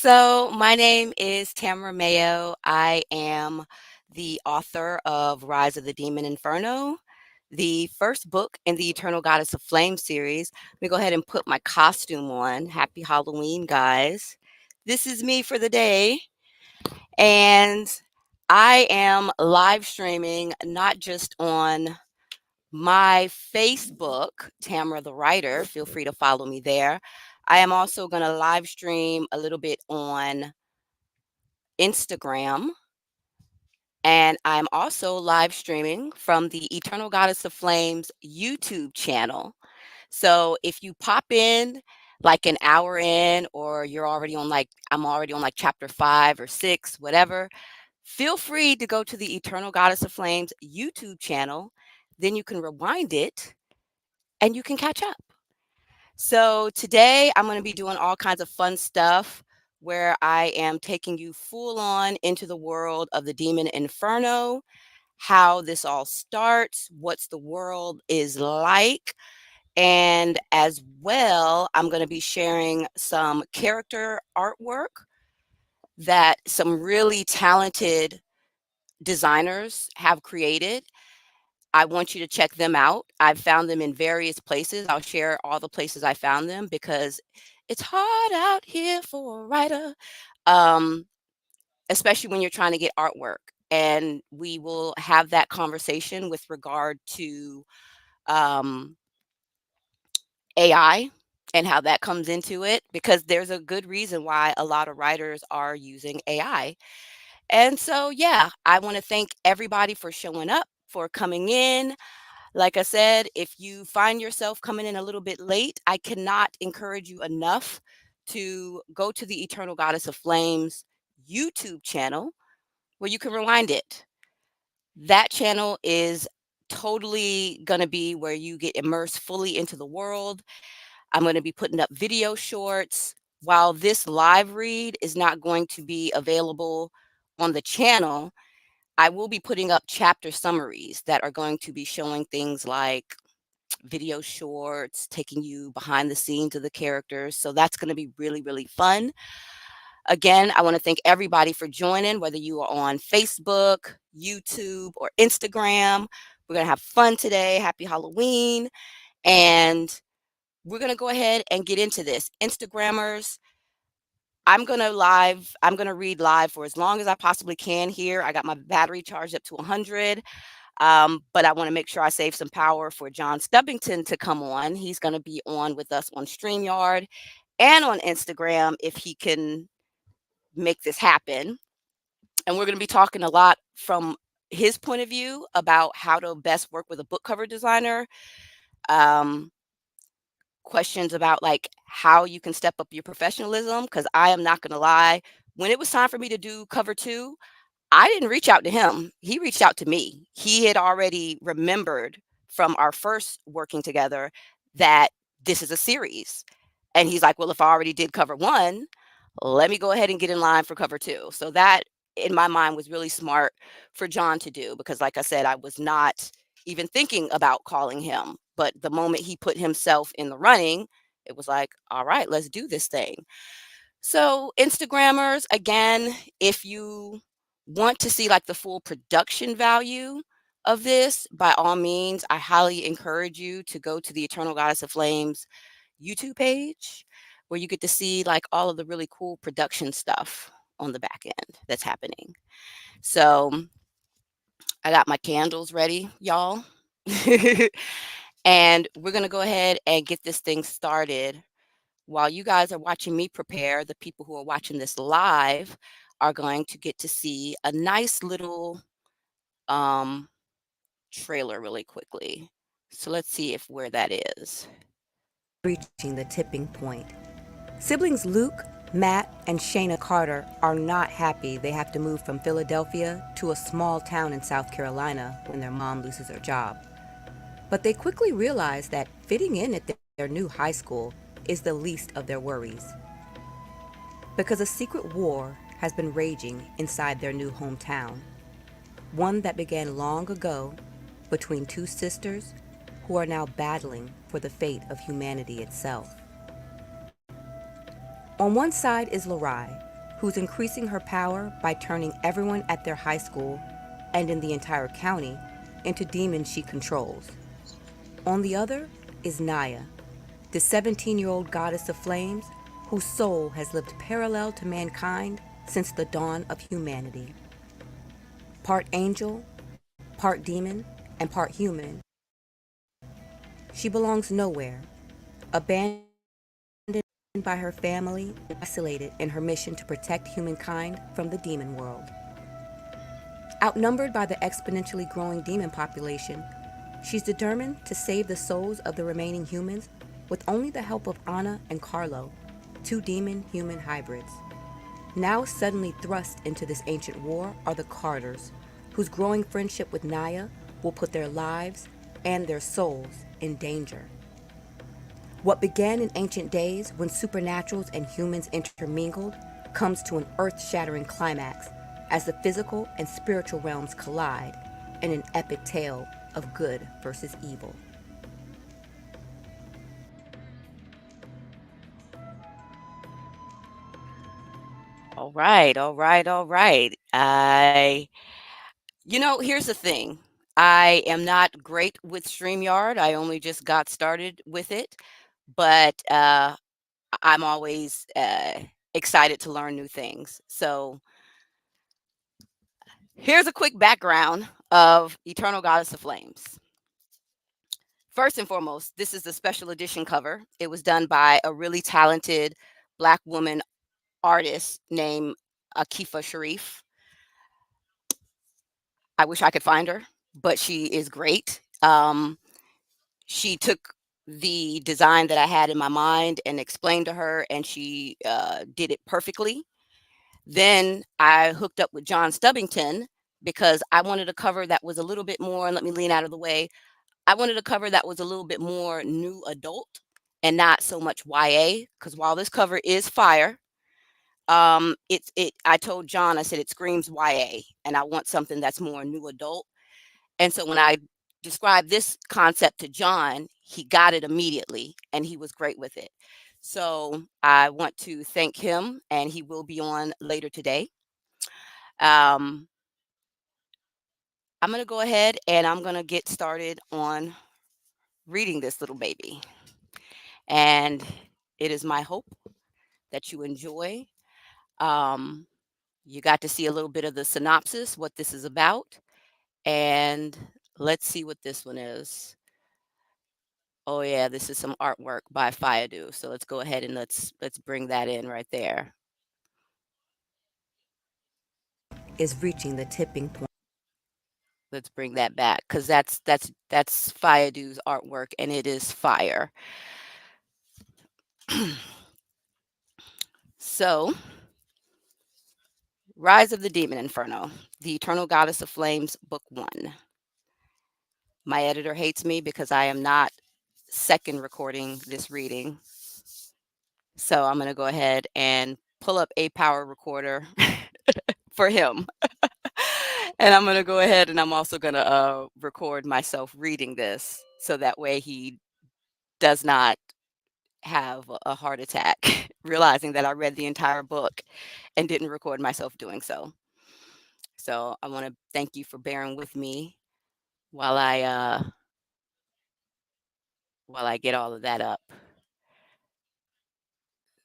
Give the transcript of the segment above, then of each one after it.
So, my name is Tamara Mayo. I am the author of Rise of the Demon Inferno, the first book in the Eternal Goddess of Flame series. Let me go ahead and put my costume on. Happy Halloween, guys. This is me for the day. And I am live streaming not just on my Facebook, Tamara the Writer. Feel free to follow me there. I am also going to live stream a little bit on Instagram, and I'm also live streaming from the Eternal Goddess of Flames YouTube channel. So if you pop in like an hour in, or you're already on I'm already on like chapter 5 or 6, whatever, feel free to go to the Eternal Goddess of Flames YouTube channel. Then you can rewind it and you can catch up. So today I'm going to be doing all kinds of fun stuff where I am taking you full on into the world of the Demon Inferno, how this all starts, what's the world is like, and as well, I'm going to be sharing some character artwork that some really talented designers have created. I want you to check them out. I've found them in various places. I'll share all the places I found them because it's hard out here for a writer, um, especially when you're trying to get artwork. And we will have that conversation with regard to um, AI and how that comes into it, because there's a good reason why a lot of writers are using AI. And so, yeah, I want to thank everybody for showing up, for coming in. Like I said, if you find yourself coming in a little bit late, I cannot encourage you enough to go to the Eternal Goddess of Flames YouTube channel where you can rewind it. That channel is totally going to be where you get immersed fully into the world. I'm going to be putting up video shorts. While this live read is not going to be available on the channel, I will be putting up chapter summaries that are going to be showing things like video shorts, taking you behind the scenes of the characters. So that's going to be really, really fun. Again, I want to thank everybody for joining, whether you are on Facebook, YouTube, or Instagram. We're going to have fun today. Happy Halloween. And we're going to go ahead and get into this. Instagrammers, I'm going to read live for as long as I possibly can here. I got my battery charged up to 100. But I want to make sure I save some power for John Stubbington to come on. He's going to be on with us on StreamYard and on Instagram if he can make this happen. And we're going to be talking a lot from his point of view about how to best work with a book cover designer. Um, Questions about like how you can step up your professionalism, because I am not going to lie. When it was time for me to do cover 2, I didn't reach out to him. He reached out to me. He had already remembered from our first working together that this is a series. And he's like, well, if I already did cover 1, let me go ahead and get in line for cover 2. So that in my mind was really smart for John to do, because like I said, I was not even thinking about calling him. But the moment he put himself in the running, it was like, all right, let's do this thing. So, Instagrammers, again, if you want to see like the full production value of this, by all means, I highly encourage you to go to the Eternal Goddess of Flames YouTube page where you get to see like all of the really cool production stuff on the back end that's happening. So, I got my candles ready, y'all. And we're going to go ahead and get this thing started. While you guys are watching me prepare, the people who are watching this live are going to get to see a nice little um, trailer really quickly. So let's see if where that is. Reaching the tipping point. Siblings Luke, Matt, and Shayna Carter are not happy they have to move from Philadelphia to a small town in South Carolina when their mom loses her job. But they quickly realize that fitting in at their new high school is the least of their worries. Because a secret war has been raging inside their new hometown. One that began long ago between two sisters who are now battling for the fate of humanity itself. On one side is Larai, who's increasing her power by turning everyone at their high school and in the entire county into demons she controls. On the other is Naya, the 17-year-old goddess of flames whose soul has lived parallel to mankind since the dawn of humanity. Part angel, part demon, and part human, she belongs nowhere, abandoned by her family, isolated in her mission to protect humankind from the demon world. Outnumbered by the exponentially growing demon population, she's determined to save the souls of the remaining humans with only the help of Anna and Carlo, two demon-human hybrids. Now suddenly thrust into this ancient war are the Carters, whose growing friendship with Naya will put their lives and their souls in danger. What began in ancient days when supernaturals and humans intermingled comes to an earth-shattering climax as the physical and spiritual realms collide in an epic tale of good versus evil. All right, all right, all right. Here's the thing. I am not great with StreamYard. I only just got started with it, but I'm always excited to learn new things. So here's a quick background of Eternal Goddess of Flames. First and foremost, this is the special edition cover. It was done by a really talented Black woman artist named Akifa Sharif. I wish I could find her, but she is great. She took the design that I had in my mind and explained to her, and she did it perfectly. Then I hooked up with John Stubbington because I wanted a cover that was a little bit more, and let me lean out of the way. I wanted a cover that was a little bit more new adult and not so much YA. Because while this cover is fire, I told John, I said it screams YA, and I want something that's more new adult. And so when I described this concept to John, he got it immediately and he was great with it. So I want to thank him, and he will be on later today. Um, I'm going to go ahead and I'm going to get started on reading this little baby. And it is my hope that you enjoy. Um, you got to see a little bit of the synopsis, what this is about. And let's see what this one is. Oh yeah, this is some artwork by Fayadu. So let's go ahead and let's bring that in right there. Is reaching the tipping point. Let's bring that back because that's Fayadu's artwork and it is fire. So, Rise of the Demon Inferno, The Eternal Goddess of Flames, Book 1. My editor hates me because I am not second recording this reading. So I'm going to go ahead and pull up a power recorder for him. And I'm going to go ahead and I'm also going to record myself reading this so that way he does not have a heart attack realizing that I read the entire book and didn't record myself doing so. So I want to thank you for bearing with me while I get all of that up.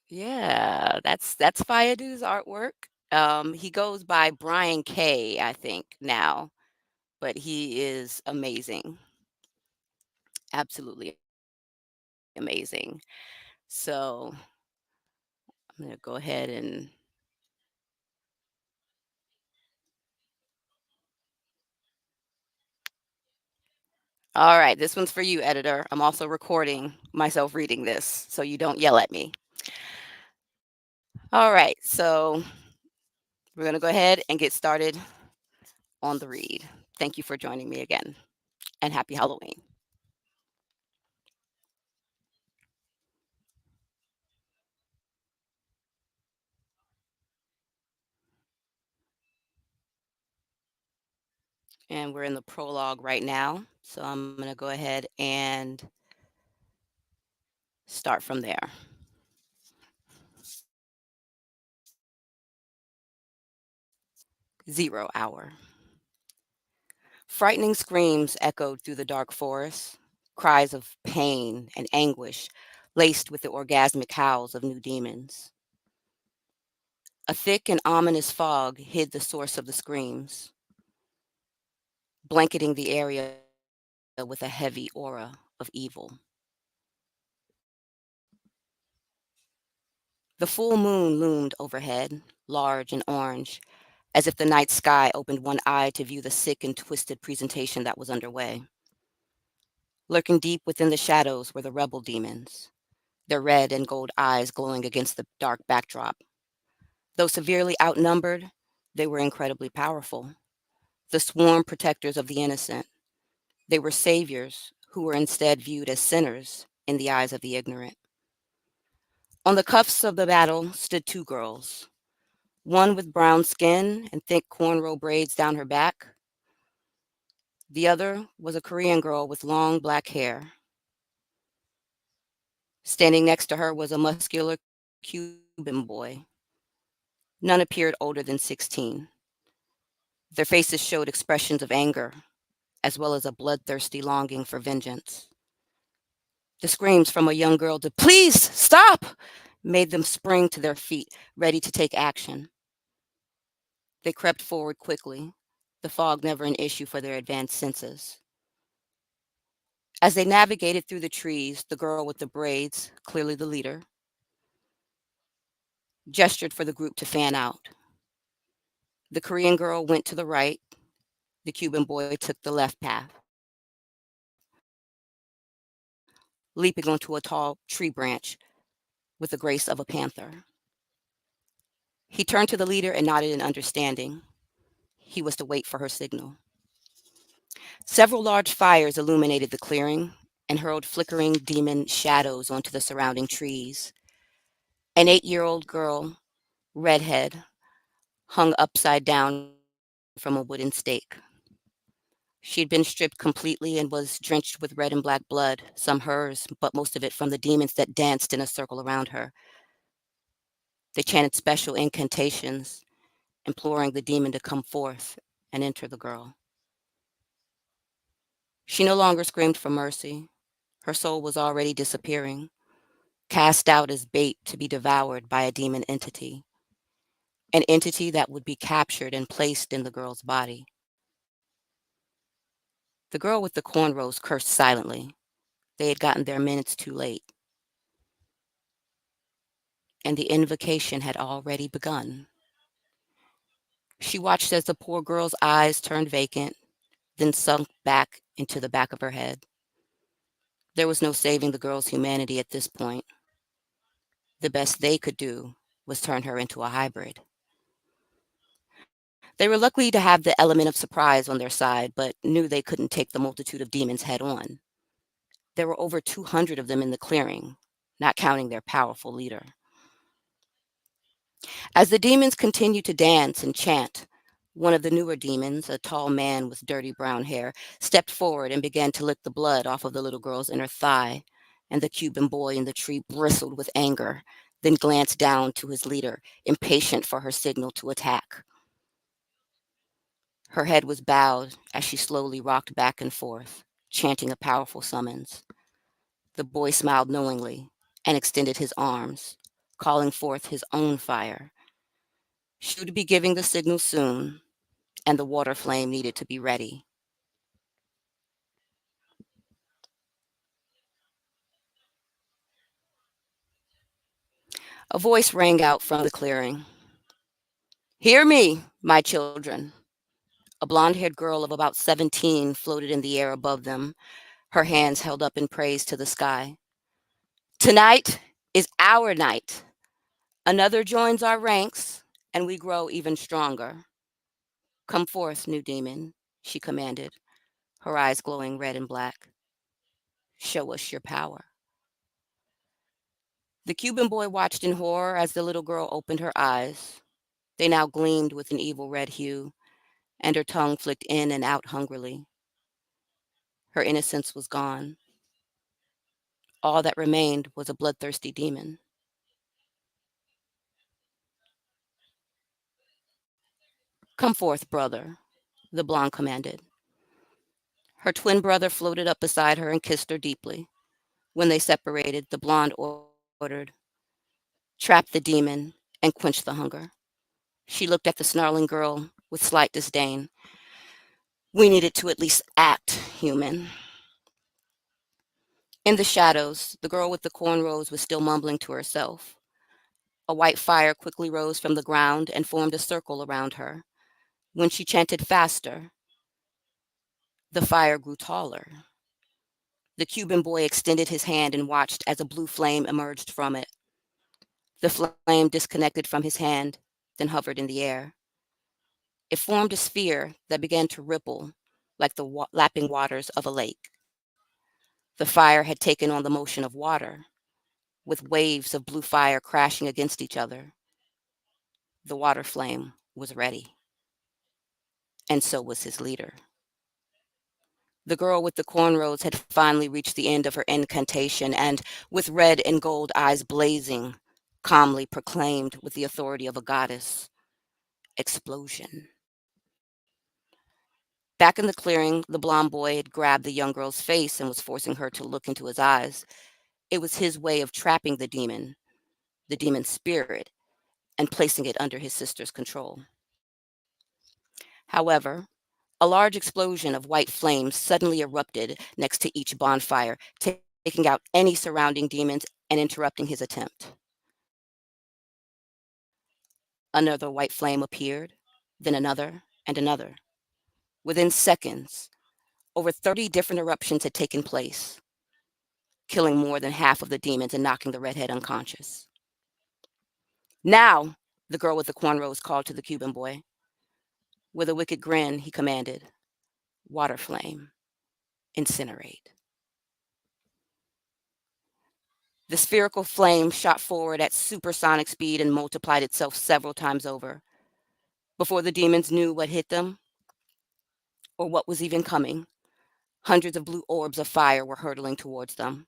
Yeah, that's Fayadu's artwork. He goes by Brian K, I think now, but he is amazing. Absolutely amazing. So I'm gonna go ahead and all right, this one's for you, editor. I'm also recording myself reading this so you don't yell at me. All right, so we're gonna go ahead and get started on the read. Thank you for joining me again, and happy Halloween. And we're in the prologue right now, so I'm gonna go ahead and start from there. 0 hour. Frightening screams echoed through the dark forest, cries of pain and anguish laced with the orgasmic howls of new demons. A thick and ominous fog hid the source of the screams, blanketing the area with a heavy aura of evil. The full moon loomed overhead, large and orange, as if the night sky opened one eye to view the sick and twisted presentation that was underway. Lurking deep within the shadows were the rebel demons, their red and gold eyes glowing against the dark backdrop. Though severely outnumbered, they were incredibly powerful, the sworn protectors of the innocent. They were saviors who were instead viewed as sinners in the eyes of the ignorant. On the cuffs of the battle stood two girls, one with brown skin and thick cornrow braids down her back. The other was a Korean girl with long black hair. Standing next to her was a muscular Cuban boy. None appeared older than 16. Their faces showed expressions of anger, as well as a bloodthirsty longing for vengeance. The screams from a young girl to "Please stop!" made them spring to their feet, ready to take action. They crept forward quickly, the fog never an issue for their advanced senses. As they navigated through the trees, the girl with the braids, clearly the leader, gestured for the group to fan out. The Korean girl went to the right, the Cuban boy took the left path, leaping onto a tall tree branch with the grace of a panther. He turned to the leader and nodded in understanding. He was to wait for her signal. Several large fires illuminated the clearing and hurled flickering demon shadows onto the surrounding trees. An 8-year-old girl, redhead, hung upside down from a wooden stake. She had been stripped completely and was drenched with red and black blood, some hers, but most of it from the demons that danced in a circle around her. They chanted special incantations, imploring the demon to come forth and enter the girl. She no longer screamed for mercy. Her soul was already disappearing, cast out as bait to be devoured by a demon entity, an entity that would be captured and placed in the girl's body. The girl with the cornrows cursed silently. They had gotten their minutes too late, and the invocation had already begun. She watched as the poor girl's eyes turned vacant, then sunk back into the back of her head. There was no saving the girl's humanity at this point. The best they could do was turn her into a hybrid. They were lucky to have the element of surprise on their side, but knew they couldn't take the multitude of demons head on. There were over 200 of them in the clearing, not counting their powerful leader. As the demons continued to dance and chant, one of the newer demons, a tall man with dirty brown hair, stepped forward and began to lick the blood off of the little girl's inner thigh, and the Cuban boy in the tree bristled with anger, then glanced down to his leader, impatient for her signal to attack. Her head was bowed as she slowly rocked back and forth, chanting a powerful summons. The boy smiled knowingly and extended his arms, calling forth his own fire. She would be giving the signal soon, and the water flame needed to be ready. A voice rang out from the clearing. "Hear me, my children." A blonde haired girl of about 17 floated in the air above them, her hands held up in praise to the sky. "Tonight is our night. Another joins our ranks, and we grow even stronger. Come forth, new demon," she commanded, her eyes glowing red and black. "Show us your power." The Cuban boy watched in horror as the little girl opened her eyes. They now gleamed with an evil red hue, and her tongue flicked in and out hungrily. Her innocence was gone. All that remained was a bloodthirsty demon. Come forth, brother, the blonde commanded. Her twin brother floated up beside her and kissed her deeply. When they separated, the blonde ordered, trap the demon and quench the hunger. She looked at the snarling girl with slight disdain. We needed to at least act human. In the shadows, the girl with the cornrows was still mumbling to herself. A white fire quickly rose from the ground and formed a circle around her. When she chanted faster, the fire grew taller. The Cuban boy extended his hand and watched as a blue flame emerged from it. The flame disconnected from his hand, then hovered in the air. It formed a sphere that began to ripple like the lapping waters of a lake. The fire had taken on the motion of water, with waves of blue fire crashing against each other. The water flame was ready, and so was his leader. The girl with the cornrows had finally reached the end of her incantation and, with red and gold eyes blazing, calmly proclaimed with the authority of a goddess, explosion. Back in the clearing, the blond boy had grabbed the young girl's face and was forcing her to look into his eyes. It was his way of trapping the demon's spirit, and placing it under his sister's control. However, a large explosion of white flames suddenly erupted next to each bonfire, taking out any surrounding demons and interrupting his attempt. Another white flame appeared, then another and another. Within seconds, over 30 different eruptions had taken place, killing more than half of the demons and knocking the redhead unconscious. Now, the girl with the cornrows called to the Cuban boy. With a wicked grin, he commanded, water flame, incinerate. The spherical flame shot forward at supersonic speed and multiplied itself several times over. Before the demons knew what hit them or what was even coming, hundreds of blue orbs of fire were hurtling towards them.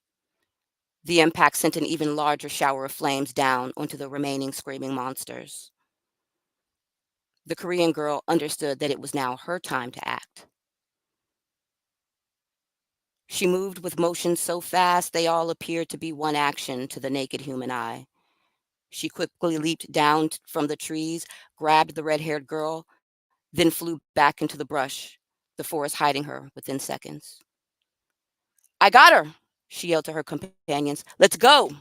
The impact sent an even larger shower of flames down onto the remaining screaming monsters. The Korean girl understood that it was now her time to act. She moved with motion so fast they all appeared to be one action to the naked human eye. She quickly leaped down from the trees, grabbed the red haired girl, then flew back into the brush, the forest hiding her within seconds. I got her, she yelled to her companions. Let's go.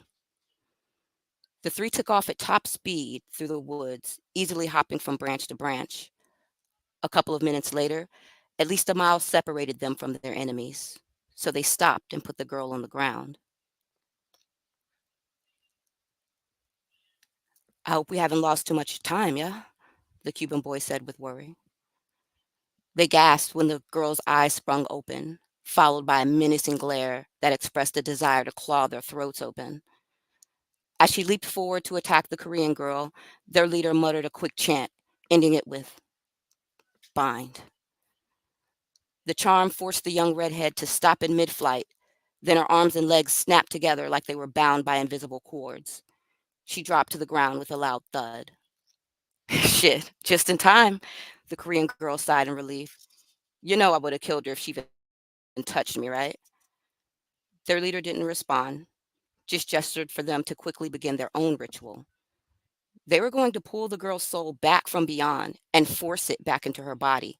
The three took off at top speed through the woods, easily hopping from branch to branch. A couple of minutes later, at least a mile separated them from their enemies. So they stopped and put the girl on the ground. I hope we haven't lost too much time, yeah? The Cuban boy said with worry. They gasped when the girl's eyes sprung open, followed by a menacing glare that expressed a desire to claw their throats open. As she leaped forward to attack the Korean girl, their leader muttered a quick chant, ending it with bind. The charm forced the young redhead to stop in mid flight. Then her arms and legs snapped together like they were bound by invisible cords. She dropped to the ground with a loud thud. Shit, just in time, the Korean girl sighed in relief. You know I would have killed her if she even touched me, right? Their leader didn't respond, just gestured for them to quickly begin their own ritual. They were going to pull the girl's soul back from beyond and force it back into her body,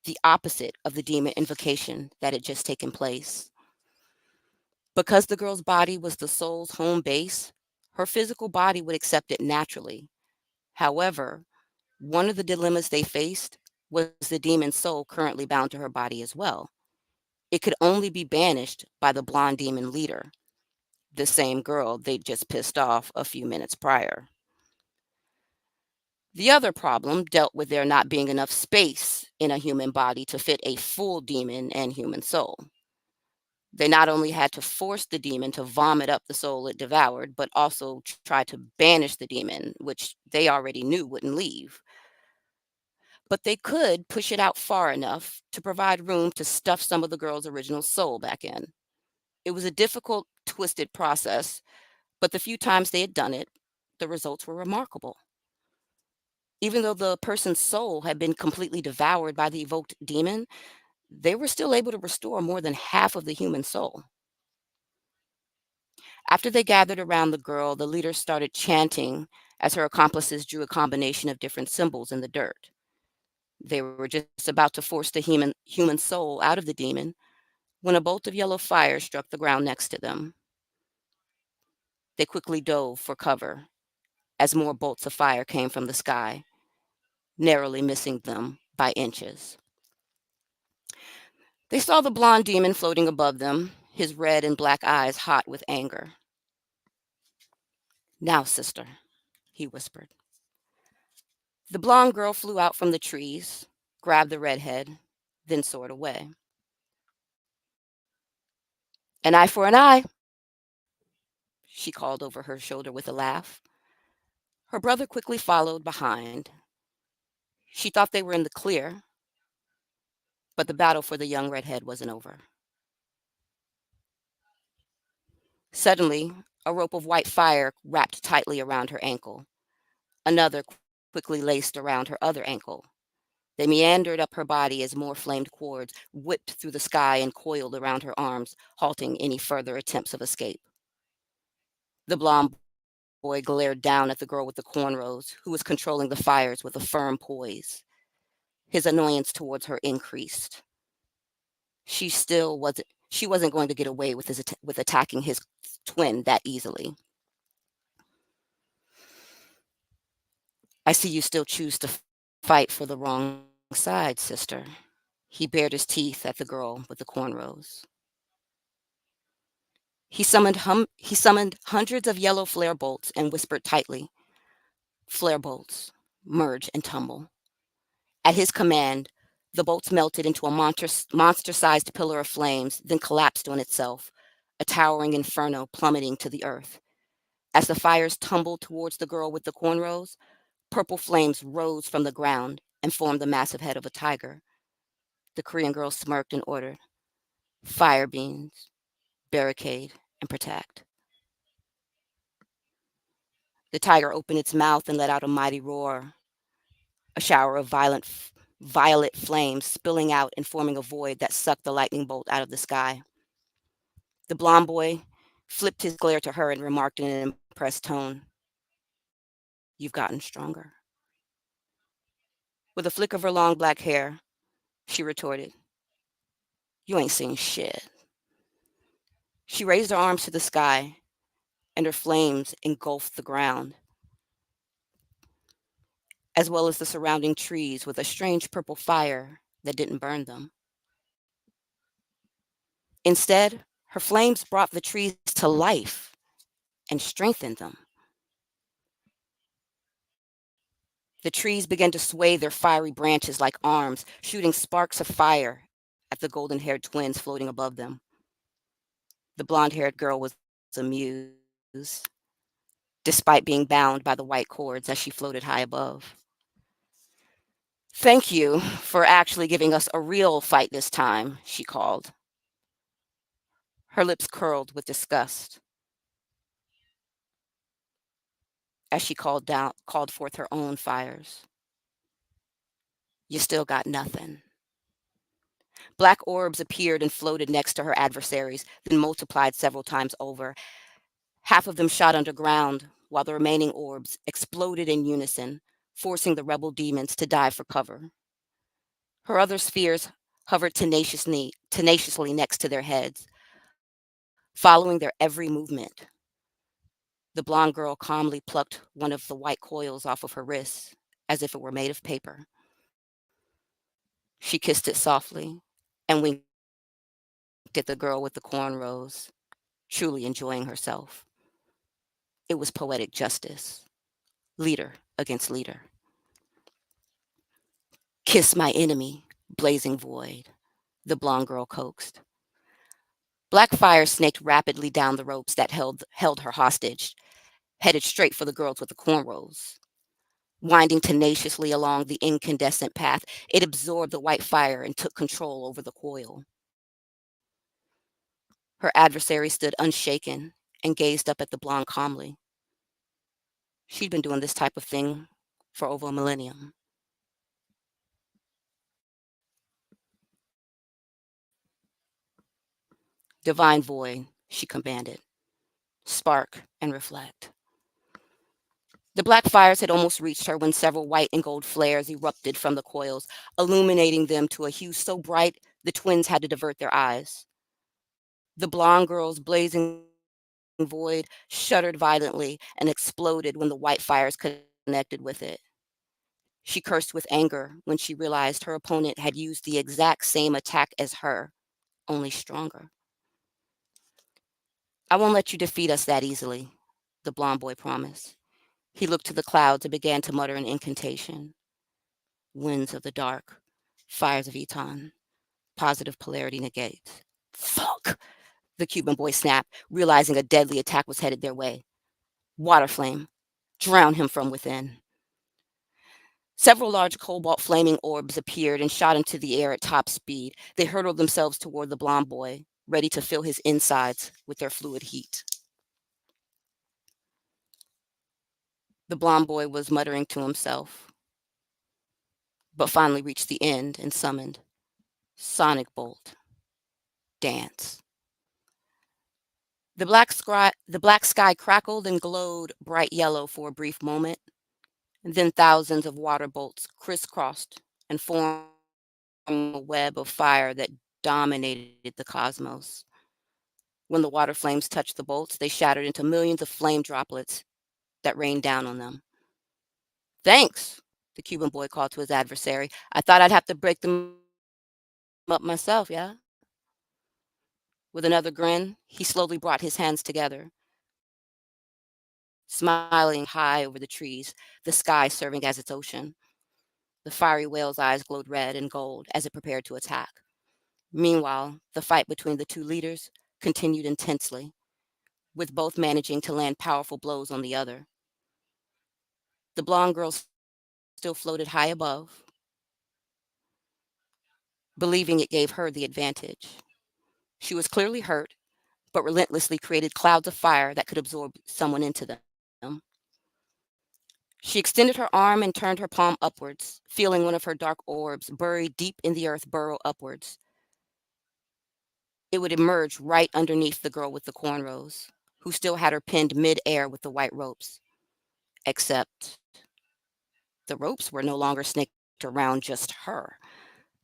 the opposite of the demon invocation that had just taken place. Because the girl's body was the soul's home base, her physical body would accept it naturally. However, one of the dilemmas they faced was the demon's soul currently bound to her body as well. It could only be banished by the blonde demon leader, the same girl they'd just pissed off a few minutes prior. The other problem dealt with there not being enough space in a human body to fit a full demon and human soul. They not only had to force the demon to vomit up the soul it devoured, but also try to banish the demon, which they already knew wouldn't leave. But they could push it out far enough to provide room to stuff some of the girl's original soul back in. It was a difficult, twisted process, but the few times they had done it, the results were remarkable. Even though the person's soul had been completely devoured by the evoked demon, they were still able to restore more than half of the human soul. After they gathered around the girl, the leaders started chanting as her accomplices drew a combination of different symbols in the dirt. They were just about to force the human soul out of the demon when a bolt of yellow fire struck the ground next to them. They quickly dove for cover as more bolts of fire came from the sky, narrowly missing them by inches. They saw the blonde demon floating above them, his red and black eyes hot with anger. "Now, sister," he whispered. The blonde girl flew out from the trees, grabbed the redhead, then soared away. "An eye for an eye," she called over her shoulder with a laugh. Her brother quickly followed behind. She thought they were in the clear, but the battle for the young redhead wasn't over. Suddenly, a rope of white fire wrapped tightly around her ankle. Another quickly laced around her other ankle. They meandered up her body as more flamed cords whipped through the sky and coiled around her arms, halting any further attempts of escape. The blond boy glared down at the girl with the cornrows, who was controlling the fires with a firm poise. His annoyance towards her increased. She wasn't going to get away with with attacking his twin that easily. "I see you still choose to fight for the wrong side, sister." He bared his teeth at the girl with the cornrows. He summoned hundreds of yellow flare bolts and whispered tightly, "Flare bolts, merge and tumble." At his command, the bolts melted into a monster-sized pillar of flames, then collapsed on itself, a towering inferno plummeting to the earth. As the fires tumbled towards the girl with the cornrows, purple flames rose from the ground and formed the massive head of a tiger. The Korean girl smirked and ordered, "Fire beams, barricade, and protect." The tiger opened its mouth and let out a mighty roar, a shower of violet flames spilling out and forming a void that sucked the lightning bolt out of the sky. The blond boy flipped his glare to her and remarked in an impressed tone, "You've gotten stronger." With a flick of her long black hair, she retorted, "You ain't seen shit." She raised her arms to the sky, and her flames engulfed the ground, as well as the surrounding trees with a strange purple fire that didn't burn them. Instead, her flames brought the trees to life and strengthened them. The trees began to sway their fiery branches like arms, shooting sparks of fire at the golden-haired twins floating above them. The blonde-haired girl was amused, despite being bound by the white cords as she floated high above. "Thank you for actually giving us a real fight this time," she called. Her lips curled with disgust as she called forth her own fires. "You still got nothing." Black orbs appeared and floated next to her adversaries, then multiplied several times over. Half of them shot underground, while the remaining orbs exploded in unison, forcing the rebel demons to dive for cover. Her other spheres hovered tenaciously next to their heads, following their every movement. The blonde girl calmly plucked one of the white coils off of her wrist, as if it were made of paper. She kissed it softly and winked at the girl with the cornrows, truly enjoying herself. It was poetic justice, leader against leader. "Kiss my enemy, blazing void," the blonde girl coaxed. Black fire snaked rapidly down the ropes that held her hostage, headed straight for the girls with the cornrows. Winding tenaciously along the incandescent path, it absorbed the white fire and took control over the coil. Her adversary stood unshaken and gazed up at the blonde calmly. She'd been doing this type of thing for over a millennium. Divine void, she commanded. Spark and reflect. The black fires had almost reached her when several white and gold flares erupted from the coils, illuminating them to a hue so bright the twins had to divert their eyes. The blonde girl's blazing void shuddered violently and exploded when the white fires connected with it. She cursed with anger when she realized her opponent had used the exact same attack as her, only stronger. I won't let you defeat us that easily, the blond boy promised. He looked to the clouds and began to mutter an incantation. Winds of the dark, fires of Eton, positive polarity negates. Fuck! The Cuban boy snapped, realizing a deadly attack was headed their way. Water flame. Drown him from within. Several large cobalt flaming orbs appeared and shot into the air at top speed. They hurtled themselves toward the blond boy, ready to fill his insides with their fluid heat. The blond boy was muttering to himself, but finally reached the end and summoned Sonic Bolt. Dance. The black sky crackled and glowed bright yellow for a brief moment. Then thousands of water bolts crisscrossed and formed a web of fire that dominated the cosmos. When the water flames touched the bolts, they shattered into millions of flame droplets that rained down on them. Thanks, the Cuban boy called to his adversary. I thought I'd have to break them up myself, yeah? With another grin, he slowly brought his hands together, smiling high over the trees, the sky serving as its ocean. The fiery whale's eyes glowed red and gold as it prepared to attack. Meanwhile, the fight between the two leaders continued intensely, with both managing to land powerful blows on the other. The blonde girl still floated high above, believing it gave her the advantage. She was clearly hurt, but relentlessly created clouds of fire that could absorb someone into them. She extended her arm and turned her palm upwards, feeling one of her dark orbs buried deep in the earth burrow upwards. It would emerge right underneath the girl with the cornrows, who still had her pinned mid-air with the white ropes. Except the ropes were no longer snaked around just her.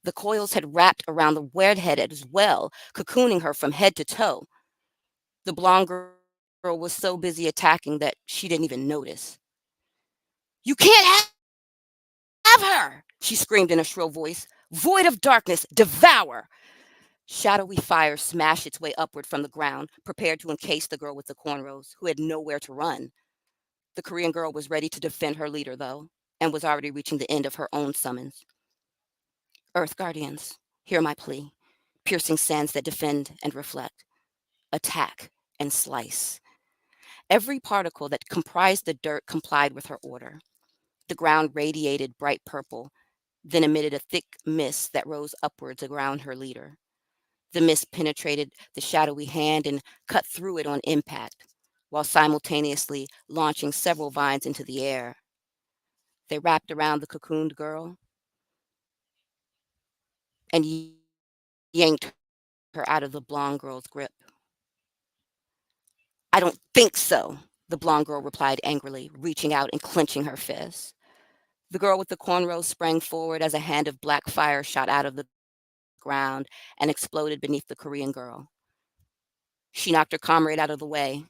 The coils had wrapped around the redhead as well, cocooning her from head to toe. The blonde girl was so busy attacking that she didn't even notice. You can't have her! She screamed in a shrill voice. Void of darkness, devour! Shadowy fire smashed its way upward from the ground, prepared to encase the girl with the cornrows, who had nowhere to run. The Korean girl was ready to defend her leader, though, and was already reaching the end of her own summons. Earth Guardians, hear my plea. Piercing sands that defend and reflect, attack and slice. Every particle that comprised the dirt complied with her order. The ground radiated bright purple, then emitted a thick mist that rose upwards around her leader. The mist penetrated the shadowy hand and cut through it on impact, while simultaneously launching several vines into the air. They wrapped around the cocooned girl and yanked her out of the blonde girl's grip. I don't think so, the blonde girl replied angrily, reaching out and clenching her fists. The girl with the cornrows sprang forward as a hand of black fire shot out of the ground and exploded beneath the Korean girl. She knocked her comrade out of the way,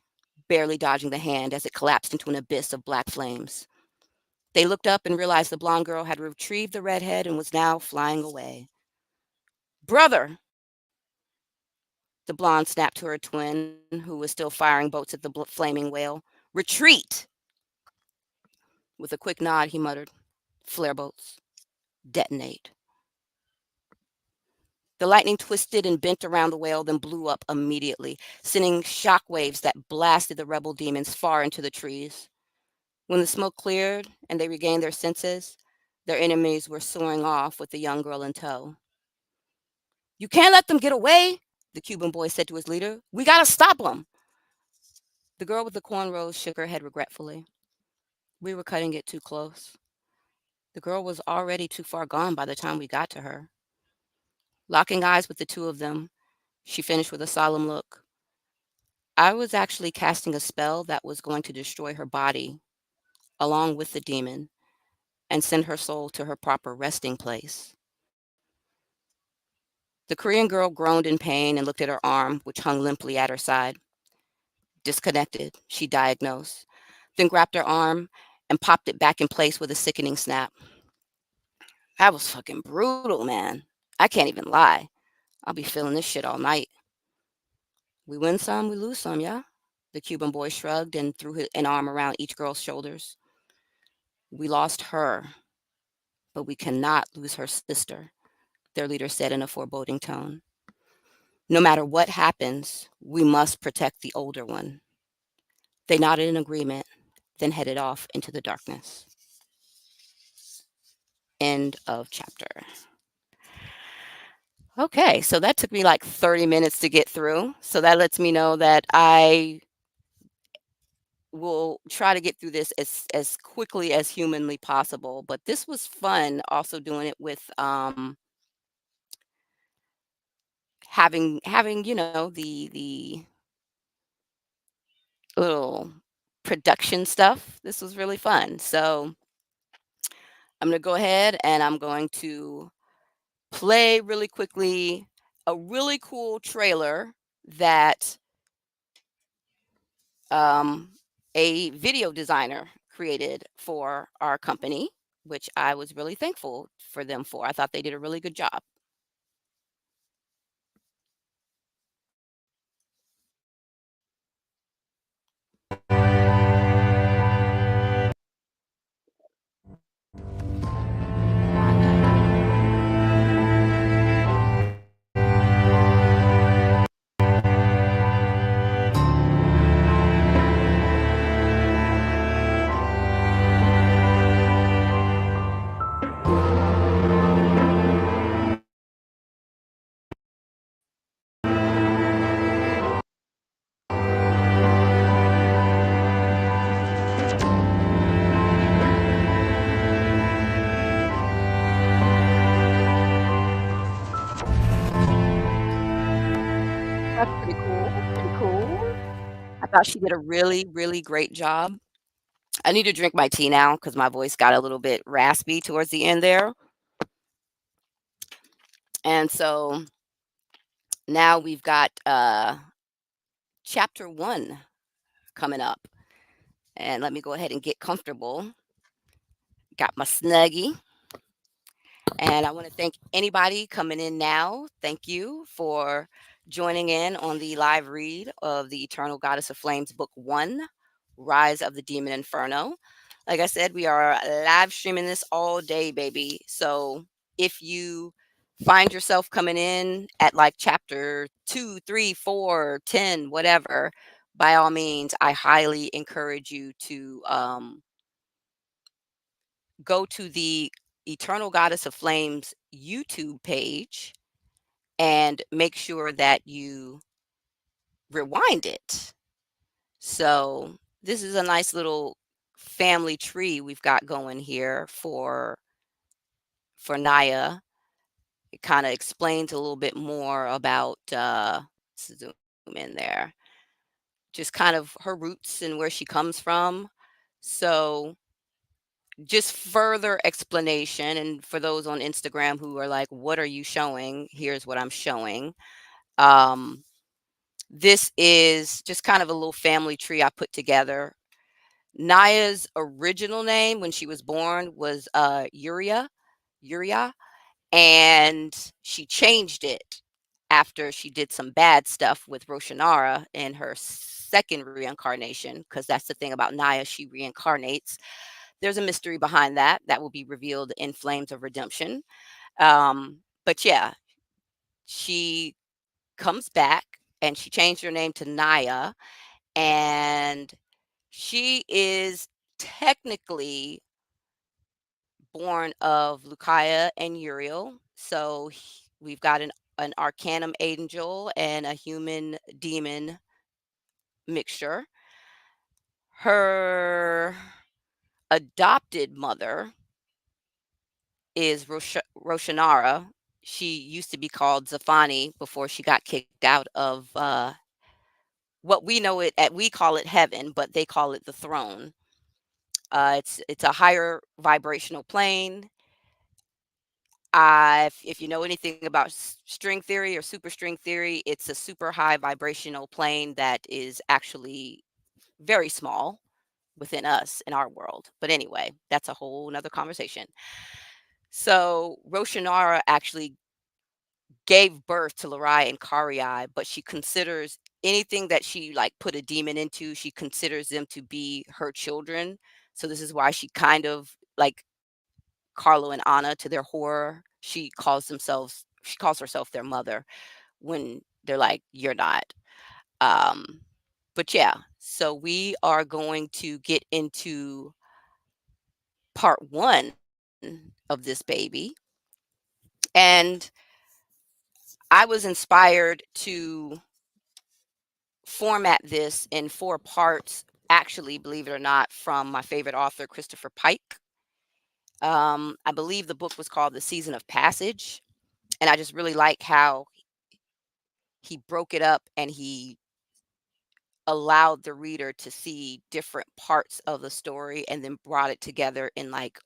barely dodging the hand as it collapsed into an abyss of black flames. They looked up and realized the blonde girl had retrieved the redhead and was now flying away. Brother! The blonde snapped to her twin, who was still firing bolts at the flaming whale. Retreat! With a quick nod, he muttered, Flare bolts. Detonate. The lightning twisted and bent around the whale, then blew up immediately, sending shockwaves that blasted the rebel demons far into the trees. When the smoke cleared and they regained their senses, their enemies were soaring off with the young girl in tow. You can't let them get away, the Cuban boy said to his leader. We gotta stop them. The girl with the cornrows shook her head regretfully. We were cutting it too close. The girl was already too far gone by the time we got to her. Locking eyes with the two of them, she finished with a solemn look. I was actually casting a spell that was going to destroy her body, along with the demon, and send her soul to her proper resting place. The Korean girl groaned in pain and looked at her arm, which hung limply at her side. Disconnected, she diagnosed, then grabbed her arm and popped it back in place with a sickening snap. That was fucking brutal, man. I can't even lie. I'll be feeling this shit all night. We win some, we lose some, yeah? The Cuban boy shrugged and threw an arm around each girl's shoulders. We lost her, but we cannot lose her sister, their leader said in a foreboding tone. No matter what happens, we must protect the older one. They nodded in agreement, then headed off into the darkness. End of chapter. Okay, so that took me like 30 minutes to get through. So that lets me know that I will try to get through this as quickly as humanly possible. But this was fun also doing it with having, the little production stuff. This was really fun. So I'm going to go ahead and I'm going to play really quickly a really cool trailer that um, a video designer created for our company, which I was really thankful for them for. I thought they did a really good job. That's pretty cool. Pretty cool. I thought she did a really, really great job. I need to drink my tea now because my voice got a little bit raspy towards the end there. And so now we've got chapter one coming up. And let me go ahead and get comfortable. Got my snuggie. And I want to thank anybody coming in now. Thank you for joining in on the live read of the Eternal Goddess of Flames, Book One, Rise of the Demon Inferno. Like I said, we are live streaming this all day, baby. So if you find yourself coming in at like chapter 2, 3, 4, 10, whatever, by all means, I highly encourage you to go to the Eternal Goddess of Flames YouTube page and make sure that you rewind it. So this is a nice little family tree we've got going here for Naya. It kind of explains a little bit more about zoom in there. Just kind of her roots and where she comes from. So just further explanation, and for those on Instagram who are like, what are you showing? Here's what I'm showing. Um, this is just kind of a little family tree I put together. Naya's original name when she was born was Yuria, and she changed it after she did some bad stuff with Roshanara in her second reincarnation, because that's the thing about Naya, she reincarnates. There's a mystery behind that that will be revealed in Flames of Redemption. But yeah, she comes back and she changed her name to Naya, and she is technically born of Lucaya and Uriel. So we've got an Arcanum angel and a human demon mixture. Her adopted mother is Roshanara. She used to be called Zafani before she got kicked out of what we know it at. We call it heaven, but they call it the throne. It's a higher vibrational plane. If you know anything about string theory or superstring theory, it's a super high vibrational plane that is actually very small within us in our world. But anyway, that's a whole nother conversation. So Roshanara actually gave birth to Larai and Karai, but she considers anything that she like put a demon into, she considers them to be her children. So this is why she kind of like Carlo and Anna, to their horror, she calls herself their mother when they're like, "You're not." Um, but yeah, so we are going to get into part one of this baby. And I was inspired to format this in 4 parts, actually, believe it or not, from my favorite author, Christopher Pike. I believe the book was called The Season of Passage. And I just really like how he broke it up and he allowed the reader to see different parts of the story and then brought it together in like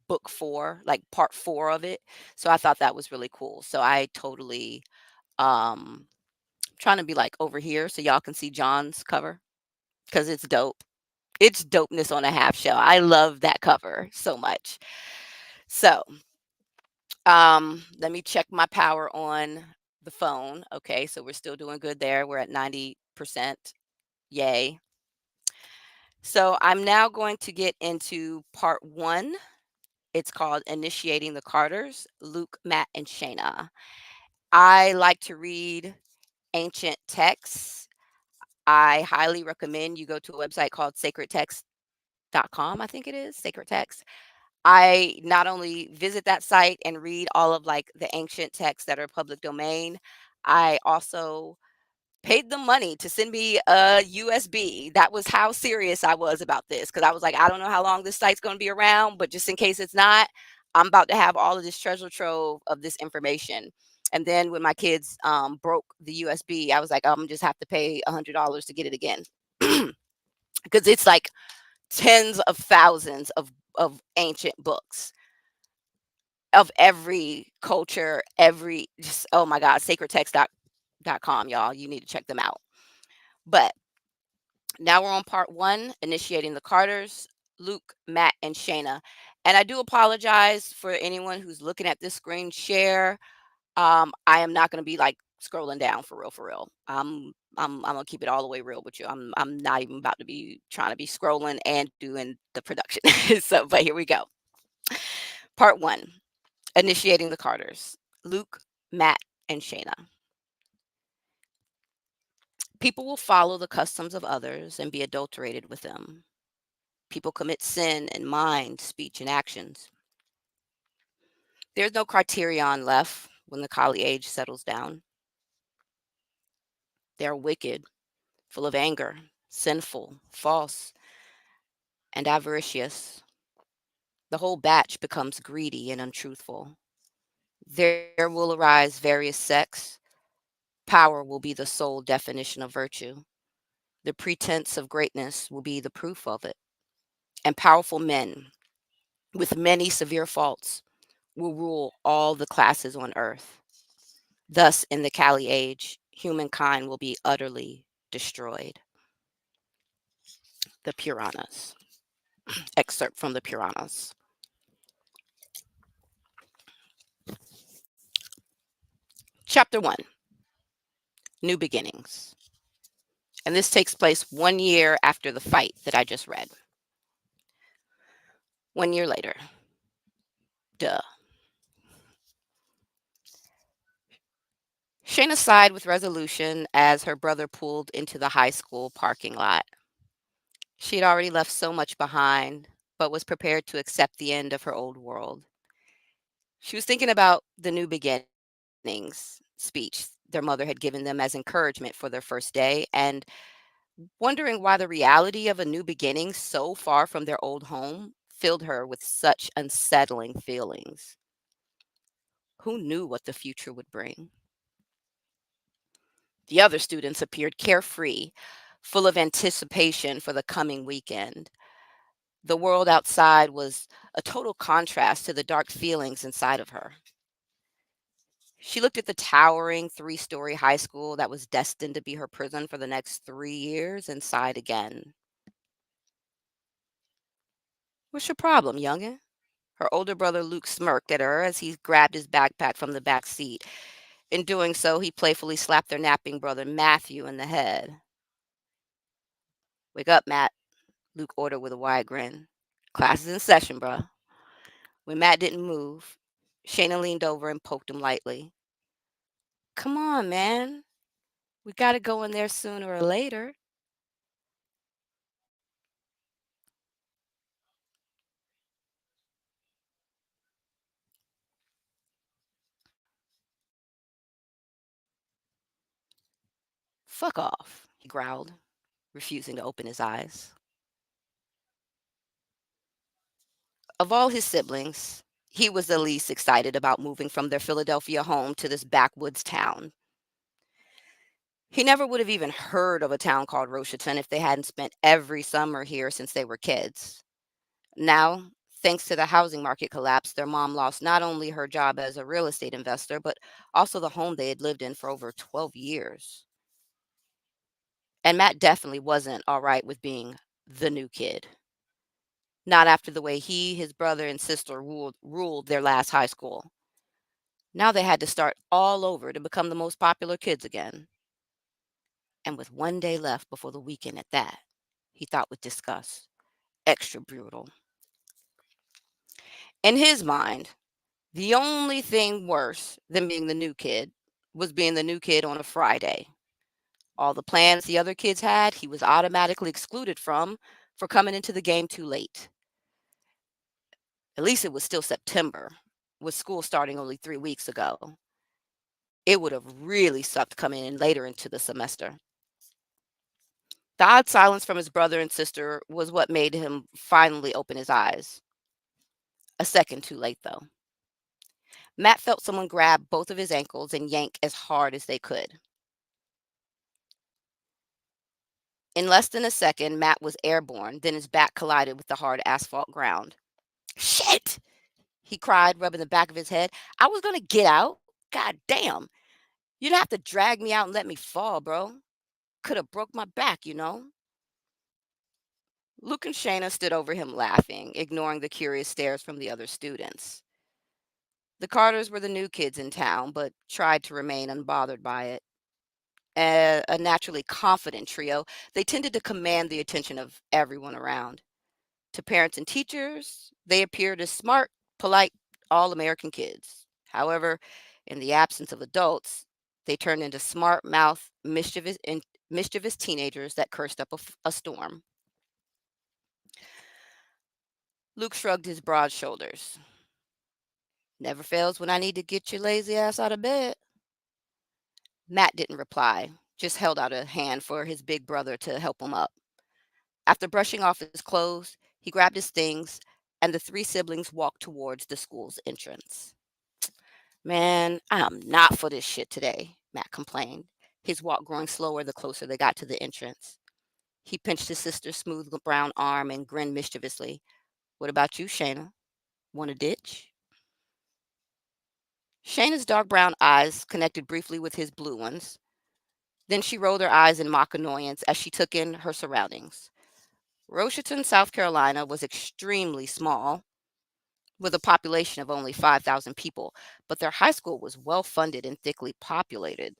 book 4, like part 4 of it. So I thought that was really cool. So I totally trying to be like over here so y'all can see John's cover because it's dope. It's dopeness on a half shell. I love that cover so much. So let me check my power on the phone. Okay, so we're still doing good there. We're at 90%. Yay. So I'm now going to get into part 1. It's called Initiating the Carters, Luke, Matt, and Shayna. I like to read ancient texts. I highly recommend you go to a website called sacredtext.com, I think it is, Sacred Text. I not only visit that site and read all of like the ancient texts that are public domain, I also paid them money to send me a USB. That was how serious I was about this because I was like, I don't know how long this site's going to be around, but just in case it's not, I'm about to have all of this treasure trove of this information. And then when my kids broke the USB, I was like, I'm just have to pay $100 to get it again because it's like tens of thousands of ancient books of every culture, every just oh my god, sacredtext.com, y'all. You need to check them out. But now we're on part 1, initiating the Carters, Luke, Matt, and Shayna. And I do apologize for anyone who's looking at this screen share. I am not going to be like scrolling down for real, for real. I'm gonna keep it all the way real with you. I'm not even about to be trying to be scrolling and doing the production. So, but here we go. Part 1, initiating the Carters, Luke, Matt, and Shayna. People will follow the customs of others and be adulterated with them. People commit sin in mind, speech, and actions. There's no criterion left when the Kali age settles down. They are wicked, full of anger, sinful, false, and avaricious. The whole batch becomes greedy and untruthful. There will arise various sects. Power will be the sole definition of virtue. The pretense of greatness will be the proof of it. And powerful men with many severe faults will rule all the classes on earth. Thus, in the Kali age, humankind will be utterly destroyed. The Puranas. Excerpt from the Puranas. Chapter 1, New Beginnings. And this takes place 1 year after the fight that I just read. 1 year later. Duh. Shayna sighed with resolution as her brother pulled into the high school parking lot. She had already left so much behind, but was prepared to accept the end of her old world. She was thinking about the new beginnings speech their mother had given them as encouragement for their first day and wondering why the reality of a new beginning so far from their old home filled her with such unsettling feelings. Who knew what the future would bring? The other students appeared carefree, full of anticipation for the coming weekend. The world outside was a total contrast to the dark feelings inside of her. She looked at the towering 3-story high school that was destined to be her prison for the next 3 years and sighed again. What's your problem, youngin'? Her older brother Luke smirked at her as he grabbed his backpack from the back seat. In doing so, he playfully slapped their napping brother Matthew in the head. Wake up, Matt, Luke ordered with a wide grin. Class is in session, bruh. When Matt didn't move, Shayna leaned over and poked him lightly. Come on, man. We gotta go in there sooner or later. Fuck off, he growled, refusing to open his eyes. Of all his siblings, he was the least excited about moving from their Philadelphia home to this backwoods town. He never would have even heard of a town called Rosheton if they hadn't spent every summer here since they were kids. Now, thanks to the housing market collapse, their mom lost not only her job as a real estate investor, but also the home they had lived in for over 12 years. And Matt definitely wasn't all right with being the new kid. Not after the way he, his brother, and sister ruled their last high school. Now they had to start all over to become the most popular kids again. And with one day left before the weekend at that, he thought with disgust. Extra brutal. In his mind, the only thing worse than being the new kid was being the new kid on a Friday. All the plans the other kids had, he was automatically excluded from for coming into the game too late. At least it was still September, with school starting only 3 weeks ago. It would have really sucked coming in later into the semester. The odd silence from his brother and sister was what made him finally open his eyes. A second too late, though. Matt felt someone grab both of his ankles and yank as hard as they could. In less than a second, Matt was airborne, then his back collided with the hard asphalt ground. Shit! He cried, rubbing the back of his head. I was going to get out. God damn. You'd have to drag me out and let me fall, bro. Could have broke my back. Luke and Shayna stood over him laughing, ignoring the curious stares from the other students. The Carters were the new kids in town, but tried to remain unbothered by it. A naturally confident trio, they tended to command the attention of everyone around. To parents and teachers, they appeared as smart, polite, all American kids. However, in the absence of adults, they turned into smart mouth, mischievous teenagers that cursed up a storm. Luke shrugged his broad shoulders. Never fails when I need to get your lazy ass out of bed. Matt didn't reply, just held out a hand for his big brother to help him up. After brushing off his clothes, he grabbed his things, and the three siblings walked towards the school's entrance. Man, I'm not for this shit today, Matt complained, his walk growing slower the closer they got to the entrance. He pinched his sister's smooth brown arm and grinned mischievously. What about you, Shayna? Want a ditch? Shayna's dark brown eyes connected briefly with his blue ones. Then she rolled her eyes in mock annoyance as she took in her surroundings. Rosheton, South Carolina was extremely small, with a population of only 5,000 people, but their high school was well funded and thickly populated.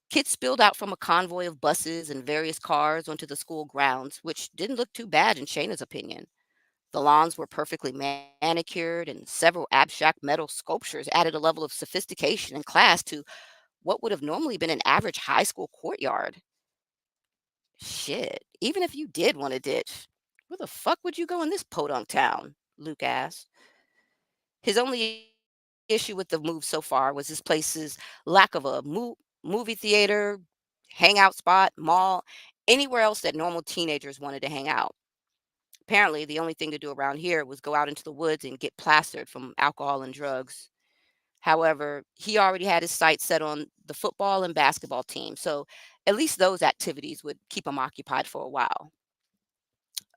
Kids spilled out from a convoy of buses and various cars onto the school grounds, which didn't look too bad in Shayna's opinion. The lawns were perfectly manicured, and several abstract metal sculptures added a level of sophistication and class to what would have normally been an average high school courtyard. Shit, even if you did want a ditch, where the fuck would you go in this podunk town? Luke asked. His only issue with the move so far was this place's lack of a movie theater, hangout spot, mall, anywhere else that normal teenagers wanted to hang out. Apparently, the only thing to do around here was go out into the woods and get plastered from alcohol and drugs. However, he already had his sights set on the football and basketball team, so at least those activities would keep him occupied for a while,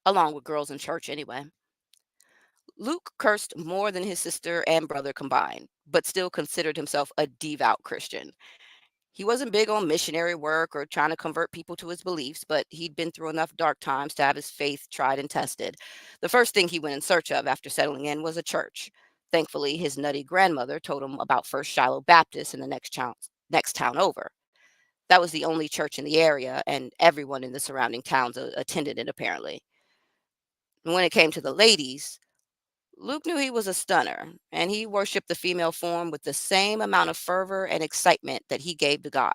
along with girls in church anyway. Luke cursed more than his sister and brother combined, but still considered himself a devout Christian. He wasn't big on missionary work or trying to convert people to his beliefs, but he'd been through enough dark times to have his faith tried and tested. The first thing he went in search of after settling in was a church. Thankfully, his nutty grandmother told him about First Shiloh Baptist in the next town over. That was the only church in the area, and everyone in the surrounding towns attended it apparently. And when it came to the ladies, Luke knew he was a stunner, and he worshiped the female form with the same amount of fervor and excitement that he gave to God.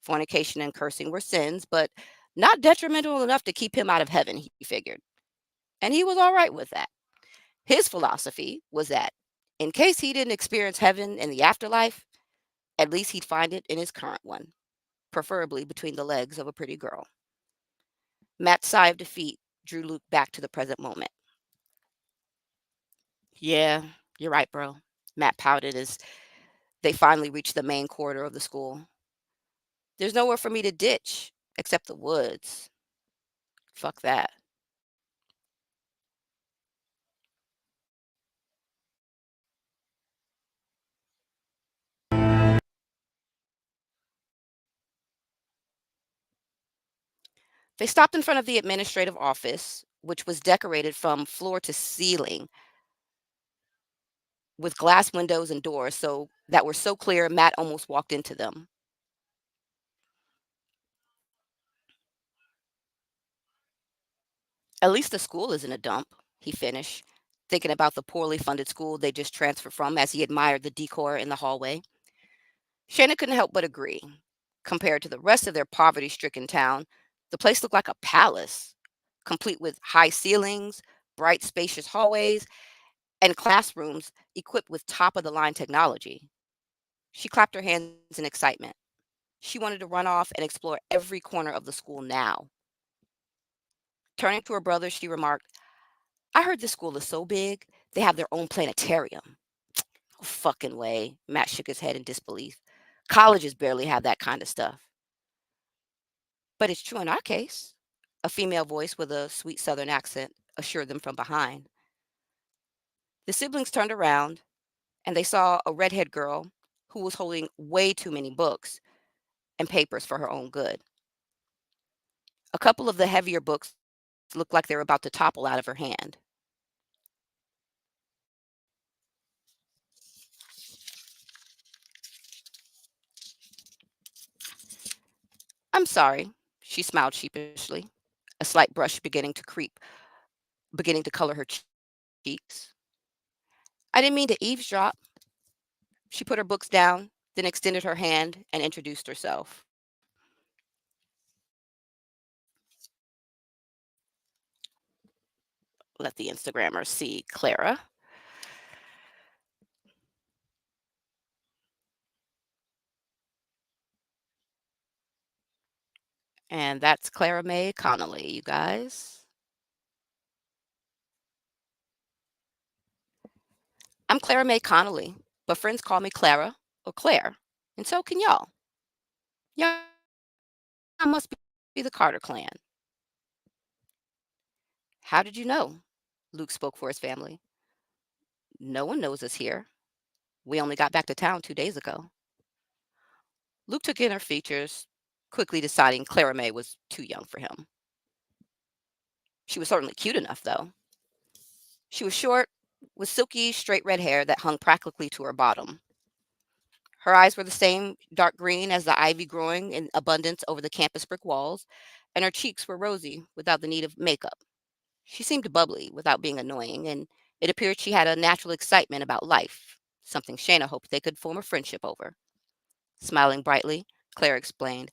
Fornication and cursing were sins, but not detrimental enough to keep him out of heaven, he figured. And he was all right with that. His philosophy was that in case he didn't experience heaven in the afterlife, at least he'd find it in his current one, preferably between the legs of a pretty girl. Matt's sigh of defeat drew Luke back to the present moment. Yeah, you're right, bro. Matt pouted as they finally reached the main corridor of the school. There's nowhere for me to ditch except the woods. Fuck that. They stopped in front of the administrative office, which was decorated from floor to ceiling with glass windows and doors that were so clear Matt almost walked into them. At least the school isn't a dump, he finished, thinking about the poorly funded school they just transferred from as he admired the decor in the hallway. Shannon couldn't help but agree. Compared to the rest of their poverty stricken town, the place looked like a palace, complete with high ceilings, bright, spacious hallways, and classrooms equipped with top of the line technology. She clapped her hands in excitement. She wanted to run off and explore every corner of the school now. Turning to her brother, she remarked, I heard this school is so big, they have their own planetarium. No fucking way. Matt shook his head in disbelief. Colleges barely have that kind of stuff. But it's true in our case. A female voice with a sweet southern accent assured them from behind. The siblings turned around and they saw a redhead girl who was holding way too many books and papers for her own good. A couple of the heavier books looked like they were about to topple out of her hand. I'm sorry, she smiled sheepishly, a slight brush beginning to color her cheeks. I didn't mean to eavesdrop. She put her books down, then extended her hand and introduced herself. Let the Instagrammer see Clara. And that's Clara May Connolly, you guys. I'm Clara May Connolly, but friends call me Clara or Claire, and so can y'all. Y'all must be the Carter clan. How did you know? Luke spoke for his family. No one knows us here. We only got back to town 2 days ago. Luke took in her features, quickly deciding Clara May was too young for him. She was certainly cute enough, though. She was short, with silky, straight red hair that hung practically to her bottom. Her eyes were the same dark green as the ivy growing in abundance over the campus brick walls, and her cheeks were rosy without the need of makeup. She seemed bubbly without being annoying, and it appeared she had a natural excitement about life, something Shayna hoped they could form a friendship over. Smiling brightly, Claire explained,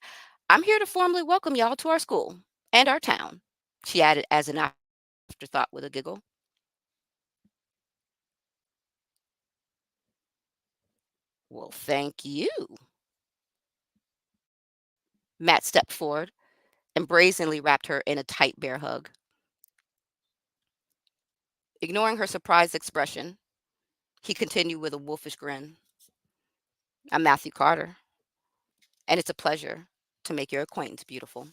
I'm here to formally welcome y'all to our school and our town, she added as an afterthought with a giggle. Well, thank you. Matt stepped forward and brazenly wrapped her in a tight bear hug. Ignoring her surprised expression, he continued with a wolfish grin. I'm Matthew Carter, and it's a pleasure to make your acquaintance, beautiful.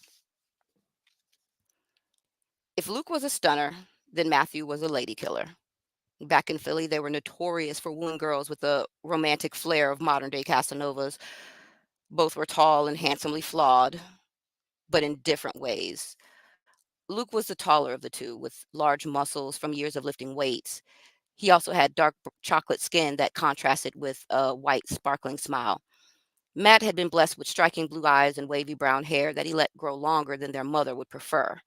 If Luke was a stunner, then Matthew was a lady killer. Back in Philly, they were notorious for wooing girls with the romantic flair of modern day Casanovas. Both were tall and handsomely flawed, but in different ways. Luke was the taller of the two, with large muscles from years of lifting weights. He also had dark chocolate skin that contrasted with a white, sparkling smile. Matt had been blessed with striking blue eyes and wavy brown hair that he let grow longer than their mother would prefer.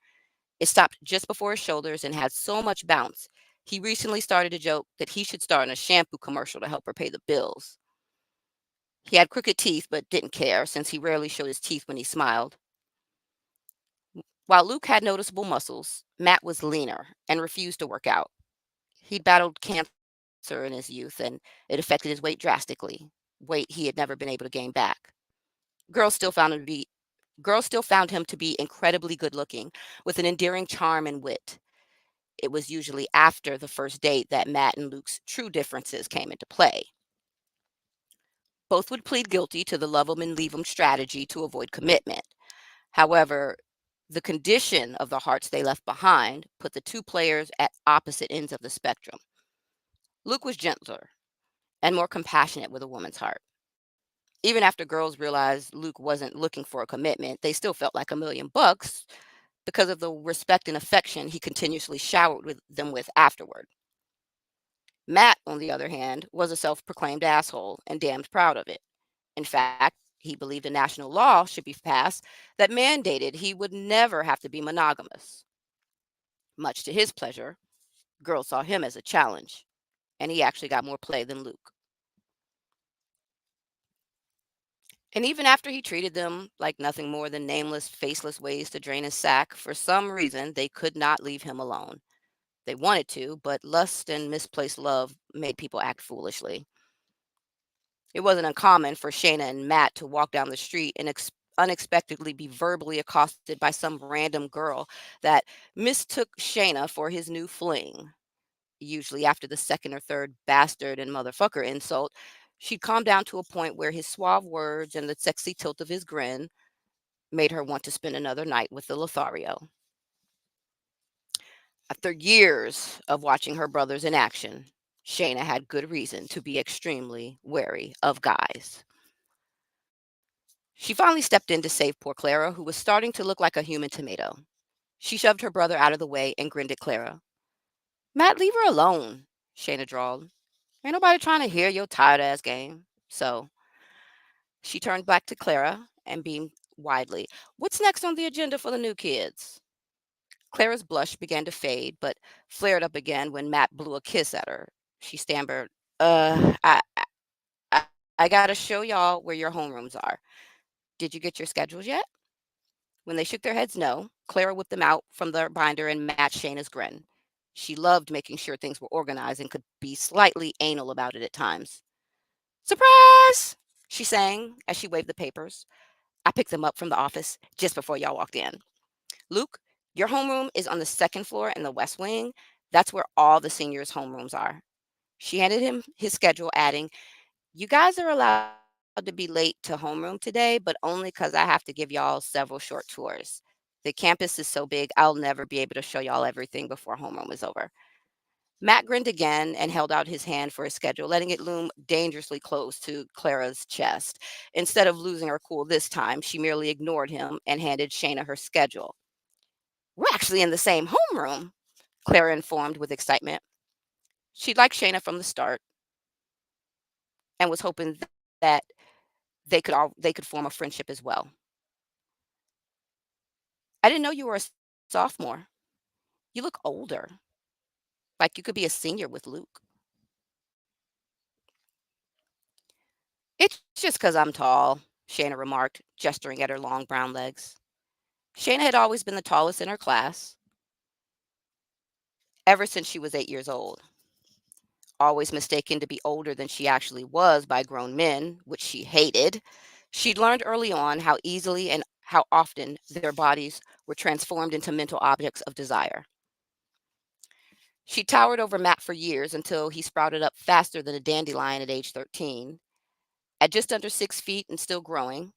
It stopped just before his shoulders and had so much bounce. He recently started a joke that he should star in a shampoo commercial to help her pay the bills. He had crooked teeth but didn't care since he rarely showed his teeth when he smiled. While Luke had noticeable muscles, Matt was leaner and refused to work out. He'd battled cancer in his youth and it affected his weight drastically, weight he had never been able to gain back. Girls still found him to be Girls still found him to be incredibly good looking, with an endearing charm and wit. It was usually after the first date that Matt and Luke's true differences came into play. Both would plead guilty to the love 'em and leave 'em strategy to avoid commitment. However, the condition of the hearts they left behind put the two players at opposite ends of the spectrum. Luke was gentler and more compassionate with a woman's heart. Even after girls realized Luke wasn't looking for a commitment, they still felt like $1,000,000 because of the respect and affection he continuously showered with them with afterward. Matt, on the other hand, was a self-proclaimed asshole and damned proud of it. In fact, he believed a national law should be passed that mandated he would never have to be monogamous. Much to his pleasure, girls saw him as a challenge, and he actually got more play than Luke. And even after he treated them like nothing more than nameless, faceless ways to drain his sack, for some reason they could not leave him alone. They wanted to, but lust and misplaced love made people act foolishly. It wasn't uncommon for Shayna and Matt to walk down the street and unexpectedly be verbally accosted by some random girl that mistook Shayna for his new fling. Usually, after the second or third bastard and motherfucker insult, she'd calm down to a point where his suave words and the sexy tilt of his grin made her want to spend another night with the Lothario. After years of watching her brothers in action, Shayna had good reason to be extremely wary of guys. She finally stepped in to save poor Clara, who was starting to look like a human tomato. She shoved her brother out of the way and grinned at Clara. Matt, leave her alone, Shayna drawled. Ain't nobody trying to hear your tired ass game. So she turned back to Clara and beamed widely. What's next on the agenda for the new kids? Clara's blush began to fade, but flared up again when Matt blew a kiss at her. She stammered, I gotta show y'all where your homerooms are. Did you get your schedules yet? When they shook their heads no, Clara whipped them out from their binder and matched Shayna's grin. She loved making sure things were organized and could be slightly anal about it at times. Surprise! She sang as she waved the papers. I picked them up from the office just before y'all walked in. Luke, your homeroom is on the second floor in the west wing. That's where all the seniors' homerooms are. She handed him his schedule, adding, you guys are allowed to be late to homeroom today, but only because I have to give y'all several short tours. The campus is so big, I'll never be able to show y'all everything before homeroom is over. Matt grinned again and held out his hand for his schedule, letting it loom dangerously close to Clara's chest. Instead of losing her cool this time, she merely ignored him and handed Shayna her schedule. We're actually in the same homeroom, Clara informed with excitement. She liked Shayna from the start and was hoping that they could form a friendship as well. I didn't know you were a sophomore. You look older, like you could be a senior with Luke. It's just 'cause I'm tall, Shayna remarked, gesturing at her long brown legs. Shayna had always been the tallest in her class ever since she was 8 years old. Always mistaken to be older than she actually was by grown men, which she hated, she'd learned early on how easily and how often their bodies were transformed into mental objects of desire. She towered over Matt for years until he sprouted up faster than a dandelion at age 13. At just under 6 feet and still growing,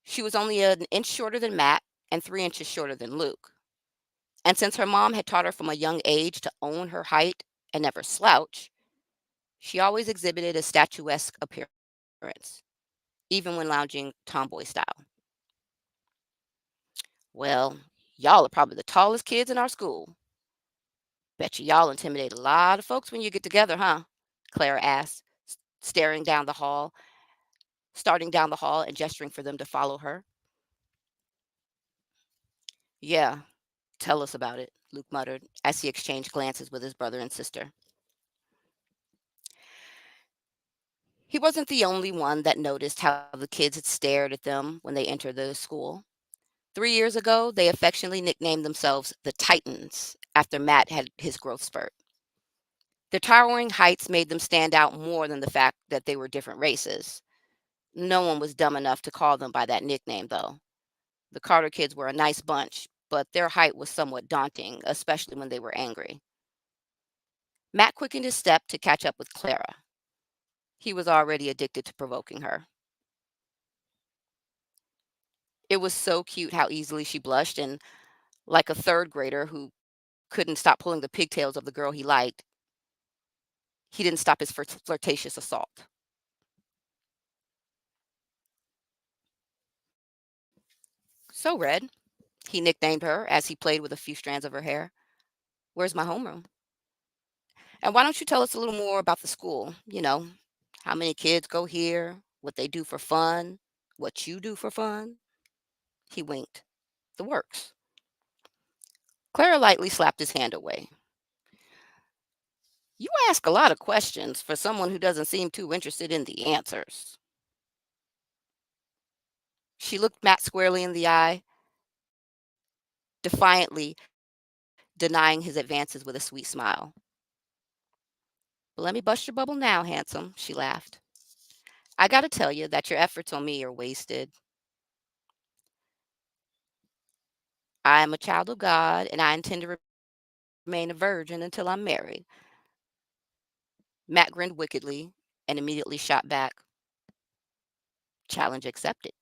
she was only an inch shorter than Matt and 3 inches shorter than Luke. And since her mom had taught her from a young age to own her height and never slouch, she always exhibited a statuesque appearance, even when lounging tomboy style. Well, y'all are probably the tallest kids in our school. Bet you y'all intimidate a lot of folks when you get together, huh? Clara asked, staring down the hall, starting down the hall and gesturing for them to follow her. Yeah, tell us about it, Luke muttered as he exchanged glances with his brother and sister. He wasn't the only one that noticed how the kids had stared at them when they entered the school. 3 years ago, they affectionately nicknamed themselves the Titans after Matt had his growth spurt. Their towering heights made them stand out more than the fact that they were different races. No one was dumb enough to call them by that nickname, though. The Carter kids were a nice bunch, but their height was somewhat daunting, especially when they were angry. Matt quickened his step to catch up with Clara. He was already addicted to provoking her. It was so cute how easily she blushed, and like a third grader who couldn't stop pulling the pigtails of the girl he liked, he didn't stop his flirtatious assault. So, Red, he nicknamed her as he played with a few strands of her hair. Where's my homeroom? And why don't you tell us a little more about the school? How many kids go here, what they do for fun, what you do for fun? He winked. The works. Clara lightly slapped his hand away. You ask a lot of questions for someone who doesn't seem too interested in the answers. She looked Matt squarely in the eye, defiantly denying his advances with a sweet smile. But let me bust your bubble now, handsome, she laughed. I gotta tell you that your efforts on me are wasted. I am a child of God, and I intend to remain a virgin until I'm married. Matt grinned wickedly and immediately shot back. Challenge accepted.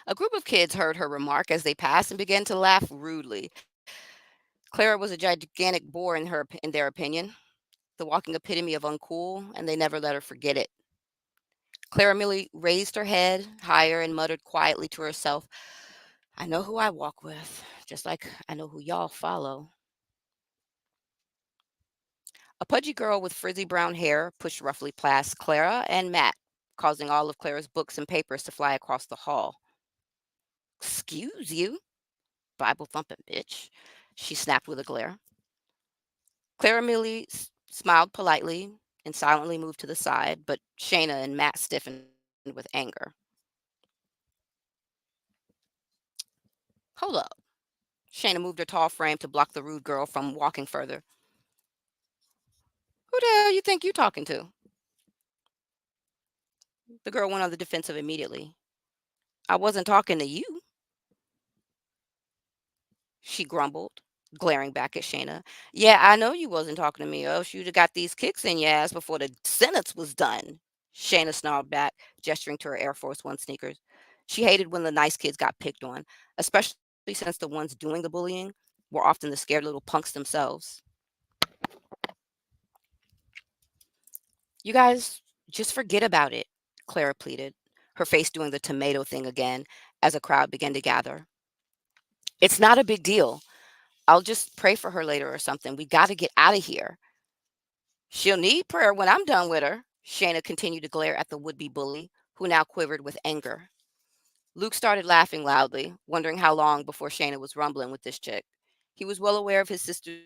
A group of kids heard her remark as they passed and began to laugh rudely. Clara was a gigantic bore in their opinion, the walking epitome of uncool, and they never let her forget it. Clara merely raised her head higher and muttered quietly to herself, I know who I walk with, just like I know who y'all follow. A pudgy girl with frizzy brown hair pushed roughly past Clara and Matt, causing all of Clara's books and papers to fly across the hall. Excuse you, Bible thumping bitch, she snapped with a glare. Clara merely smiled politely and silently moved to the side, but Shayna and Matt stiffened with anger. Hold up. Shayna moved her tall frame to block the rude girl from walking further. Who the hell you think you talking to? The girl went on the defensive immediately. I wasn't talking to you, she grumbled, glaring back at Shayna. Yeah, I know you wasn't talking to me, or else you'd have got these kicks in your ass before the sentence was done. Shayna snarled back, gesturing to her Air Force One sneakers. She hated when the nice kids got picked on, especially since the ones doing the bullying were often the scared little punks themselves. You guys, just forget about it, Clara pleaded, her face doing the tomato thing again as a crowd began to gather. It's not a big deal. I'll just pray for her later or something. We got to get out of here. She'll need prayer when I'm done with her. Shayna continued to glare at the would-be bully, who now quivered with anger. Luke started laughing loudly, wondering how long before Shayna was rumbling with this chick. He was well aware of his sister's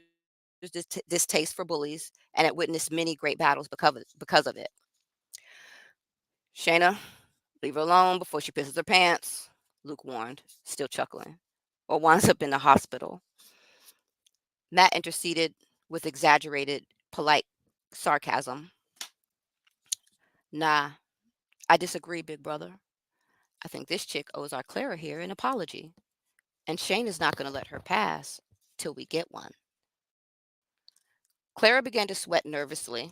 distaste for bullies and had witnessed many great battles because of it. Shayna, leave her alone before she pisses her pants, Luke warned, still chuckling, or winds up in the hospital. Matt interceded with exaggerated, polite sarcasm. Nah, I disagree, big brother. I think this chick owes our Clara here an apology. and Shane is not going to let her pass till we get one. Clara began to sweat nervously,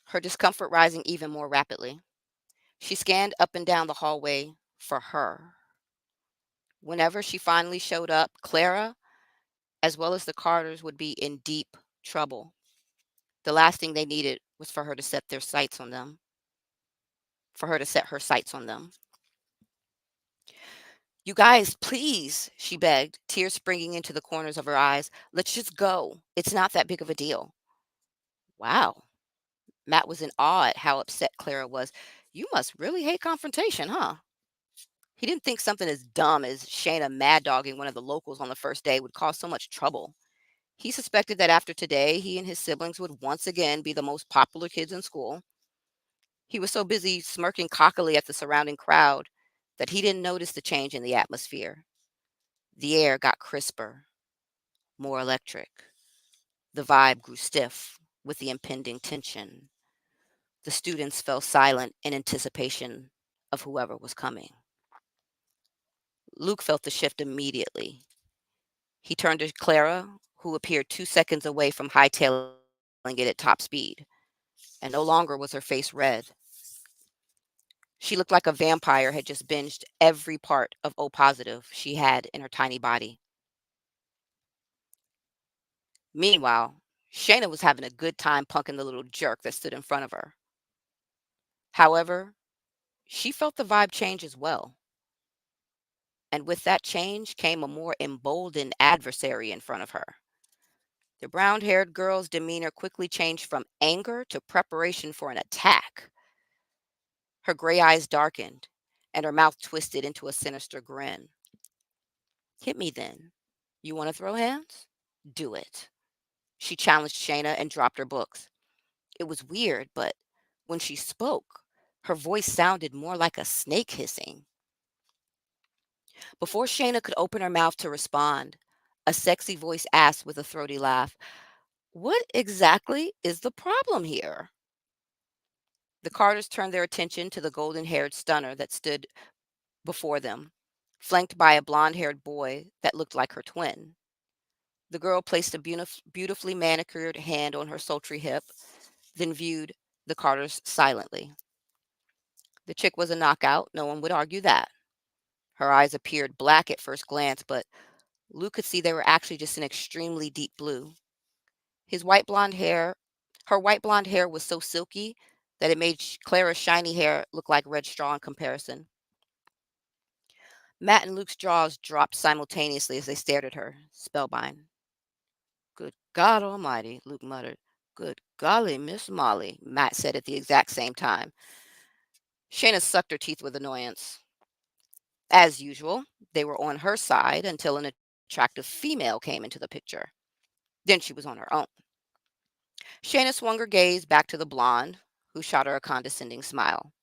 her discomfort rising even more rapidly. She scanned up and down the hallway for her. Whenever she finally showed up, Clara, as well as the Carters, would be in deep trouble. The last thing they needed was for her to set her sights on them. You guys, please, she begged, tears springing into the corners of her eyes. Let's just go. It's not that big of a deal. Wow. Matt was in awe at how upset Clara was. You must really hate confrontation, huh? He didn't think something as dumb as Shayna mad dogging one of the locals on the first day would cause so much trouble. He suspected that after today, he and his siblings would once again be the most popular kids in school. He was so busy smirking cockily at the surrounding crowd that he didn't notice the change in the atmosphere. The air got crisper, more electric. The vibe grew stiff with the impending tension. The students fell silent in anticipation of whoever was coming. Luke felt the shift immediately. He turned to Clara, who appeared 2 seconds away from hightailing it at top speed, and no longer was her face red. She looked like a vampire had just binged every part of O positive she had in her tiny body. Meanwhile, Shayna was having a good time punking the little jerk that stood in front of her. However, she felt the vibe change as well. And with that change came a more emboldened adversary in front of her. The brown haired girl's demeanor quickly changed from anger to preparation for an attack. Her gray eyes darkened, and her mouth twisted into a sinister grin. Hit me then. You want to throw hands? Do it. She challenged Shayna and dropped her books. It was weird, but when she spoke, her voice sounded more like a snake hissing. Before Shayna could open her mouth to respond, a sexy voice asked with a throaty laugh, what exactly is the problem here? The Carters turned their attention to the golden haired stunner that stood before them, flanked by a blonde haired boy that looked like her twin. The girl placed a beautifully manicured hand on her sultry hip, then viewed the Carters silently. The chick was a knockout, no one would argue that. Her eyes appeared black at first glance, but Lou could see they were actually just an extremely deep blue. His white blonde hair, her white blonde hair was so silky that it made Clara's shiny hair look like red straw in comparison. Matt and Luke's jaws dropped simultaneously as they stared at her, spellbound. Good God Almighty, Luke muttered. Good golly, Miss Molly, Matt said at the exact same time. Shayna sucked her teeth with annoyance. As usual, they were on her side until an attractive female came into the picture. Then she was on her own. Shayna swung her gaze back to the blonde, who shot her a condescending smile.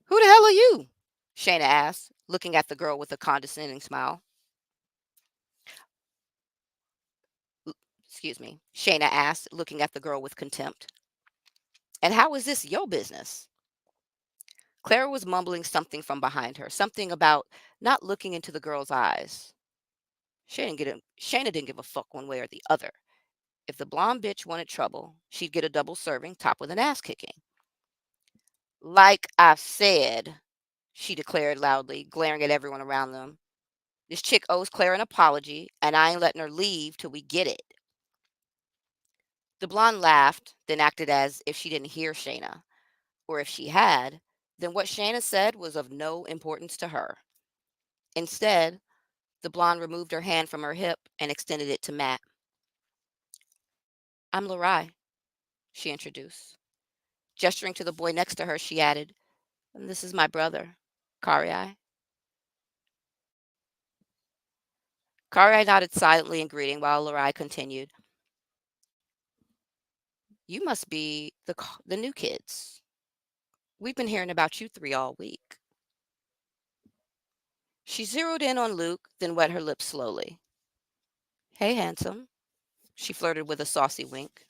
Who the hell are you? Shayna asked, looking at the girl with a condescending smile. Excuse me, Shayna asked, looking at the girl with contempt. And how is this your business? Clara was mumbling something from behind her, something about not looking into the girl's eyes. Shayna didn't give a fuck one way or the other. If the blonde bitch wanted trouble, she'd get a double serving topped with an ass kicking. Like I said, she declared loudly, glaring at everyone around them. This chick owes Claire an apology, and I ain't letting her leave till we get it. The blonde laughed, then acted as if she didn't hear Shayna, or if she had, then what Shayna said was of no importance to her. Instead, the blonde removed her hand from her hip and extended it to Matt. I'm Lorai, she introduced. Gesturing to the boy next to her, she added, and this is my brother, Kari. Kari nodded silently in greeting while Lorai continued. You must be the new kids. We've been hearing about you three all week. She zeroed in on Luke, then wet her lips slowly. Hey, handsome, she flirted with a saucy wink.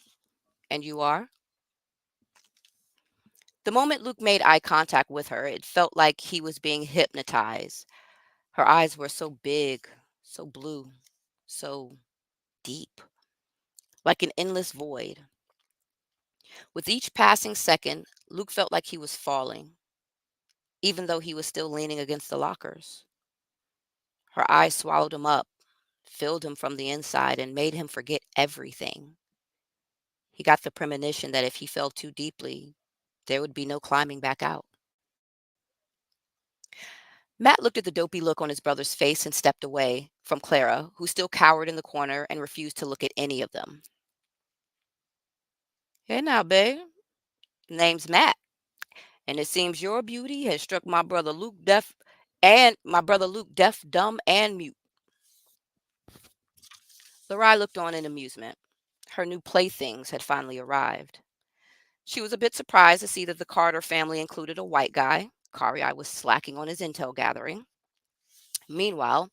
And you are? The moment Luke made eye contact with her, it felt like he was being hypnotized. Her eyes were so big, so blue, so deep, like an endless void. With each passing second, Luke felt like he was falling, even though he was still leaning against the lockers. Her eyes swallowed him up, filled him from the inside, and made him forget everything. He got the premonition that if he fell too deeply, there would be no climbing back out. Matt looked at the dopey look on his brother's face and stepped away from Clara, who still cowered in the corner and refused to look at any of them. Hey now, babe. Name's Matt, and it seems your beauty has struck my brother Luke deaf, dumb, and mute. Larai looked on in amusement. Her new playthings had finally arrived. She was a bit surprised to see that the Carter family included a white guy. Kari was slacking on his intel gathering. Meanwhile,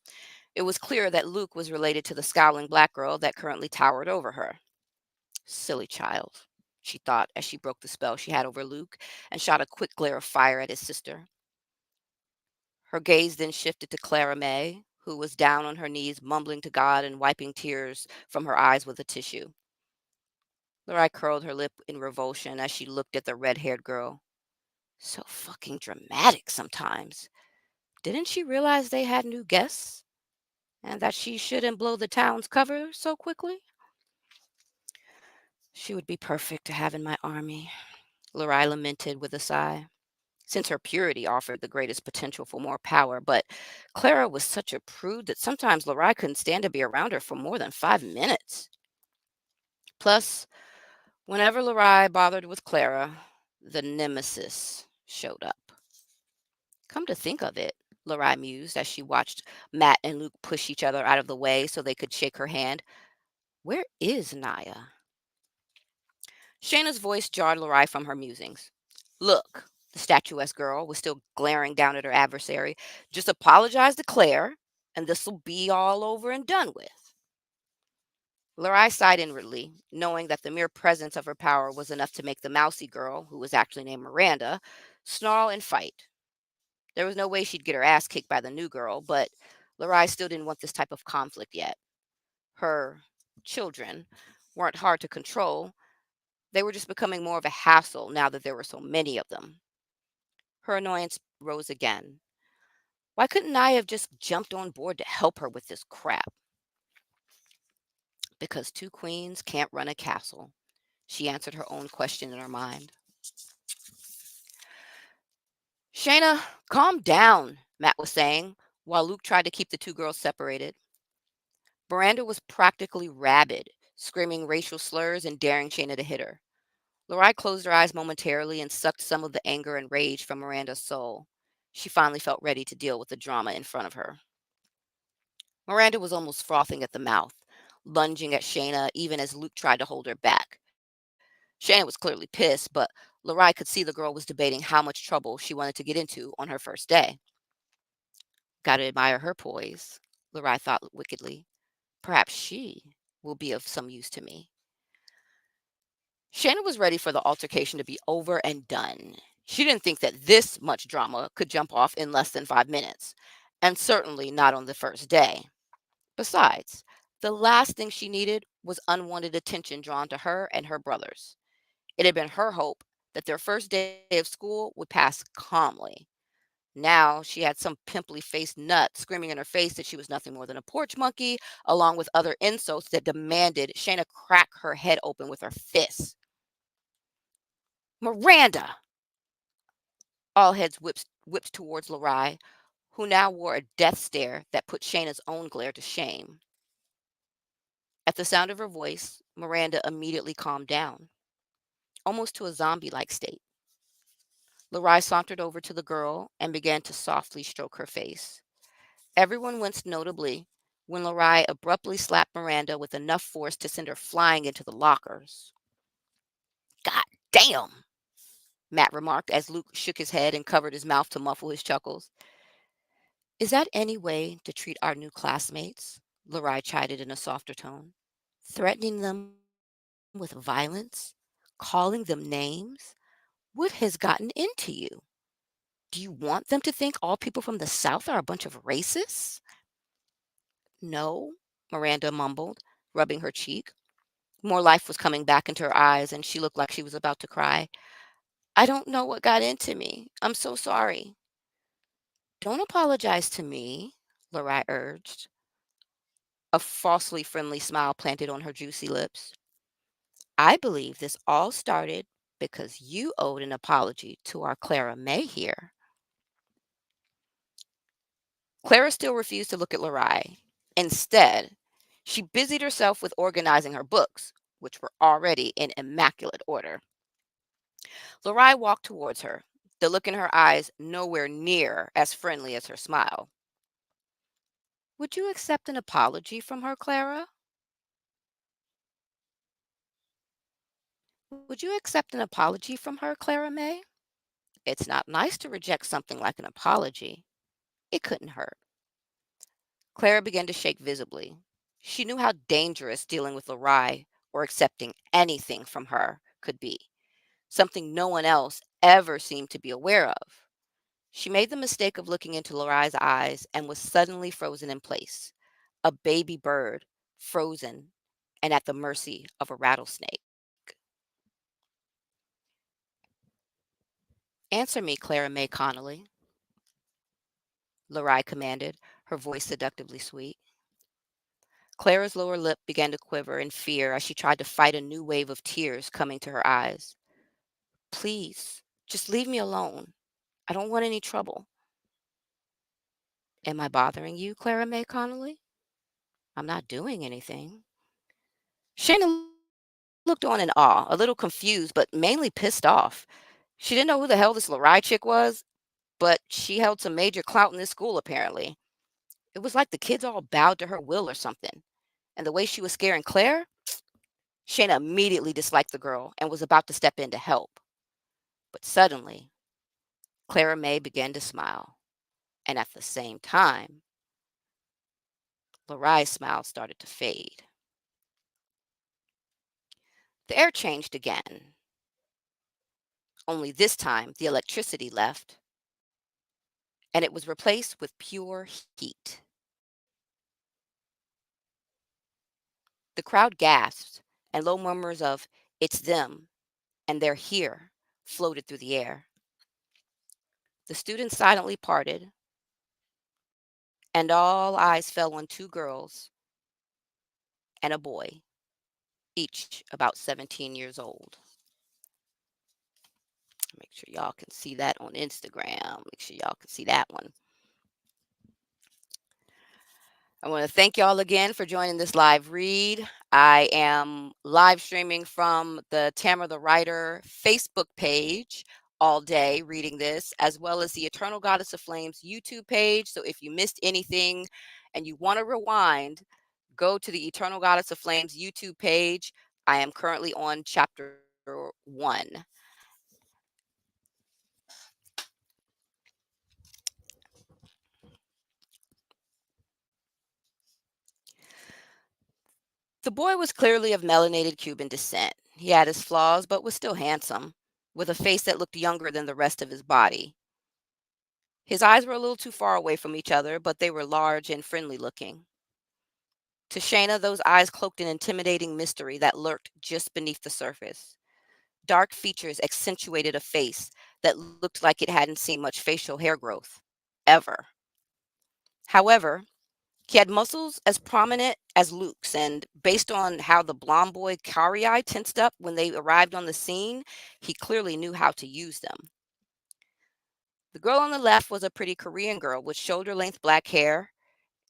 it was clear that Luke was related to the scowling black girl that currently towered over her. Silly child, she thought as she broke the spell she had over Luke and shot a quick glare of fire at his sister. Her gaze then shifted to Clara May, who was down on her knees, mumbling to God and wiping tears from her eyes with a tissue. Lorrai curled her lip in revulsion as she looked at the red-haired girl. So fucking dramatic sometimes. Didn't she realize they had new guests and that she shouldn't blow the town's cover so quickly? She would be perfect to have in my army, Lorrai lamented with a sigh, since her purity offered the greatest potential for more power. But Clara was such a prude that sometimes Lorrai couldn't stand to be around her for more than 5 minutes. Plus, whenever Lorrai bothered with Clara, the nemesis showed up. Come to think of it, Lorrai mused as she watched Matt and Luke push each other out of the way so they could shake her hand. Where is Naya? Shayna's voice jarred Lorrai from her musings. Look, the statuesque girl was still glaring down at her adversary. Just apologize to Claire, and this'll be all over and done with. Lorrai sighed inwardly, knowing that the mere presence of her power was enough to make the mousy girl, who was actually named Miranda, snarl and fight. There was no way she'd get her ass kicked by the new girl, but Lorrai still didn't want this type of conflict yet. Her children weren't hard to control. They were just becoming more of a hassle now that there were so many of them. Her annoyance rose again. Why couldn't I have just jumped on board to help her with this crap? Because two queens can't run a castle. She answered her own question in her mind. Shayna, calm down, Matt was saying, while Luke tried to keep the two girls separated. Miranda was practically rabid, screaming racial slurs and daring Shayna to hit her. Lorrai closed her eyes momentarily and sucked some of the anger and rage from Miranda's soul. She finally felt ready to deal with the drama in front of her. Miranda was almost frothing at the mouth, lunging at Shayna even as Luke tried to hold her back. Shayna was clearly pissed, but Lorrai could see the girl was debating how much trouble she wanted to get into on her first day. Gotta admire her poise, Lorrai thought wickedly. Perhaps she will be of some use to me. Shannon was ready for the altercation to be over and done. She didn't think that this much drama could jump off in less than 5 minutes, and certainly not on the first day. Besides, the last thing she needed was unwanted attention drawn to her and her brothers. It had been her hope that their first day of school would pass calmly. Now she had some pimply faced nut screaming in her face that she was nothing more than a porch monkey, along with other insults that demanded Shayna crack her head open with her fists. Miranda! All heads whipped towards Lorrai, who now wore a death stare that put Shayna's own glare to shame. At the sound of her voice, Miranda immediately calmed down, almost to a zombie-like state. Lorrai sauntered over to the girl and began to softly stroke her face. Everyone winced notably when Lorrai abruptly slapped Miranda with enough force to send her flying into the lockers. God damn, Matt remarked as Luke shook his head and covered his mouth to muffle his chuckles. Is that any way to treat our new classmates? Lorrai chided in a softer tone. Threatening them with violence? Calling them names? What has gotten into you? Do you want them to think all people from the South are a bunch of racists? No, Miranda mumbled, rubbing her cheek. More life was coming back into her eyes, and she looked like she was about to cry. I don't know what got into me. I'm so sorry. Don't apologize to me, Lorrai urged, a falsely friendly smile planted on her juicy lips. I believe this all started because you owed an apology to our Clara May here. Clara still refused to look at Lorrai. Instead, she busied herself with organizing her books, which were already in immaculate order. Lorrai walked towards her, the look in her eyes nowhere near as friendly as her smile. Would you accept an apology from her, Clara? Would you accept an apology from her, Clara May? It's not nice to reject something like an apology. It couldn't hurt. Clara began to shake visibly. She knew how dangerous dealing with Lorrai or accepting anything from her could be, something no one else ever seemed to be aware of. She made the mistake of looking into Lorai's eyes and was suddenly frozen in place, a baby bird, frozen and at the mercy of a rattlesnake. Answer me, Clara May Connolly, Lorai commanded, her voice seductively sweet. Clara's lower lip began to quiver in fear as she tried to fight a new wave of tears coming to her eyes. Please, just leave me alone. I don't want any trouble. Am I bothering you, Clara May Connolly? I'm not doing anything. Shayna looked on in awe, a little confused, but mainly pissed off. She didn't know who the hell this Lorai chick was, but she held some major clout in this school, apparently. It was like the kids all bowed to her will or something. And the way she was scaring Claire, Shayna immediately disliked the girl and was about to step in to help. But suddenly, Clara May began to smile. And at the same time, Lorai's smile started to fade. The air changed again, only this time the electricity left, and it was replaced with pure heat. The crowd gasped, and low murmurs of, it's them, and they're here, floated through the air. The students silently parted, and all eyes fell on two girls and a boy, each about 17 years old. Make sure y'all can see that on Instagram. Make sure y'all can see that one. I want to thank y'all again for joining this live read. I am live streaming from the Tamara the Writer Facebook page all day reading this, as well as the Eternal Goddess of Flames YouTube page. So if you missed anything and you want to rewind, go to the Eternal Goddess of Flames YouTube page. I am currently on chapter 1. The boy was clearly of melanated Cuban descent. He had his flaws, but was still handsome, with a face that looked younger than the rest of his body. His eyes were a little too far away from each other, but they were large and friendly looking. To Shayna, those eyes cloaked an intimidating mystery that lurked just beneath the surface. Dark features accentuated a face that looked like it hadn't seen much facial hair growth, ever. However, he had muscles as prominent as Luke's, and based on how the blonde boy Karai tensed up when they arrived on the scene, he clearly knew how to use them. The girl on the left was a pretty Korean girl with shoulder-length black hair,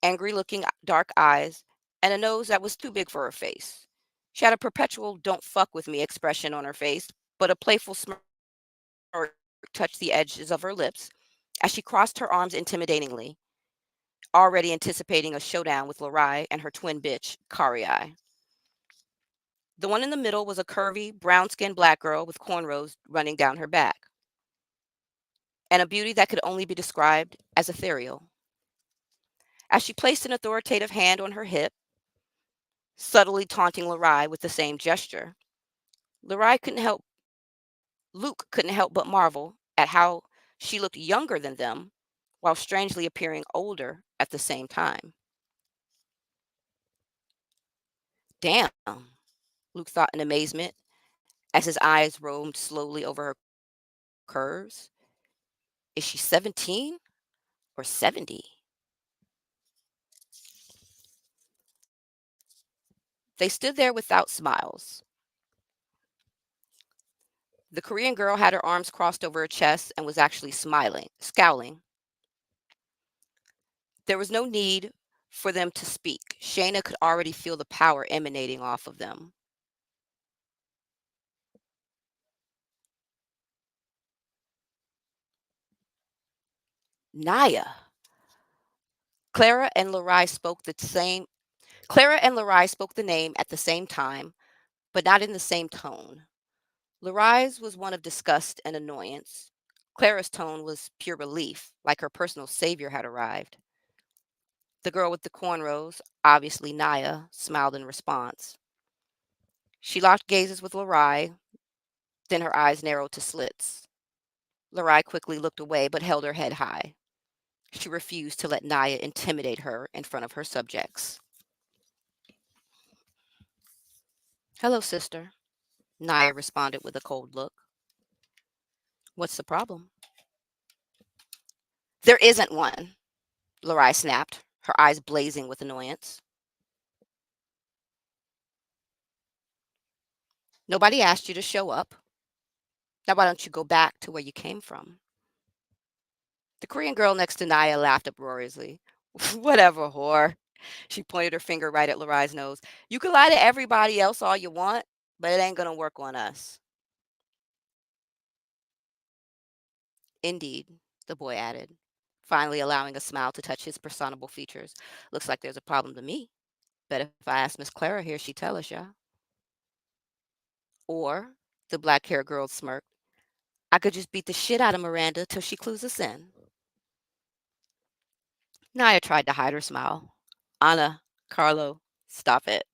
angry-looking dark eyes, and a nose that was too big for her face. She had a perpetual "don't fuck with me" expression on her face, but a playful smirk touched the edges of her lips as she crossed her arms intimidatingly, already anticipating a showdown with Lorai and her twin bitch, Karai. The one in the middle was a curvy, brown-skinned black girl with cornrows running down her back, and a beauty that could only be described as ethereal. As she placed an authoritative hand on her hip, subtly taunting Lorai with the same gesture, Lorai couldn't help Luke couldn't help but marvel at how she looked younger than them while strangely appearing older at the same time. Damn, Luke thought in amazement as his eyes roamed slowly over her curves. Is she 17 or 70? They stood there without smiles. The Korean girl had her arms crossed over her chest and was actually scowling. There was no need for them to speak. Shayna could already feel the power emanating off of them. Naya. Clara and Larai spoke the same Clara and Larai spoke the name at the same time, but not in the same tone. Larai's was one of disgust and annoyance. Clara's tone was pure relief, like her personal savior had arrived. The girl with the cornrows, obviously Naya, smiled in response. She locked gazes with Larai, then her eyes narrowed to slits. Larai quickly looked away but held her head high. She refused to let Naya intimidate her in front of her subjects. Hello, sister, Naya responded with a cold look. What's the problem? There isn't one, Larai snapped, her eyes blazing with annoyance. Nobody asked you to show up. Now why don't you go back to where you came from? The Korean girl next to Naya laughed uproariously. Whatever, whore. She pointed her finger right at Larai's nose. You can lie to everybody else all you want, but it ain't gonna work on us. Indeed, the boy added, finally allowing a smile to touch his personable features. Looks like there's a problem to me. Bet if I ask Miss Clara here, she'd tell us, yeah. Or, the black haired girl smirked, I could just beat the shit out of Miranda till she clues us in. Naya tried to hide her smile. Anna, Carlo, stop it.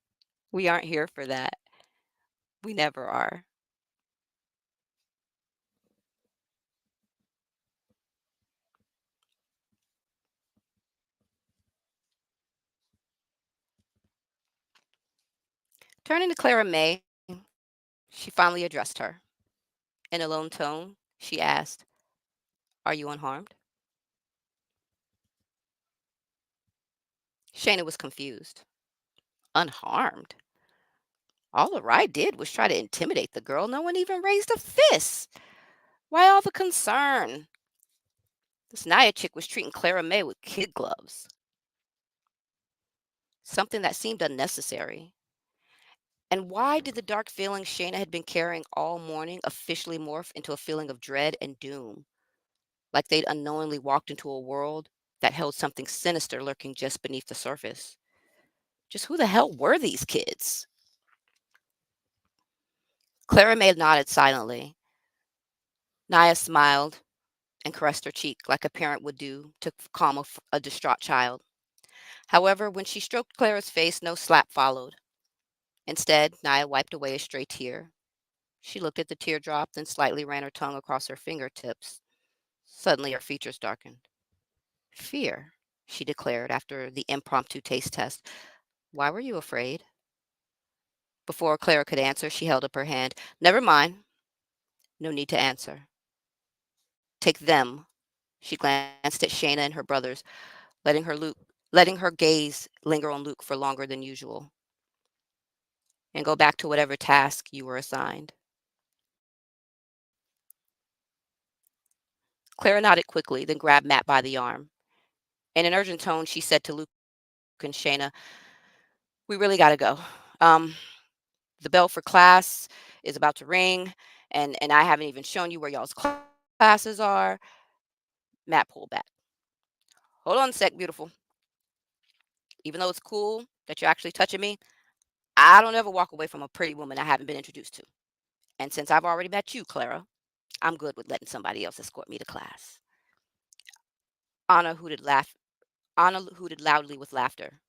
We aren't here for that. We never are. Turning to Clara May, she finally addressed her. In a lone tone, she asked, Are you unharmed? Shayna was confused. Unharmed? All Arai did was try to intimidate the girl. No one even raised a fist. Why all the concern? This Naya chick was treating Clara May with kid gloves. Something that seemed unnecessary. And why did the dark feelings Shayna had been carrying all morning officially morph into a feeling of dread and doom? Like they'd unknowingly walked into a world that held something sinister lurking just beneath the surface. Just who the hell were these kids? Clara May nodded silently. Naya smiled and caressed her cheek like a parent would do to calm a distraught child. However, when she stroked Clara's face, no slap followed. Instead, Naya wiped away a stray tear. She looked at the teardrop, then slightly ran her tongue across her fingertips. Suddenly, her features darkened. Fear, she declared after the impromptu taste test. Why were you afraid? Before Clara could answer, she held up her hand. Never mind. No need to answer. Take them. She glanced at Shayna and her brothers, letting her Luke letting her gaze linger on Luke for longer than usual, and go back to whatever task you were assigned. Clara nodded quickly, then grabbed Matt by the arm. In an urgent tone, she said to Luke and Shayna, We really gotta go. Um, the bell for class is about to ring, and I haven't even shown you where y'all's classes are. Matt pulled back. Hold on a sec, beautiful. Even though it's cool that you're actually touching me, I don't ever walk away from a pretty woman I haven't been introduced to. And since I've already met you, Clara, I'm good with letting somebody else escort me to class. Anna hooted laugh Anna hooted loudly with laughter.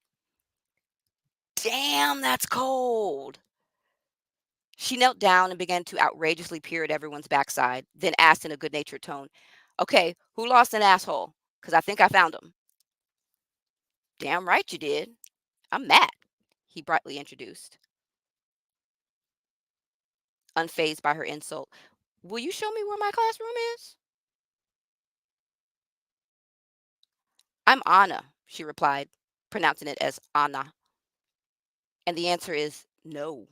Damn, that's cold. She knelt down and began to outrageously peer at everyone's backside, then asked in a good natured tone, "Okay, who lost an asshole? Because I think I found him." "Damn right you did. I'm Matt," he brightly introduced, unfazed by her insult. "Will you show me where my classroom is?" "I'm Anna," she replied, pronouncing it as Anna. And the answer is no.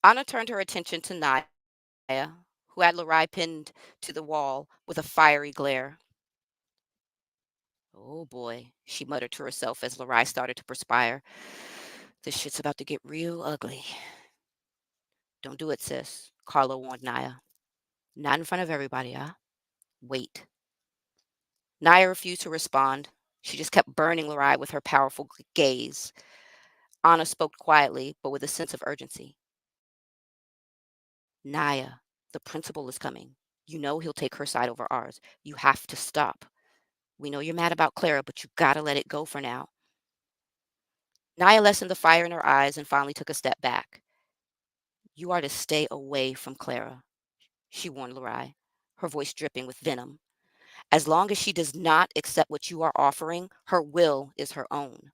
Anna turned her attention to Naya, who had Lorai pinned to the wall with a fiery glare. "Oh boy," she muttered to herself as Lorai started to perspire. "This shit's about to get real ugly." "Don't do it, sis," Carlo warned Naya. "Not in front of everybody, huh? Wait." Naya refused to respond. She just kept burning Lorai with her powerful gaze. Anna spoke quietly, but with a sense of urgency. "Naya, the principal is coming. You know he'll take her side over ours. You have to stop. We know you're mad about Clara, but you gotta let it go for now." Naya lessened the fire in her eyes and finally took a step back. "You are to stay away from Clara," she warned Lorai, her voice dripping with venom. "As long as she does not accept what you are offering, her will is her own."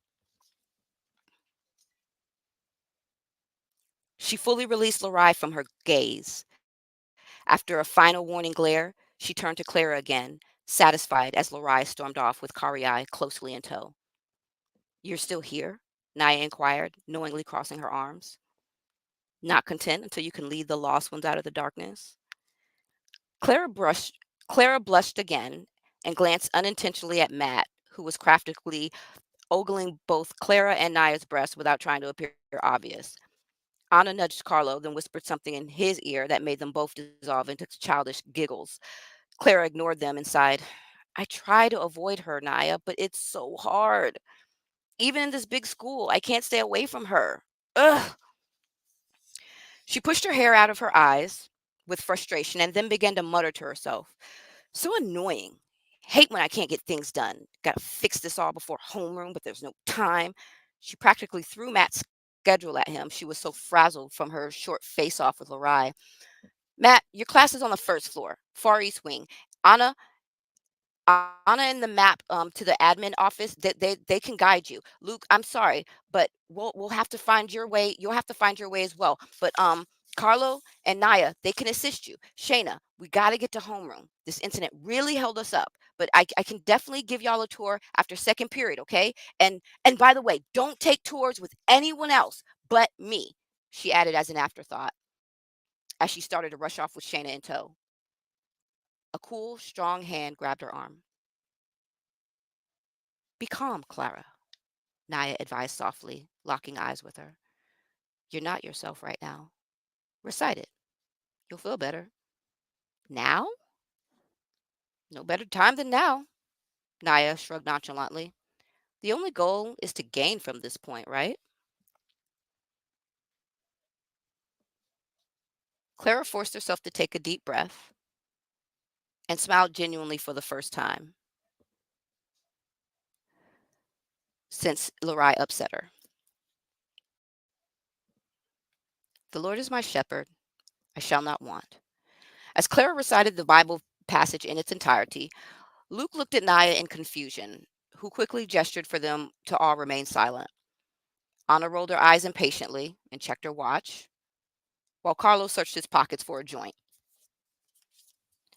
She fully released Lorai from her gaze. After a final warning glare, she turned to Clara again, satisfied as Lorai stormed off with Karii closely in tow. "You're still here?" Naya inquired, knowingly crossing her arms. "Not content until you can lead the lost ones out of the darkness?" Clara brushed Clara blushed again and glanced unintentionally at Matt, who was craftily ogling both Clara and Naya's breasts without trying to appear obvious. Anna nudged Carlo, then whispered something in his ear that made them both dissolve into childish giggles. Clara ignored them and sighed. "I try to avoid her, Naya, but it's so hard. Even in this big school, I can't stay away from her. Ugh." She pushed her hair out of her eyes with frustration and then began to mutter to herself. "So annoying. Hate when I can't get things done. Gotta fix this all before homeroom, but there's no time." She practically threw Matt's schedule at him. She was so frazzled from her short face off with Lorai. "Matt, your class is on the first floor, far east wing. Anna, Anna and the map to the admin office, they can guide you. Luke, I'm sorry, but we'll have to find your way. You'll have to find your way as well. But Carlo and Naya, they can assist you. Shayna, we got to get to homeroom. This incident really held us up, but I can definitely give y'all a tour after second period, okay? And by the way, don't take tours with anyone else but me," she added as an afterthought as she started to rush off with Shayna in tow. A cool, strong hand grabbed her arm. "Be calm, Clara," Naya advised softly, locking eyes with her. "You're not yourself right now. Recite it. You'll feel better." "Now? No better time than now," Naya shrugged nonchalantly. "The only goal is to gain from this point, right?" Clara forced herself to take a deep breath and smiled genuinely for the first time since Lorai upset her. "The Lord is my shepherd. I shall not want." As Clara recited the Bible passage in its entirety, Luke looked at Naya in confusion, who quickly gestured for them to all remain silent. Anna rolled her eyes impatiently and checked her watch, while Carlo searched his pockets for a joint.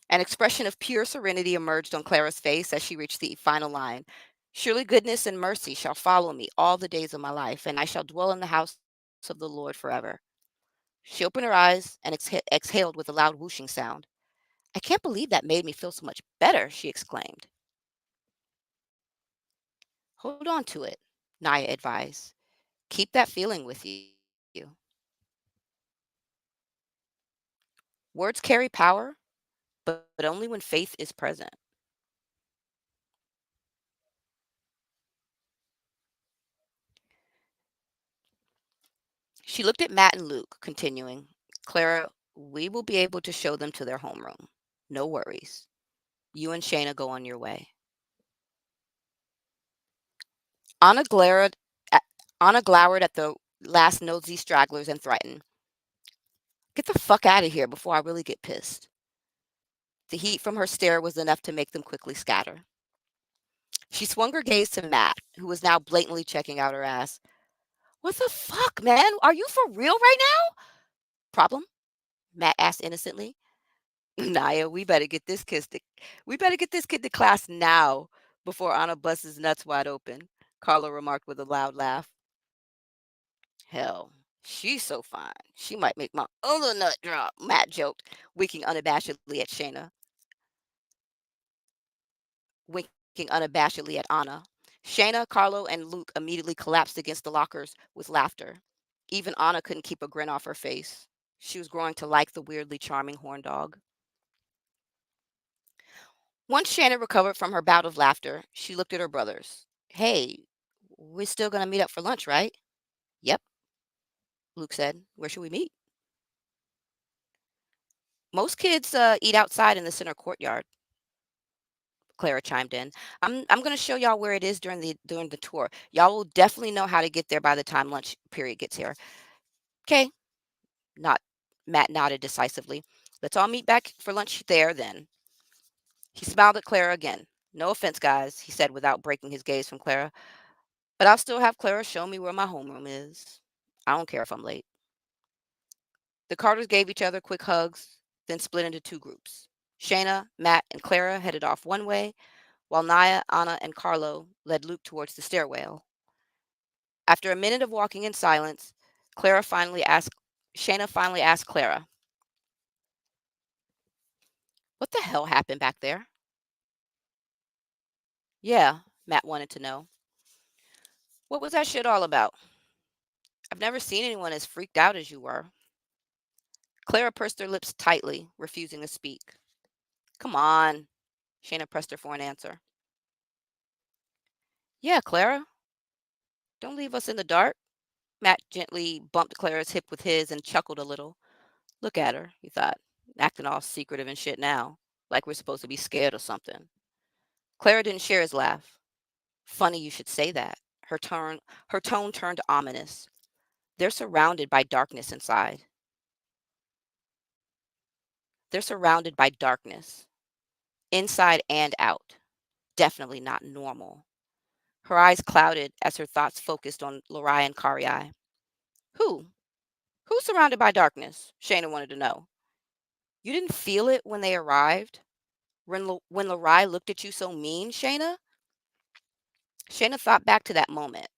An expression of pure serenity emerged on Clara's face as she reached the final line. "Surely goodness and mercy shall follow me all the days of my life, and I shall dwell in the house of the Lord forever." She opened her eyes and exhaled with a loud whooshing sound. "I can't believe that made me feel so much better," she exclaimed. "Hold on to it," Naya advised. "Keep that feeling with you. Words carry power, but only when faith is present." She looked at Matt and Luke, continuing, "Clara, we will be able to show them to their homeroom. No worries. You and Shayna go on your way." Anna glared at, Anna glowered at the last nosy stragglers and threaten, "Get the fuck out of here before I really get pissed." The heat from her stare was enough to make them quickly scatter. She swung her gaze to Matt, who was now blatantly checking out her ass. "What the fuck, man? Are you for real right now?" "Problem?" Matt asked innocently. "Naya, we better get this kid to class now before Anna busts his nuts wide open," Carla remarked with a loud laugh. "Hell, she's so fine. She might make my other nut drop," Matt joked, winking unabashedly at Shayna, winking unabashedly at Anna. Shayna, Carlo, and Luke immediately collapsed against the lockers with laughter. Even Anna couldn't keep a grin off her face. She was growing to like the weirdly charming horn dog. Once Shannon recovered from her bout of laughter, she looked at her brothers. "Hey, we're still going to meet up for lunch, right?" "Yep," Luke said. "Where should we meet?" "Most kids eat outside in the center courtyard," Clara chimed in. I'm going to show y'all where it is during the tour. Y'all will definitely know how to get there by the time lunch period gets here." "Okay," not Matt nodded decisively. "Let's all meet back for lunch there then." He smiled at Clara again. "No offense, guys," he said without breaking his gaze from Clara, "but I'll still have Clara show me where my homeroom is. I don't care if I'm late." The Carters gave each other quick hugs, then split into two groups. Shayna, Matt, and Clara headed off one way, while Naya, Anna, and Carlo led Luke towards the stairwell. After a minute of walking in silence, Clara finally asked Shayna finally asked Clara, "What the hell happened back there?" "Yeah," Matt wanted to know. "What was that shit all about? I've never seen anyone as freaked out as you were." Clara pursed her lips tightly, refusing to speak. "Come on." Shayna pressed her for an answer. "Yeah, Clara, don't leave us in the dark." Matt gently bumped Clara's hip with his and chuckled a little. "Look at her," he thought, "acting all secretive and shit now, like we're supposed to be scared or something." Clara didn't share his laugh. "Funny you should say that." Her tone turned ominous. "They're surrounded by darkness inside. They're surrounded by darkness, inside and out. Definitely not normal." Her eyes clouded as her thoughts focused on Lorai and Kari. "Who? Who's surrounded by darkness?" Shayna wanted to know. "You didn't feel it when they arrived? When Lorai looked at you so mean, Shayna?" Shayna thought back to that moment.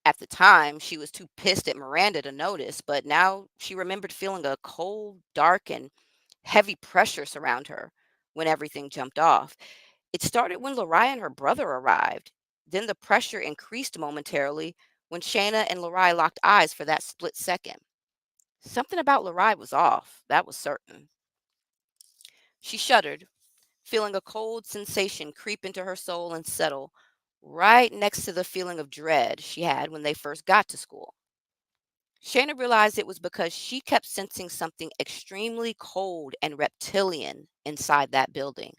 At the time, she was too pissed at Miranda to notice, but now she remembered feeling a cold, dark, and heavy pressure surround her when everything jumped off. It started when Lorai and her brother arrived. Then the pressure increased momentarily when Shayna and Lorai locked eyes for that split second. Something about Lorai was off, that was certain. She shuddered, feeling a cold sensation creep into her soul and settle right next to the feeling of dread she had when they first got to school. Shayna realized it was because she kept sensing something extremely cold and reptilian inside that building.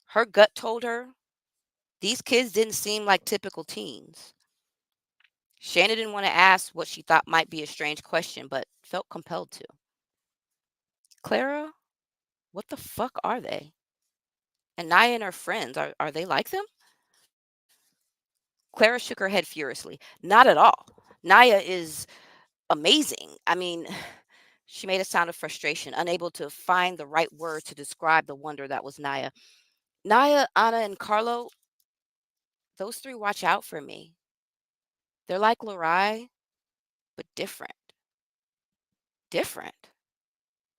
Her gut told her these kids didn't seem like typical teens. Shayna didn't want to ask what she thought might be a strange question, but felt compelled to. "Clara, what the fuck are they? And Naya and her friends, are they like them?" Clara shook her head furiously. "Not at all. Naya is amazing. I mean," she made a sound of frustration, unable to find the right word to describe the wonder that was Naya. "Naya, Anna, and Carlo, those three watch out for me. They're like Lorai, but different." "Different?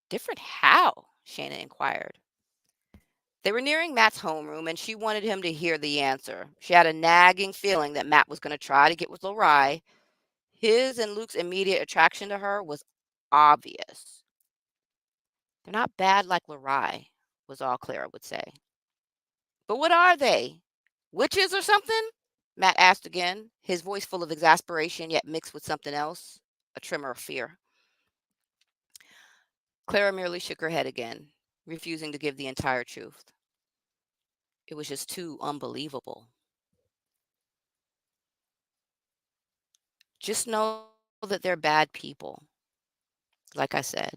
Different how?" Shayna inquired. They were nearing Matt's homeroom, and she wanted him to hear the answer. She had a nagging feeling that Matt was going to try to get with Lorai. His and Luke's immediate attraction to her was obvious. "They're not bad like Lorai," was all Clara would say. "But what are they? Witches or something?" Matt asked again, his voice full of exasperation yet mixed with something else, a tremor of fear. Clara merely shook her head again, refusing to give the entire truth. It was just too unbelievable. Just know that they're bad people, like I said,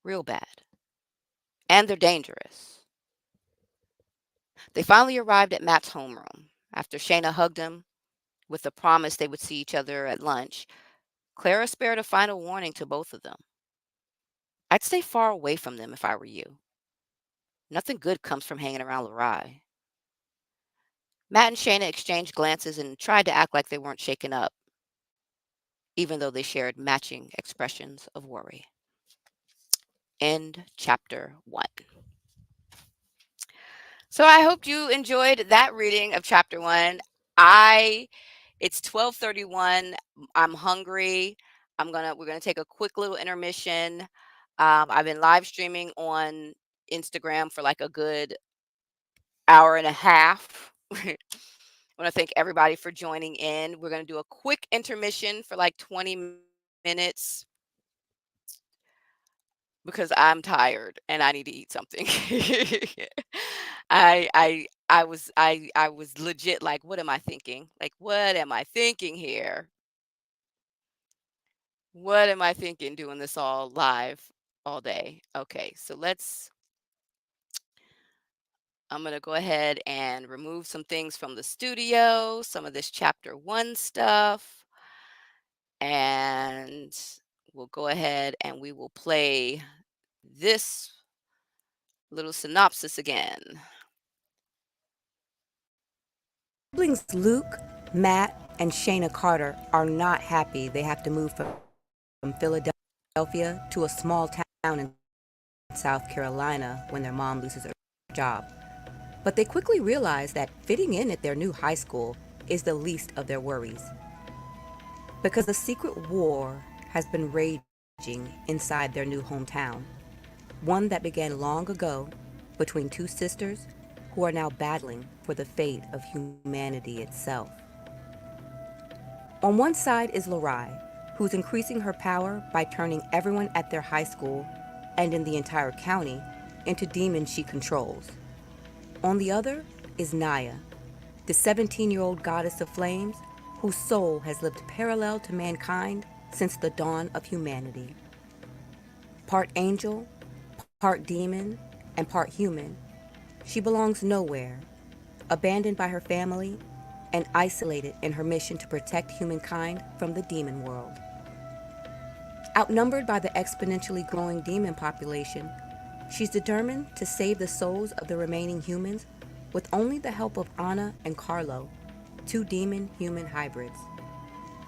real bad. And they're dangerous. They finally arrived at Matt's homeroom. After Shayna hugged him with the promise they would see each other at lunch, Clara spared a final warning to both of them. I'd stay far away from them if I were you. Nothing good comes from hanging around Lurai. Matt and Shayna exchanged glances and tried to act like they weren't shaken up, even though they shared matching expressions of worry. End chapter 1. So I hope you enjoyed that reading of chapter 1. I It's 12:31. I'm hungry. We're gonna take a quick little intermission. I've been live streaming on Instagram for like a good hour and a half. I want to thank everybody for joining in. We're gonna do a quick intermission for like 20 minutes because I'm tired and I need to eat something. I was legit like, what am I thinking? Like, what am I thinking here? What am I thinking doing this all live all day? Okay, so I'm going to go ahead and remove some things from the studio, some of this chapter 1 stuff, and we'll go ahead and we will play this little synopsis again. Siblings Luke, Matt, and Shayna Carter are not happy they have to move from Philadelphia to a small town in South Carolina when their mom loses her job. But they quickly realize that fitting in at their new high school is the least of their worries. Because a secret war has been raging inside their new hometown, one that began long ago between two sisters who are now battling for the fate of humanity itself. On one side is Lurai, who's increasing her power by turning everyone at their high school and in the entire county into demons she controls. On the other is Naya, the 17-year-old goddess of flames whose soul has lived parallel to mankind since the dawn of humanity. Part angel, part demon, and part human, she belongs nowhere, abandoned by her family and isolated in her mission to protect humankind from the demon world. Outnumbered by the exponentially growing demon population, she's determined to save the souls of the remaining humans with only the help of Anna and Carlo, two demon-human hybrids.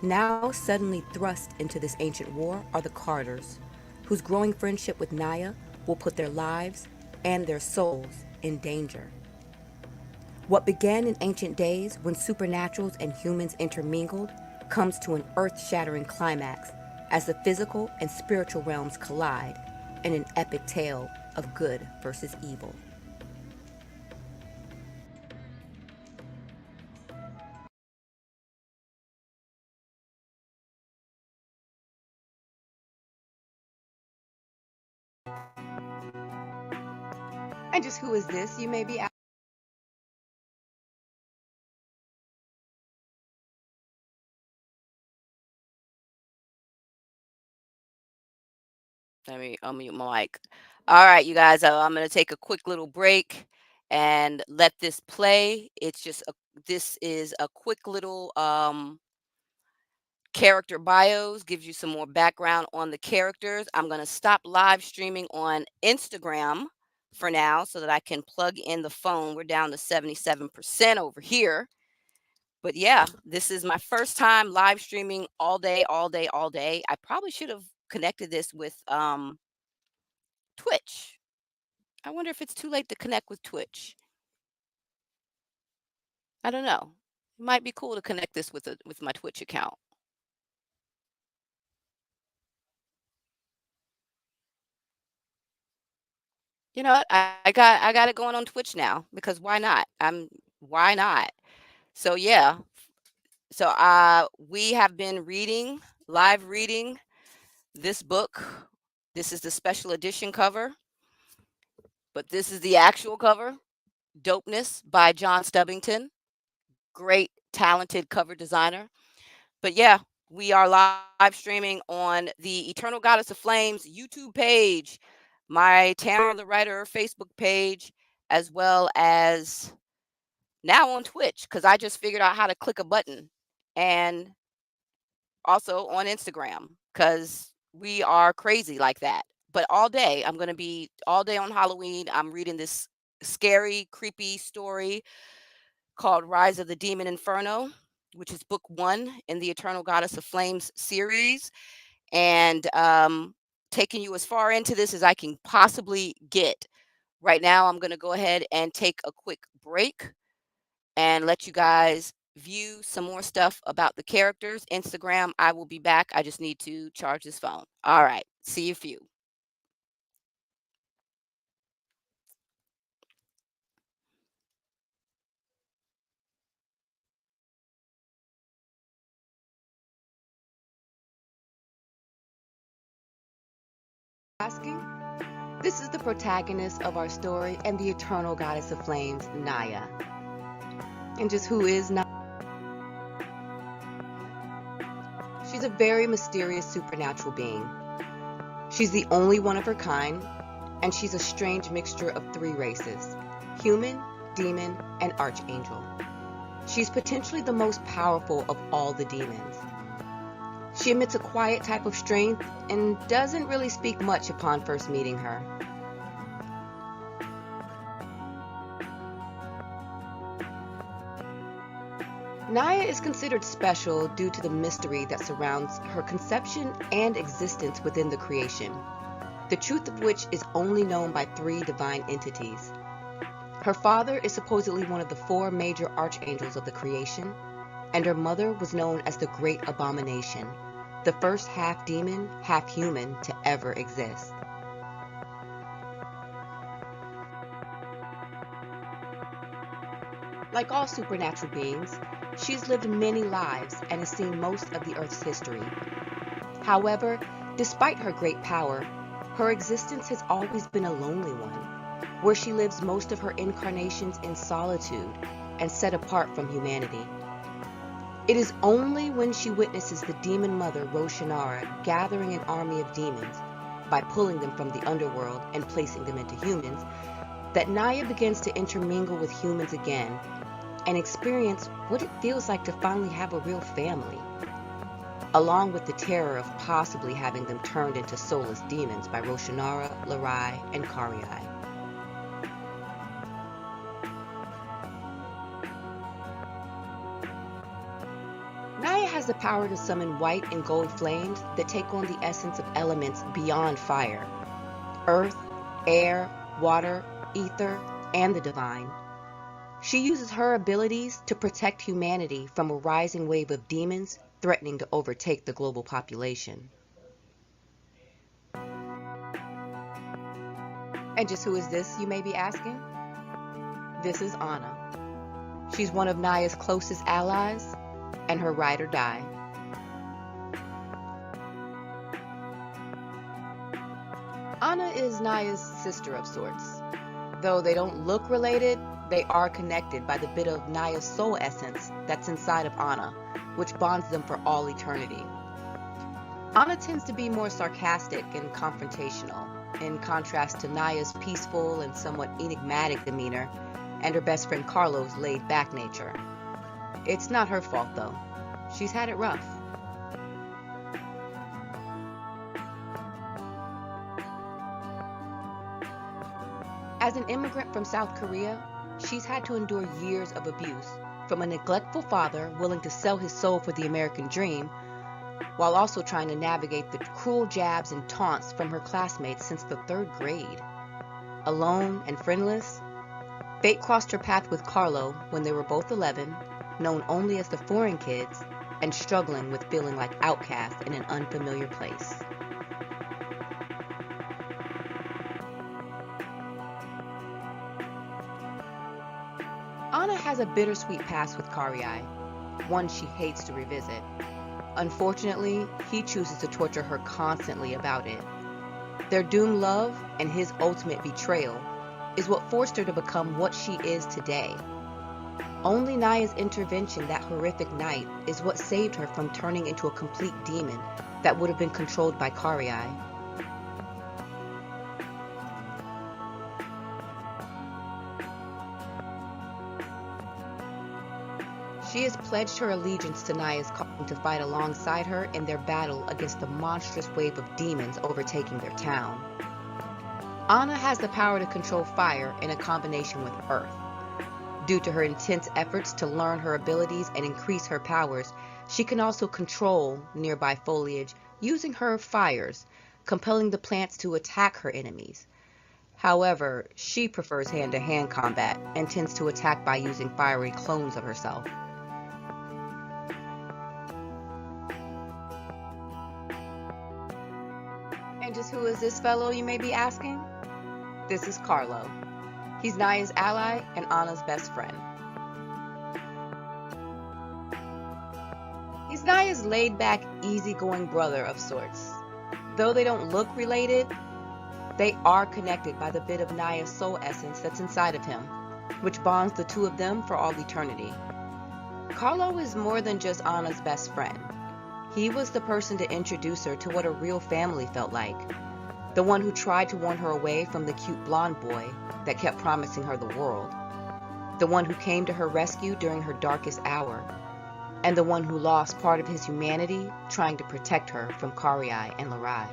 Now suddenly thrust into this ancient war are the Carters, whose growing friendship with Naya will put their lives and their souls in danger. What began in ancient days when supernaturals and humans intermingled comes to an earth-shattering climax as the physical and spiritual realms collide in an epic tale of good versus evil. And just who is this, you may be asking? Let me unmute my mic. All right, you guys, I'm going to take a quick little break and let this play. This is a quick little character bios, gives you some more background on the characters. I'm going to stop live streaming on Instagram for now so that I can plug in the phone. We're down to 77% over here. But yeah, this is my first time live streaming all day, all day, all day. I probably should have connected this with Twitch. I wonder if it's too late to connect with Twitch. I don't know. It might be cool to connect this with my Twitch account. You know what? I got it going on Twitch now because why not? Why not? So yeah. So we have been live reading this book. This is the special edition cover, but this is the actual cover. Dopeness by John Stubbington. Great talented cover designer. But yeah, We are live streaming on the Eternal Goddess of Flames YouTube page, my Tamara the Writer Facebook page, as well as now on Twitch, because I just figured out how to click a button, and also on Instagram, because we are crazy like that. But all day, I'm going to be all day on Halloween. I'm reading this scary, creepy story called Rise of the Demon Inferno, which is book 1 in the Eternal Goddess of Flames series, and taking you as far into this as I can possibly get. Right now, I'm going to go ahead and take a quick break and let you guys view some more stuff about the characters. Instagram, I will be back. I just need to charge this phone. All right. See you few. Asking? This is the protagonist of our story and the eternal goddess of flames, Naya. And just who is Naya? She's a very mysterious supernatural being. She's the only one of her kind, and she's a strange mixture of 3 races: human, demon, and archangel. She's potentially the most powerful of all the demons. She emits a quiet type of strength and doesn't really speak much upon first meeting her. Naya is considered special due to the mystery that surrounds her conception and existence within the creation, the truth of which is only known by 3 divine entities. Her father is supposedly one of the 4 major archangels of the creation, and her mother was known as the Great Abomination, the first half demon, half human to ever exist. Like all supernatural beings, she's lived many lives and has seen most of the Earth's history. However, despite her great power, her existence has always been a lonely one, where she lives most of her incarnations in solitude and set apart from humanity. It is only when she witnesses the demon mother Roshanara gathering an army of demons by pulling them from the underworld and placing them into humans that Naya begins to intermingle with humans again and experience what it feels like to finally have a real family, along with the terror of possibly having them turned into soulless demons by Roshanara, Larai, and Karyai. Naya has the power to summon white and gold flames that take on the essence of elements beyond fire: earth, air, water, ether, and the divine. She uses her abilities to protect humanity from a rising wave of demons threatening to overtake the global population. And just who is this, you may be asking? This is Anna. She's one of Naya's closest allies and her ride or die. Anna is Naya's sister of sorts. Though they don't look related, they are connected by the bit of Naya's soul essence that's inside of Anna, which bonds them for all eternity. Anna tends to be more sarcastic and confrontational, in contrast to Naya's peaceful and somewhat enigmatic demeanor and her best friend Carlo's laid-back nature. It's not her fault, though. She's had it rough. As an immigrant from South Korea, she's had to endure years of abuse from a neglectful father willing to sell his soul for the American dream, while also trying to navigate the cruel jabs and taunts from her classmates since the 3rd grade. Alone and friendless, fate crossed her path with Carlo when they were both 11, known only as the foreign kids, and struggling with feeling like outcasts in an unfamiliar place. Anna has a bittersweet past with Karyai, one she hates to revisit. Unfortunately, he chooses to torture her constantly about it. Their doomed love and his ultimate betrayal is what forced her to become what she is today. Only Naya's intervention that horrific night is what saved her from turning into a complete demon that would have been controlled by Karii. She has pledged her allegiance to Naya's calling to fight alongside her in their battle against the monstrous wave of demons overtaking their town. Anna has the power to control fire in a combination with earth. Due to her intense efforts to learn her abilities and increase her powers, she can also control nearby foliage using her fires, compelling the plants to attack her enemies. However, she prefers hand-to-hand combat and tends to attack by using fiery clones of herself. And just who is this fellow, you may be asking? This is Carlo. He's Naya's ally and Anna's best friend. He's Naya's laid-back, easygoing brother of sorts. Though they don't look related, they are connected by the bit of Naya's soul essence that's inside of him, which bonds the two of them for all eternity. Carlo is more than just Anna's best friend. He was the person to introduce her to what a real family felt like. The one who tried to warn her away from the cute blonde boy that kept promising her the world. The one who came to her rescue during her darkest hour. And the one who lost part of his humanity trying to protect her from Karii and Larai.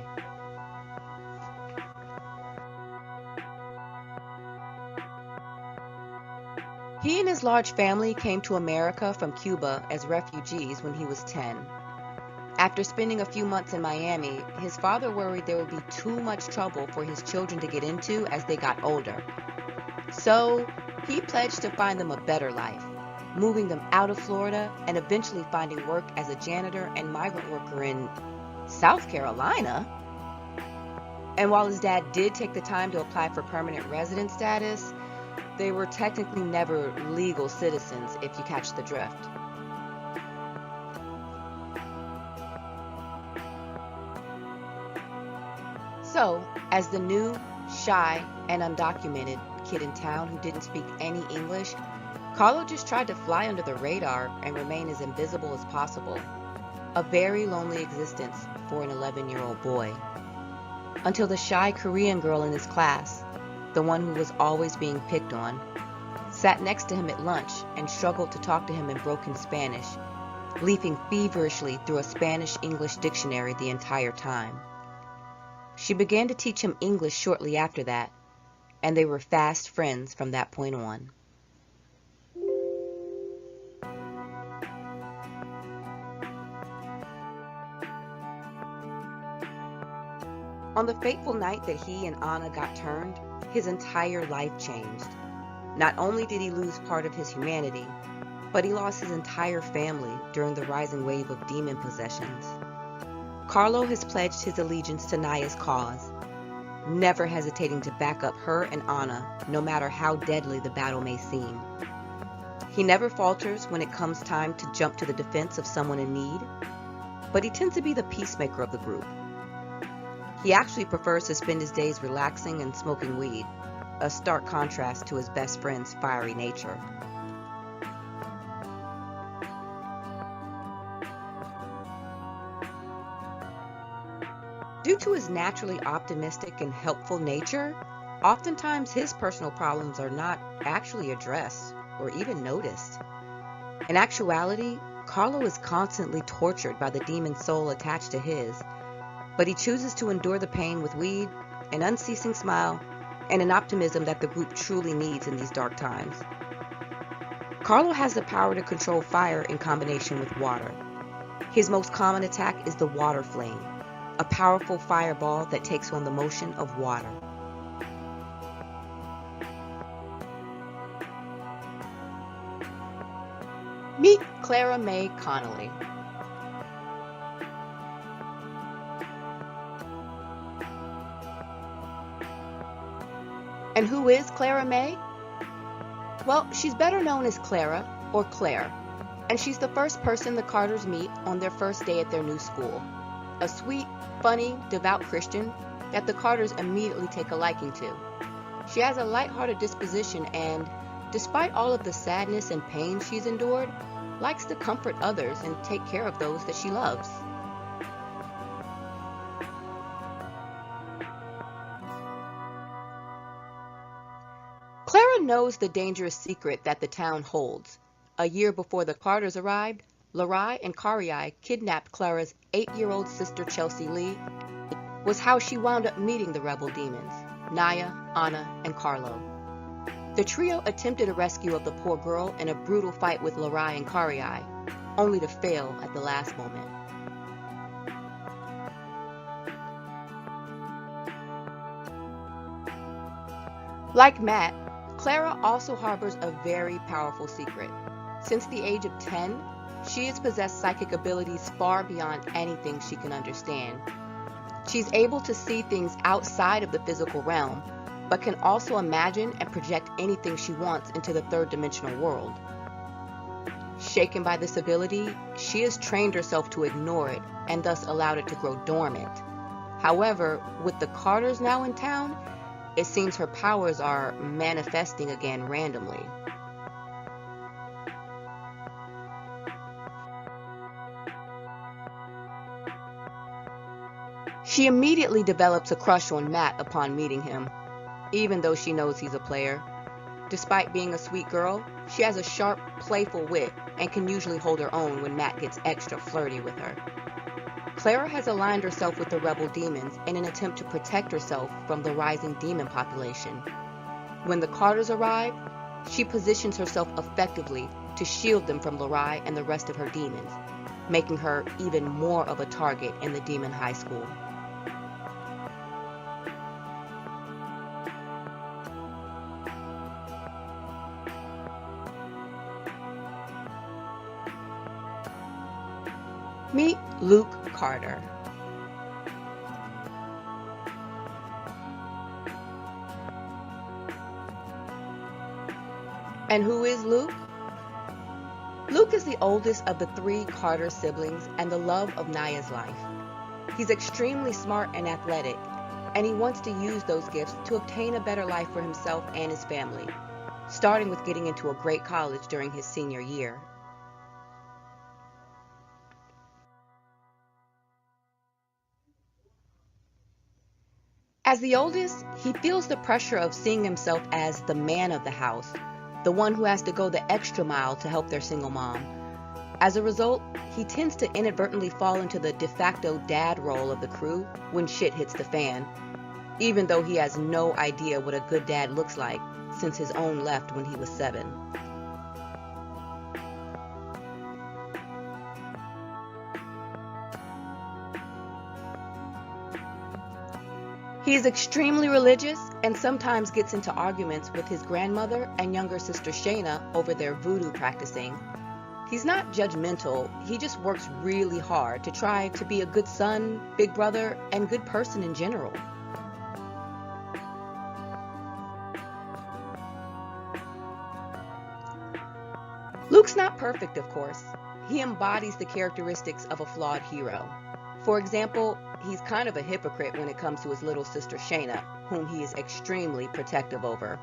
He and his large family came to America from Cuba as refugees when he was 10. After spending a few months in Miami, his father worried there would be too much trouble for his children to get into as they got older. So, he pledged to find them a better life, moving them out of Florida and eventually finding work as a janitor and migrant worker in South Carolina. And while his dad did take the time to apply for permanent resident status, they were technically never legal citizens if you catch the drift. So, as the new, shy, and undocumented kid in town who didn't speak any English, Carlo just tried to fly under the radar and remain as invisible as possible. A very lonely existence for an 11-year-old boy. Until the shy Korean girl in his class, the one who was always being picked on, sat next to him at lunch and struggled to talk to him in broken Spanish, leafing feverishly through a Spanish-English dictionary the entire time. She began to teach him English shortly after that, and they were fast friends from that point on. On the fateful night that he and Anna got turned, his entire life changed. Not only did he lose part of his humanity, but he lost his entire family during the rising wave of demon possessions. Carlo has pledged his allegiance to Naya's cause, never hesitating to back up her and Anna, no matter how deadly the battle may seem. He never falters when it comes time to jump to the defense of someone in need, but he tends to be the peacemaker of the group. He actually prefers to spend his days relaxing and smoking weed, a stark contrast to his best friend's fiery nature. Due to his naturally optimistic and helpful nature, oftentimes his personal problems are not actually addressed or even noticed. In actuality, Carlo is constantly tortured by the demon soul attached to his, but he chooses to endure the pain with weed, an unceasing smile, and an optimism that the group truly needs in these dark times. Carlo has the power to control fire in combination with water. His most common attack is the water flame, a powerful fireball that takes on the motion of water. Meet Clara May Connolly. And who is Clara May? Well, she's better known as Clara, or Claire, and she's the first person the Carters meet on their first day at their new school. A sweet, funny, devout Christian that the Carters immediately take a liking to. She has a light-hearted disposition and, despite all of the sadness and pain she's endured, likes to comfort others and take care of those that she loves. Clara knows the dangerous secret that the town holds. A year before the Carters arrived, Larai and Karii kidnapped Clara's 8-year-old sister Chelsea Lee. Was how she wound up meeting the rebel demons, Naya, Anna, and Carlo. The trio attempted a rescue of the poor girl in a brutal fight with Larai and Karii, only to fail at the last moment. Like Matt, Clara also harbors a very powerful secret. Since the age of 10, she has possessed psychic abilities far beyond anything she can understand. She's able to see things outside of the physical realm, but can also imagine and project anything she wants into the third-dimensional world. Shaken by this ability, she has trained herself to ignore it and thus allowed it to grow dormant. However, with the Carters now in town, it seems her powers are manifesting again randomly. She immediately develops a crush on Matt upon meeting him, even though she knows he's a player. Despite being a sweet girl, she has a sharp, playful wit and can usually hold her own when Matt gets extra flirty with her. Clara has aligned herself with the rebel demons in an attempt to protect herself from the rising demon population. When the Carters arrive, she positions herself effectively to shield them from Larai and the rest of her demons, making her even more of a target in the demon high school. Meet Luke Carter. And who is Luke? Luke is the oldest of the 3 Carter siblings and the love of Naya's life. He's extremely smart and athletic, and he wants to use those gifts to obtain a better life for himself and his family, starting with getting into a great college during his senior year. As the oldest, he feels the pressure of seeing himself as the man of the house, the one who has to go the extra mile to help their single mom. As a result, he tends to inadvertently fall into the de facto dad role of the crew when shit hits the fan, even though he has no idea what a good dad looks like since his own left when he was 7. He is extremely religious and sometimes gets into arguments with his grandmother and younger sister Shayna over their voodoo practicing. He's not judgmental, he just works really hard to try to be a good son, big brother, and good person in general. Luke's not perfect, of course. He embodies the characteristics of a flawed hero. For example, he's kind of a hypocrite when it comes to his little sister Shayna, whom he is extremely protective over.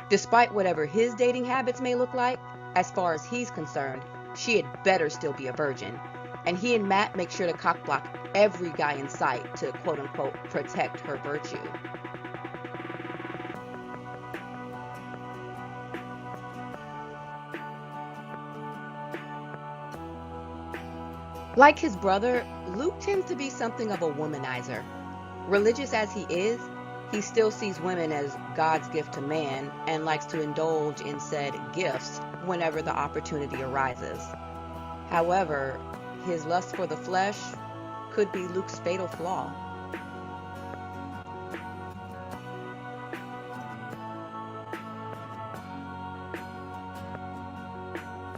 Despite whatever his dating habits may look like, as far as he's concerned, she had better still be a virgin. And he and Matt make sure to cockblock every guy in sight to quote-unquote protect her virtue. Like his brother, Luke tends to be something of a womanizer. Religious as he is, he still sees women as God's gift to man and likes to indulge in said gifts whenever the opportunity arises. However, his lust for the flesh could be Luke's fatal flaw.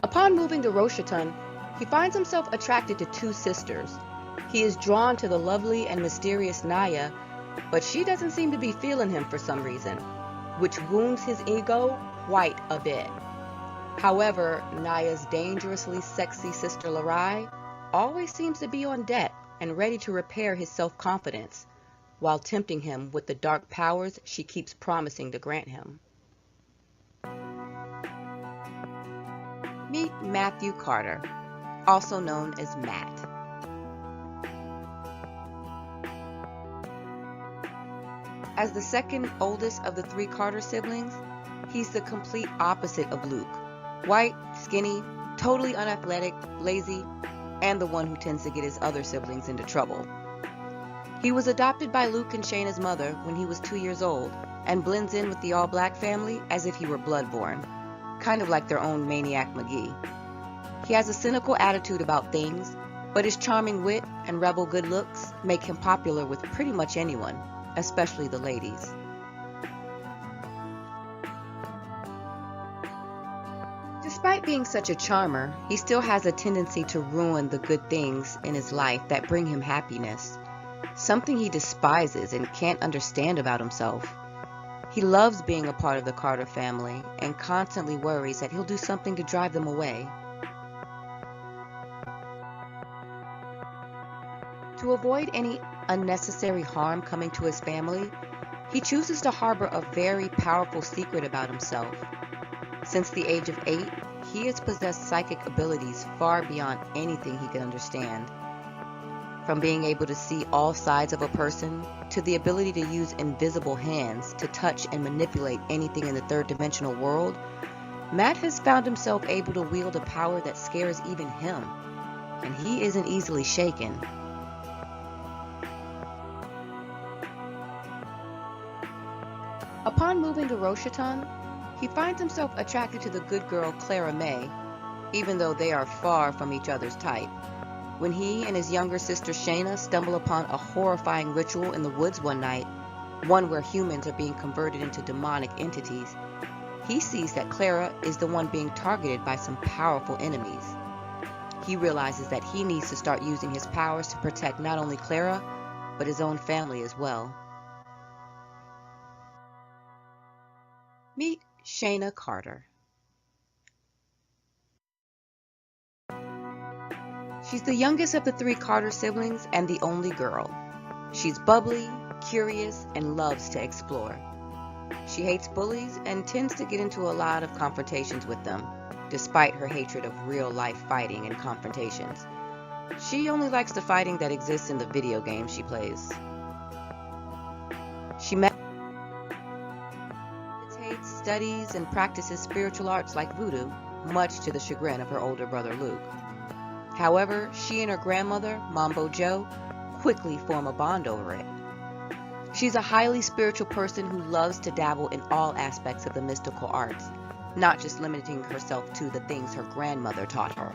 Upon moving to Roshaton, he finds himself attracted to 2 sisters. He is drawn to the lovely and mysterious Naya, but she doesn't seem to be feeling him for some reason, which wounds his ego quite a bit. However, Naya's dangerously sexy sister Larai always seems to be on deck and ready to repair his self-confidence, while tempting him with the dark powers she keeps promising to grant him. Meet Matthew Carter, also known as Matt. As the second oldest of the three Carter siblings, he's the complete opposite of Luke. White, skinny, totally unathletic, lazy, and the one who tends to get his other siblings into trouble. He was adopted by Luke and Shayna's mother when he was 2 years old and blends in with the all-black family as if he were bloodborne, kind of like their own Maniac McGee. He has a cynical attitude about things, but his charming wit and rebel good looks make him popular with pretty much anyone, especially the ladies. Despite being such a charmer, he still has a tendency to ruin the good things in his life that bring him happiness, something he despises and can't understand about himself. He loves being a part of the Carter family and constantly worries that he'll do something to drive them away. To avoid any unnecessary harm coming to his family, he chooses to harbor a very powerful secret about himself. Since the age of 8, he has possessed psychic abilities far beyond anything he can understand. From being able to see all sides of a person, to the ability to use invisible hands to touch and manipulate anything in the third-dimensional world, Matt has found himself able to wield a power that scares even him, and he isn't easily shaken. Upon moving to Roshaton, he finds himself attracted to the good girl Clara May, even though they are far from each other's type. When he and his younger sister Shayna stumble upon a horrifying ritual in the woods one night, one where humans are being converted into demonic entities, he sees that Clara is the one being targeted by some powerful enemies. He realizes that he needs to start using his powers to protect not only Clara, but his own family as well. Meet Shayna Carter. She's the youngest of the three Carter siblings and the only girl. She's bubbly, curious, and loves to explore. She hates bullies and tends to get into a lot of confrontations with them, despite her hatred of real-life fighting and confrontations. She only likes the fighting that exists in the video games she plays. She meditates, studies, and practices spiritual arts like voodoo, much to the chagrin of her older brother Luke. However, she and her grandmother, Mambo Joe, quickly form a bond over it. She's a highly spiritual person who loves to dabble in all aspects of the mystical arts, not just limiting herself to the things her grandmother taught her.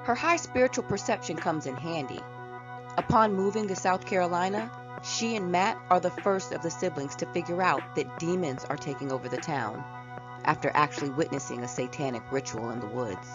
Her high spiritual perception comes in handy. Upon moving to South Carolina, she and Matt are the first of the siblings to figure out that demons are taking over the town, after actually witnessing a satanic ritual in the woods.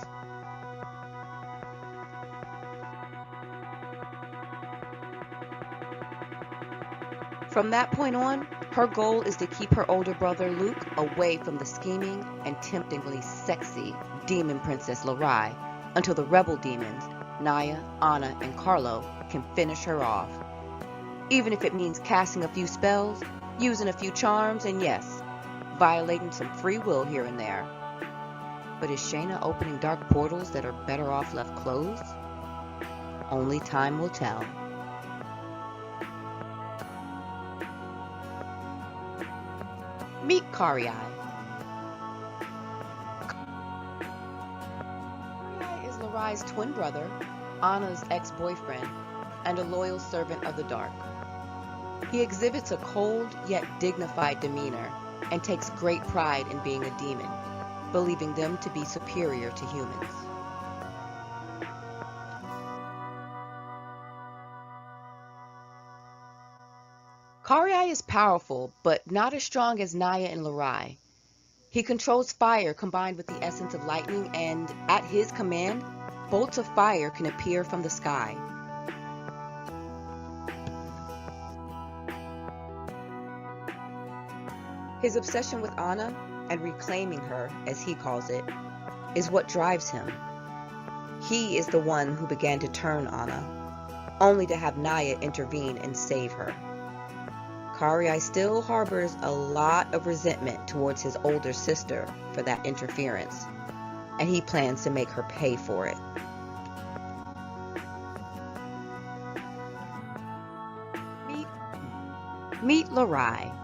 From that point on, her goal is to keep her older brother Luke away from the scheming and temptingly sexy demon princess Larai until the rebel demons, Naya, Anna, and Carlo, can finish her off. Even if it means casting a few spells, using a few charms, and yes, violating some free will here and there. But is Shayna opening dark portals that are better off left closed? Only time will tell. Meet Kari. Kari is Larai's twin brother, Anna's ex-boyfriend, and a loyal servant of the dark. He exhibits a cold yet dignified demeanor and takes great pride in being a demon, believing them to be superior to humans. Kari is powerful, but not as strong as Naya and Larai. He controls fire combined with the essence of lightning, and at his command, bolts of fire can appear from the sky. His obsession with Anna, and reclaiming her, as he calls it, is what drives him. He is the one who began to turn Anna, only to have Naya intervene and save her. Karai still harbors a lot of resentment towards his older sister for that interference, and he plans to make her pay for it. Meet Larai.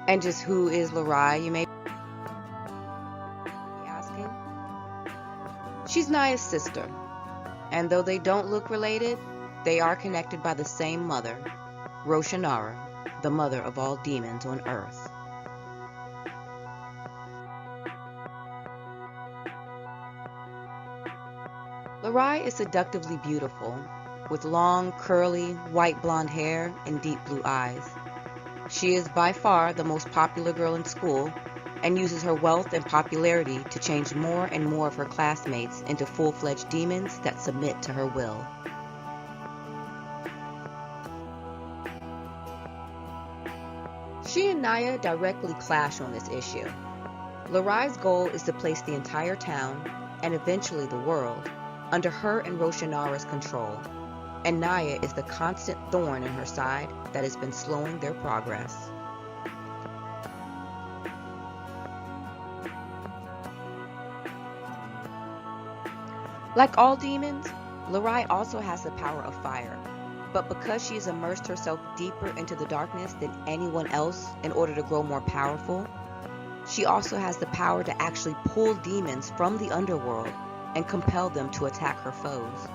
And just who is Larai, you may be asking? She's Naya's sister, and though they don't look related, they are connected by the same mother, Roshanara, the mother of all demons on Earth. Larai is seductively beautiful, with long, curly, white blonde hair and deep blue eyes. She is by far the most popular girl in school and uses her wealth and popularity to change more and more of her classmates into full-fledged demons that submit to her will. She and Naya directly clash on this issue. Larai's goal is to place the entire town, and eventually the world, under her and Roshanara's control, and Naya is the constant thorn in her side that has been slowing their progress. Like all demons, Larai also has the power of fire, but because she has immersed herself deeper into the darkness than anyone else in order to grow more powerful, she also has the power to actually pull demons from the underworld and compel them to attack her foes.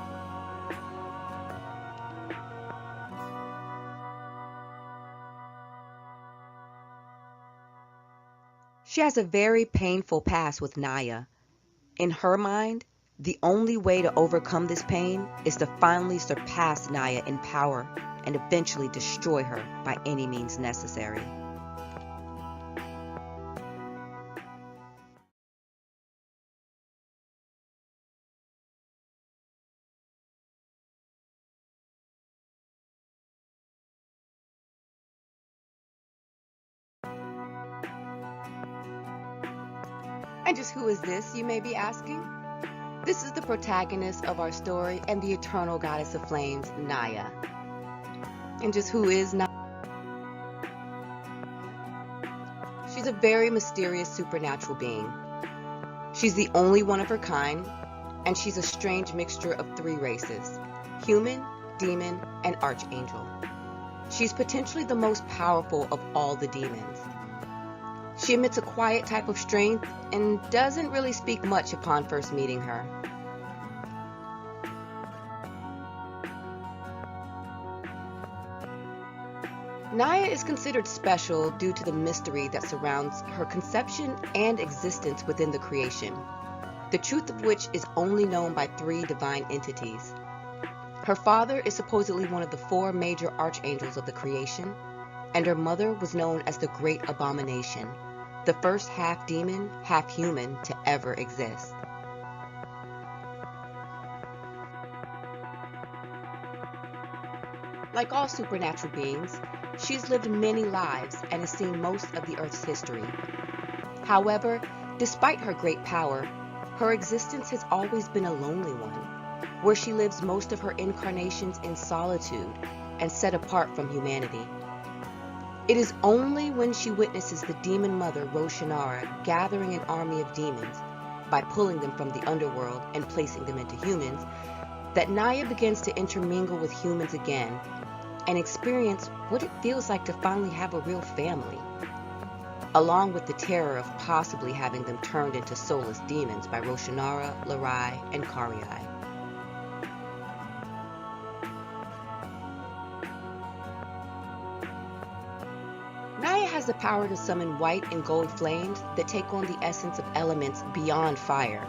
She has a very painful past with Naya. In her mind, the only way to overcome this pain is to finally surpass Naya in power and eventually destroy her by any means necessary. And just who is this, you may be asking? This is the protagonist of our story and the eternal goddess of flames, Naya. And just who is Naya? She's a very mysterious supernatural being. She's the only one of her kind, and she's a strange mixture of three races: human, demon, and archangel. She's potentially the most powerful of all the demons. She emits a quiet type of strength and doesn't really speak much upon first meeting her. Naya is considered special due to the mystery that surrounds her conception and existence within the creation, the truth of which is only known by three divine entities. Her father is supposedly one of the four major archangels of the creation, and her mother was known as the Great Abomination, the first half demon, half human to ever exist. Like all supernatural beings, she's lived many lives and has seen most of the Earth's history. However, despite her great power, her existence has always been a lonely one, where she lives most of her incarnations in solitude and set apart from humanity. It is only when she witnesses the demon mother Roshanara gathering an army of demons by pulling them from the underworld and placing them into humans that Naya begins to intermingle with humans again and experience what it feels like to finally have a real family, along with the terror of possibly having them turned into soulless demons by Roshanara, Larai, and Karai. Naya has the power to summon white and gold flames that take on the essence of elements beyond fire: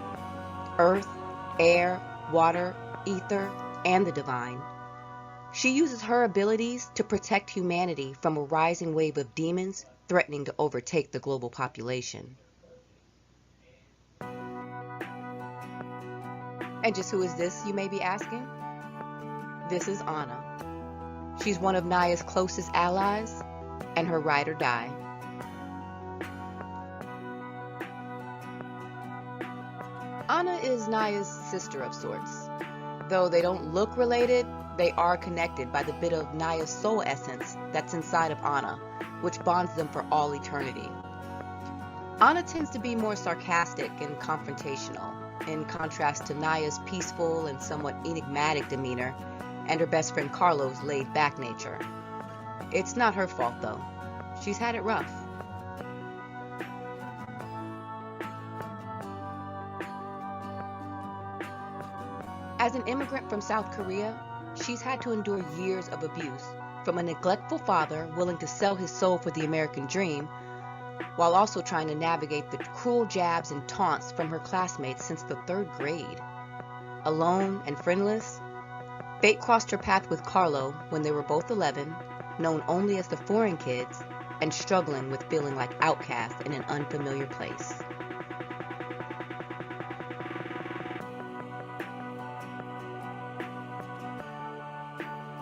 earth, air, water, ether, and the divine. She uses her abilities to protect humanity from a rising wave of demons threatening to overtake the global population. And just who is this, you may be asking? This is Anna. She's one of Naya's closest allies and her ride or die. Anna is Naya's sister of sorts. Though they don't look related, They are connected by the bit of Naya's soul essence that's inside of Anna, which bonds them for all eternity. Anna tends to be more sarcastic and confrontational, in contrast to Naya's peaceful and somewhat enigmatic demeanor and her best friend Carlo's laid-back nature. It's not her fault, though. She's had it rough. As an immigrant from South Korea, she's had to endure years of abuse from a neglectful father willing to sell his soul for the American dream, while also trying to navigate the cruel jabs and taunts from her classmates since the 3rd grade. Alone and friendless, fate crossed her path with Carlo when they were both 11, known only as the foreign kids, and struggling with feeling like outcasts in an unfamiliar place.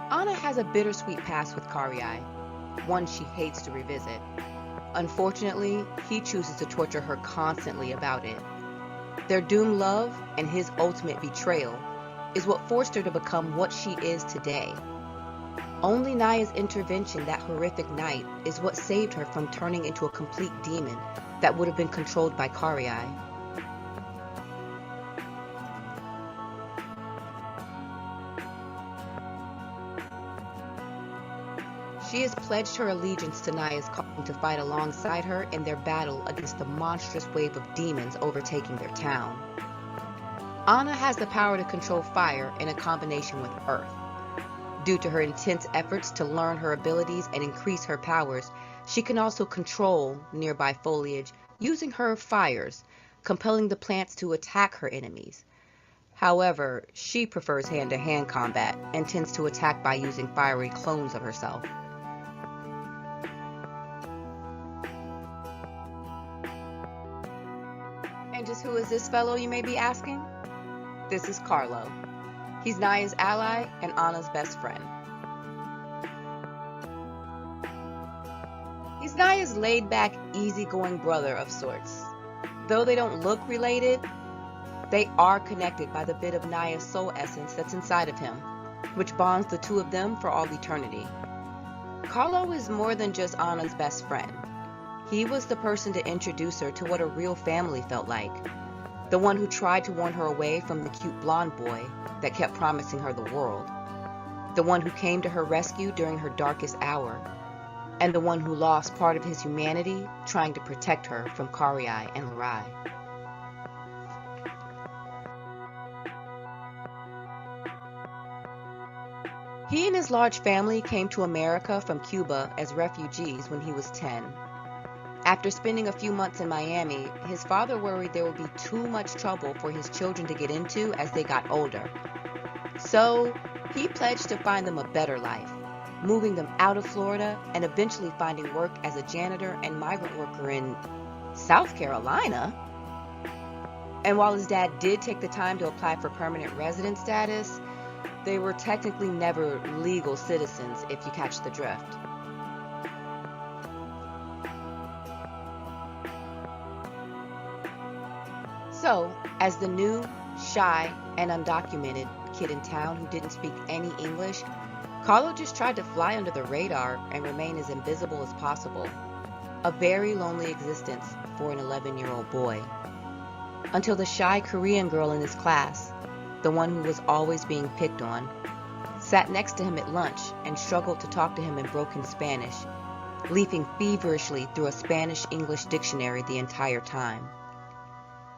Anna has a bittersweet past with Karyai, one she hates to revisit. Unfortunately, he chooses to torture her constantly about it. Their doomed love and his ultimate betrayal is what forced her to become what she is today. Only Naya's intervention that horrific night is what saved her from turning into a complete demon that would have been controlled by Karyai. She has pledged her allegiance to Naya's calling to fight alongside her in their battle against the monstrous wave of demons overtaking their town. Anna has the power to control fire in a combination with earth. Due to her intense efforts to learn her abilities and increase her powers, she can also control nearby foliage using her fires, compelling the plants to attack her enemies. However, she prefers hand-to-hand combat and tends to attack by using fiery clones of herself. And just who is this fellow, you may be asking? This is Carlo. He's Naya's ally and Anna's best friend. He's Naya's laid-back, easygoing brother of sorts. Though they don't look related, they are connected by the bit of Naya's soul essence that's inside of him, which bonds the two of them for all eternity. Carlo is more than just Anna's best friend. He was the person to introduce her to what a real family felt like. The one who tried to warn her away from the cute blonde boy that kept promising her the world. The one who came to her rescue during her darkest hour. And the one who lost part of his humanity trying to protect her from Karyai and Larai. He and his large family came to America from Cuba as refugees when he was 10. After spending a few months in Miami, his father worried there would be too much trouble for his children to get into as they got older. So, he pledged to find them a better life, moving them out of Florida and eventually finding work as a janitor and migrant worker in South Carolina. And while his dad did take the time to apply for permanent resident status, they were technically never legal citizens, if you catch the drift. So, as the new, shy, and undocumented kid in town who didn't speak any English, Carlo just tried to fly under the radar and remain as invisible as possible. A very lonely existence for an 11-year-old boy. Until the shy Korean girl in his class, the one who was always being picked on, sat next to him at lunch and struggled to talk to him in broken Spanish, leafing feverishly through a Spanish-English dictionary the entire time.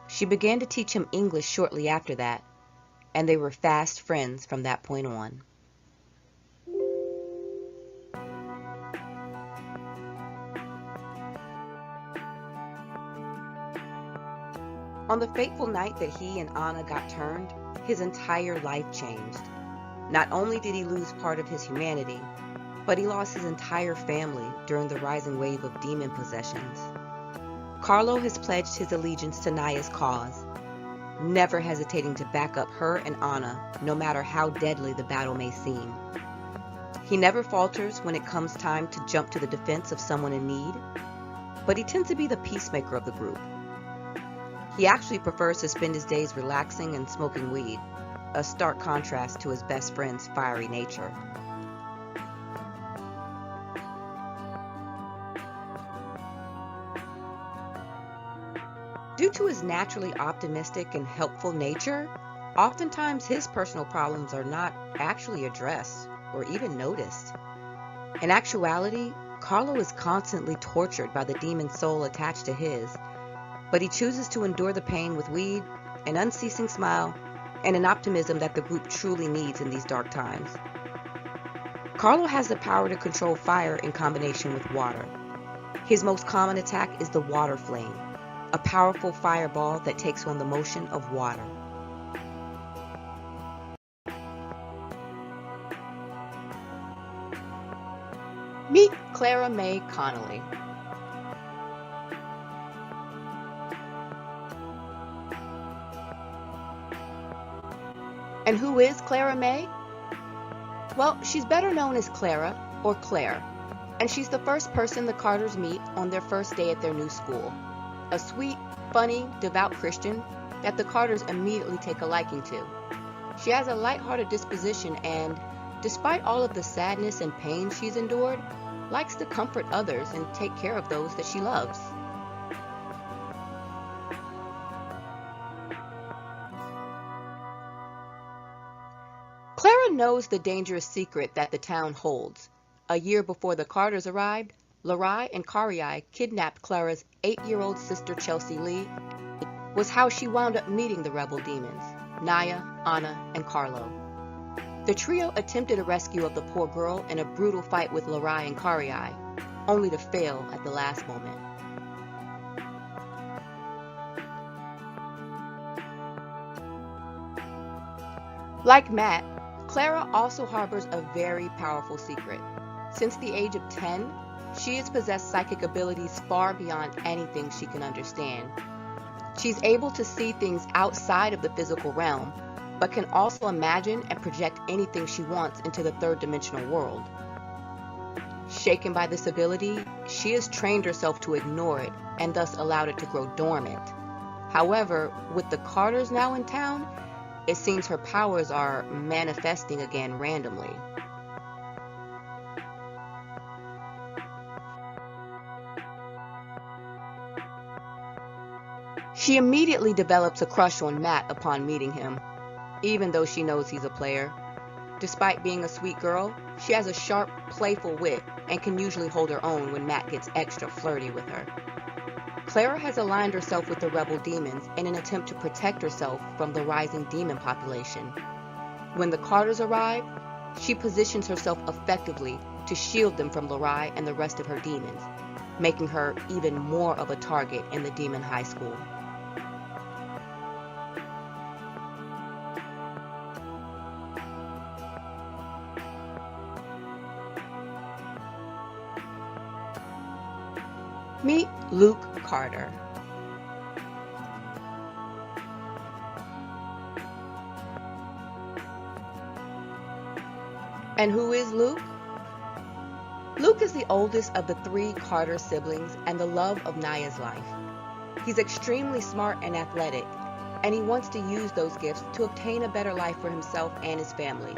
She began to teach him English shortly after that, and they were fast friends from that point on. On the fateful night that he and Anna got turned, his entire life changed. Not only did he lose part of his humanity, but he lost his entire family during the rising wave of demon possessions. Carlo has pledged his allegiance to Naya's cause, never hesitating to back up her and Anna, no matter how deadly the battle may seem. He never falters when it comes time to jump to the defense of someone in need, but he tends to be the peacemaker of the group. He actually prefers to spend his days relaxing and smoking weed, a stark contrast to his best friend's fiery nature. Due to his naturally optimistic and helpful nature, oftentimes his personal problems are not actually addressed or even noticed. In actuality, Carlo is constantly tortured by the demon soul attached to his, but he chooses to endure the pain with weed, an unceasing smile, and an optimism that the group truly needs in these dark times. Carlo has the power to control fire in combination with water. His most common attack is the water flame, a powerful fireball that takes on the motion of water. Meet Clara May Connolly. And who is Clara May? Well, she's better known as Clara, or Claire, and she's the first person the Carters meet on their first day at their new school. A sweet, funny, devout Christian that the Carters immediately take a liking to. She has a light-hearted disposition and, despite all of the sadness and pain she's endured, likes to comfort others and take care of those that she loves. Clara knows the dangerous secret that the town holds. A year before the Carters arrived, Larai and Karai kidnapped Clara's 8-year-old sister Chelsea Lee. Was how she wound up meeting the rebel demons, Naya, Anna, and Carlo. The trio attempted a rescue of the poor girl in a brutal fight with Larai and Karai, only to fail at the last moment. Like Matt, Clara also harbors a very powerful secret. Since the age of 10, she has possessed psychic abilities far beyond anything she can understand. She's able to see things outside of the physical realm, but can also imagine and project anything she wants into the third-dimensional world. Shaken by this ability, she has trained herself to ignore it and thus allowed it to grow dormant. However, with the Carters now in town, it seems her powers are manifesting again randomly. She immediately develops a crush on Matt upon meeting him, even though she knows he's a player. Despite being a sweet girl, she has a sharp, playful wit and can usually hold her own when Matt gets extra flirty with her. Clara has aligned herself with the rebel demons in an attempt to protect herself from the rising demon population. When the Carters arrive, she positions herself effectively to shield them from Larai and the rest of her demons, making her even more of a target in the demon high school. Meet Luke Carter. And who is Luke? Luke is the oldest of the 3 Carter siblings and the love of Naya's life. He's extremely smart and athletic, and he wants to use those gifts to obtain a better life for himself and his family,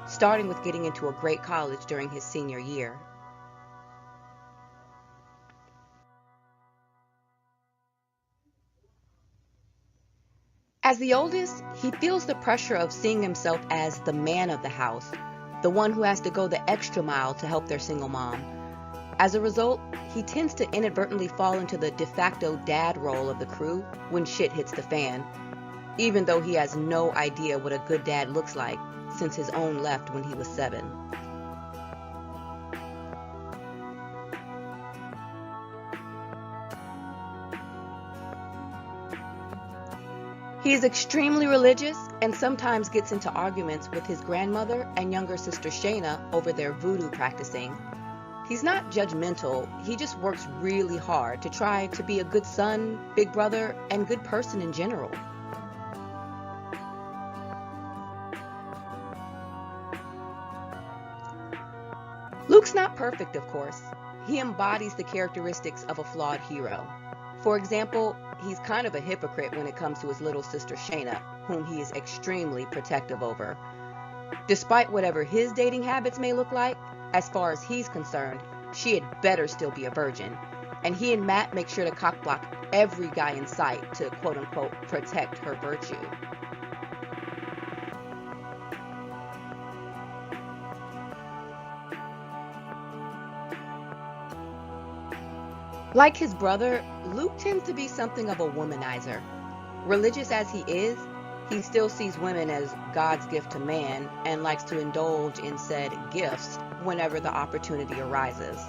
starting with getting into a great college during his senior year. As the oldest, he feels the pressure of seeing himself as the man of the house, the one who has to go the extra mile to help their single mom. As a result, he tends to inadvertently fall into the de facto dad role of the crew when shit hits the fan, even though he has no idea what a good dad looks like since his own left when he was 7. He is extremely religious and sometimes gets into arguments with his grandmother and younger sister Shayna over their voodoo practicing. He's not judgmental, he just works really hard to try to be a good son, big brother, and good person in general. Luke's not perfect, of course. He embodies the characteristics of a flawed hero. For example, he's kind of a hypocrite when it comes to his little sister Shayna, whom he is extremely protective over. Despite whatever his dating habits may look like, as far as he's concerned, she had better still be a virgin. And he and Matt make sure to cockblock every guy in sight to quote-unquote protect her virtue. Like his brother, Luke tends to be something of a womanizer. Religious as he is, he still sees women as God's gift to man and likes to indulge in said gifts whenever the opportunity arises.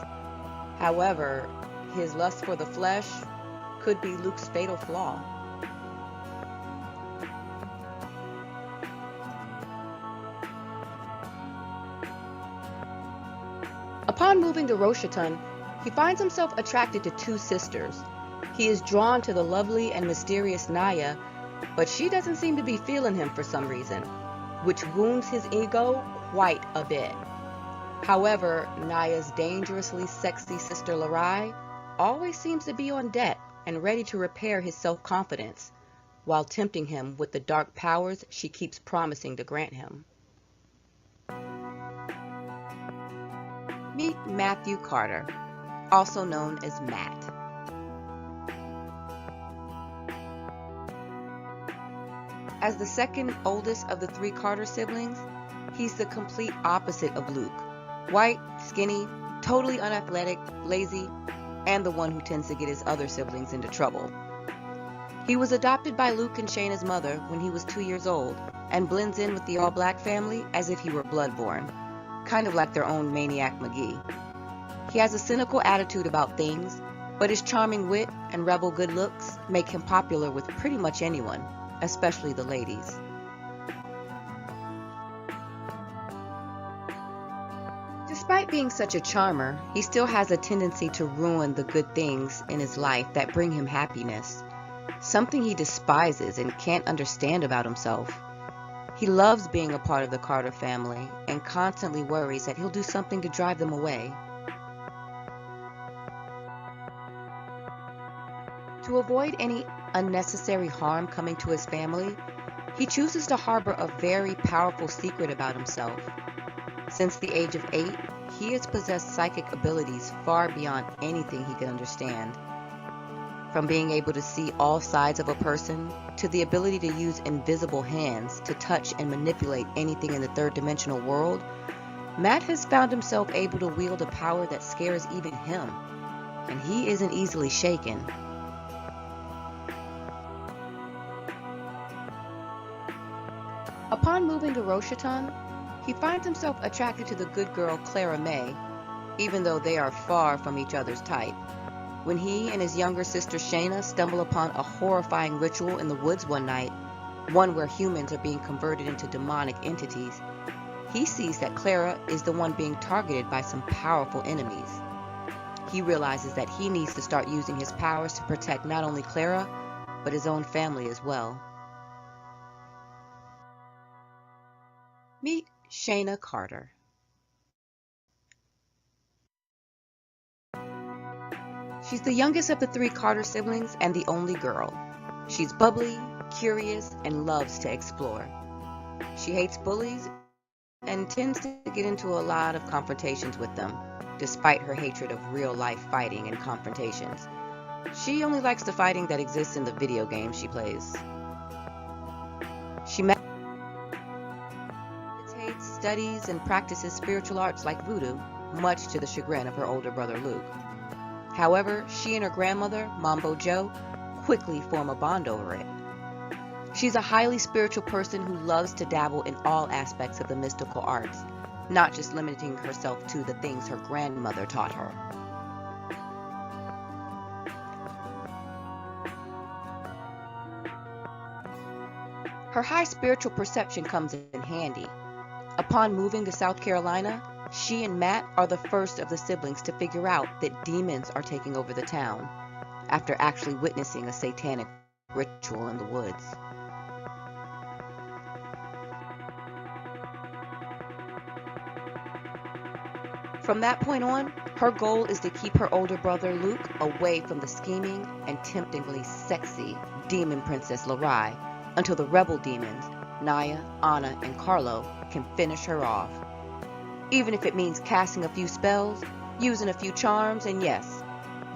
However, his lust for the flesh could be Luke's fatal flaw. Upon moving to Roshaton, he finds himself attracted to two sisters. He is drawn to the lovely and mysterious Naya, but she doesn't seem to be feeling him for some reason, which wounds his ego quite a bit. However, Naya's dangerously sexy sister Larai always seems to be on deck and ready to repair his self-confidence, while tempting him with the dark powers she keeps promising to grant him. Meet Matthew Carter, also known as Matt. As the second oldest of the three Carter siblings, he's the complete opposite of Luke. White, skinny, totally unathletic, lazy, and the one who tends to get his other siblings into trouble. He was adopted by Luke and Shayna's mother when he was 2 years old and blends in with the all-black family as if he were bloodborne, kind of like their own Maniac McGee. He has a cynical attitude about things, but his charming wit and rebel good looks make him popular with pretty much anyone, especially the ladies. Despite being such a charmer, he still has a tendency to ruin the good things in his life that bring him happiness, something he despises and can't understand about himself. He loves being a part of the Carter family and constantly worries that he'll do something to drive them away. To avoid any unnecessary harm coming to his family, he chooses to harbor a very powerful secret about himself. Since the age of 8, he has possessed psychic abilities far beyond anything he can understand. From being able to see all sides of a person, to the ability to use invisible hands to touch and manipulate anything in the third-dimensional world, Matt has found himself able to wield a power that scares even him, and he isn't easily shaken. Upon moving to Roshaton, he finds himself attracted to the good girl Clara May, even though they are far from each other's type. When he and his younger sister Shayna stumble upon a horrifying ritual in the woods one night, one where humans are being converted into demonic entities, he sees that Clara is the one being targeted by some powerful enemies. He realizes that he needs to start using his powers to protect not only Clara, but his own family as well. Meet Shayna Carter. She's the youngest of the three Carter siblings and the only girl. She's bubbly, curious, and loves to explore. She hates bullies and tends to get into a lot of confrontations with them, despite her hatred of real-life fighting and confrontations. She only likes the fighting that exists in the video games she plays. She meditates, studies, and practices spiritual arts like voodoo, much to the chagrin of her older brother Luke. However, she and her grandmother, Mambo Joe, quickly form a bond over it. She's a highly spiritual person who loves to dabble in all aspects of the mystical arts, not just limiting herself to the things her grandmother taught her. Her high spiritual perception comes in handy. Upon moving to South Carolina, she and Matt are the first of the siblings to figure out that demons are taking over the town, after actually witnessing a satanic ritual in the woods. From that point on, her goal is to keep her older brother Luke away from the scheming and temptingly sexy demon princess Lorai until the rebel demons, Naya, Anna, and Carlo, can finish her off. Even if it means casting a few spells, using a few charms, and yes,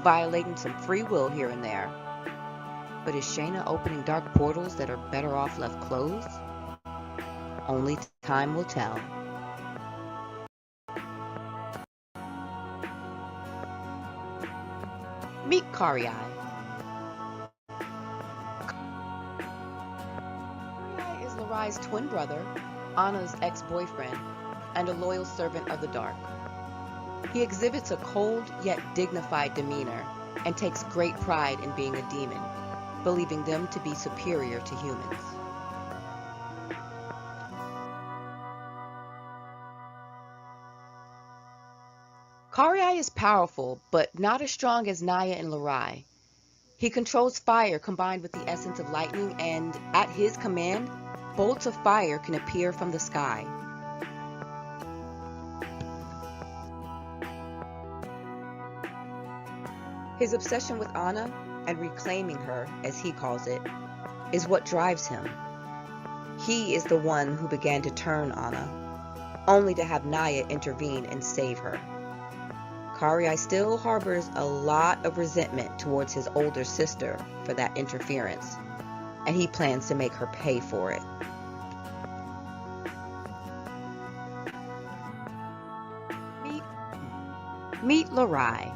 violating some free will here and there. But is Shayna opening dark portals that are better off left closed? Only time will tell. Meet Karii. Karii is Lorai's twin brother, Anna's ex-boyfriend, and a loyal servant of the dark. He exhibits a cold yet dignified demeanor and takes great pride in being a demon, believing them to be superior to humans. Karii is powerful, but not as strong as Naya and Lorai. He controls fire combined with the essence of lightning, and at his command, bolts of fire can appear from the sky. His obsession with Anna, and reclaiming her, as he calls it, is what drives him. He is the one who began to turn Anna, only to have Naya intervene and save her. Karii still harbors a lot of resentment towards his older sister for that interference, and he plans to make her pay for it. Meet Lorai.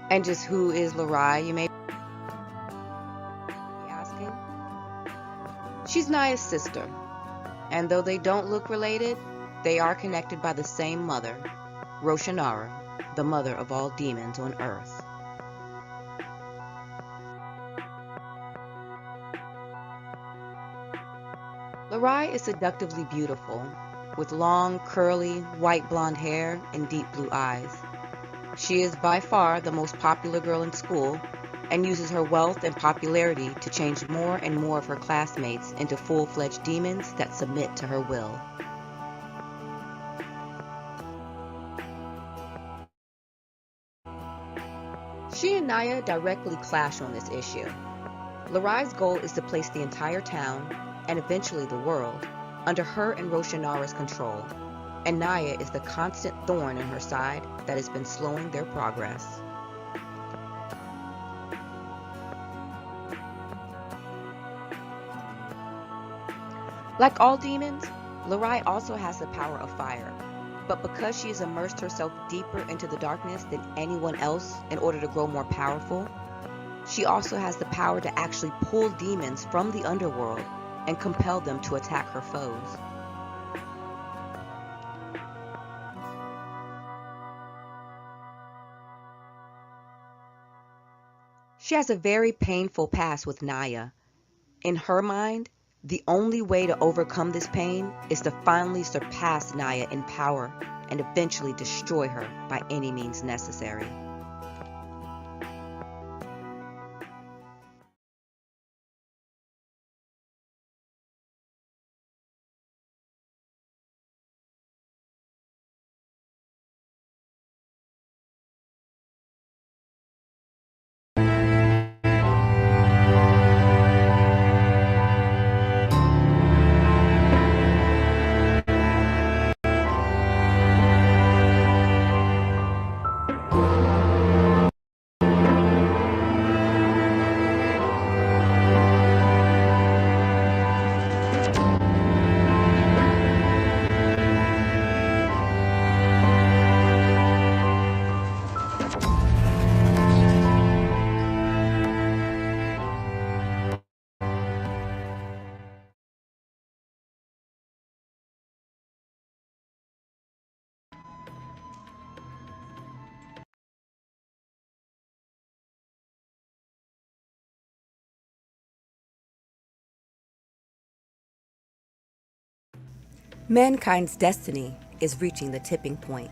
And just who is Lorai, you may be asking? She's Naya's sister, and though they don't look related, they are connected by the same mother, Roshinara, the mother of all demons on Earth. Lorai is seductively beautiful, with long, curly, white blonde hair and deep blue eyes. She is by far the most popular girl in school and uses her wealth and popularity to change more and more of her classmates into full-fledged demons that submit to her will. She and Naya directly clash on this issue. Lorai's goal is to place the entire town, and eventually the world, under her and Roshinara's control, and Naya is the constant thorn in her side that has been slowing their progress. Like all demons, Lorai also has the power of fire. But because she has immersed herself deeper into the darkness than anyone else in order to grow more powerful, she also has the power to actually pull demons from the underworld and compel them to attack her foes. She has a very painful past with Naya. In her mind, the only way to overcome this pain is to finally surpass Naya in power and eventually destroy her by any means necessary. Mankind's destiny is reaching the tipping point.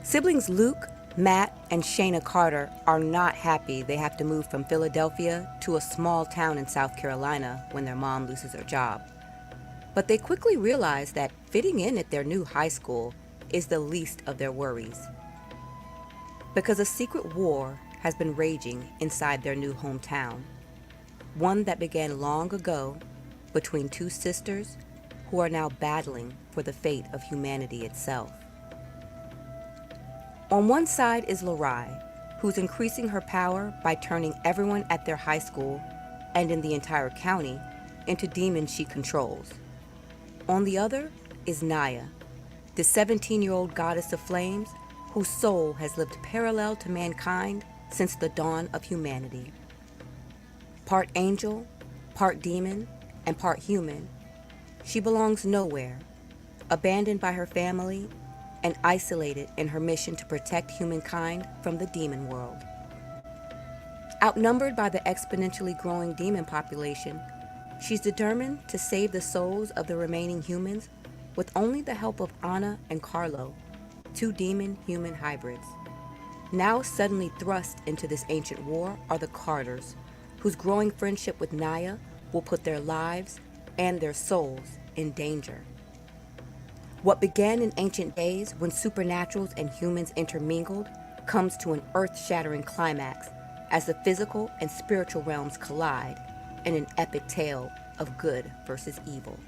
Siblings Luke, Matt, and Shayna Carter are not happy they have to move from Philadelphia to a small town in South Carolina when their mom loses her job. But they quickly realize that fitting in at their new high school is the least of their worries. Because a secret war has been raging inside their new hometown, one that began long ago between two sisters who are now battling for the fate of humanity itself. On one side is Lorai, who's increasing her power by turning everyone at their high school and in the entire county into demons she controls. On the other is Naya, the 17-year-old goddess of flames whose soul has lived parallel to mankind since the dawn of humanity. Part angel, part demon, and part human, she belongs nowhere, abandoned by her family and isolated in her mission to protect humankind from the demon world. Outnumbered by the exponentially growing demon population, she's determined to save the souls of the remaining humans with only the help of Anna and Carlo, two demon-human hybrids. Now suddenly thrust into this ancient war are the Carters, whose growing friendship with Naya will put their lives and their souls in danger. What began in ancient days when supernaturals and humans intermingled comes to an earth-shattering climax as the physical and spiritual realms collide in an epic tale of good versus evil.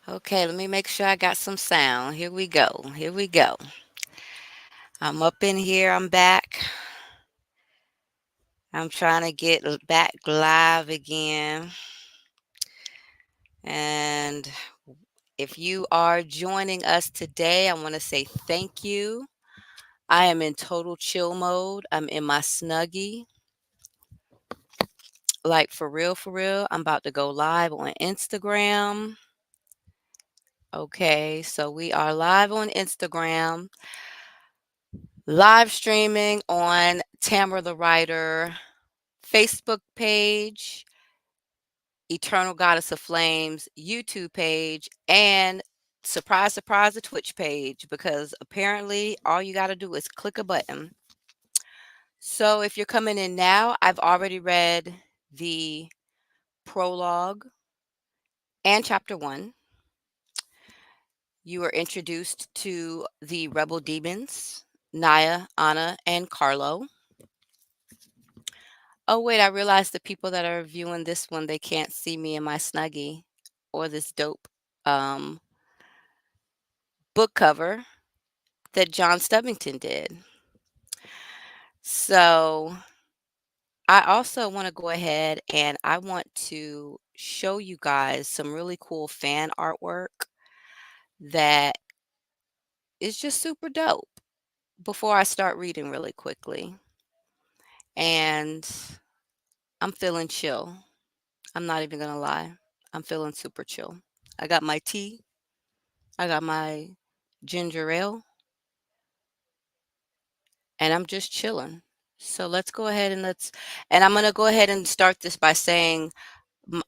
Okay, let me make sure I got some sound. Here we go. Here we go. I'm up in here. I'm back. I'm trying to get back live again. And if you are joining us today, I want to say thank you. I am in total chill mode. I'm in my snuggie. Like for real, for real. I'm about to go live on Instagram. Okay, so we are live on Instagram, live streaming on Tamara the Writer Facebook page, Eternal Goddess of Flames YouTube page, and surprise, surprise, the Twitch page, because apparently all you got to do is click a button. So if you're coming in now, I've already read the prologue and chapter 1. You are introduced to the rebel demons, Naya, Anna, and Carlo. Oh, wait, I realized the people that are viewing this one, they can't see me in my snuggie or this dope um, book cover that John Stubbington did. So I also want to go ahead and I want to show you guys some really cool fan artwork that is just super dope before I start reading really quickly. And I'm feeling chill. I'm not even going to lie. I'm feeling super chill. I got my tea. I got my ginger ale. And I'm just chilling. So let's go ahead and I'm going to go ahead and start this by saying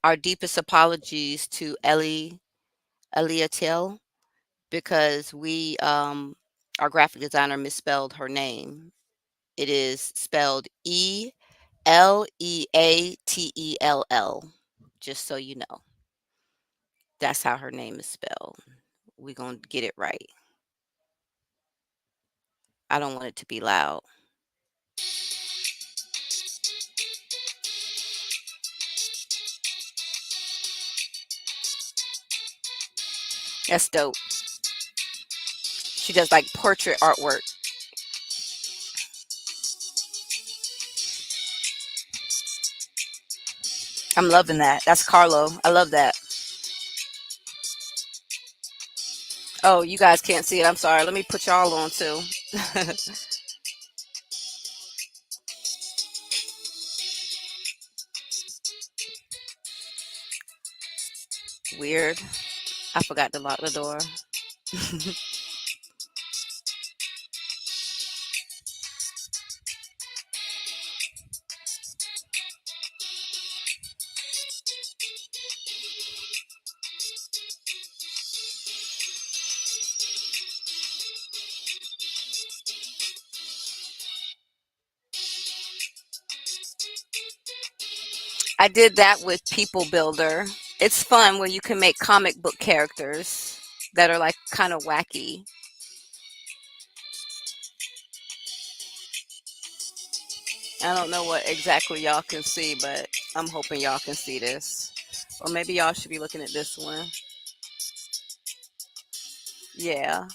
our deepest apologies to Eliatil, because our graphic designer misspelled her name. It is spelled Leateatell, just so you know. That's how her name is spelled. We're going to get it right. I don't want it to be loud. That's dope. She does like portrait artwork. I'm loving that. That's Carlo. I love that. Oh, you guys can't see it. I'm sorry. Let me put y'all on too. Weird. I forgot to lock the door. I did that with People Builder. It's fun when you can make comic book characters that are like kind of wacky. I don't know what exactly y'all can see, but I'm hoping y'all can see this. Or maybe y'all should be looking at this one. Yeah.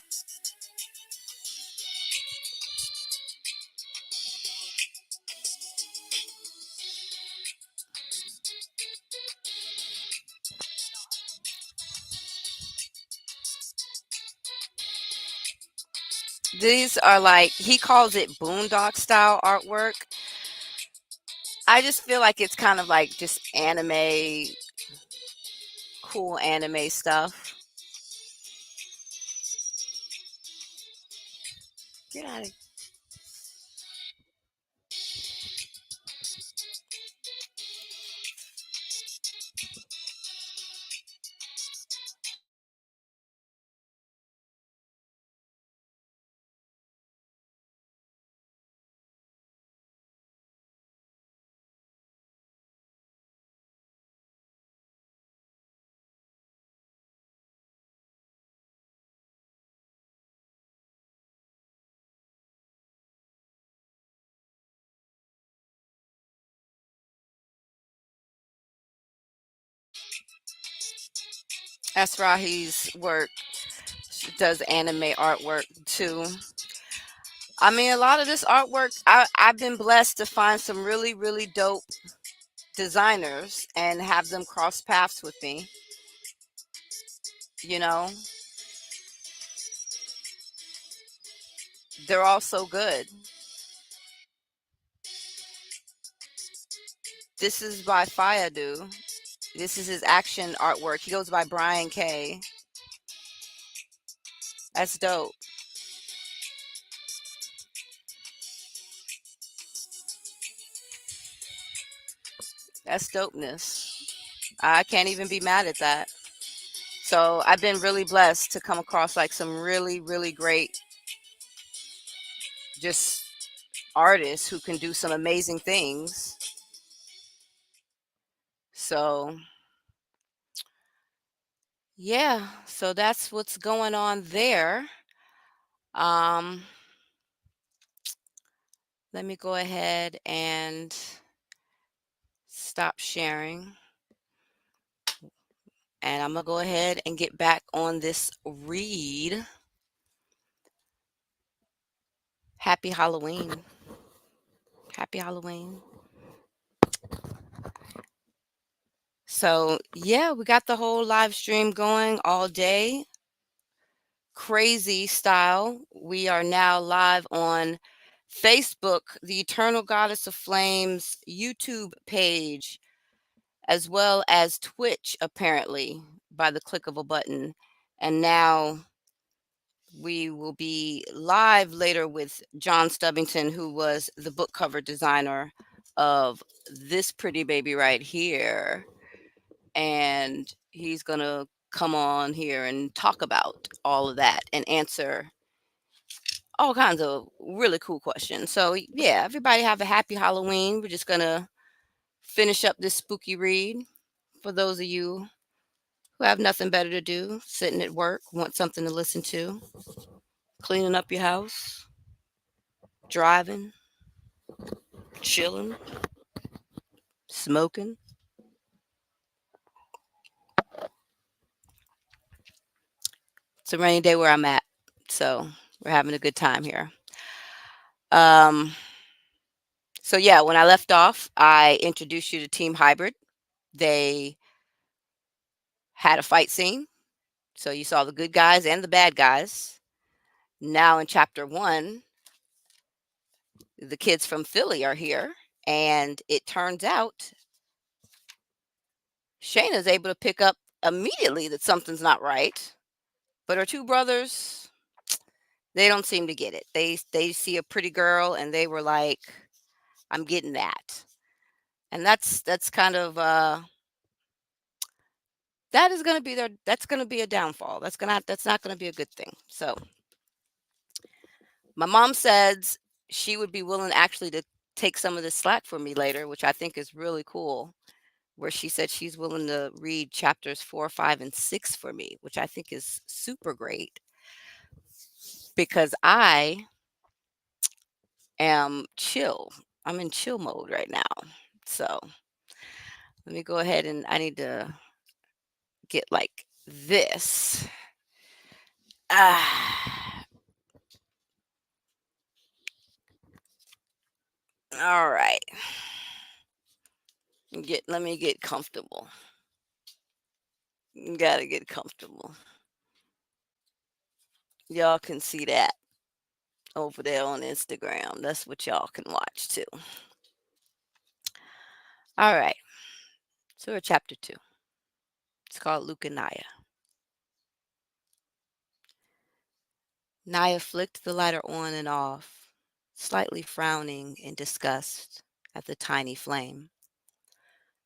These are like, he calls it boondock style artwork. I just feel like it's kind of like just anime, cool anime stuff. Get out of That's Rahi's work. She does anime artwork too. I mean, a lot of this artwork, I've been blessed to find some really, really dope designers and have them cross paths with me. You know, they're all so good. This is by Fayadu. This is his action artwork. He goes by Brian K. That's dope. That's dopeness. I can't even be mad at that. So I've been really blessed to come across like some really, really great just artists who can do some amazing things. So yeah, so that's what's going on there. Um, Let me go ahead and stop sharing. And I'm going to go ahead and get back on this read. Happy Halloween. Happy Halloween. So, yeah, we got the whole live stream going all day. Crazy style. We are now live on Facebook, the Eternal Goddess of Flames YouTube page, as well as Twitch, apparently, by the click of a button. And now we will be live later with John Stubbington, who was the book cover designer of this pretty baby right here. And he's going to come on here and talk about all of that and answer all kinds of really cool questions. So, yeah, everybody have a happy Halloween. We're just going to finish up this spooky read for those of you who have nothing better to do, sitting at work, want something to listen to, cleaning up your house, driving, chilling, smoking. It's a rainy day where I'm at, so we're having a good time here. Um, so yeah, when I left off, I introduced you to Team Hybrid. They had a fight scene, so you saw the good guys and the bad guys. Now in chapter 1, the kids from Philly are here, and it turns out Shayna's able to pick up immediately that something's not right. But her two brothers, they don't seem to get it. They see a pretty girl and they were like, I'm getting that. And that's kind of that is going to be that's going to be a downfall. That's not going to be a good thing. So, my mom says she would be willing actually to take some of this slack for me later, which I think is really cool. where she said she's willing to read chapters 4, 5, and 6 for me, which I think is super great because I am chill. I'm in chill mode right now. So let me go ahead and I need to get like this. Ah, all right. Let me get comfortable. Gotta get comfortable. Y'all can see that over there on Instagram. That's what y'all can watch too. All right. So we're chapter 2. It's called Luke and Naya. Naya flicked the lighter on and off, slightly frowning in disgust at the tiny flame.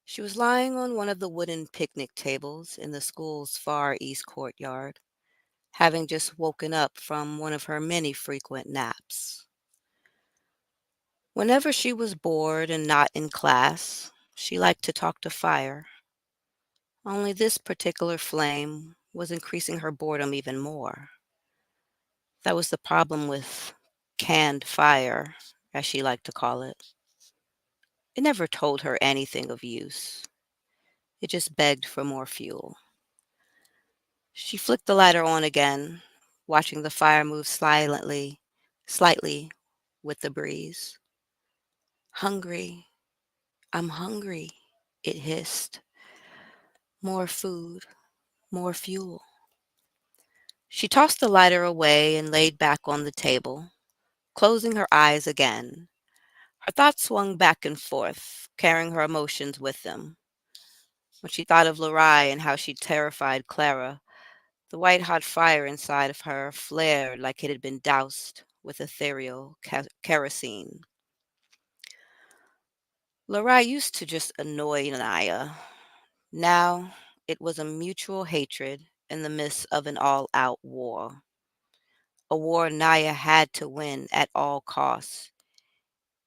She was lying on one of the wooden picnic tables in the school's far east courtyard, having just woken up from one of her many frequent naps. Whenever she was bored and not in class, she liked to talk to fire. Only this particular flame was increasing her boredom even more. That was the problem with canned fire, as she liked to call it. It never told her anything of use. It just begged for more fuel. She flicked the lighter on again, watching the fire move slightly with the breeze. Hungry, I'm hungry, it hissed. More food, more fuel. She tossed the lighter away and laid back on the table, closing her eyes again. Her thoughts swung back and forth, carrying her emotions with them. When she thought of Lorai and how she terrified Clara, the white hot fire inside of her flared like it had been doused with ethereal kerosene. Lorai used to just annoy Naya. Now it was a mutual hatred in the midst of an all out war. A war Naya had to win at all costs,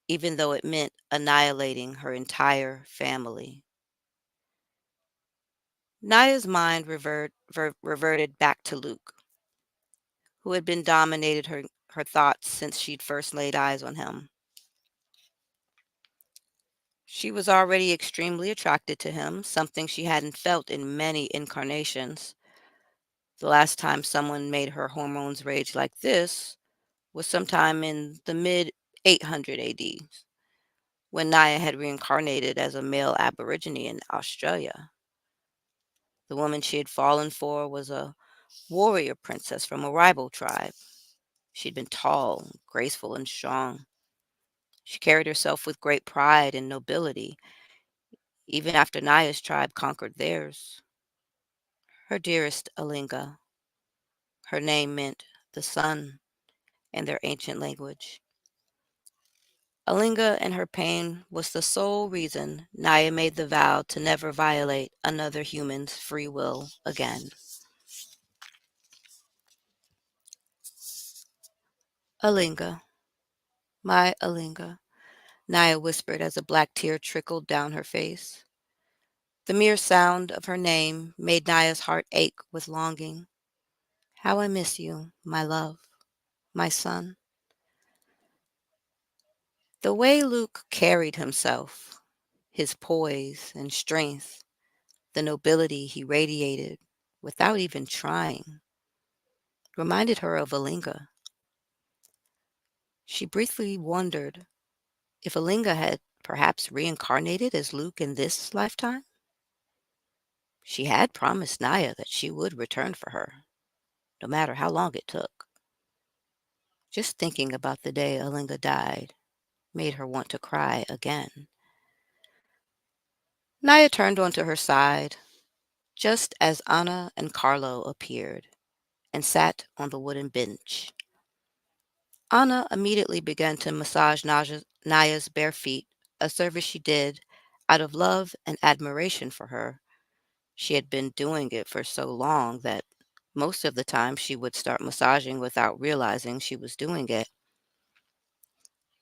even though it meant annihilating her entire family. Naya's mind reverted back to Luke, who had been dominated her thoughts since she'd first laid eyes on him. She was already extremely attracted to him, something she hadn't felt in many incarnations. The last time someone made her hormones rage like this was sometime in the mid 800 AD, when Naya had reincarnated as a male aborigine in Australia. The woman she had fallen for was a warrior princess from a rival tribe. She'd been tall, graceful, and strong. She carried herself with great pride and nobility, even after Naya's tribe conquered theirs. Her dearest Alinga. Her name meant the sun in their ancient language. Alinga and her pain was the sole reason Naya made the vow to never violate another human's free will again. Alinga, my Alinga, Naya whispered as a black tear trickled down her face. The mere sound of her name made Naya's heart ache with longing. How I miss you, my love, my son. The way Luke carried himself, his poise and strength, the nobility he radiated without even trying, reminded her of Alinga. She briefly wondered if Alinga had perhaps reincarnated as Luke in this lifetime. She had promised Naya that she would return for her, no matter how long it took. Just thinking about the day Alinga died made her want to cry again. Naya turned onto her side just as Anna and Carlo appeared and sat on the wooden bench. Anna immediately began to massage Naya's bare feet, a service she did out of love and admiration for her. She had been doing it for so long that most of the time she would start massaging without realizing she was doing it.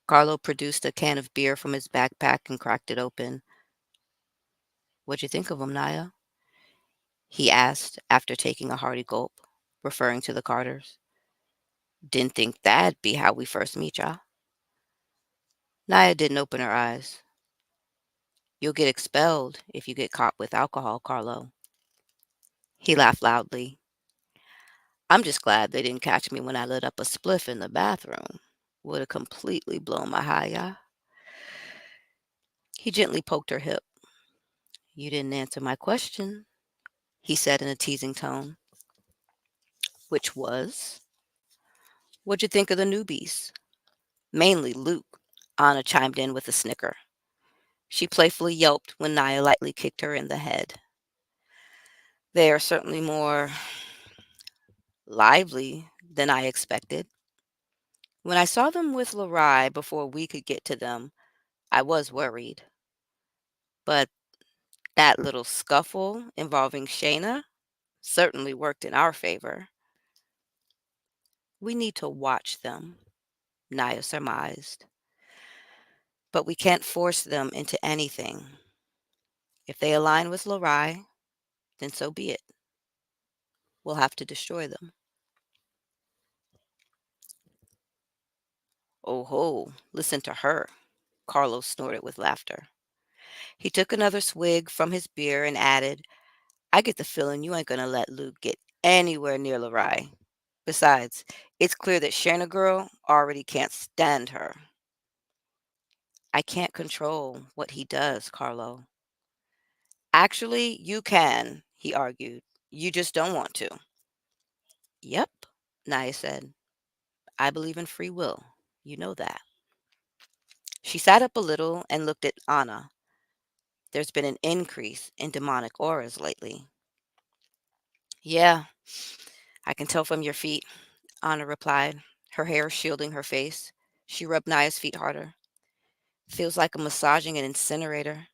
Carlo produced a can of beer from his backpack and cracked it open. What'd you think of him, Naya? He asked after taking a hearty gulp, referring to the Carters. Didn't think that'd be how we first meet ya. Naya didn't open her eyes. You'll get expelled if you get caught with alcohol, Carlo. He laughed loudly. I'm just glad they didn't catch me when I lit up a spliff in the bathroom. Would have completely blown my high, yeah. He gently poked her hip. You didn't answer my question, he said in a teasing tone. Which was, what'd you think of the newbies? Mainly Luke, Anna chimed in with a snicker. She playfully yelped when Naya lightly kicked her in the head. They are certainly more lively than I expected. When I saw them with Larai before we could get to them, I was worried. But that little scuffle involving Shayna certainly worked in our favor. We need to watch them, Naya surmised. But we can't force them into anything. If they align with Larai, then so be it. We'll have to destroy them. Oh ho, listen to her, Carlos snorted with laughter. He took another swig from his beer and added, I get the feeling you ain't gonna let Luke get anywhere near Larai. Besides, it's clear that Shayna girl already can't stand her. I can't control what he does, Carlo. Actually, you can, he argued. You just don't want to. Yep, Naya said. I believe in free will. You know that. She sat up a little and looked at Anna. There's been an increase in demonic auras lately. Yeah, I can tell from your feet, Anna replied, her hair shielding her face. She rubbed Naya's feet harder. Feels like I'm massaging an incinerator.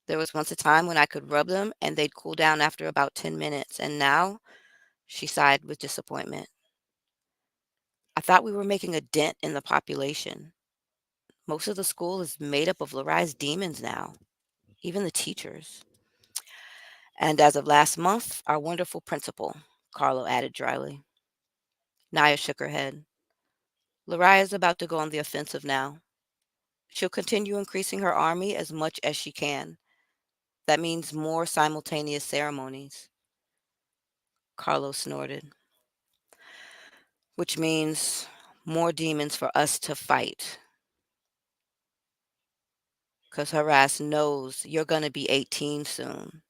There was once a time when I could rub them and they'd cool down after about 10 minutes, and now, she sighed with disappointment. I thought we were making a dent in the population. Most of the school is made up of Larai's demons now, even the teachers. And as of last month, our wonderful principal, Carlo added dryly. Naya shook her head. Larai is about to go on the offensive now. She'll continue increasing her army as much as she can. That means more simultaneous ceremonies. Carlo snorted. Which means more demons for us to fight. Because her ass knows you're going to be 18 soon.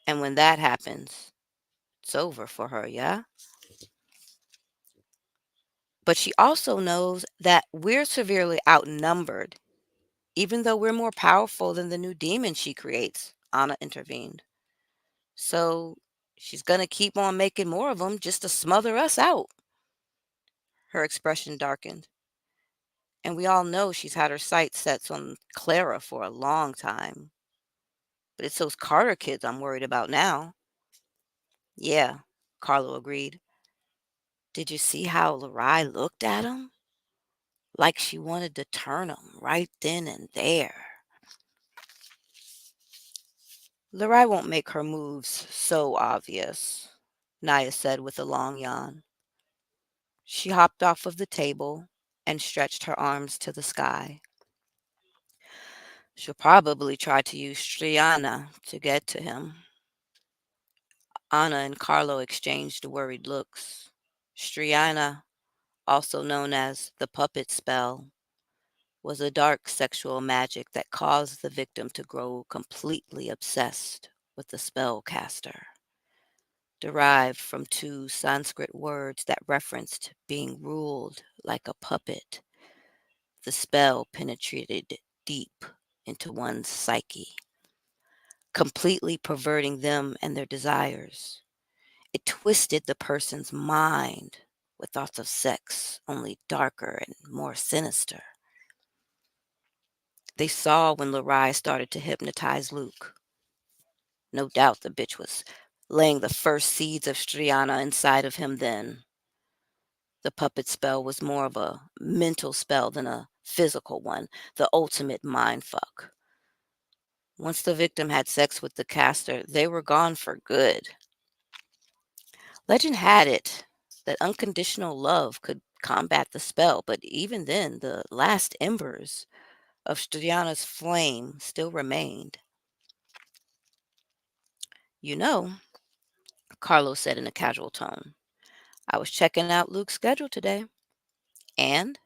And when that happens, it's over for her, yeah? But she also knows that we're severely outnumbered, even though we're more powerful than the new demon she creates, Anna intervened. So she's going to keep on making more of them just to smother us out. Her expression darkened. And we all know she's had her sights set on Clara for a long time. But it's those Carter kids I'm worried about now. Yeah, Carlo agreed. Did you see how Larai looked at him? Like she wanted to turn him right then and there. Larai won't make her moves so obvious, Naya said with a long yawn. She hopped off of the table and stretched her arms to the sky. She'll probably try to use Striana to get to him. Anna and Carlo exchanged worried looks. Striana, also known as the puppet spell, was a dark sexual magic that caused the victim to grow completely obsessed with the spellcaster. Derived from two Sanskrit words that referenced being ruled like a puppet, the spell penetrated deep into one's psyche, completely perverting them and their desires. It twisted the person's mind with thoughts of sex, only darker and more sinister. They saw when Larai started to hypnotize Luke. No doubt the bitch was laying the first seeds of Striana inside of him then. The puppet spell was more of a mental spell than a physical one, the ultimate mind fuck. Once the victim had sex with the caster, they were gone for good. Legend had it that unconditional love could combat the spell, but even then, the last embers of Striana's flame still remained. You know, Carlos said in a casual tone, I was checking out Luke's schedule today, and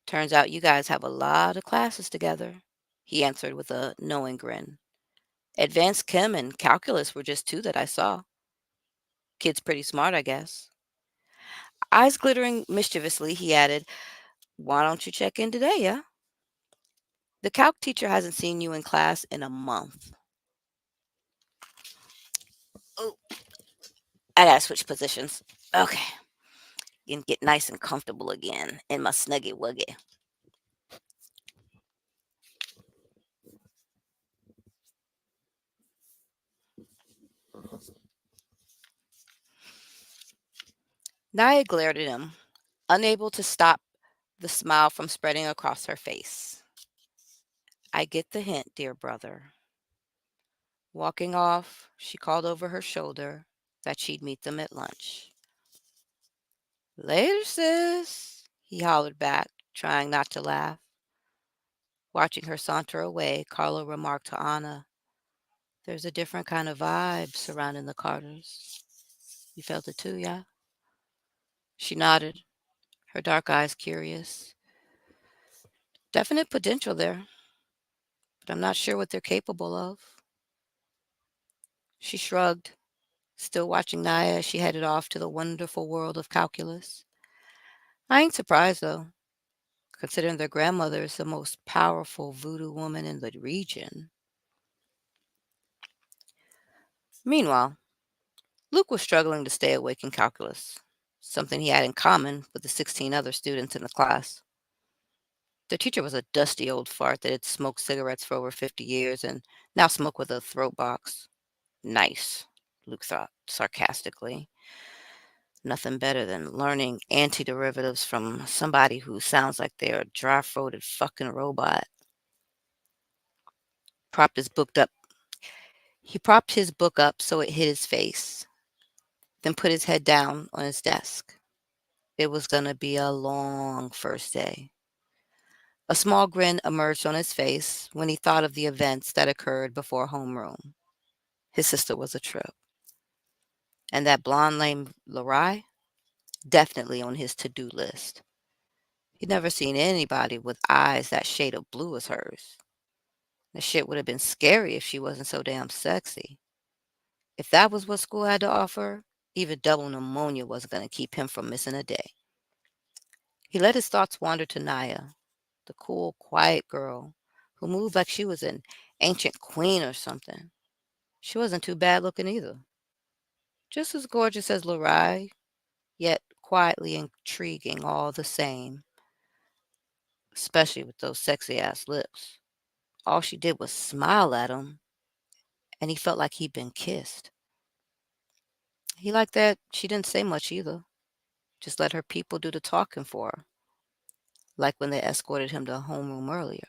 turns out you guys have a lot of classes together. He answered with a knowing grin. Advanced Chem and Calculus were just two that I saw. Kid's pretty smart, I guess. Eyes glittering mischievously, he added, why don't you check in today, yeah? The calc teacher hasn't seen you in class in a month. Oh, I gotta switch positions. Okay, and get nice and comfortable again in my snuggy wuggy. Naya glared at him, unable to stop the smile from spreading across her face. I get the hint, dear brother. Walking off, she called over her shoulder that she'd meet them at lunch. Later, sis, he hollered back, trying not to laugh. Watching her saunter away, Carlo remarked to Anna, there's a different kind of vibe surrounding the Carters. You felt it too, yeah? She nodded, her dark eyes curious. Definite potential there, but I'm not sure what they're capable of. She shrugged, still watching Naya as she headed off to the wonderful world of calculus. I ain't surprised, though, considering their grandmother is the most powerful voodoo woman in the region. Meanwhile, Luke was struggling to stay awake in calculus, something he had in common with the 16 other students in the class. The teacher was a dusty old fart that had smoked cigarettes for over 50 years and now smoked with a throat box. Nice, Luke thought sarcastically. Nothing better than learning antiderivatives from somebody who sounds like they're a dry-throated fucking robot. Propped his book up. He propped his book up so it hid his face, then put his head down on his desk. It was going to be a long first day. A small grin emerged on his face when he thought of the events that occurred before homeroom. His sister was a trip. And that blonde named Larai? Definitely on his to-do list. He'd never seen anybody with eyes that shade of blue as hers. The shit would have been scary if she wasn't so damn sexy. If that was what school had to offer, even double pneumonia wasn't going to keep him from missing a day. He let his thoughts wander to Naya, the cool, quiet girl who moved like she was an ancient queen or something. She wasn't too bad looking either. Just as gorgeous as Lurai, yet quietly intriguing all the same, especially with those sexy ass lips. All she did was smile at him, and he felt like he'd been kissed. He liked that she didn't say much either, just let her people do the talking for her, like when they escorted him to homeroom earlier.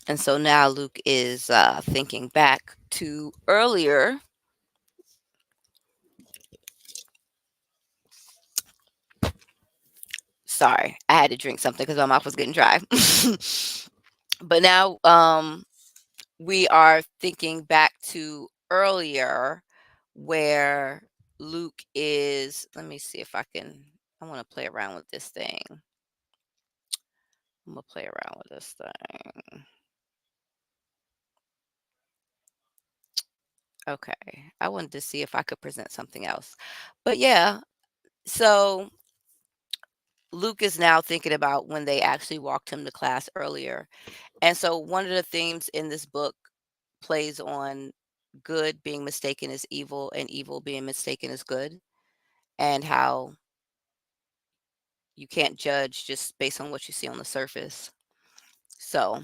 And so now Luke is thinking back to earlier. Sorry, I had to drink something because my mouth was getting dry. But now we are thinking back to earlier where Luke is. Let me see if I can. I want to play around with this thing. I'm going to play around with this thing. Okay. I wanted to see if I could present something else. But yeah, so Luke is now thinking about when they actually walked him to class earlier. And so one of the themes in this book plays on good being mistaken as evil and evil being mistaken as good, and how you can't judge just based on what you see on the surface. So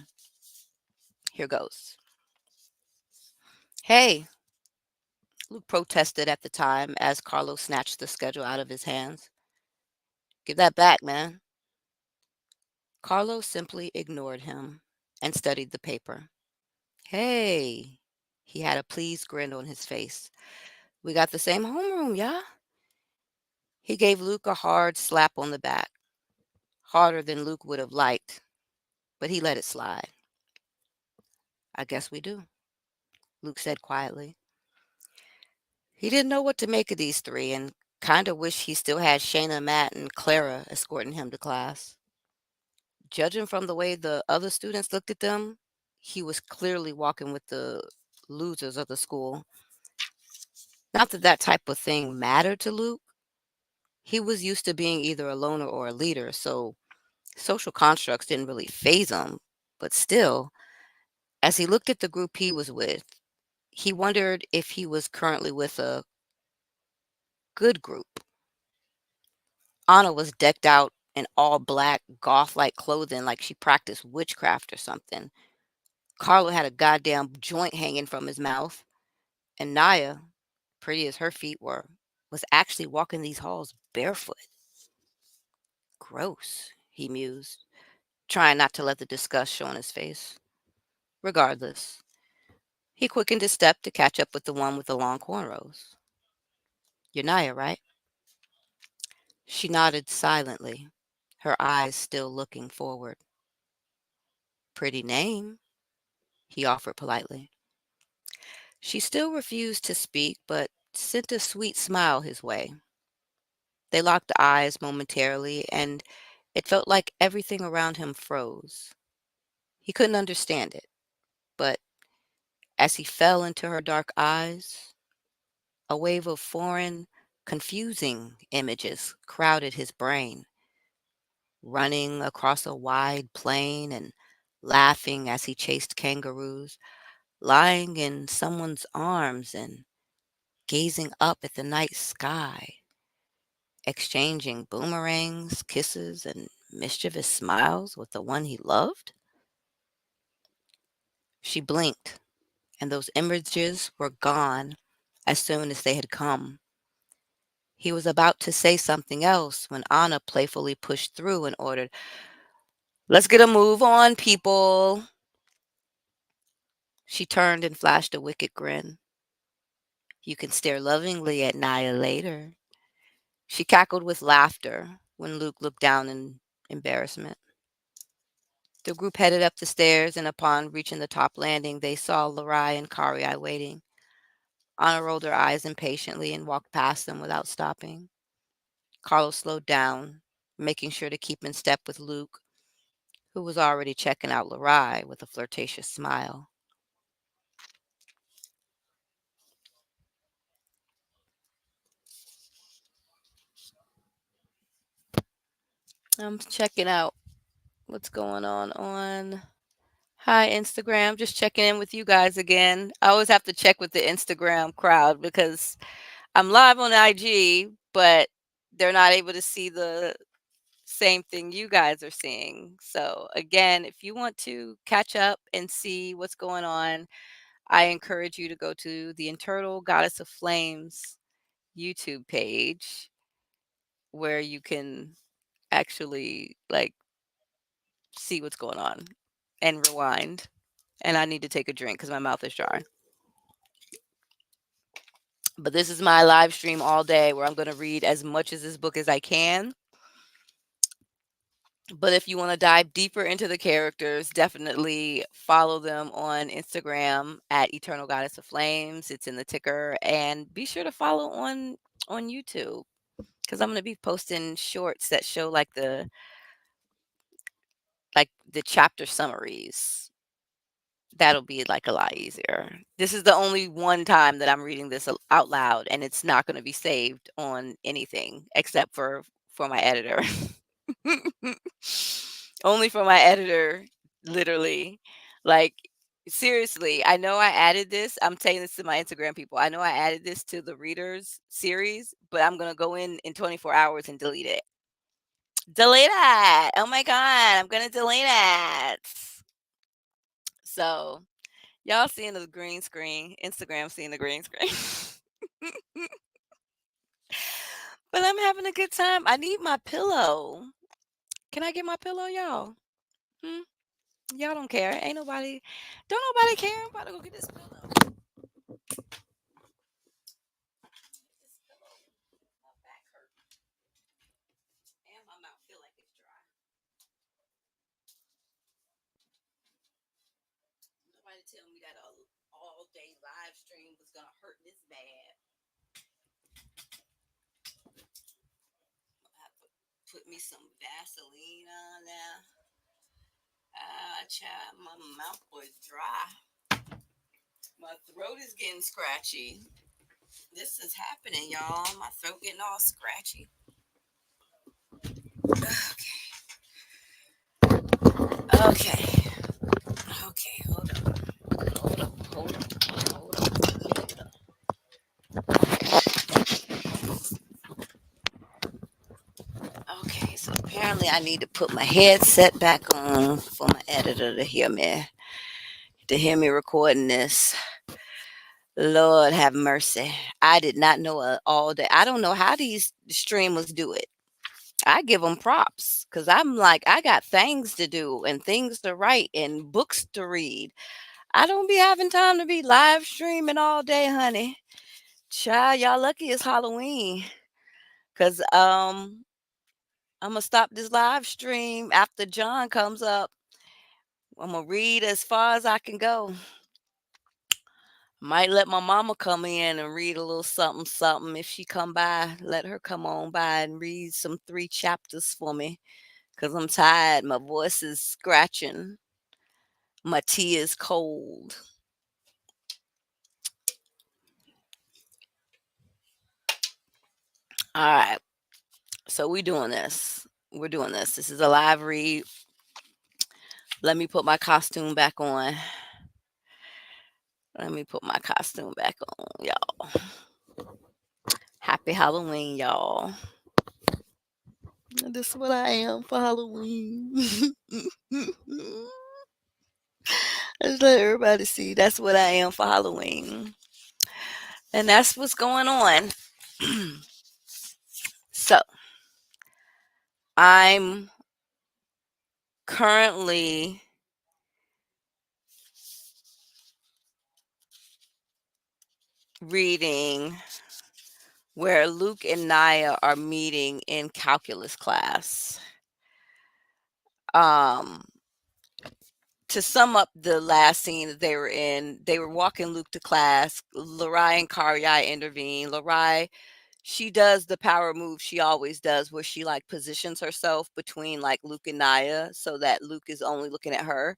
here goes. Hey, Luke protested at the time as Carlo snatched the schedule out of his hands. Give that back, man. Carlo simply ignored him and studied the paper. Hey, he had a pleased grin on his face. We got the same homeroom, yeah? He gave Luke a hard slap on the back, harder than Luke would have liked, but he let it slide. I guess we do, Luke said quietly. He didn't know what to make of these three and kind of wished he still had Shayna, Matt, and Clara escorting him to class. Judging from the way the other students looked at them, he was clearly walking with the losers of the school. Not that that type of thing mattered to Luke. He was used to being either a loner or a leader, so social constructs didn't really faze him. But still, as he looked at the group he was with, he wondered if he was currently with a good group. Anna was decked out in all black, goth like clothing like she practiced witchcraft or something. Carlo had a goddamn joint hanging from his mouth. And Naya, pretty as her feet were, was actually walking these halls barefoot. Gross, he mused, trying not to let the disgust show on his face. Regardless, he quickened his step to catch up with the one with the long cornrows. You're Naya, right? She nodded silently, her eyes still looking forward. Pretty name, he offered politely. She still refused to speak, but sent a sweet smile his way. They locked eyes momentarily, and it felt like everything around him froze. He couldn't understand it, but as he fell into her dark eyes, a wave of foreign, confusing images crowded his brain, running across a wide plain and laughing as he chased kangaroos, lying in someone's arms and gazing up at the night sky, exchanging boomerangs, kisses, and mischievous smiles with the one he loved? She blinked, and those images were gone as soon as they had come. He was about to say something else when Anna playfully pushed through and ordered, Let's get a move on, people. She turned and flashed a wicked grin. You can stare lovingly at Naya later. She cackled with laughter when Luke looked down in embarrassment. The group headed up the stairs, and upon reaching the top landing, they saw Larai and Kari waiting. Anna rolled her eyes impatiently and walked past them without stopping. Carlos slowed down, making sure to keep in step with Luke, who was already checking out Larai with a flirtatious smile. I'm checking out what's going on. Hi, Instagram. Just checking in with you guys again. I always have to check with the Instagram crowd because I'm live on IG, but they're not able to see the same thing you guys are seeing. So, again, if you want to catch up and see what's going on, I encourage you to go to the Eternal Goddess of Flames YouTube page where you can actually see what's going on and rewind. And I need to take a drink because my mouth is dry. But this is my live stream all day where I'm going to read as much of this book as I can. But if you want to dive deeper into the characters, definitely follow them on Instagram at Eternal Goddess of Flames. It's in the ticker, and be sure to follow on YouTube because I'm going to be posting shorts that show the chapter summaries. That'll be a lot easier. This is the only one time that I'm reading this out loud, and it's not going to be saved on anything except for my editor. Only for my editor, literally. Like, seriously, I know I added this. I'm saying this to my Instagram people. I know I added this to the readers series, but I'm going to go in 24 hours and delete it. Delete it. Oh my God. I'm going to delete it. So, y'all seeing the green screen, Instagram seeing the green screen. But I'm having a good time. I need my pillow. Can I get my pillow, y'all? Hmm? Y'all don't care. Ain't nobody, don't nobody care. I'm about to go get this pillow. This pillow. My back hurt. And my mouth feel like it's dry. Nobody tell me that a all day live stream was gonna hurt this bad. I have to put me some Vaseline on there. Child, my mouth was dry. My throat is getting scratchy. This is happening, y'all. My throat getting all scratchy. Okay. Okay. Hold up. Hold up. Hold up. Hold up. Hold up. Okay. So apparently I need to put my headset back on for my editor to hear me recording this. Lord have mercy. I did not know all day. I don't know how these streamers do it. I give them props because I'm like, I got things to do and things to write and books to read. I don't be having time to be live streaming all day, honey. Child, y'all lucky it's Halloween. Cause I'm gonna stop this live stream after John comes up. I'm gonna read as far as I can go. Might let my mama come in and read a little something, something. If she come by, let her come on by and read some 3 chapters for me. Cause I'm tired. My voice is scratching. My tea is cold. All right. So we doing this. We're doing this. This is a live read. Let me put my costume back on. Let me put my costume back on, y'all. Happy Halloween, y'all. This is what I am for Halloween. Just let everybody see that's what I am for Halloween. And that's what's going on. So I'm currently reading where Luke and Naya are meeting in calculus class. Um, to sum up the last scene that they were in, they were walking Luke to class. Larai and Karyai intervene. Larai, she does the power move she always does, where she like positions herself between like Luke and Naya so that Luke is only looking at her.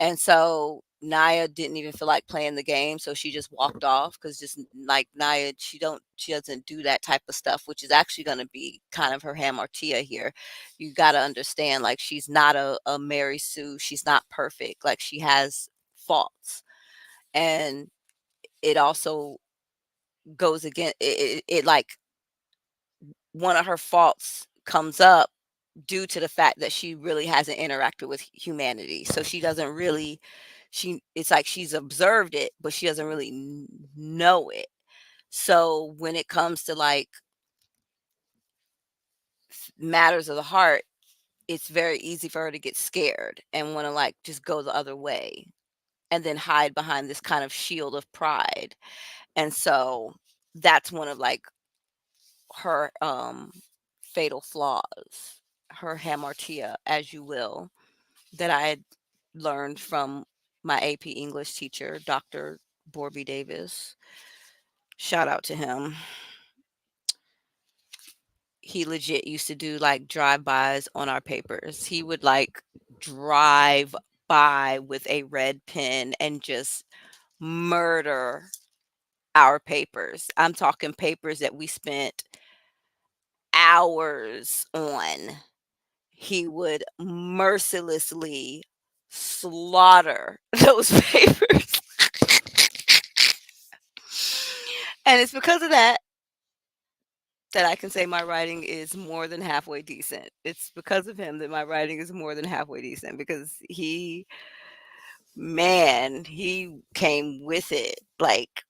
And so Naya didn't even feel like playing the game, so she just walked off because just like Naya, she doesn't do that type of stuff, which is actually going to be kind of her hamartia here. You got to understand, like she's not a Mary Sue. She's not perfect. Like she has faults, and it also goes again. It like one of her faults comes up due to the fact that she really hasn't interacted with humanity. So she doesn't really it's like she's observed it, but she doesn't really know it. So when it comes to like matters of the heart, it's very easy for her to get scared and want to like just go the other way and then hide behind this kind of shield of pride. And so that's one of like her fatal flaws, her hamartia, as you will, that I had learned from my AP English teacher, Dr. Borby Davis. Shout out to him. He legit used to do like drive-bys on our papers. He would like drive by with a red pen and just murder our papers. I'm talking papers that we spent hours on. He would mercilessly slaughter those papers. And it's because of that I can say my writing is more than halfway decent. It's because of him that my writing is more than halfway decent because he came with it. Like,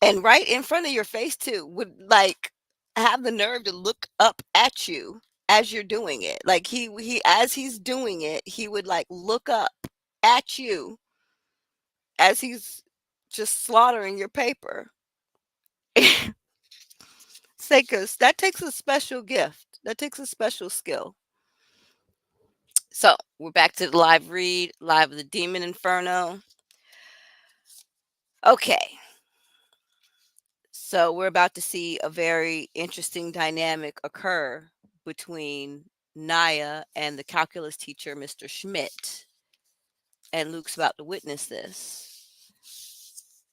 and right in front of your face too, would like have the nerve to look up at you as you're doing it. Like he as he's doing it, he would like look up at you as he's just slaughtering your paper. Say, 'cause that takes a special gift. That takes a special skill. So we're back to the live read, live of the Demon Inferno. Okay, so we're about to see a very interesting dynamic occur between Naya and the calculus teacher, Mr. Schmidt. And Luke's about to witness this.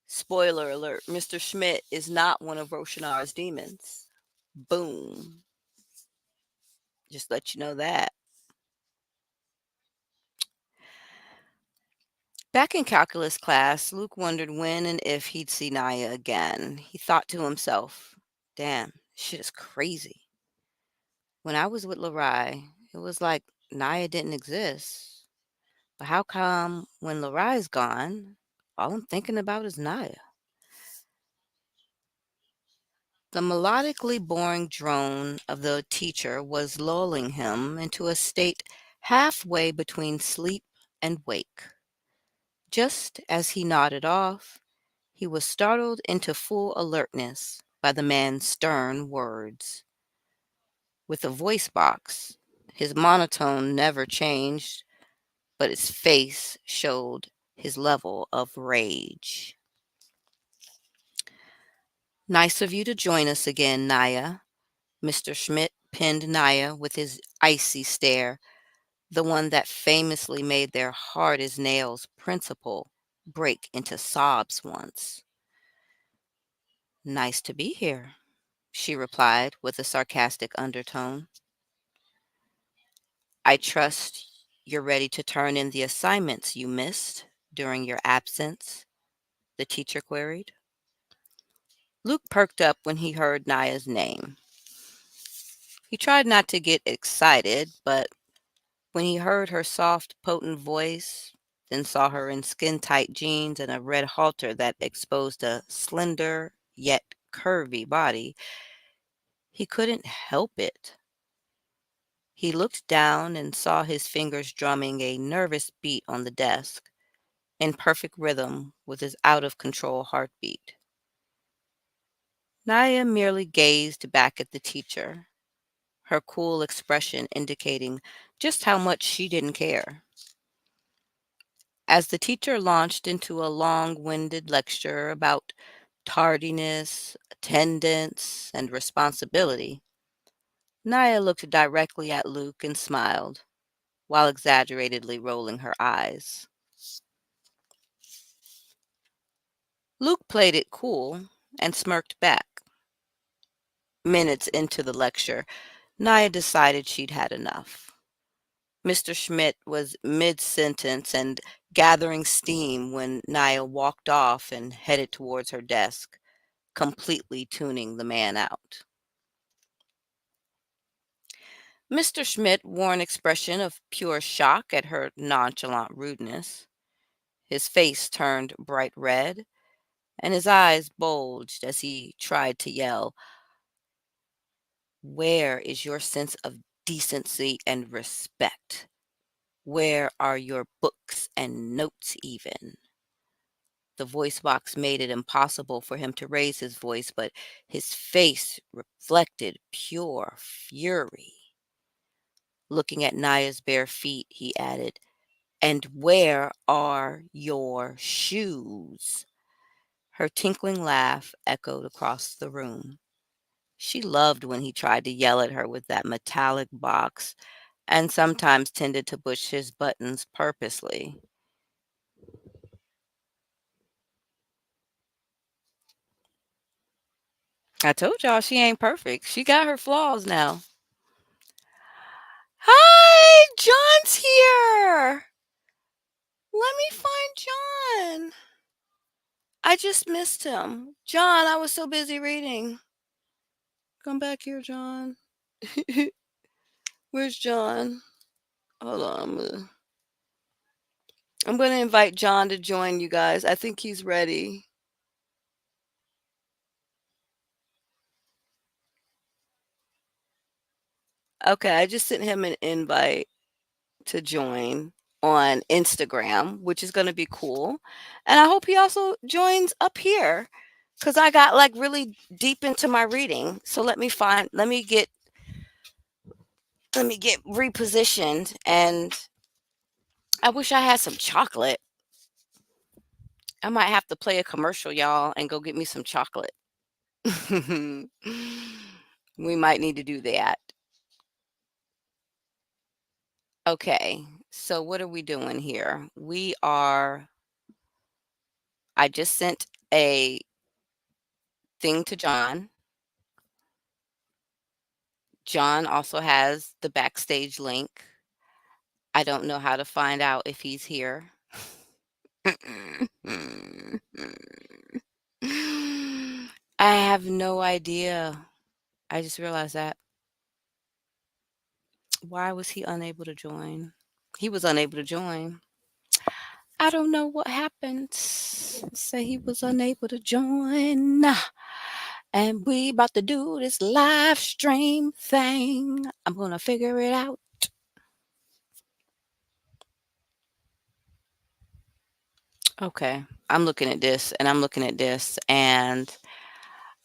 Spoiler alert, Mr. Schmidt is not one of Roshinar's demons. Boom. Just let you know that. Back in calculus class, Luke wondered when and if he'd see Naya again. He thought to himself, damn, shit is crazy. When I was with Larai, it was like Naya didn't exist. But how come when Larai's gone, all I'm thinking about is Naya? The melodically boring drone of the teacher was lulling him into a state halfway between sleep and wake. Just as he nodded off, he was startled into full alertness by the man's stern words. With a voice box, his monotone never changed, but his face showed his level of rage. Nice of you to join us again, Naya. Mr. Schmidt pinned Naya with his icy stare, the one that famously made their hard as nails principal break into sobs once. Nice to be here, she replied with a sarcastic undertone. I trust you're ready to turn in the assignments you missed during your absence, the teacher queried. Luke perked up when he heard Naya's name. He tried not to get excited, but when he heard her soft, potent voice, then saw her in skin-tight jeans and a red halter that exposed a slender yet curvy body, he couldn't help it. He looked down and saw his fingers drumming a nervous beat on the desk, in perfect rhythm with his out-of-control heartbeat. Naya merely gazed back at the teacher, her cool expression indicating just how much she didn't care. As the teacher launched into a long-winded lecture about tardiness, attendance, and responsibility, Naya looked directly at Luke and smiled, while exaggeratedly rolling her eyes. Luke played it cool and smirked back. Minutes into the lecture, Naya decided she'd had enough. Mr. Schmidt was mid-sentence and gathering steam when Naya walked off and headed towards her desk, completely tuning the man out. Mr. Schmidt wore an expression of pure shock at her nonchalant rudeness. His face turned bright red, and his eyes bulged as he tried to yell, "Where is your sense of decency and respect? Where are your books and notes even?" The voice box made it impossible for him to raise his voice, but his face reflected pure fury. Looking at Naya's bare feet, he added, "And where are your shoes?" Her tinkling laugh echoed across the room. She loved when he tried to yell at her with that metallic box, and sometimes tended to push his buttons purposely. I told y'all she ain't perfect. She got her flaws now. Hi, John's here. Let me find John. I just missed him. John, I was so busy reading. Come back here, John. Where's John? Hold on. I'm gonna invite John to join you guys. I think he's ready. Okay, I just sent him an invite to join on Instagram, which is gonna be cool, and I hope he also joins up here, cause I got, like, really deep into my reading. So let me get repositioned, and I wish I had some chocolate. I might have to play a commercial, y'all, and go get me some chocolate. We might need to do that. Okay, so what are we doing here? I just sent a thing to John. John also has the backstage link. I don't know how to find out if he's here. I have no idea. I just realized that. Why was he unable to join? He was unable to join. I don't know what happened. Say he was unable to join. And we about to do this live stream thing. I'm gonna figure it out. Okay. I'm looking at this and I'm looking at this and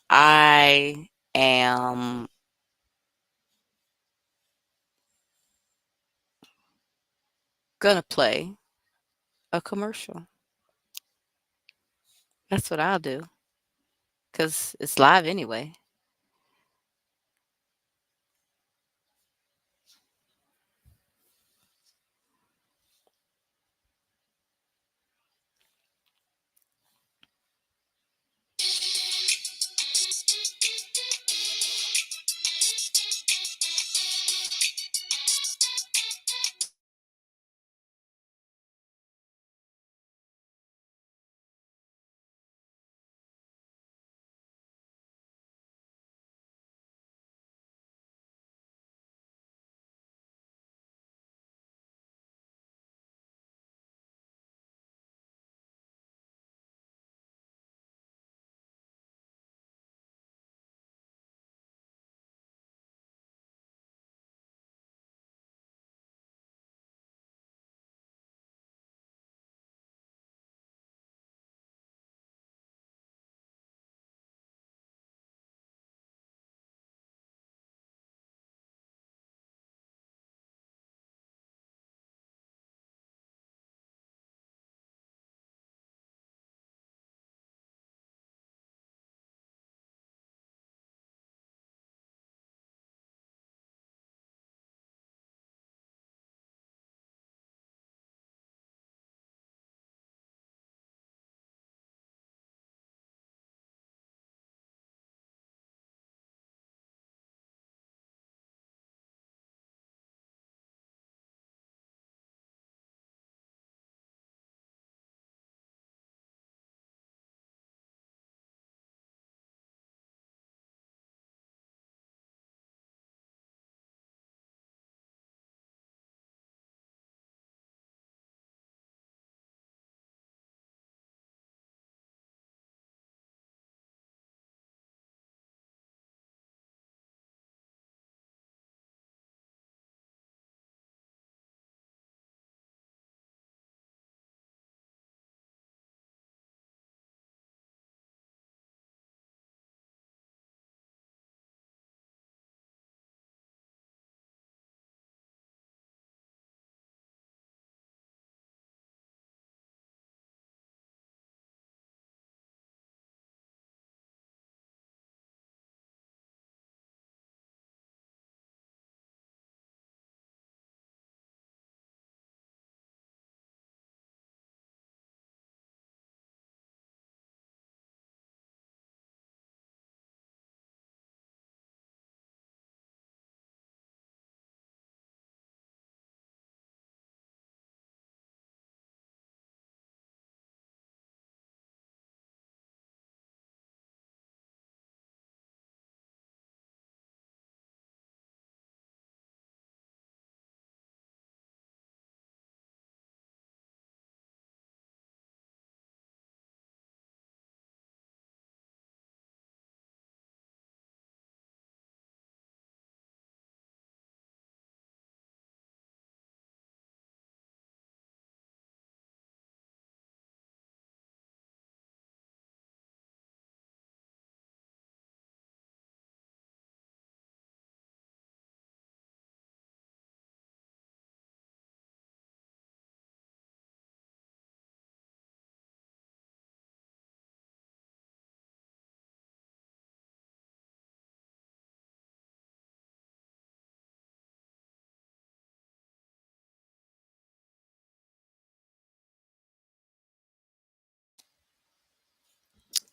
I am gonna play a commercial. That's what I'll do because it's live anyway.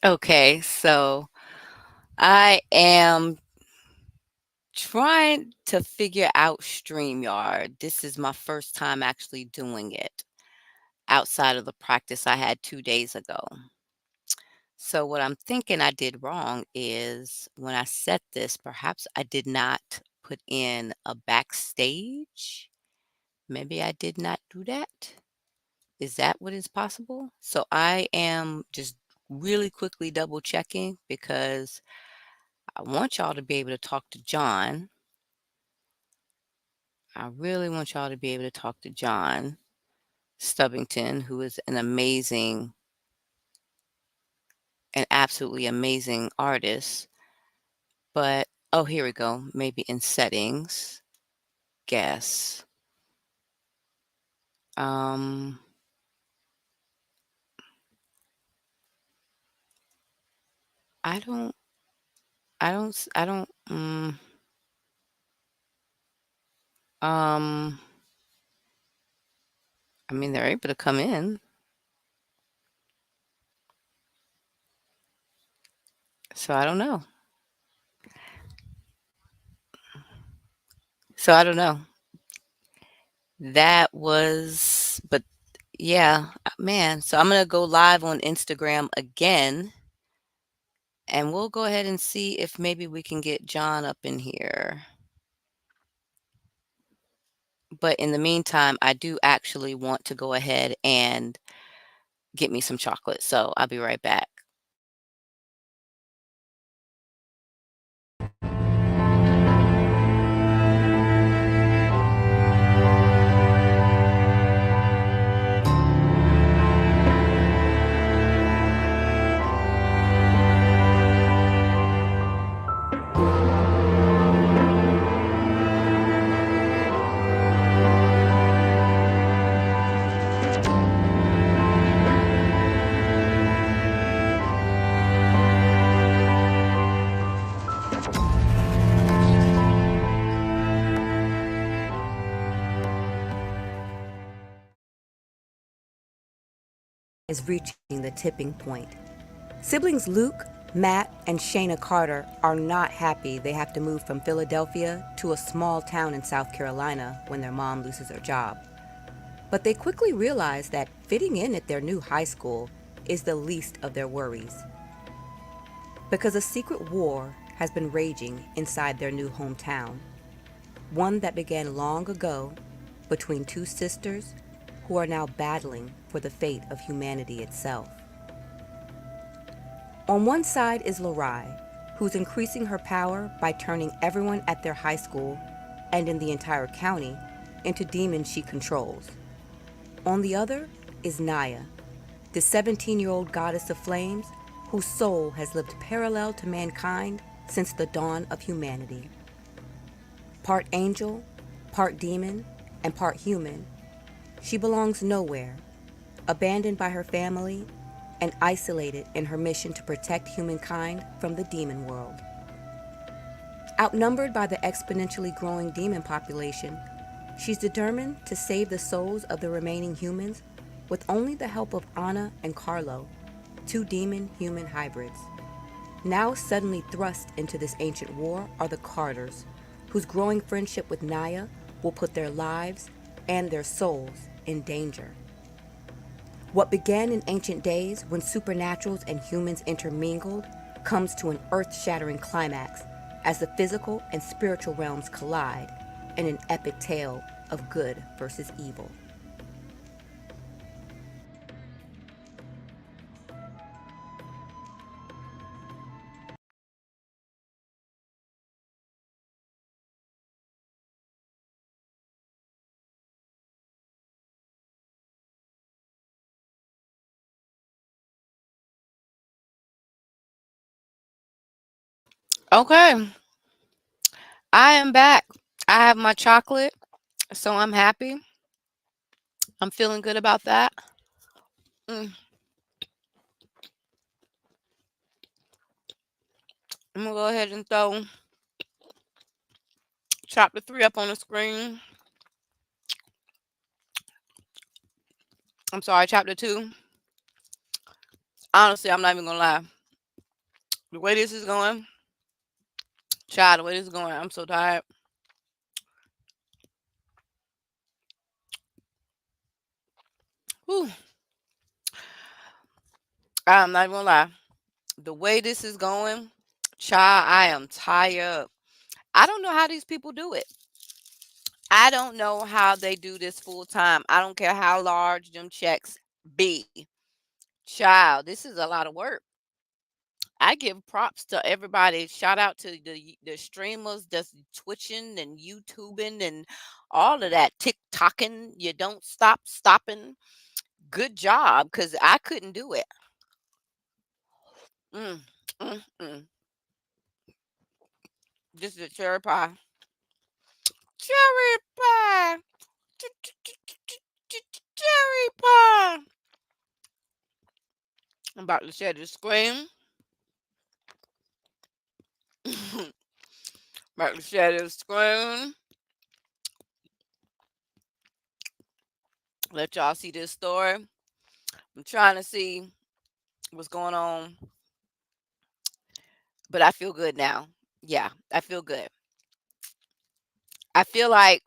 Okay, so I am trying to figure out StreamYard. This is my first time actually doing it outside of the practice I had 2 days ago. So what I'm thinking I did wrong is when I set this, perhaps I did not put in a backstage. Maybe I did not do that. Is that what is possible? So I am just really quickly double checking because I want y'all to be able to talk to John. I really want y'all to be able to talk to John Stubbington, who is an absolutely amazing artist. But, oh, here we go. Maybe in settings, guess. Um, I don't, I don't, um, I mean, they're able to come in. So I don't know. So I don't know. That was, but yeah, man. So I'm going to go live on Instagram again and we'll go ahead and see if maybe we can get John up in here. But in the meantime, I do actually want to go ahead and get me some chocolate. So I'll be right back. Is reaching the tipping point. Siblings Luke, Matt, and Shayna Carter are not happy they have to move from Philadelphia to a small town in South Carolina when their mom loses her job. But they quickly realize that fitting in at their new high school is the least of their worries. Because a secret war has been raging inside their new hometown, one that began long ago between two sisters who are now battling for the fate of humanity itself. On one side is Lorai, who's increasing her power by turning everyone at their high school and in the entire county into demons she controls. On the other is Naya, the 17-year-old goddess of flames whose soul has lived parallel to mankind since the dawn of humanity. Part angel, part demon, and part human, she belongs nowhere, abandoned by her family and isolated in her mission to protect humankind from the demon world. Outnumbered by the exponentially growing demon population, she's determined to save the souls of the remaining humans with only the help of Anna and Carlo, two demon-human hybrids. Now suddenly thrust into this ancient war are the Carters, whose growing friendship with Naya will put their lives and their souls in danger. What began in ancient days when supernaturals and humans intermingled comes to an earth-shattering climax as the physical and spiritual realms collide in an epic tale of good versus evil. Okay, I am back. I have my chocolate, so I'm happy. I'm feeling good about that. Mm, I'm gonna go ahead and throw chapter 3 up on the screen. I'm sorry, chapter 2. Honestly, I'm not even gonna lie. The way this is going, child, the way this is going, I'm so tired. Whew. I'm not even gonna lie. The way this is going, child, I am tired. I don't know how these people do it. I don't know how they do this full time. I don't care how large them checks be. Child, this is a lot of work. I give props to everybody. Shout out to the streamers that's twitching and YouTubing and all of that TikToking. You don't stop stopping. Good job, cause I couldn't do it. Mm, mm. This is a cherry pie. Cherry pie. Cherry pie. I'm about to share the screen. About to share the screen. Let y'all see this story. I'm trying to see what's going on, but I feel good now. Yeah, I feel good. I feel like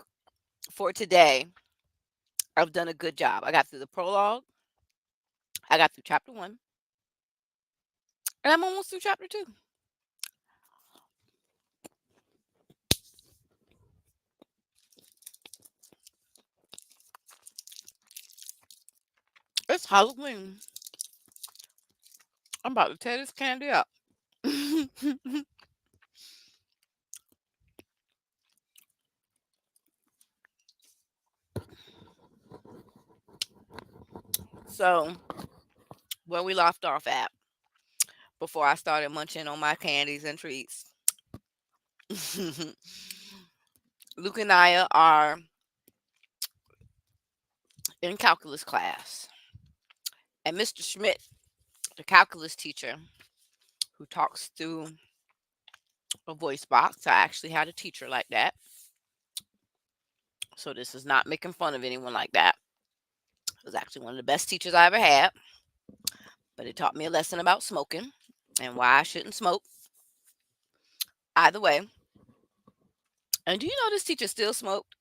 for today, I've done a good job. I got through the prologue. I got through chapter one, and I'm almost through chapter two. It's Halloween. I'm about to tear this candy up. So, where we left off at before I started munching on my candies and treats, Luke and I are in calculus class, and Mr. Schmidt, the calculus teacher who talks through a voice box, I actually had a teacher like that. So, this is not making fun of anyone like that. It was actually one of the best teachers I ever had, but it taught me a lesson about smoking and why I shouldn't smoke. Either way, and do you know this teacher still smoked?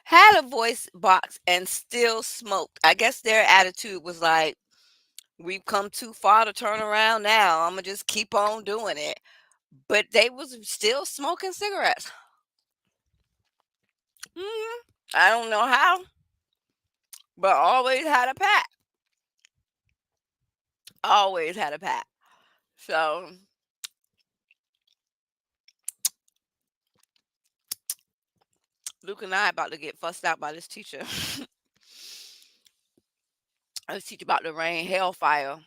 Had a voice box and still smoked. I guess their attitude was like, we've come too far to turn around now. I'm gonna just keep on doing it. But they was still smoking cigarettes. I don't know how, but always had a pack. Always had a pack. So Luke and I about to get fussed out by this teacher. This teacher about to rain hellfire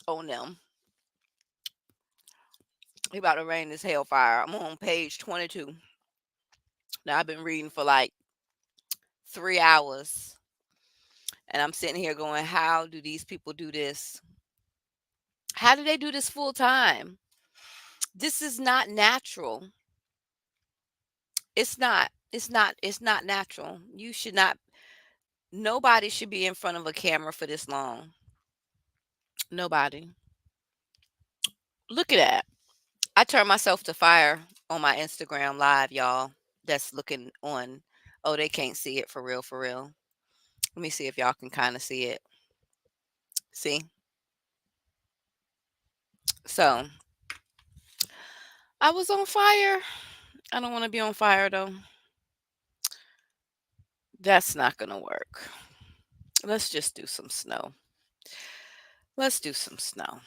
on them. He about to rain this hellfire. I'm on page 22. Now I've been reading for like 3 hours, and I'm sitting here going, how do these people do this? How do they do this full time? This is not natural. It's not. It's not natural. You should not. Nobody should be in front of a camera for this long. Nobody. Look at that. I turned myself to fire on my Instagram live, y'all. That's looking on. Oh, they can't see it for real, for real. Let me see if y'all can kind of see it. See? So I was on fire. I don't want to be on fire though. That's not going to work. Let's just do some snow. Let's do some snow.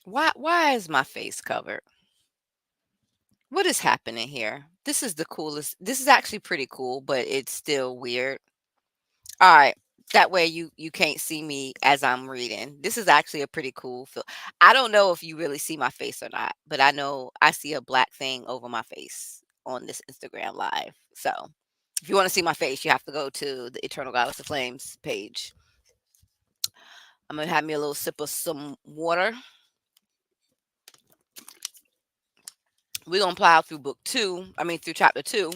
Why is my face covered? What is happening here? This is the coolest. This is actually pretty cool, but it's still weird. All right. That way you can't see me as I'm reading. This is actually a pretty cool feel. I don't know if you really see my face or not, but I know I see a black thing over my face on this Instagram live. So, if you want to see my face, you have to go to the Eternal Goddess of Flames page. I'm gonna have me a little sip of some water. We're gonna plow through book two. I mean, through chapter two.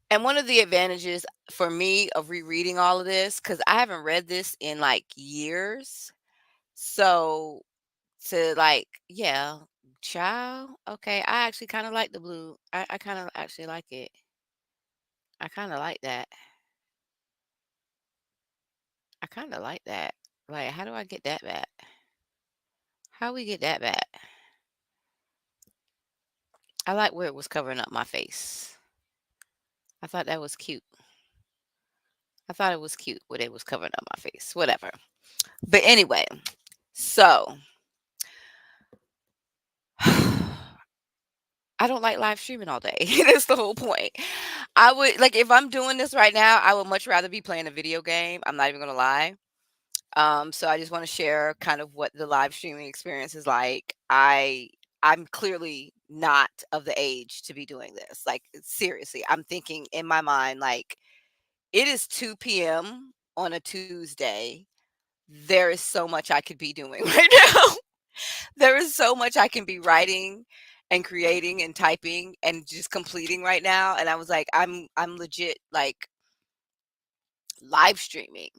And one of the advantages for me of rereading all of this, because I haven't read this in like years. So to like, yeah, child. Okay, I actually kind of like the blue. I kind of actually like it. I kind of like that. I kind of like that. Like, how do I get that back? How we get that back? I like where it was covering up my face. I thought that was cute. I thought it was cute when it was covering up my face. Whatever. But anyway, so I don't like live streaming all day. That's the whole point. I would like if I'm doing this right now, I would much rather be playing a video game. I'm not even gonna lie. So I just want to share kind of what the live streaming experience is like. I'm clearly not of the age to be doing this. Like seriously, I'm thinking in my mind like it is 2 p.m. on a Tuesday. There is so much I could be doing right now. There is so much I can be writing and creating and typing and just completing right now. And I was like, I'm legit like live streaming.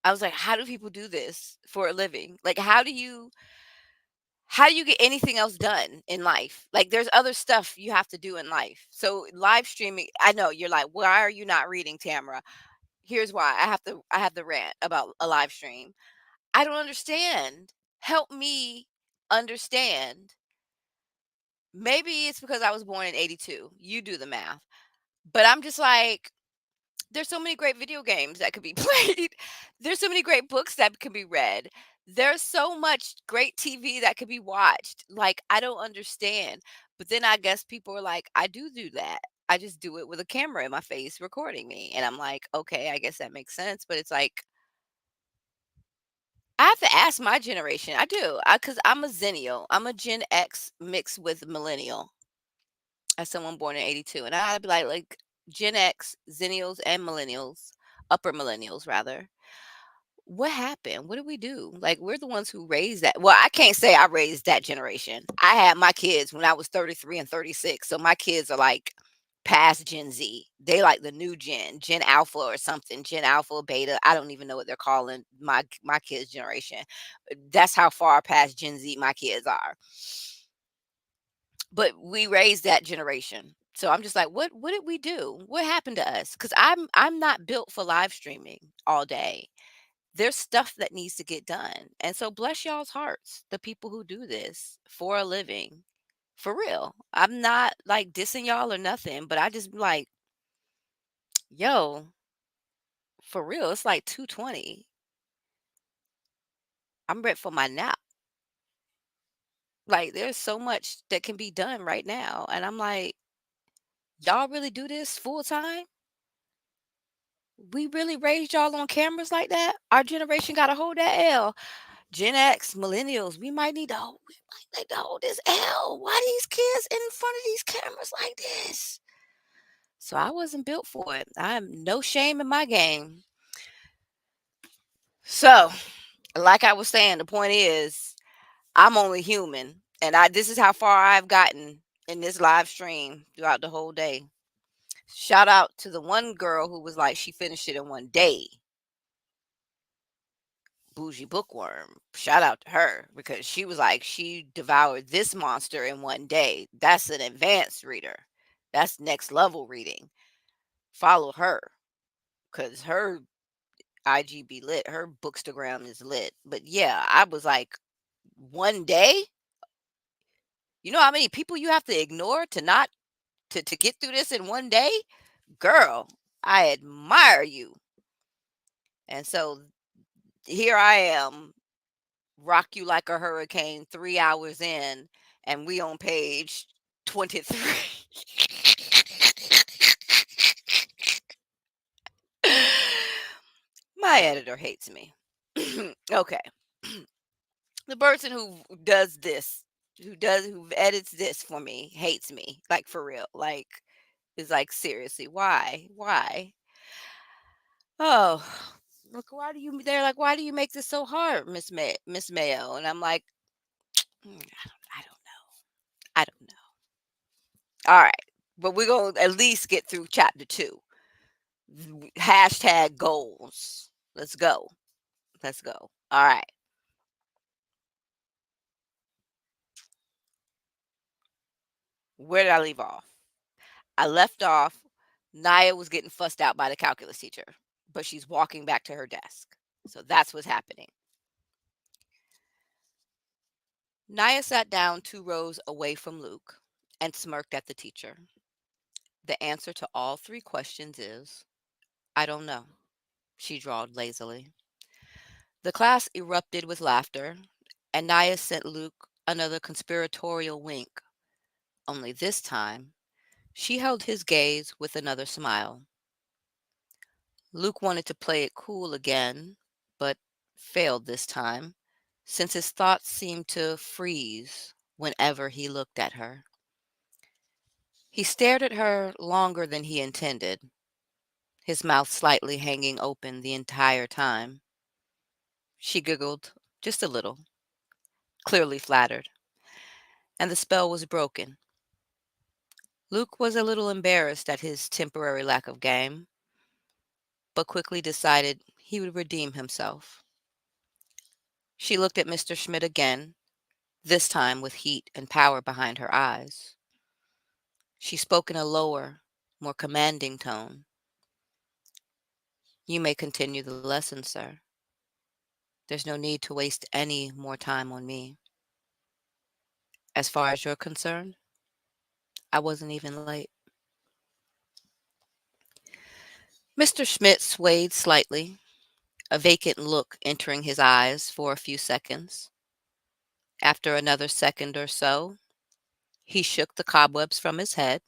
I was like, how do people do this for a living? Like how do you get anything else done in life? Like there's other stuff you have to do in life. So live streaming, I know you're like, why are you not reading, Tamara? Here's why. I have the rant about a live stream. I don't understand. Help me understand. Maybe it's because I was born in 82. You do the math. But I'm just like, there's so many great video games that could be played. There's so many great books that can be read. There's so much great TV that could be watched. Like, I don't understand. But then I guess people are like, I do that. I just do it with a camera in my face recording me. And I'm like, okay, I guess that makes sense. But it's like, I have to ask my generation. I do. Because I'm a Zennial. I'm a Gen X mixed with millennial as someone born in 82. And I'd be like Gen X, Zennials, and millennials, upper millennials, rather. What happened? What did we do? Like, we're the ones who raised that. Well, I can't say I raised that generation. I had my kids when I was 33 and 36. So my kids are like past Gen Z. They like the new Gen Alpha or something, Gen Alpha, Beta. I don't even know what they're calling my kids' generation. That's how far past Gen Z my kids are. But we raised that generation. So I'm just like, what did we do? What happened to us? Because I'm not built for live streaming all day. There's stuff that needs to get done. And so bless y'all's hearts, the people who do this for a living. For real. I'm not like dissing y'all or nothing, but I just be like, yo, for real, it's like 2:20. I'm ready for my nap. Like there's so much that can be done right now. And I'm like, y'all really do this full time? We really raised y'all on cameras like that? Our generation got to hold that L. Gen X, millennials, we might need to hold this L. Why these kids in front of these cameras like this? So I wasn't built for it. I am no shame in my game. So, like I was saying, the point is I'm only human. And this is how far I've gotten in this live stream throughout the whole day. Shout out to the one girl who was like, she finished it in one day. Bougie bookworm. Shout out to her because she was like, she devoured this monster in one day. That's an advanced reader. That's next level reading. Follow her because her IGB lit. Her bookstagram is lit. But yeah, I was like, one day? You know how many people you have to ignore to not to get through this in one day? Girl, I admire you. And so here I am, rock you like a hurricane 3 hours in, and we on page 23. My editor hates me. Okay. The person who does this, who edits this for me, hates me. Like for real. Like is like seriously, why? Oh, look, why do you? They're like, why do you make this so hard, Miss Mayo? And I'm like, I don't know. I don't know. All right, but we're gonna at least get through chapter 2. Hashtag goals. Let's go. Let's go. All right. Where did I leave off? I left off. Naya was getting fussed out by the calculus teacher, but she's walking back to her desk. So that's what's happening. Naya sat down 2 rows away from Luke and smirked at the teacher. The answer to all 3 questions is, I don't know, she drawled lazily. The class erupted with laughter, and Naya sent Luke another conspiratorial wink, only this time she held his gaze with another smile. Luke wanted to play it cool again, but failed this time, since his thoughts seemed to freeze whenever he looked at her. He stared at her longer than he intended, his mouth slightly hanging open the entire time. She giggled just a little, clearly flattered, and the spell was broken. Luke was a little embarrassed at his temporary lack of game, but quickly decided he would redeem himself. She looked at Mr. Schmidt again, this time with heat and power behind her eyes. She spoke in a lower, more commanding tone. You may continue the lesson, sir. There's no need to waste any more time on me. As far as you're concerned, I wasn't even late. Mr. Schmidt swayed slightly, a vacant look entering his eyes for a few seconds. After another second or so, he shook the cobwebs from his head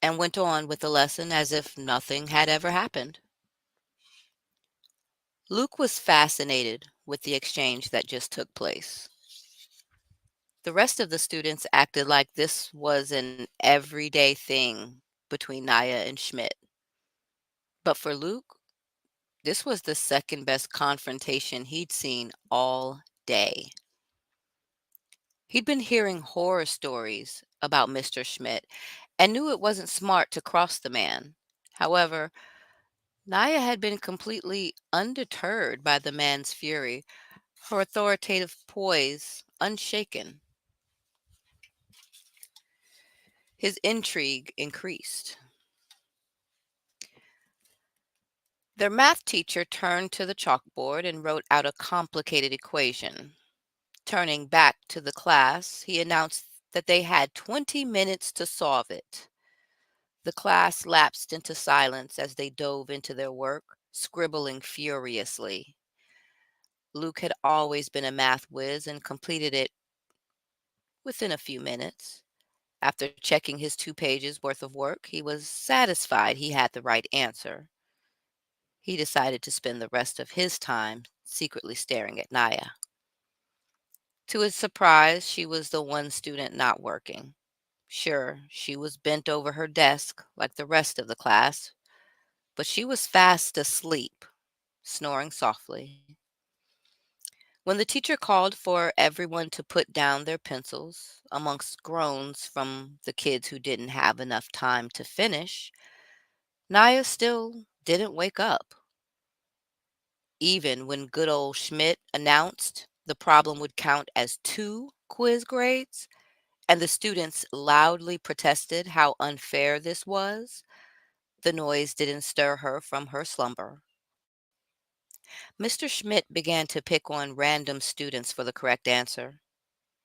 and went on with the lesson as if nothing had ever happened. Luke was fascinated with the exchange that just took place. The rest of the students acted like this was an everyday thing between Naya and Schmidt. But for Luke, this was the second best confrontation he'd seen all day. He'd been hearing horror stories about Mr. Schmidt and knew it wasn't smart to cross the man. However, Naya had been completely undeterred by the man's fury, her authoritative poise unshaken. His intrigue increased. Their math teacher turned to the chalkboard and wrote out a complicated equation. Turning back to the class, he announced that they had 20 minutes to solve it. The class lapsed into silence as they dove into their work, scribbling furiously. Luke had always been a math whiz and completed it within a few minutes. After checking his 2 pages worth of work, he was satisfied he had the right answer. He decided to spend the rest of his time secretly staring at Naya. To his surprise, she was the one student not working. Sure, she was bent over her desk like the rest of the class, but she was fast asleep, snoring softly. When the teacher called for everyone to put down their pencils, amongst groans from the kids who didn't have enough time to finish, Naya still didn't wake up. Even when good old Schmidt announced the problem would count as 2 quiz grades, and the students loudly protested how unfair this was, the noise didn't stir her from her slumber. Mr. Schmidt began to pick on random students for the correct answer.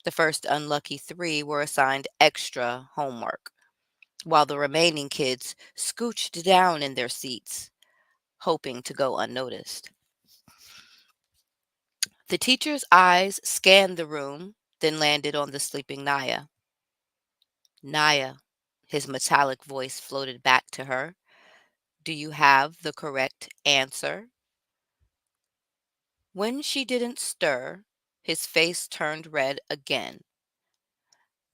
The first unlucky 3 were assigned extra homework, while the remaining kids scooched down in their seats, hoping to go unnoticed. The teacher's eyes scanned the room, then landed on the sleeping Naya. Naya, his metallic voice floated back to her. Do you have the correct answer? When she didn't stir, his face turned red again.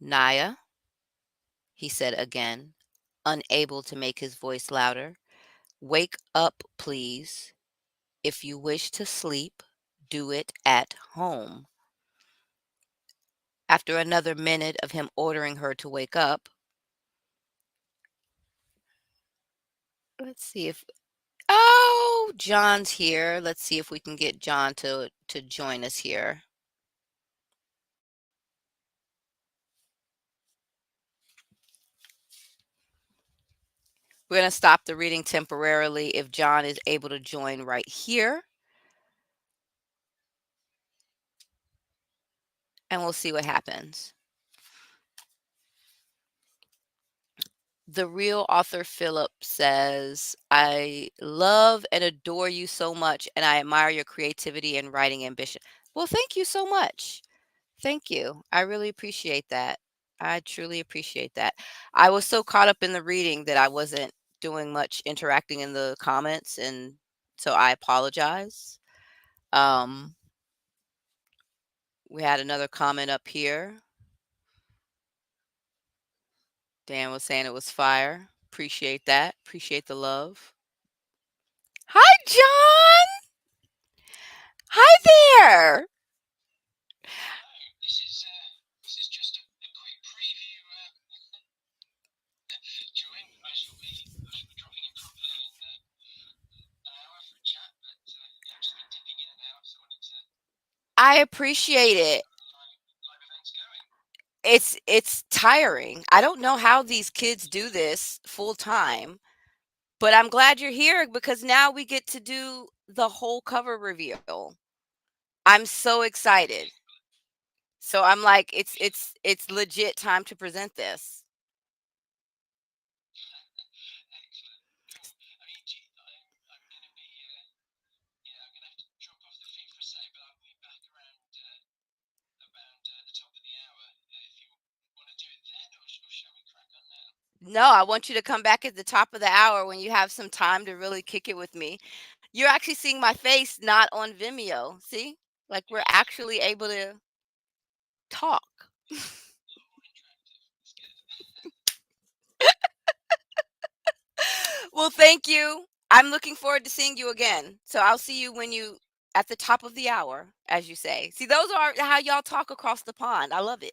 Naya, he said again, unable to make his voice louder, wake up, please. If you wish to sleep, do it at home. After another minute of him ordering her to wake up, let's see if oh, John's here. Let's see if we can get John to join us here. We're going to stop the reading temporarily if John is able to join right here, and we'll see what happens. The real author Philip says, I love and adore you so much, and I admire your creativity and writing ambition. Well, thank you so much. Thank you. I really appreciate that. I truly appreciate that. I was so caught up in the reading that I wasn't doing much interacting in the comments, and so I apologize. Um, we had another comment up here. Dan was saying it was fire. Appreciate that. Appreciate the love. Hi, John. Hi there. I appreciate it. It's tiring. I don't know how these kids do this full time, but I'm glad you're here because now we get to do the whole cover reveal. I'm so excited. So I'm like, it's legit time to present this. No, I want you to come back at the top of the hour when you have some time to really kick it with me. You're actually seeing my face, not on Vimeo. See? Like we're actually able to talk. Well, thank you. I'm looking forward to seeing you again. So I'll see you when you at the top of the hour, as you say. See, those are how y'all talk across the pond. I love it.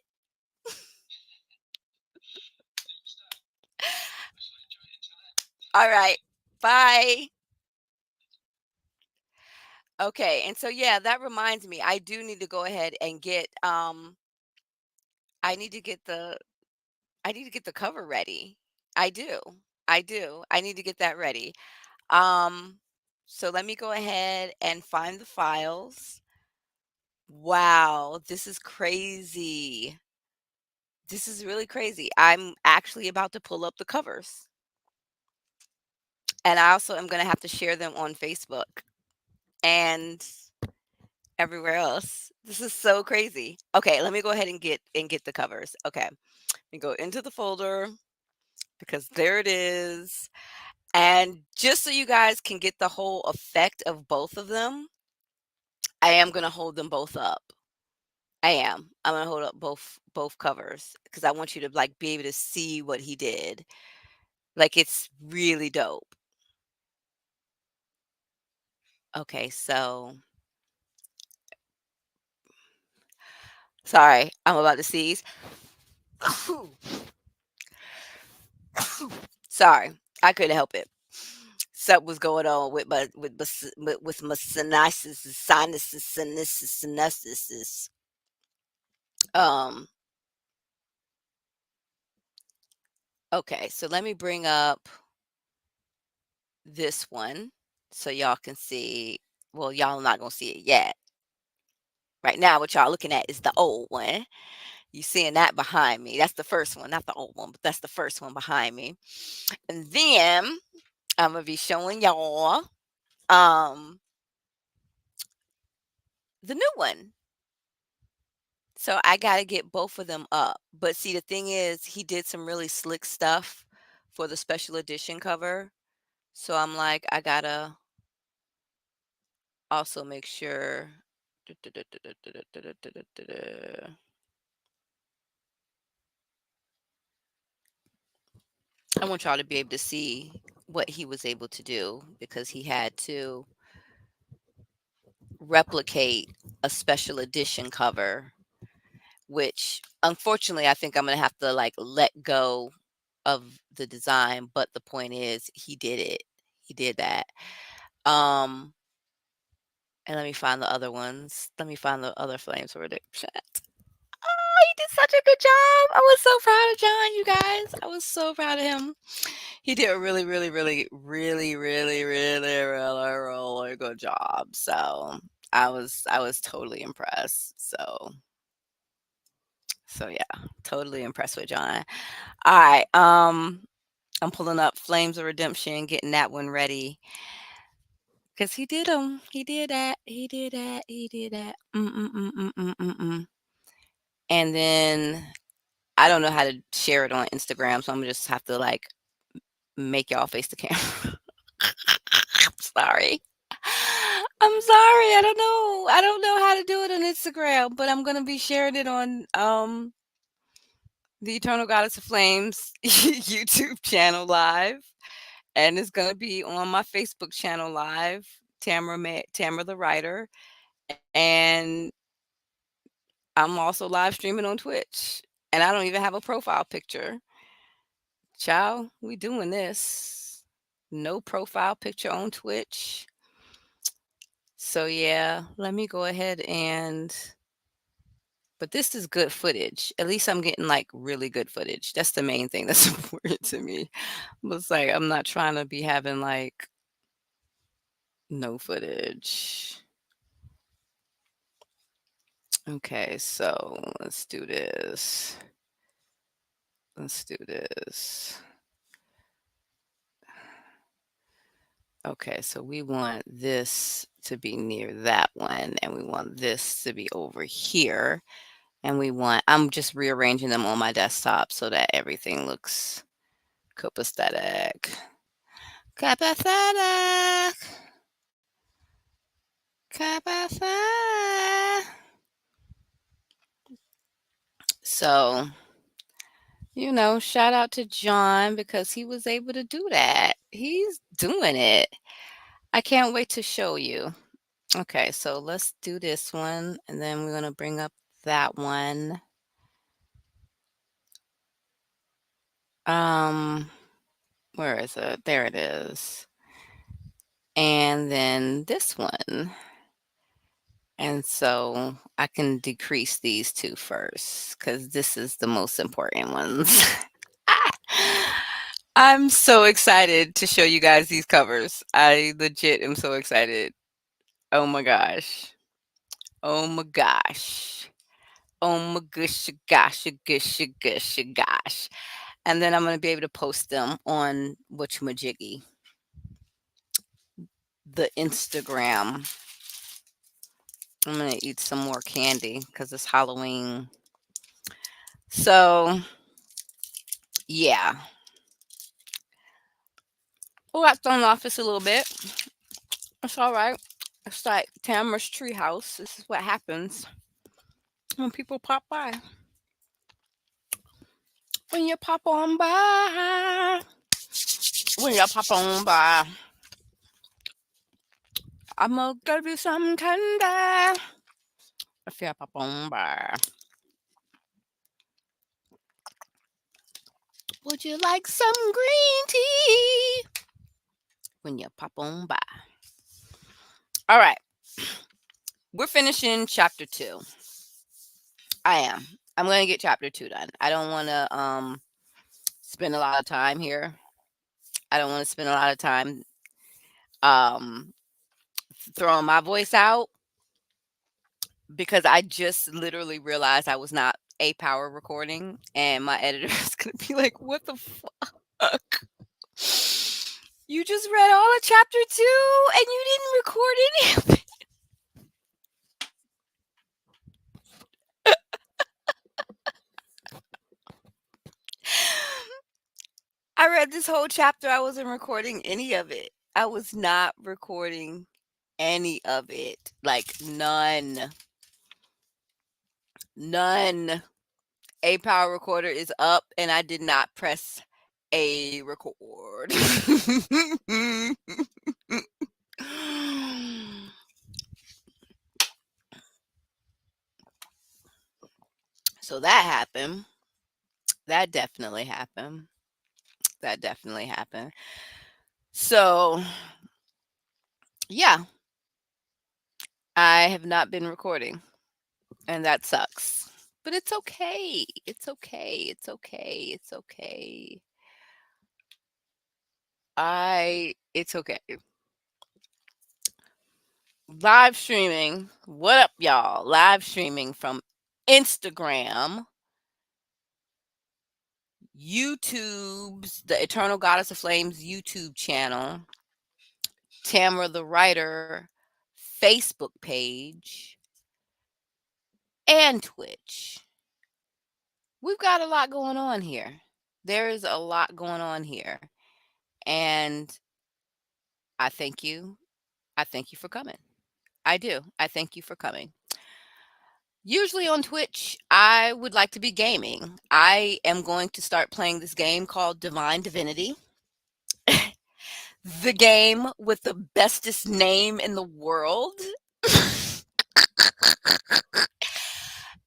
All right. Bye. Okay. And so yeah, that reminds me. I do need to go ahead and get I need to get the I need to get the cover ready. I do. I do. I need to get that ready. Um so let me go ahead and find the files. Wow, this is crazy. This is really crazy. I'm actually about to pull up the covers. And I also am going to have to share them on Facebook and everywhere else. This is so crazy. Okay, let me go ahead and get the covers. Okay. Let me go into the folder because there it is. And just so you guys can get the whole effect of both of them, I am going to hold them both up. I am. I'm going to hold up both covers because I want you to like be able to see what he did. Like it's really dope. Okay, so sorry, I'm about to sneeze. Sorry, I couldn't help it. Something was going on with my sinuses. Um. Okay, so let me bring up this one so y'all can see. Well, y'all not gonna see it yet. Right now, what y'all looking at is the old one. You seeing that behind me? That's the first one, not the old one, but that's the first one behind me. And then I'm gonna be showing y'all um the new one. So I gotta get both of them up. But see, the thing is, he did some really slick stuff for the special edition cover. So I'm like, I gotta also make sure. I want y'all to be able to see what he was able to do because he had to replicate a special edition cover, which unfortunately I think I'm gonna have to like let go of the design. But the point is he did it. He did that. Um and let me find the other ones. Let me find the other flames for the chat. Oh, he did such a good job. I was so proud of John, you guys. I was so proud of him. He did a really, really, really, really, really, really, really, really good job. So I was totally impressed. So yeah, totally impressed with John. All right. I'm pulling up Flames of Redemption, getting that one ready. Cause he did them. He did that. He did that. He did that. Mm. And then I don't know how to share it on Instagram, so I'm gonna just have to like make y'all face the camera. I'm sorry. I'm sorry. I don't know. I don't know how to do it on Instagram, but I'm gonna be sharing it on the Eternal Goddess of Flames YouTube channel live, and it's gonna be on my Facebook channel live, Tamara the writer, and I'm also live streaming on Twitch, and I don't even have a profile picture. Child, we doing this. No profile picture on Twitch. So yeah, let me go ahead and but this is good footage. At least I'm getting like really good footage. That's the main thing that's important to me. It's like I'm not trying to be having like no footage. Okay, so let's do this. Let's do this. Okay, so we want this to be near that one, and we want this to be over here. And I'm just rearranging them on my desktop so that everything looks copacetic. Copacetic. Copacetic. So, shout out to John because he was able to do that. He's doing it. I can't wait to show you. Okay, so let's do this one, and then we're going to bring up that one. Um, where is it? There it is. And then this one. And so I can decrease these two first because this is the most important ones. I'm so excited to show you guys these covers. I legit am so excited. Oh my gosh. Oh my gosh. Oh my gosh. And then I'm going to be able to post them on whatchamajiggy, the Instagram. I'm going to eat some more candy because it's Halloween. So, yeah. We got thrown off just a little bit. It's all right. It's like Tamara's treehouse. This is what happens when people pop by. When you pop on by. When you pop on by. I'm gonna give you some candy. If you pop on by. Would you like some green tea? When you pop on by. All right. We're finishing chapter 2. I am. I'm going to get chapter 2 done. I don't want to spend a lot of time here. I don't want to spend a lot of time um throwing my voice out because I just literally realized I was not a power recording and my editor is going to be like, "What the fuck? You just read all of chapter 2 and you didn't record any of it." I read this whole chapter. I wasn't recording any of it. I was not recording any of it. Like none. None. A power recorder is up and I did not press a record. So that happened. That definitely happened. That definitely happened. So, yeah, I have not been recording and that sucks. But it's okay. It's okay. It's okay. It's okay. It's okay. Live streaming. What up, y'all? Live streaming from Instagram, YouTube's The Eternal Goddess of Flames YouTube channel, Tamara the Writer Facebook page, and Twitch. We've got a lot going on here. There is a lot going on here. And I thank you. I thank you for coming. I do. I thank you for coming. Usually on Twitch, I would like to be gaming. I am going to start playing this game called Divine Divinity, the game with the bestest name in the world.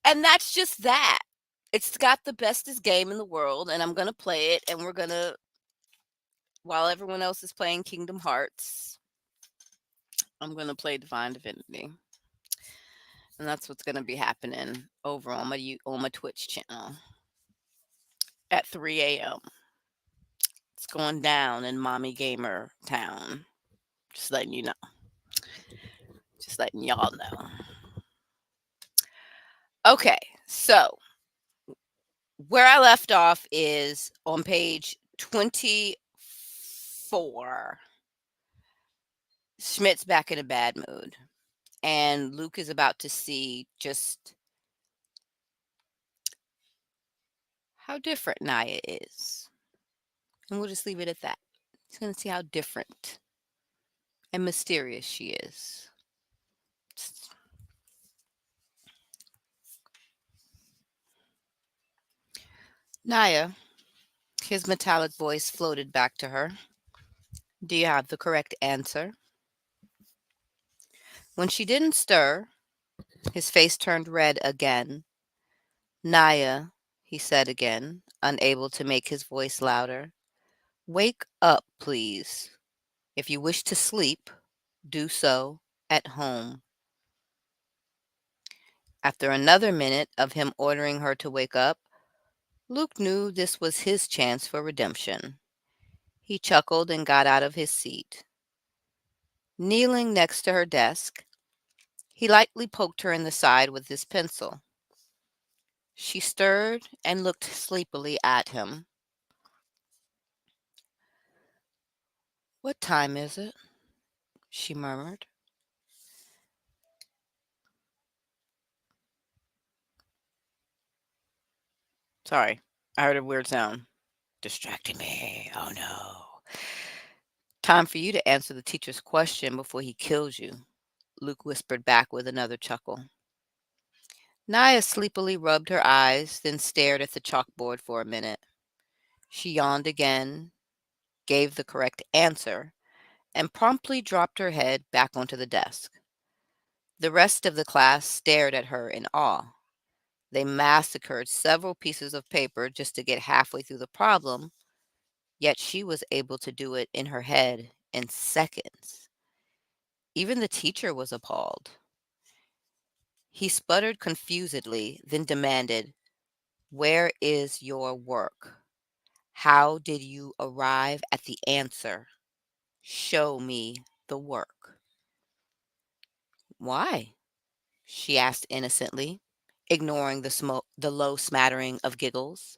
And that's just that. It's got the bestest game in the world, and I'm going to play it, and we're going to, while everyone else is playing Kingdom Hearts, I'm going to play Divine Divinity. And that's what's going to be happening over on my Twitch channel at 3 a.m. It's going down in Mommy Gamer Town. Just letting you know. Just letting y'all know. Okay, so where I left off is on page 24. Schmidt's back in a bad mood, and Luke is about to see just how different Naya is. And we'll just leave it at that. He's going to see how different and mysterious she is. Naya, his metallic voice floated back to her. Do you have the correct answer? When she didn't stir, his face turned red again. Naya, he said again, unable to make his voice louder. Wake up, please. If you wish to sleep, do so at home. After another minute of him ordering her to wake up, Luke knew this was his chance for redemption. He chuckled and got out of his seat. Kneeling next to her desk, he lightly poked her in the side with his pencil. She stirred and looked sleepily at him. What time is it? She murmured. Sorry, I heard a weird sound. Distracting me. Oh no. Time for you to answer the teacher's question before he kills you, Luke whispered back with another chuckle. Naya sleepily rubbed her eyes, then stared at the chalkboard for a minute. She yawned again, gave the correct answer, and promptly dropped her head back onto the desk. The rest of the class stared at her in awe. They massacred several pieces of paper just to get halfway through the problem, yet she was able to do it in her head in seconds. Even the teacher was appalled. He sputtered confusedly, then demanded, Where is your work? How did you arrive at the answer? Show me the work. Why? She asked innocently, ignoring the low smattering of giggles.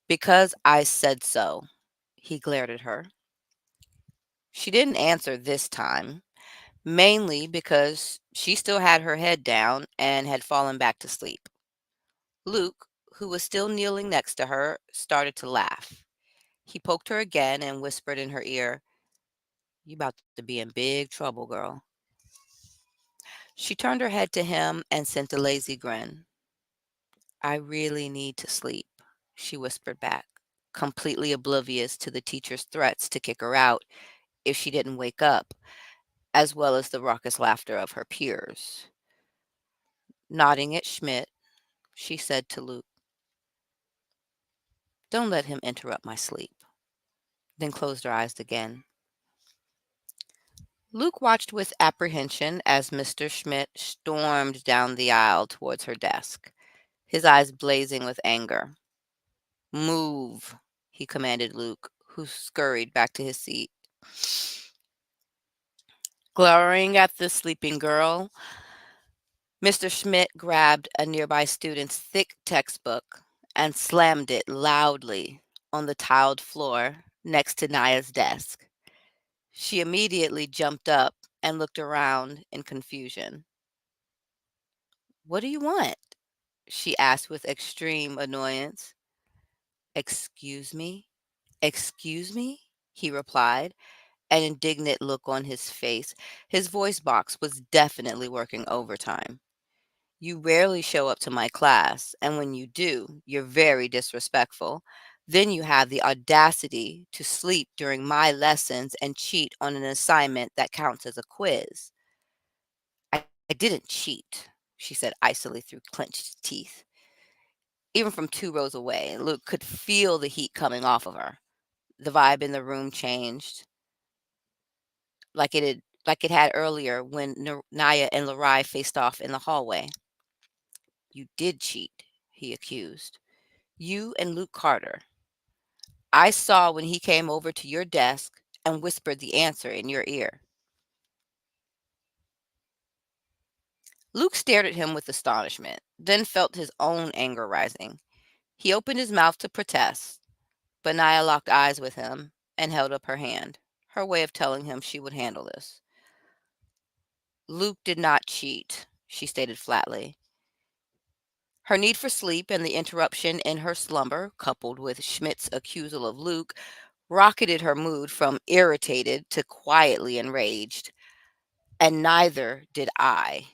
Because I said so, he glared at her. She didn't answer this time, mainly because she still had her head down and had fallen back to sleep. Luke, who was still kneeling next to her, started to laugh. He poked her again and whispered in her ear, You about to be in big trouble, girl. She turned her head to him and sent a lazy grin. I really need to sleep, she whispered back, completely oblivious to the teacher's threats to kick her out if she didn't wake up, as well as the raucous laughter of her peers. Nodding at Schmidt, she said to Luke, Don't let him interrupt my sleep, then closed her eyes again. Luke watched with apprehension as Mr. Schmidt stormed down the aisle towards her desk, his eyes blazing with anger. Move, he commanded Luke, who scurried back to his seat. Glowering at the sleeping girl, Mr. Schmidt grabbed a nearby student's thick textbook and slammed it loudly on the tiled floor next to Naya's desk. She immediately jumped up and looked around in confusion. "What do you want?" she asked with extreme annoyance. "Excuse me? Excuse me?" he replied, an indignant look on his face. His voice box was definitely working overtime. "You rarely show up to my class, and when you do, you're very disrespectful. Then you have the audacity to sleep during my lessons and cheat on an assignment that counts as a quiz." I didn't cheat," she said icily through clenched teeth. Even from 2 rows away, Luke could feel the heat coming off of her. The vibe in the room changed, like it had earlier when Naya and Larai faced off in the hallway. "You did cheat," he accused. "You and Luke Carter. I saw when he came over to your desk and whispered the answer in your ear." Luke stared at him with astonishment, then felt his own anger rising. He opened his mouth to protest, but Naya locked eyes with him and held up her hand, her way of telling him she would handle this. "Luke did not cheat," she stated flatly. Her need for sleep and the interruption in her slumber, coupled with Schmidt's accusal of Luke, rocketed her mood from irritated to quietly enraged. "And neither did I."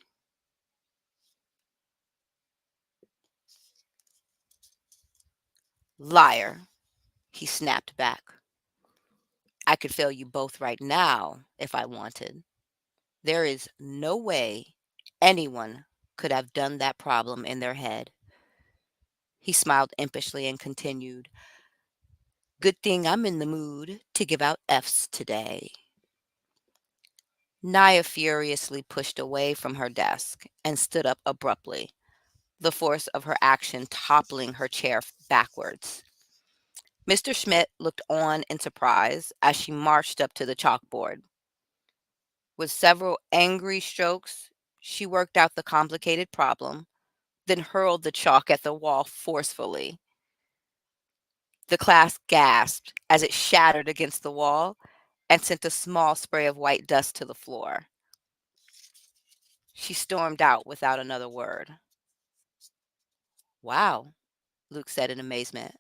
"Liar," he snapped back. "I could fail you both right now if I wanted. There is no way anyone could have done that problem in their head." He smiled impishly and continued, "Good thing I'm in the mood to give out F's today." Naya furiously pushed away from her desk and stood up abruptly, the force of her action toppling her chair backwards. Mr. Schmidt looked on in surprise as she marched up to the chalkboard. With several angry strokes, she worked out the complicated problem, then hurled the chalk at the wall forcefully. The class gasped as it shattered against the wall and sent a small spray of white dust to the floor. She stormed out without another word. "Wow," Luke said in amazement,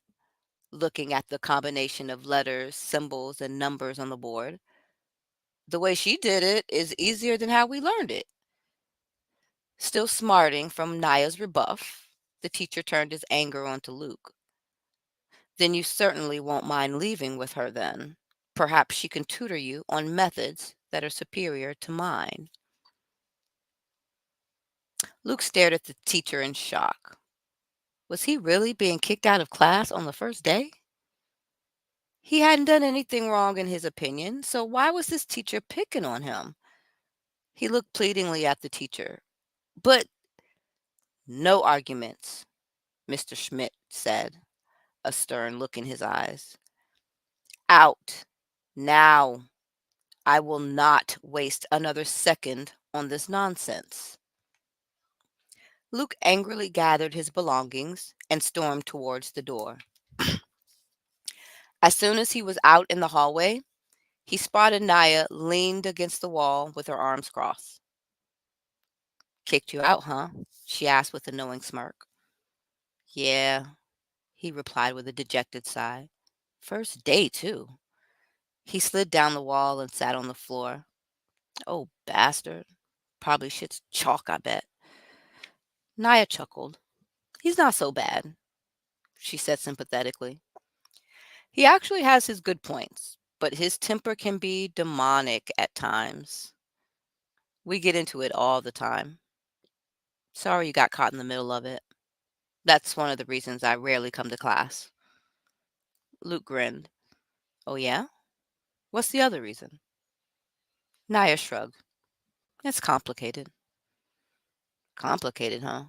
looking at the combination of letters, symbols, and numbers on the board. "The way she did it is easier than how we learned it." Still smarting from Naya's rebuff, the teacher turned his anger onto Luke. "Then you certainly won't mind leaving with her then. Perhaps she can tutor you on methods that are superior to mine." Luke stared at the teacher in shock. Was he really being kicked out of class on the first day? He hadn't done anything wrong in his opinion, so why was this teacher picking on him? He looked pleadingly at the teacher. "But no arguments," Mr. Schmidt said, a stern look in his eyes. "Out. Now. I will not waste another second on this nonsense." Luke angrily gathered his belongings and stormed towards the door. As soon as he was out in the hallway, he spotted Naya leaned against the wall with her arms crossed. "Kicked you out, huh?" she asked with a knowing smirk. "Yeah," he replied with a dejected sigh. "First day, too." He slid down the wall and sat on the floor. "Oh, bastard. Probably shits chalk, I bet." Naya chuckled. "He's not so bad," she said sympathetically. "He actually has his good points, but his temper can be demonic at times. We get into it all the time. Sorry you got caught in the middle of it. That's one of the reasons I rarely come to class." Luke grinned. "Oh, yeah? What's the other reason?" Naya shrugged. "It's complicated." "Complicated, huh?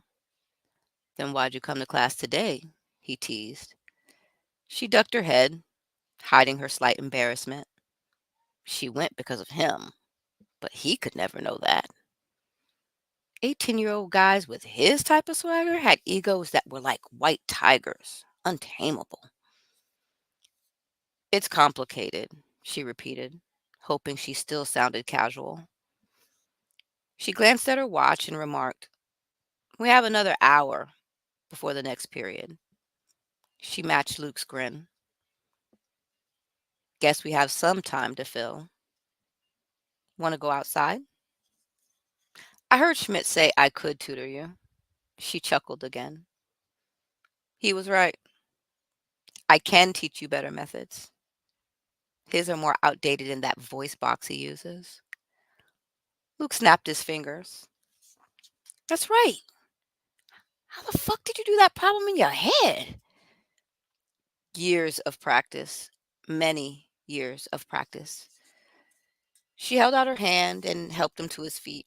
Then why'd you come to class today?" he teased. She ducked her head, hiding her slight embarrassment. She went because of him, but he could never know that. 18-year-old guys with his type of swagger had egos that were like white tigers, untamable. It's complicated, she repeated, hoping she still sounded casual. She glanced at her watch and remarked, "We have another hour before the next period." She matched Luke's grin. "Guess we have some time to fill. Want to go outside?" "I heard Schmidt say I could tutor you." She chuckled again. He was right. I can teach you better methods. His are more outdated in that voice box he uses. Luke snapped his fingers. "That's right. How the fuck did you do that problem in your head?" Years of practice. Many years of practice. She held out her hand and helped him to his feet.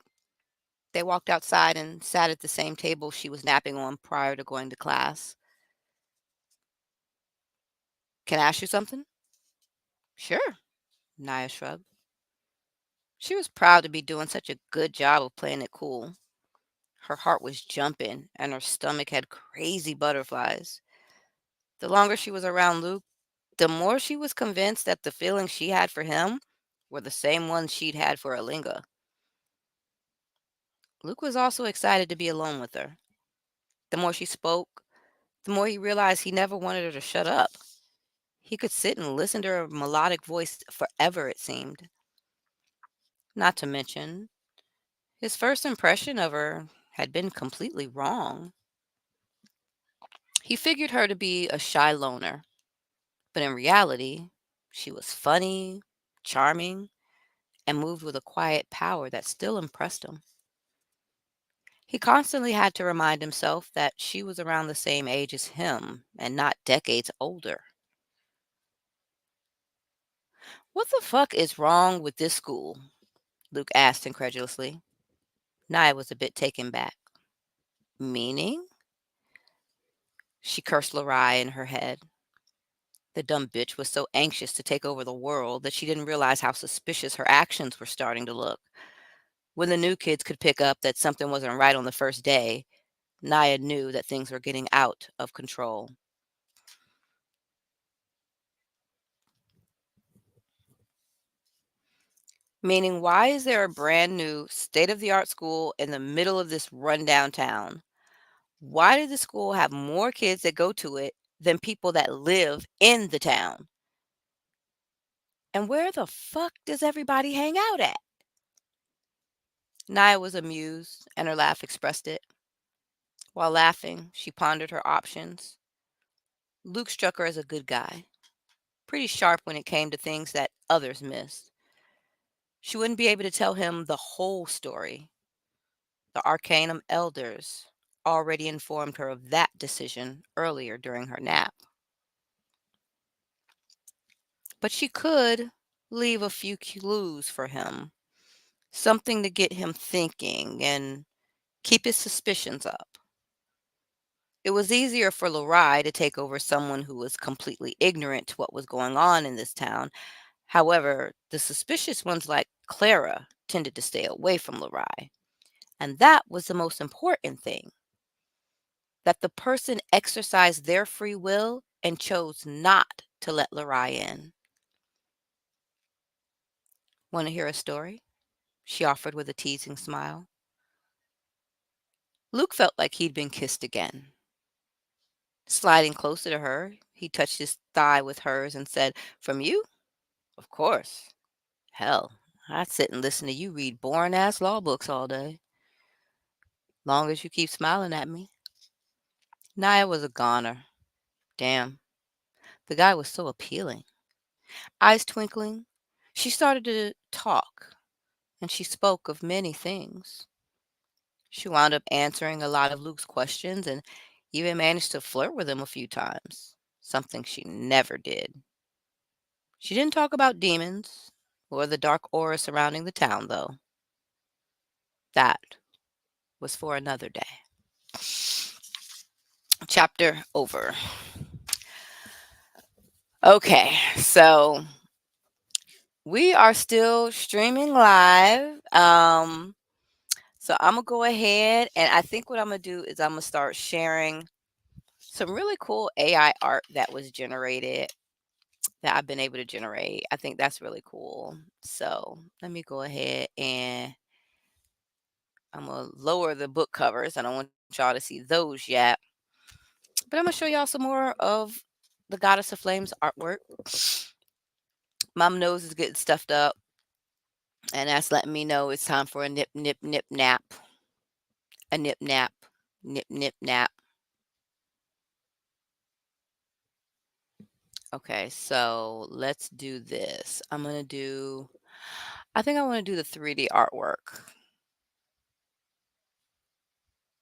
They walked outside and sat at the same table she was napping on prior to going to class. "Can I ask you something?" "Sure," Naya shrugged. She was proud to be doing such a good job of playing it cool. Her heart was jumping and her stomach had crazy butterflies. The longer she was around Luke, the more she was convinced that the feelings she had for him were the same ones she'd had for Alinga. Luke was also excited to be alone with her. The more she spoke, the more he realized he never wanted her to shut up. He could sit and listen to her melodic voice forever, it seemed. Not to mention, his first impression of her had been completely wrong. He figured her to be a shy loner, but in reality, she was funny, charming, and moved with a quiet power that still impressed him. He constantly had to remind himself that she was around the same age as him and not decades older. "What the fuck is wrong with this school?" Luke asked incredulously. Naya was a bit taken back. "Meaning?" She cursed Larai in her head. The dumb bitch was so anxious to take over the world that she didn't realize how suspicious her actions were starting to look. When the new kids could pick up that something wasn't right on the first day, Naya knew that things were getting out of control. Meaning, why is there a brand new state of the art school in the middle of this rundown town? Why did the school have more kids that go to it than people that live in the town? And where the fuck does everybody hang out at? Naya was amused, and her laugh expressed it. While laughing, she pondered her options. Luke struck her as a good guy, pretty sharp when it came to things that others missed. She wouldn't be able to tell him the whole story. The Arcanum elders already informed her of that decision earlier during her nap. But she could leave a few clues for him, something to get him thinking and keep his suspicions up. It was easier for Lurai to take over someone who was completely ignorant to what was going on in this town. However, the suspicious ones like Clara tended to stay away from Lurai. And that was the most important thing, that the person exercised their free will and chose not to let Lurai in. "Want to hear a story?" she offered with a teasing smile. Luke felt like he'd been kissed again. Sliding closer to her, he touched his thigh with hers and said, "From you? Of course. Hell, I'd sit and listen to you read boring ass law books all day. Long as you keep smiling at me." Naya was a goner. Damn, the guy was so appealing. Eyes twinkling, she started to talk, and she spoke of many things. She wound up answering a lot of Luke's questions and even managed to flirt with him a few times, something she never did. She didn't talk about demons or the dark aura surrounding the town, though. That was for another day. Chapter over. Okay, so we are still streaming live. So I'm gonna go ahead and I think what I'm gonna do is I'm gonna start sharing some really cool AI art that was generated that I've been able to generate. I think that's really cool. So let me go ahead and I'm gonna lower the book covers. I don't want y'all to see those yet, but I'm gonna show y'all some more of the Goddess of Flames artwork. Mom nose is getting stuffed up, and that's letting me know it's time for a nip, nip, nip, nap. A nip, nap, nip, nip, nap. Okay, so let's do this. I think I want to do the 3D artwork.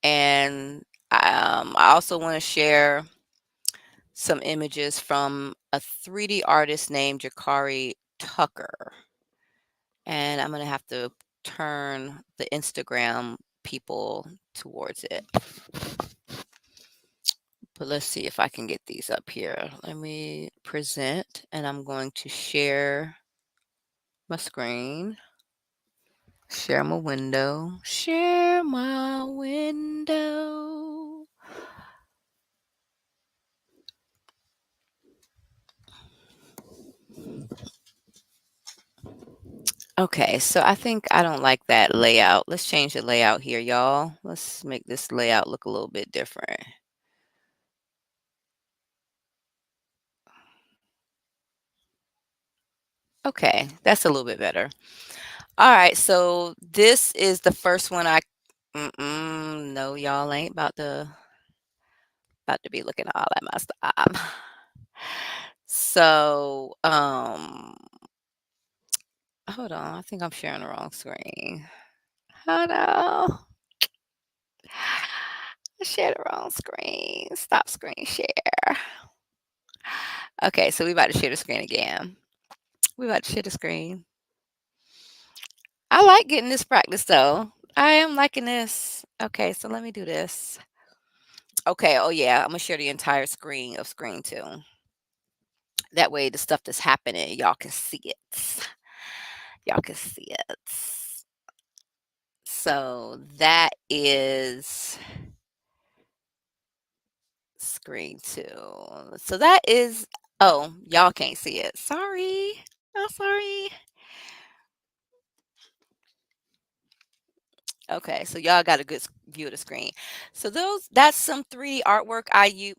And I also want to share some images from a 3D artist named Jakari Tucker. And I'm going to have to turn the Instagram people towards it. But let's see if I can get these up here. Let me present, and I'm going to share my screen. Share my window. Share my window. Okay, so I think I don't like that layout. Let's change the layout here, y'all. Let's make this layout look a little bit different. Okay, that's a little bit better. All right, so this is the first one no, y'all ain't about to be looking all at my stuff. So, hold on, I think I'm sharing the wrong screen. Hold on. I shared the wrong screen. Stop screen share. Okay, so we about to share the screen again. We about to share the screen. I like getting this practice though. I am liking this. Okay, so let me do this. Okay, oh yeah, I'm gonna share the entire screen of screen two. That way the stuff that's happening, y'all can see it. Y'all can see it. So that is screen two. So that is, oh, y'all can't see it. Sorry. Oh, sorry. Okay, so y'all got a good view of the screen. So that's some 3D artwork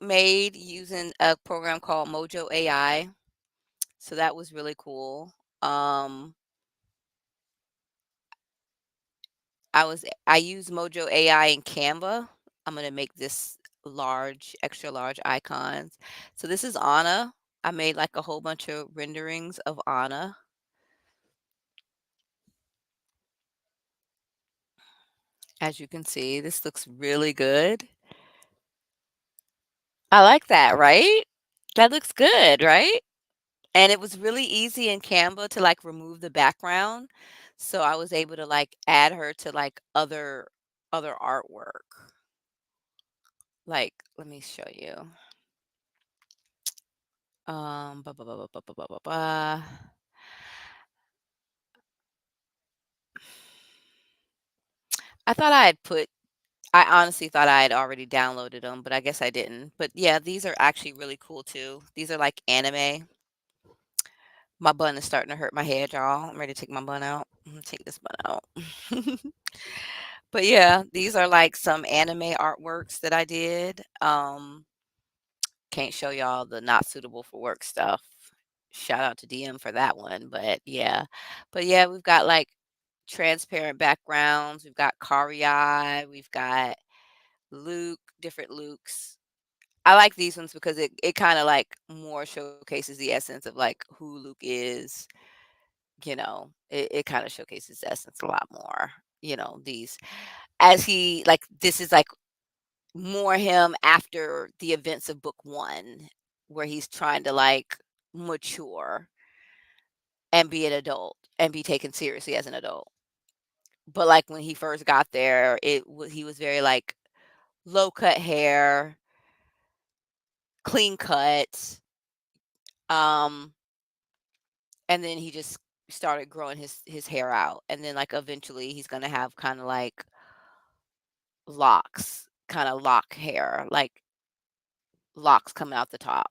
made using a program called Mojo AI. So that was really cool. Um, I use Mojo AI in Canva. I'm gonna make this large, extra large icons. So this is Anna. I made like a whole bunch of renderings of Anna. As you can see, this looks really good. I like that, right? That looks good, right? And it was really easy in Canva to like remove the background. So I was able to like add her to like other artwork. Like, let me show you. Ba, ba, ba, ba, ba, ba, ba, ba, ba. I thought I honestly thought I had already downloaded them, but I guess I didn't. But yeah, these are actually really cool too. These are like anime. My bun is starting to hurt my head, y'all. I'm ready to take my bun out. I'm gonna take this bun out. But yeah, these are like some anime artworks that I did. Can't show y'all the not suitable for work stuff. Shout out to DM for that one. But yeah. But yeah, we've got like transparent backgrounds. We've got Kari, we've got Luke, different Lukes. I like these ones because it kind of like more showcases the essence of like who Luke is. It kind of showcases the essence a lot more. These as he like this is like more him after the events of book one, where he's trying to like mature and be an adult and be taken seriously as an adult. But like when he first got there, he was very like low cut hair, clean cut, Um, and then he just started growing his hair out, and then like eventually he's gonna have kind of like locks, kind of lock hair, like locks coming out the top.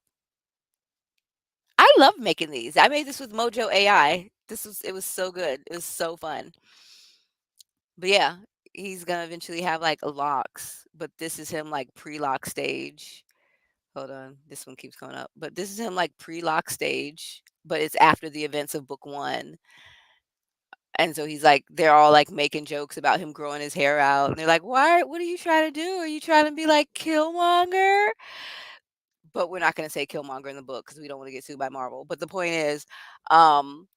I love making these. I made this with Mojo AI. It was so good. It was so fun. But yeah, he's gonna eventually have like locks, but this is him like pre-lock stage. Hold on, this one keeps coming up. But this is him like pre-lock stage, but it's after the events of book one. And so he's like, they're all like making jokes about him growing his hair out. And they're like, why? What are you trying to do? Are you trying to be like Killmonger? But we're not going to say Killmonger in the book because we don't want to get sued by Marvel. But the point is, um,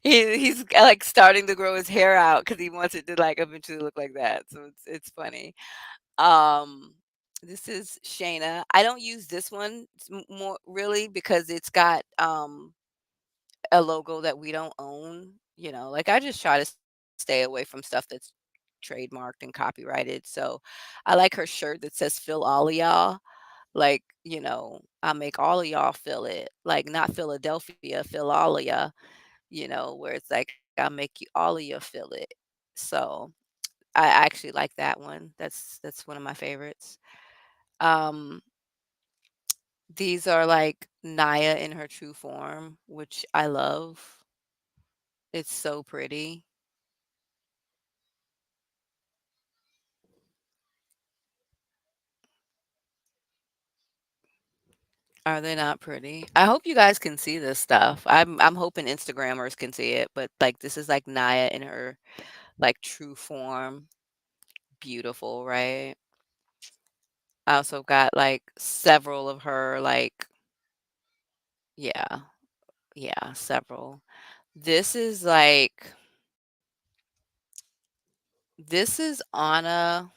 he's like starting to grow his hair out because he wants it to like eventually look like that. So it's funny. Um, this is Shayna. I don't use this one more really because it's got a logo that we don't own. Like I just try to stay away from stuff that's trademarked and copyrighted. So I like her shirt that says "Fill all of y'all." Like, I make all of y'all feel it. Like not Philadelphia, fill all of ya. Where it's like I'll make you all of you feel it. So I actually like that one. That's one of my favorites. Um, these are like Naya in her true form, which I love. It's so pretty. Are they not pretty? I hope you guys can see this stuff. I'm hoping Instagrammers can see it, but like this is like Naya in her like true form. Beautiful, right? I also got like several of her like yeah, yeah, several. This is like this is Anna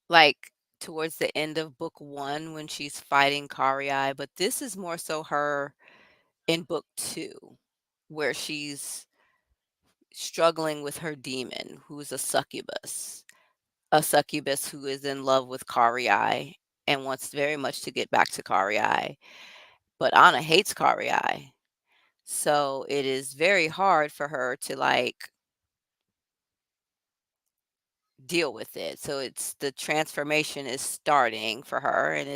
like towards the end of book 1 when she's fighting Kari, but this is more so her in book 2 where she's struggling with her demon who's a succubus who is in love with Kari and wants very much to get back to Kari, but Anna hates Kari. So it is very hard for her to like deal with it. So it's the transformation is starting for her and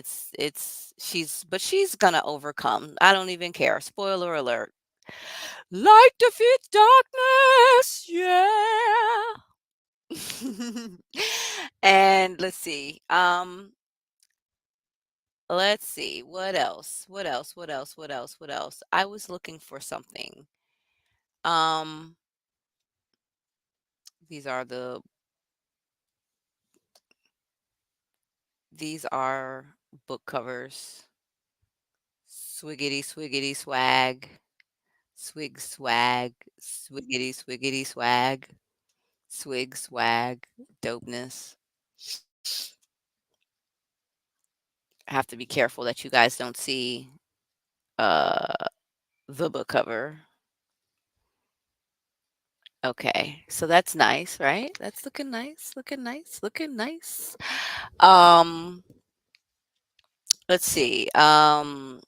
she's gonna overcome. I don't even care. Spoiler alert. Light defeats darkness. Yeah. And let's see what else. What else? I was looking for something. Um these are the these are book covers. Swiggity swiggity swag. Swig swag. Swiggity swiggity swag. Swig swag. Dopeness. I have to be careful that you guys don't see uh the book cover. Okay. So that's nice, right? That's looking nice, looking nice. Um let's see. We're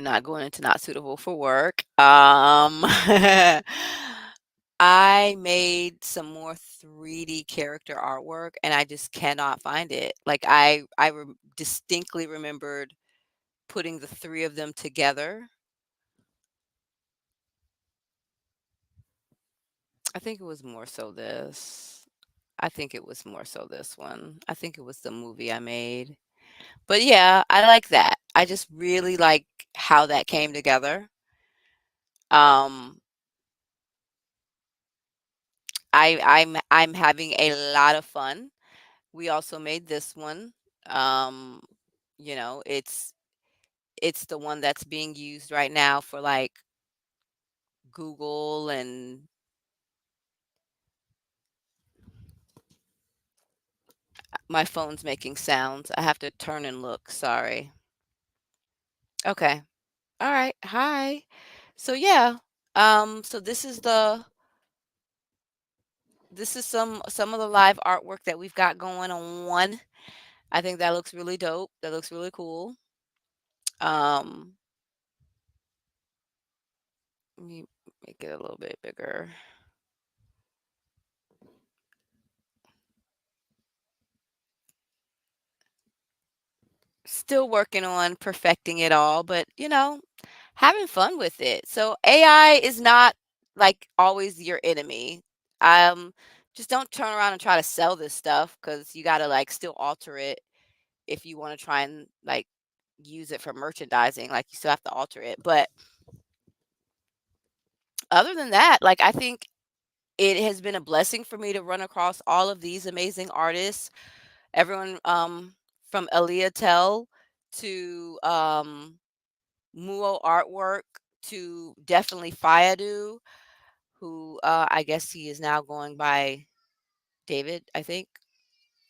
not going into not suitable for work. I made some more 3D character artwork and I just cannot find it. Like distinctly remembered putting the 3 of them together. I think it was more so this. I think it was more so this one. I think it was the movie I made. But yeah, I like that. I just really like how that came together. Um I'm having a lot of fun. We also made this one. Um it's the one that's being used right now for like Google and my phone's making sounds. I have to turn and look. Sorry. Okay. All right. Hi. So yeah. So this is some of the live artwork that we've got going on. I think that looks really dope. That looks really cool. Um, Let me make it a little bit bigger. Still working on perfecting it all, but having fun with it. So AI is not like always your enemy. Um, just don't turn around and try to sell this stuff because you got to like still alter it if you want to try and like use it for merchandising. Like you still have to alter it. But other than that, like I think it has been a blessing for me to run across all of these amazing artists. Everyone from Aaliyah Tell to Muo Artwork to definitely Fayadu, who I guess he is now going by David, I think.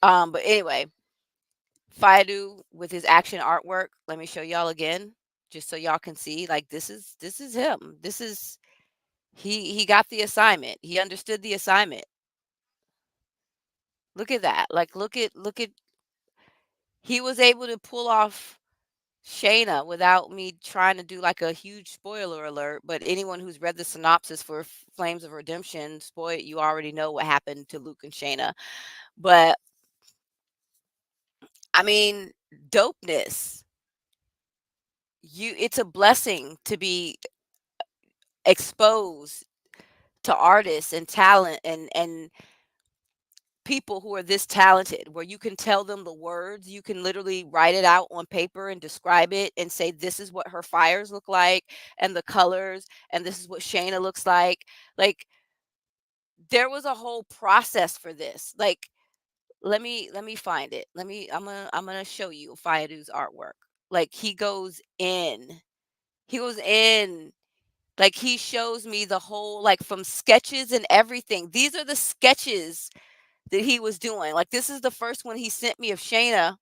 But anyway, Fayadu with his action artwork. Let me show y'all again, just so y'all can see. Like this is him. This is he got the assignment. He understood the assignment. Look at that. Like look at he was able to pull off Shayna without me trying to do like a huge spoiler alert, but anyone who's read the synopsis for Flames of Redemption, spoil you already know what happened to Luke and Shayna. But I mean, dopeness. It's a blessing to be exposed to artists and talent and people who are this talented where you can tell them the words, you can literally write it out on paper and describe it and say this is what her fires look like and the colors and this is what Shayna looks like. Like there was a whole process for this. Like let me find it. I'm gonna show you Fayadu's artwork. Like he goes in. He goes in. Like he shows me the whole like from sketches and everything. These are the sketches that he was doing. Like this is the first one he sent me of Shayna,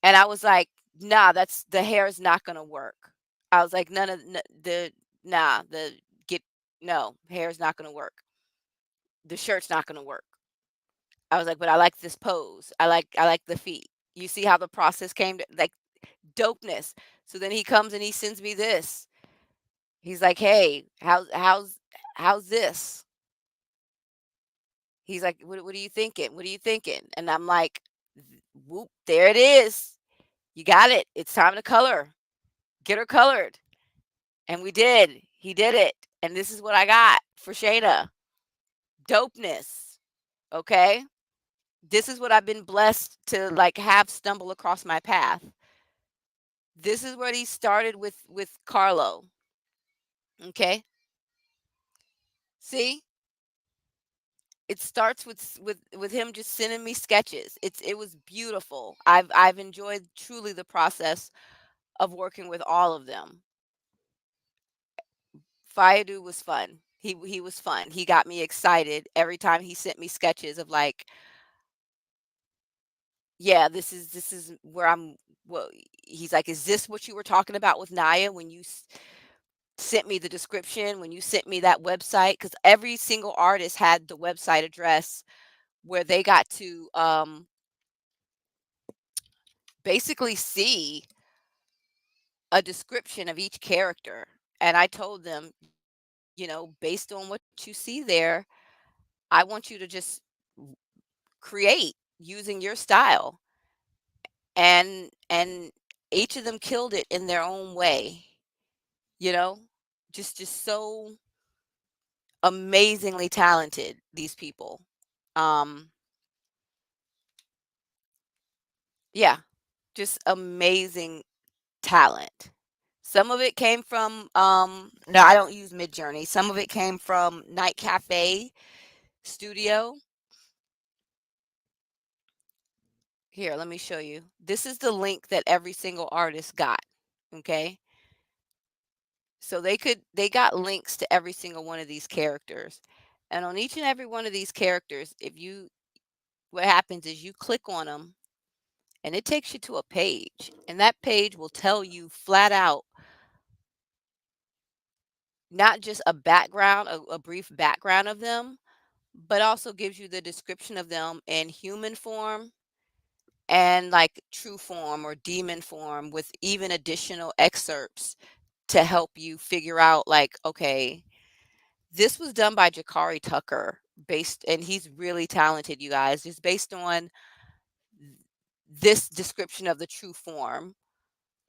and I was like, "Nah, that's the hair is not gonna work." I was like, "None of the nah the get no hair is not gonna work. The shirt's not gonna work." I was like, "But I like this pose. I like the feet. You see how the process came to like dopeness." So then he comes and he sends me this. He's like, "Hey, how's this?" He's like, what are you thinking? What are you thinking?" And I'm like, "Whoop, there it is. You got it. It's time to color. Get her colored." And we did. He did it. And this is what I got for Shayna. Dopeness. Okay? This is what I've been blessed to like have stumble across my path. This is what he started with Carlo. Okay? See? It starts with him just sending me sketches. It was beautiful. I've enjoyed truly the process of working with all of them. Fayadu was fun. He was fun. He got me excited every time he sent me sketches of like, yeah, this is where I'm. Well, he's like, is this what you were talking about with Naya when you sent me the description? When you sent me that website? Because every single artist had the website address where they got to basically see a description of each character. And I told them, based on what you see there, I want you to just create using your style. And each of them killed it in their own way, you know? Just so amazingly talented, these people. Um, yeah, just amazing talent. Some of it came from no, I don't use Midjourney. Some of it came from Night Cafe Studio. Here, let me show you. This is the link that every single artist got. Okay. So they got links to every single one of these characters. And on each and every one of these characters, what happens is you click on them and it takes you to a page. And that page will tell you flat out not just a background, a brief background of them, but also gives you the description of them in human form and like true form or demon form with even additional excerpts to help you figure out like, okay, this was done by Jakari Tucker based, and he's really talented, you guys, just based on this description of the true form.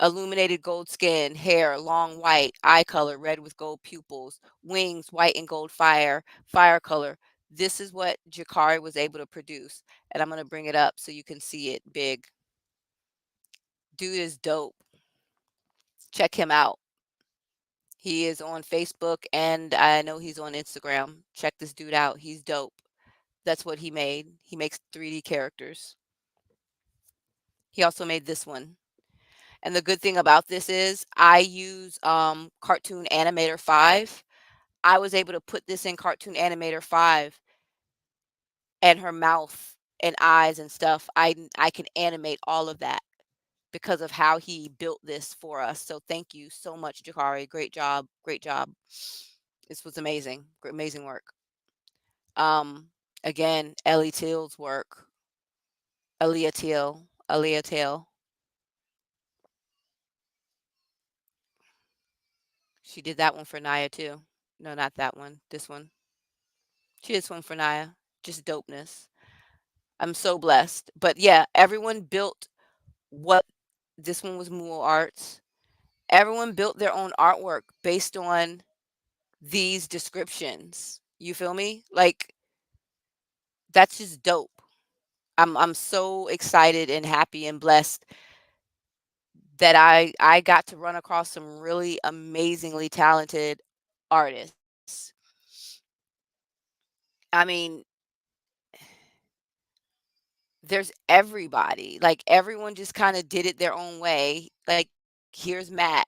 Illuminated gold skin, hair long white, eye color red with gold pupils, wings white and gold fire color. This is what Jakari was able to produce. And I'm going to bring it up so you can see it big. Dude is dope. Check him out. He is on Facebook and I know he's on Instagram. Check this dude out. He's dope. That's what he made. He makes 3D characters. He also made this one. And the good thing about this is I use Cartoon Animator 5. I was able to put this in Cartoon Animator 5 and her mouth and eyes and stuff. I can animate all of that because of how he built this for us. So thank you so much, Jakari. Great job. Great job. This was amazing. Amazing work. Again, Ellie Teal's work. Aaliyah Teal. She did that one for Naya too. No, not that one. This one. She did this one for Naya. Just dopeness. I'm so blessed. But yeah, everyone built what this one was Mool Arts. Everyone built their own artwork based on these descriptions. You feel me? Like that's just dope. I'm so excited and happy and blessed that I got to run across some really amazingly talented artists. I mean, there's everybody. Like everyone just kind of did it their own way. Like here's Matt.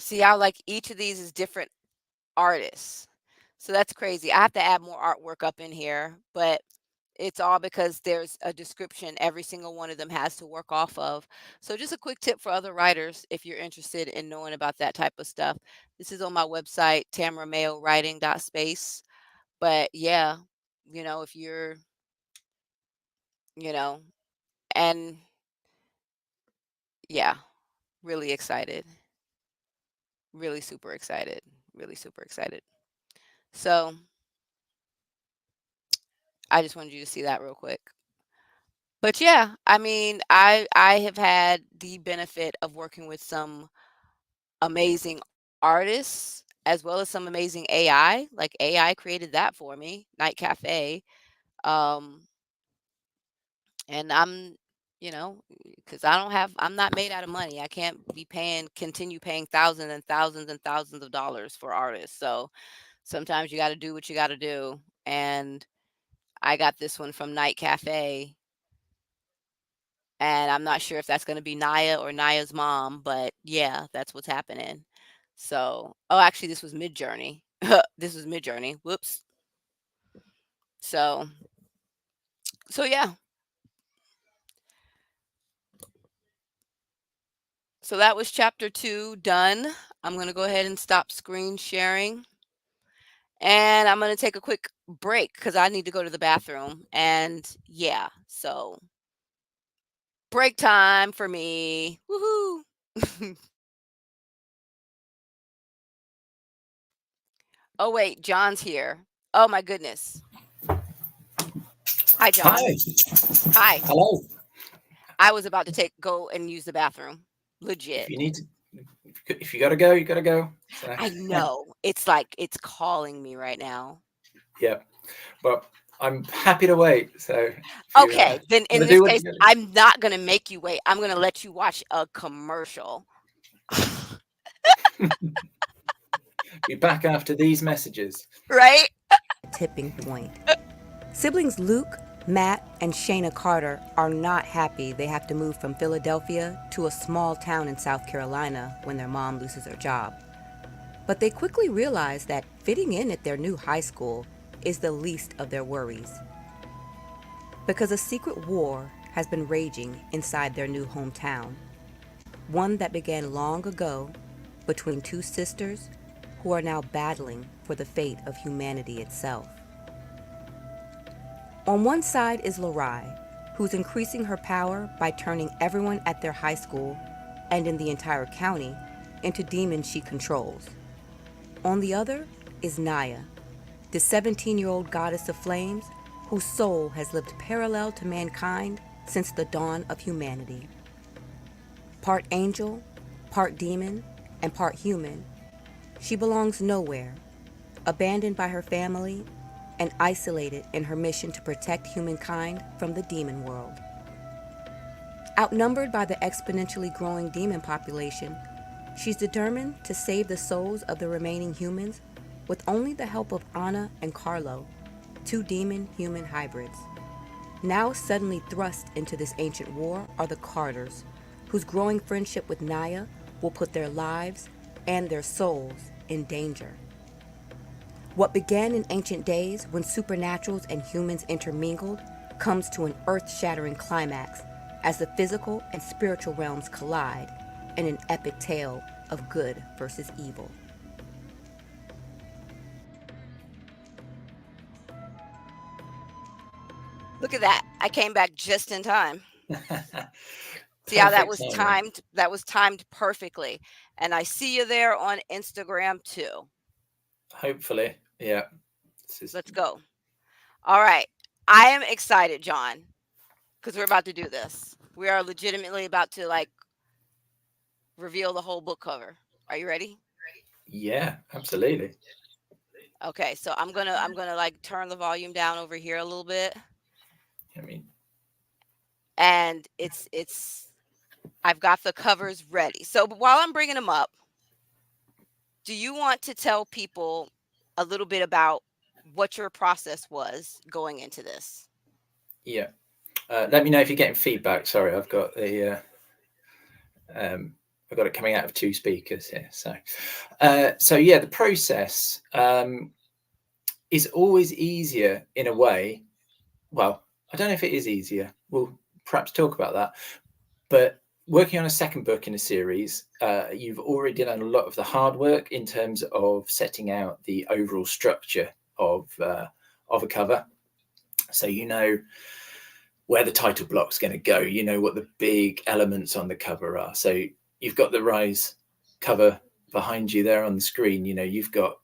See how like each of these is different artists. So that's crazy. I have to add more artwork up in here, but it's all because there's a description every single one of them has to work off of. So just a quick tip for other writers if you're interested in knowing about that type of stuff. This is on my website, tamramailwriting.space. But yeah, if you're, you know, and yeah, really excited. Really super excited. Really super excited. So I just wanted you to see that real quick. But yeah, I mean, I have had the benefit of working with some amazing artists as well as some amazing AI. Like AI created that for me, Night Cafe. Um, and because I'm not made out of money. I can't be continue paying thousands and thousands and thousands of dollars for artists. So sometimes you got to do what you got to do. And I got this one from Night Cafe. And I'm not sure if that's going to be Naya or Naya's mom, but yeah, that's what's happening. So, oh, actually, this was Mid Journey. This was Mid Journey. Whoops. So, so yeah. So that was chapter 2 done. I'm going to go ahead and stop screen sharing. And I'm going to take a quick break because I need to go to the bathroom. And yeah, so break time for me. Woohoo. Oh, wait, John's here. Oh, my goodness. Hi, John. Hi. Hi. Hello. I was about to go and use the bathroom. If Legit. you need to, if you gotta go, you gotta go. So, I know. It's like it's calling me right now. yeah, but I'm happy to wait. So if you Okay, then in want to this do what case, you gotta I'm not gonna make you wait. I'm gonna let you watch a commercial. do, be back after these messages. Right? Tipping point. Siblings Luke, Matt, and Shayna Carter are not happy they have to move from Philadelphia to a small town in South Carolina when their mom loses her job. But they quickly realize that fitting in at their new high school is the least of their worries. Because a secret war has been raging inside their new hometown. One that began long ago between two sisters who are now battling for the fate of humanity itself. On one side is Lorai, who's increasing her power by turning everyone at their high school and in the entire county into demons she controls. On the other is Naya, the 17-year-old goddess of flames whose soul has lived parallel to mankind since the dawn of humanity. Part angel, part demon, and part human, she belongs nowhere, abandoned by her family and isolated in her mission to protect humankind from the demon world. Outnumbered by the exponentially growing demon population, she's determined to save the souls of the remaining humans with only the help of Anna and Carlo, two demon-human hybrids. Now suddenly thrust into this ancient war are the Carters, whose growing friendship with Naya will put their lives and their souls in danger. What began in ancient days when supernaturals and humans intermingled comes to an earth-shattering climax as the physical and spiritual realms collide in an epic tale of good versus evil. Look at that. I came back just in time. See how that was timed? That was timed perfectly. And I see you there on Instagram too. Hopefully. Yeah. Let's go. All right. I am excited, John, because we're about to do this. We are legitimately about to reveal the whole book cover. Are you ready? Yeah, absolutely. Okay, so I'm gonna turn the volume down over here a little bit. I mean, and I've got the covers ready. So while I'm bringing them up, do you want to tell people a little bit about what your process was going into this? Yeah. Let me know if you're getting feedback. Sorry, I've got the I've got it coming out of two speakers here. So yeah, the process is always easier in a way. Well, I don't know if it is easier. We'll perhaps talk about that. But working on a second book in a series, you've already done a lot of the hard work in terms of setting out the overall structure of a cover. So you know where the title block's going to go. You know what the big elements on the cover are. So you've got the Rise cover behind you there on the screen. You know, you've got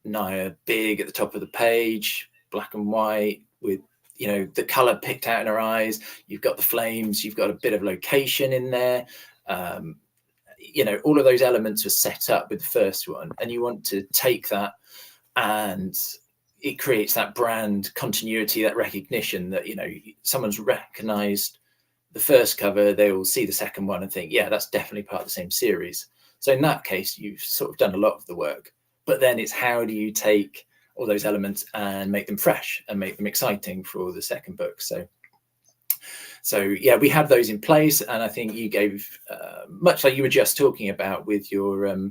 Naya big at the top of the page, black and white with, you know, the color picked out in her eyes. You've got the flames. You've got a bit of location in there. You know, all of those elements were set up with the first one, and you want to take that, and it creates that brand continuity, that recognition that, you know, someone's recognized the first cover, they will see the second one and think, yeah, that's definitely part of the same series. So in that case, you've sort of done a lot of the work. But then it's how do you take all those elements and make them fresh and make them exciting for the second book. So yeah, we had those in place, and I think you gave much like you were just talking about with your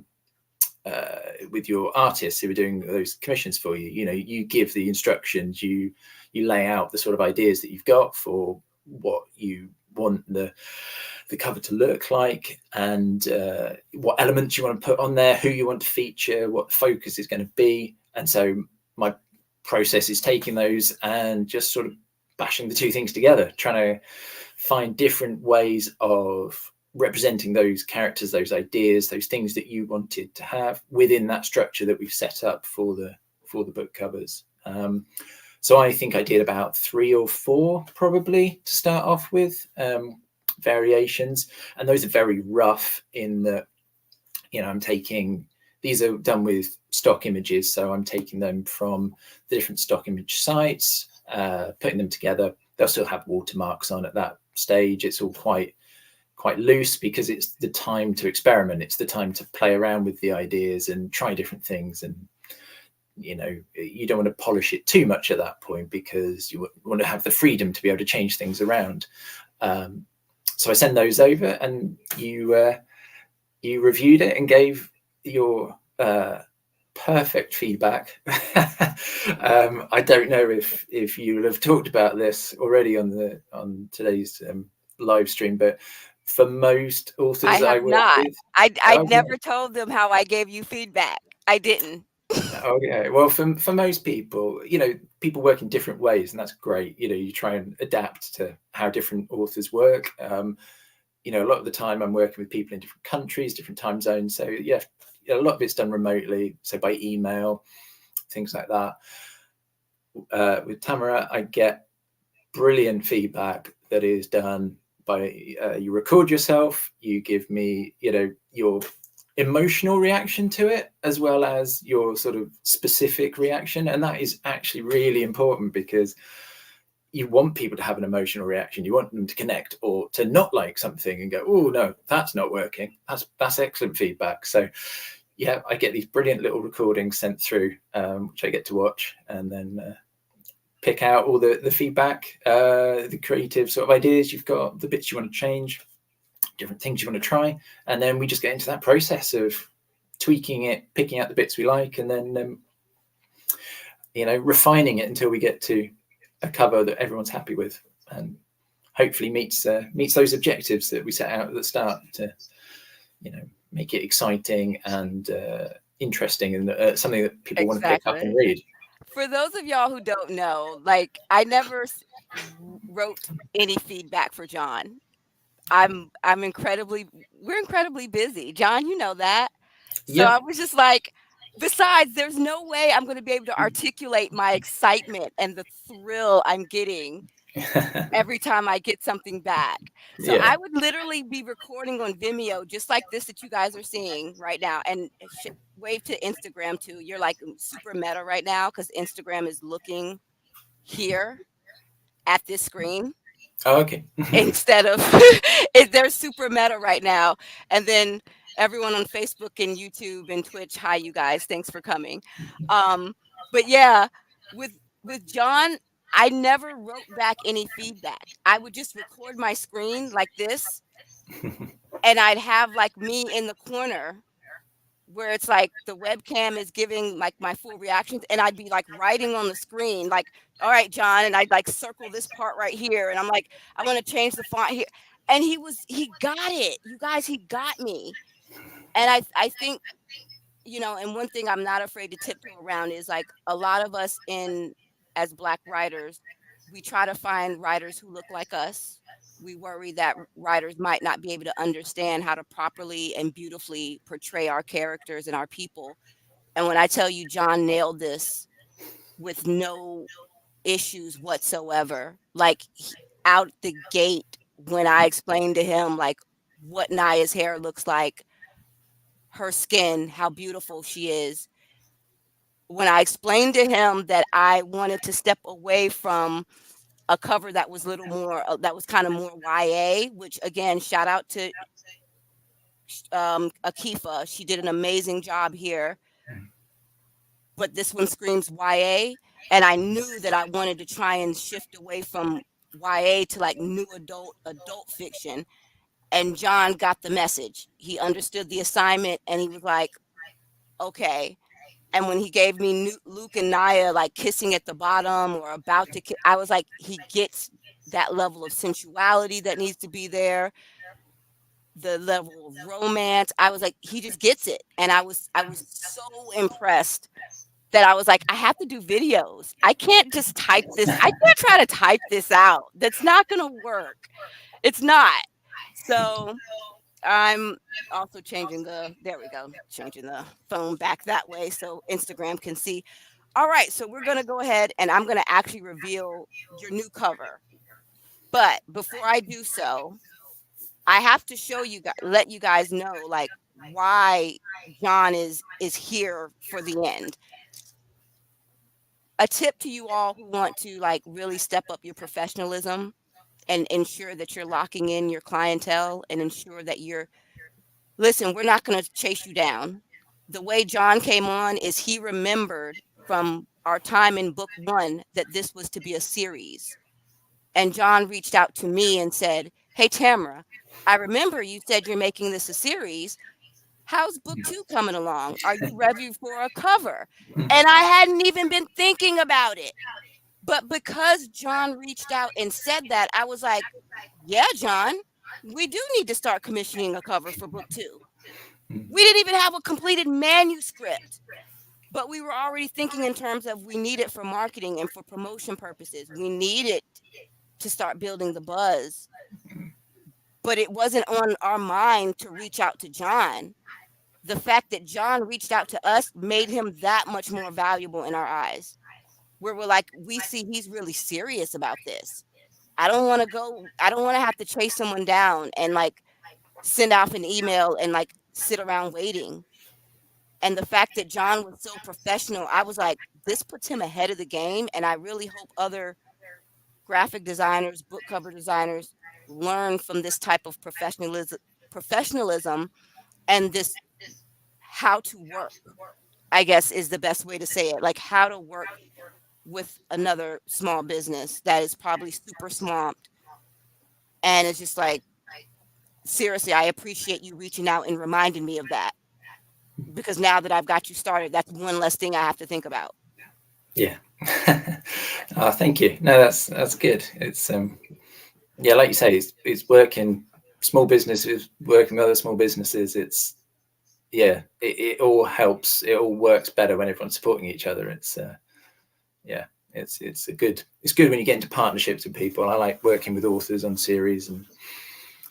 artists who were doing those commissions for you. You know, you give the instructions, you lay out the sort of ideas that you've got for what you want the cover to look like, and what elements you want to put on there, who you want to feature, what the focus is going to be. And so my process is taking those and just sort of bashing the two things together, trying to find different ways of representing those characters, those ideas, those things that you wanted to have within that structure that we've set up for the book covers. So I think I did about 3 or 4 probably to start off with, variations, and those are very rough in that, you know, these are done with stock images, so I'm taking them from the different stock image sites, putting them together. They'll still have watermarks on at that stage. It's all quite loose because it's the time to experiment. It's the time to play around with the ideas and try different things. And, you know, you don't want to polish it too much at that point because you want to have the freedom to be able to change things around. So I send those over, and you reviewed it and gave your perfect feedback. I don't know if you will have talked about this already on today's live stream, but for most I authors that I have work not. with. I Okay. never told them how I gave you feedback. I didn't. Okay. Well, for most people, people work in different ways, and that's great. You try and adapt to how different authors work. A lot of the time I'm working with people in different countries, different time zones. So yeah, a lot of it's done remotely, so by email, things like that. With Tamara, I get brilliant feedback that is done by you record yourself, you give me, your emotional reaction to it, as well as your sort of specific reaction. And that is actually really important, because you want people to have an emotional reaction. You want them to connect, or to not like something and go, oh no, that's not working. That's excellent feedback. So yeah, I get these brilliant little recordings sent through, which I get to watch, and then pick out all the feedback, the creative sort of ideas you've got, the bits you want to change, different things you want to try. And then we just get into that process of tweaking it, picking out the bits we like, and then refining it until we get to a cover that everyone's happy with, and hopefully meets those objectives that we set out at the start, to make it exciting and interesting, and something that people want to pick up and Exactly. read. For those of y'all who don't know, like I never wrote any feedback for John. I'm incredibly we're incredibly busy. John, you know that. So Yeah. I was just like, besides, there's no way I'm going to be able to articulate my excitement and the thrill I'm getting every time I get something back. So Yeah. I would literally be recording on Vimeo just like this that you guys are seeing right now, and wave to Instagram too. You're like super meta right now because Instagram is looking here at this screen Oh, okay. instead of they're super meta right now. And then everyone on Facebook and YouTube and Twitch, hi you guys, thanks for coming. But yeah, with John, I never wrote back any feedback. I would just record my screen like this, and I'd have like me in the corner where it's like the webcam is giving like my full reactions, and I'd be like writing on the screen like, all right John, and I'd like circle this part right here, and I'm like, I want to change the font here. And he got it, you guys, he got me. And I think, and one thing I'm not afraid to tiptoe around is like a lot of us in as Black writers, we try to find writers who look like us. We worry that writers might not be able to understand how to properly and beautifully portray our characters and our people. And when I tell you John nailed this with no issues whatsoever, like out the gate, when I explained to him like what Naya's hair looks like, her skin, how beautiful she is, when I explained to him that I wanted to step away from a cover that was little more, that was kind of more YA, which again, shout out to Akifa. She did an amazing job here, but this one screams YA. And I knew that I wanted to try and shift away from YA to like new adult fiction. And John got the message. He understood the assignment, and he was like, okay. And when he gave me Luke and Naya like kissing at the bottom or about to kiss, I was like, he gets that level of sensuality that needs to be there, the level of romance. I was like, he just gets it. And I was so impressed that I was like, I have to do videos. I can't just type this. I can't try to type this out. That's not going to work. It's not. So I'm also changing there we go, changing the phone back that way so Instagram can see. All right, so we're going to go ahead and I'm going to actually reveal your new cover. But before I do so, I have to show you guys, let you guys know like why John is here for the end. A tip to you all who want to like really step up your professionalism and ensure that you're locking in your clientele and ensure that you're listen, we're not going to chase you down. The way John came on is he remembered from our time in book one that this was to be a series. And John reached out to me and said, hey, Tamara, I remember you said you're making this a series. How's book two coming along? Are you ready for a cover? And I hadn't even been thinking about it. But because John reached out and said that, I was like, yeah, John, we do need to start commissioning a cover for book 2. Mm. We didn't even have a completed manuscript, but we were already thinking in terms of we need it for marketing and for promotion purposes. We need it to start building the buzz, but it wasn't on our mind to reach out to John. The fact that John reached out to us made him that much more valuable in our eyes. Where we're like, we see he's really serious about this. I don't want to have to chase someone down and like send off an email and like sit around waiting. And the fact that John was so professional, I was like, this puts him ahead of the game. And I really hope other graphic designers, book cover designers learn from this type of professionalism and this how to work, I guess is the best way to say it. Like how to work with another small business that is probably super swamped. And it's just like, seriously, I appreciate you reaching out and reminding me of that. Because now that I've got you started, that's one less thing I have to think about. Yeah. Oh, thank you. No, that's good. It's yeah, like you say, it's working small businesses, working with other small businesses. It's yeah, it all helps. It all works better when everyone's supporting each other. It's yeah, it's good when you get into partnerships with people. I like working with authors on series and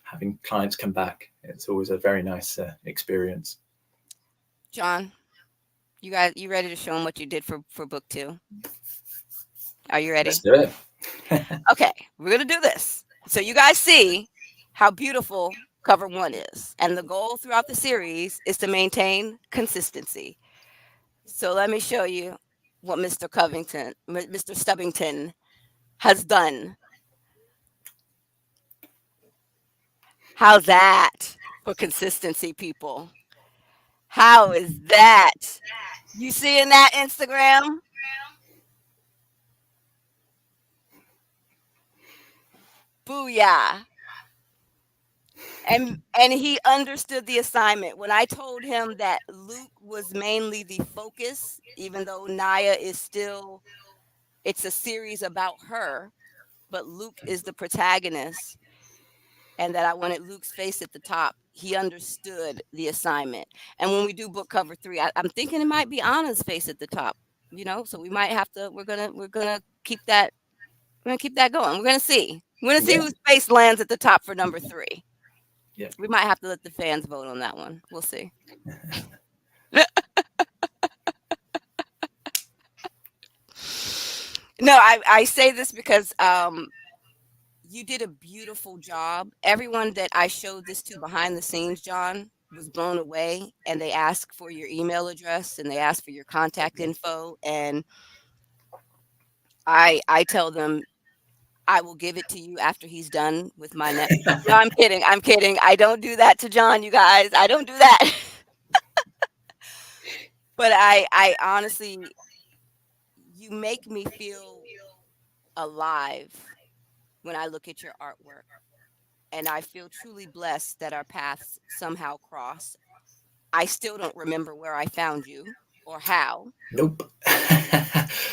having clients come back. It's always a very nice experience. John, you ready to show them what you did for book 2? Are you Let's ready? do it. Okay, we're gonna do this. So you guys see how beautiful cover 1 is. And the goal throughout the series is to maintain consistency. So let me show you what Mr. Stubbington has done. How's that for consistency, people? How is that? You seeing that, Instagram? Booyah. And he understood the assignment. When I told him that Luke was mainly the focus, even though Naya is still, it's a series about her, but Luke is the protagonist, and that I wanted Luke's face at the top, he understood the assignment. And when we do book cover 3, I'm thinking it might be Anna's face at the top, so we might have to, we're gonna keep that, going. We're gonna see Yeah, whose face lands at the top for number 3. yeah, We might have to let the fans vote on that one. We'll see. No, I say this because you did a beautiful job. Everyone that I showed this to behind the scenes, John, was blown away, and they asked for your email address and they asked for your contact info, and I tell them I will give it to you after he's done with my next. No, I'm kidding. I'm kidding. I don't do that to John, you guys. I don't do that. But I honestly, you make me feel alive when I look at your artwork. And I feel truly blessed that our paths somehow cross. I still don't remember where I found you or how, nope.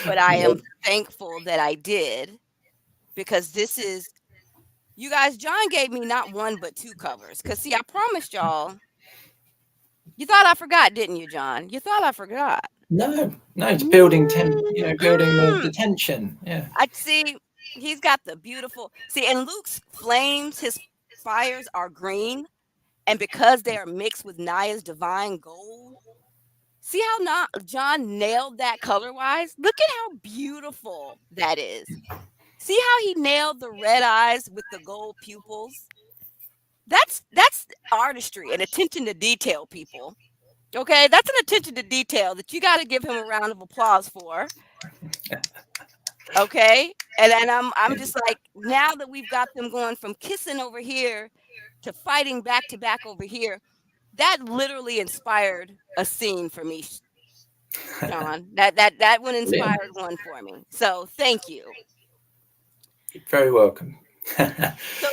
but I am Nope. thankful that I did, because this is, you guys, John gave me not one but 2 covers. Because, see, I promised y'all, you thought I forgot, didn't you, John? You thought I forgot. No, no, it's building building the Mm-mm. tension. Yeah. I see he's got the beautiful, see, and Luke's flames, his fires are green. And because they are mixed with Naya's divine gold, see how John nailed that color wise? Look at how beautiful that is. See how he nailed the red eyes with the gold pupils? That's artistry and attention to detail, people. Okay, that's an attention to detail that you got to give him a round of applause for. Okay, and I'm just like, now that we've got them going from kissing over here to fighting back to back over here, that literally inspired a scene for me, John. That one Brilliant. inspired one for me. So thank you. You're very welcome. So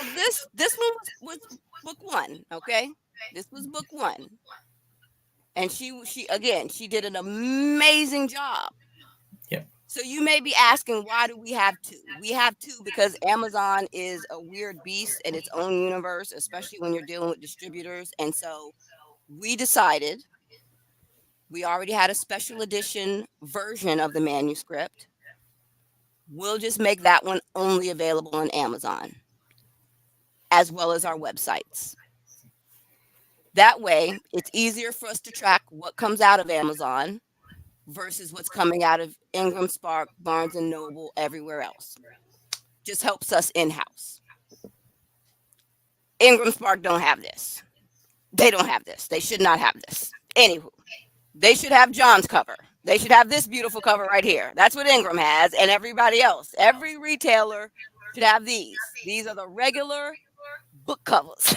this one was book 1, okay? This was book 1. And she again, she did an amazing job. Yeah. So you may be asking, why do we have two? We have two because Amazon is a weird beast in its own universe, especially when you're dealing with distributors. And so we decided we already had a special edition version of the manuscript. We'll just make that one only available on Amazon, as well as our websites. That way, it's easier for us to track what comes out of Amazon versus what's coming out of Ingram Spark, Barnes and Noble, everywhere else. Just helps us in-house. Ingram Spark don't have this. They don't have this. They should not have this. Anywho, they should have John's cover. They should have this beautiful cover right here. That's what Ingram has, and everybody else. Every retailer should have these. These are the regular book covers.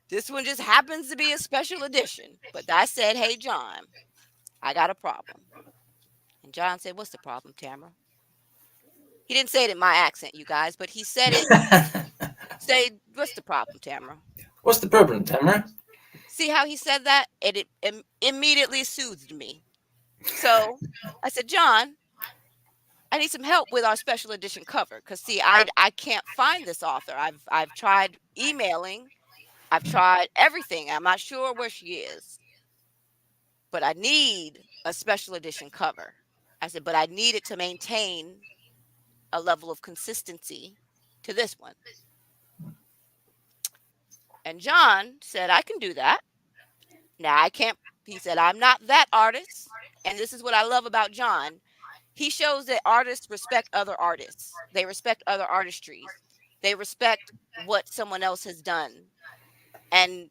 This one just happens to be a special edition. But I said, hey, John, I got a problem. And John said, what's the problem, Tamara? He didn't say it in my accent, you guys, but he said it. Say, what's the problem, Tamara? What's the problem, Tamara? See how he said that? And it immediately soothed me. So I said, John, I need some help with our special edition cover. Because, see, I can't find this author. I've tried emailing. I've tried everything. I'm not sure where she is. But I need a special edition cover. I said, but I need it to maintain a level of consistency to this one. And John said, I can do that. Now, I can't, he said, I'm not that artist. And this is what I love about John. He shows that artists respect other artists. They respect other artistries. They respect what someone else has done. And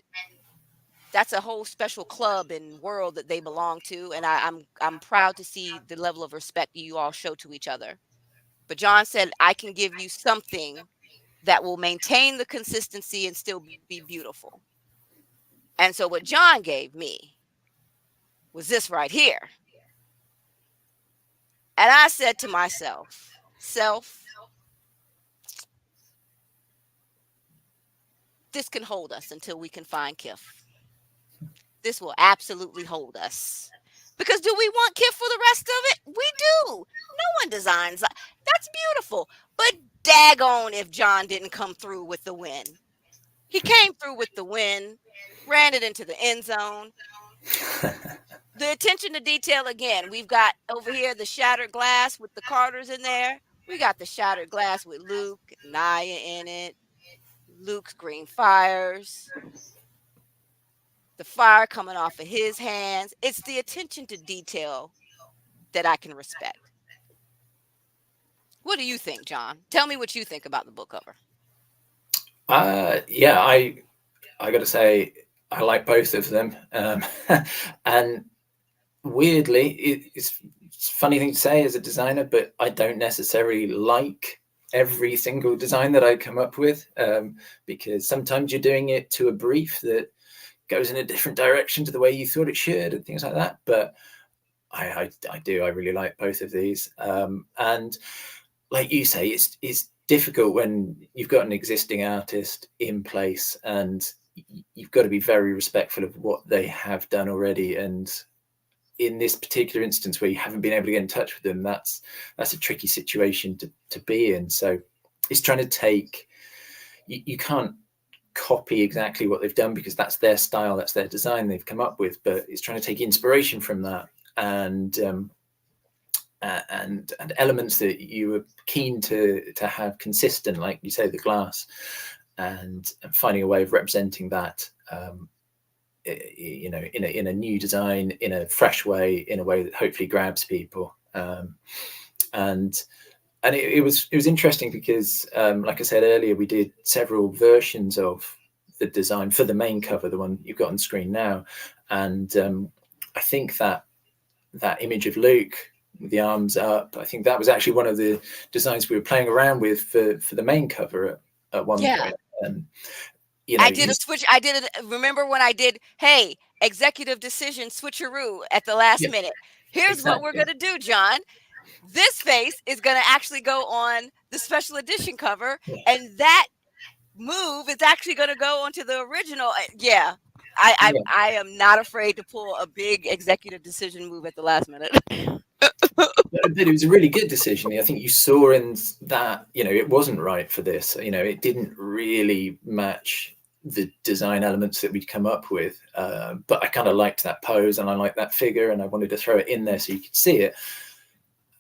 that's a whole special club and world that they belong to. And I'm proud to see the level of respect you all show to each other. But John said, I can give you something that will maintain the consistency and still be beautiful. And so what John gave me was this right here. And I said to myself, this can hold us until we can find Kif. This will absolutely hold us. Because do we want Kif for the rest of it? We do. No one designs that. That's beautiful. But daggone if John didn't come through with the win. He came through with the win, ran it into the end zone. The attention to detail again. We've got over here the shattered glass with the Carters in there. We got the shattered glass with Luke and Naya in it. Luke's green fires. The fire coming off of his hands. It's the attention to detail that I can respect. What do you think, John? Tell me what you think about the book cover. Yeah, I got to say I like both of them, and weirdly, it's a funny thing to say as a designer, but I don't necessarily like every single design that I come up with, because sometimes you're doing it to a brief that goes in a different direction to the way you thought it should and things like that. But I really like both of these, and like you say, it's difficult when you've got an existing artist in place and you've got to be very respectful of what they have done already. And in this particular instance where you haven't been able to get in touch with them, that's a tricky situation to be in. So it's trying to take, you can't copy exactly what they've done because that's their style, that's their design they've come up with, but it's trying to take inspiration from that and elements that you were keen to have consistent, like you say, the glass, and finding a way of representing that, in a new design, in a fresh way, in a way that hopefully grabs people. And it was interesting because, like I said earlier, we did several versions of the design for the main cover, the one you've got on screen now, and I think that image of Luke with the arms up, I think that was actually one of the designs we were playing around with for the main cover at one point. I did a switch. Remember when I did, hey, executive decision switcheroo at the last minute. Here's what we're going to do, John. This face is going to actually go on the special edition cover, and that move is actually going to go onto the original. Yeah, Yeah. I am not afraid to pull a big executive decision move at the last minute. But it was a really good decision. I think you saw in that, it wasn't right for this. It didn't really match the design elements that we'd come up with. But I kind of liked that pose and I liked that figure and I wanted to throw it in there so you could see it.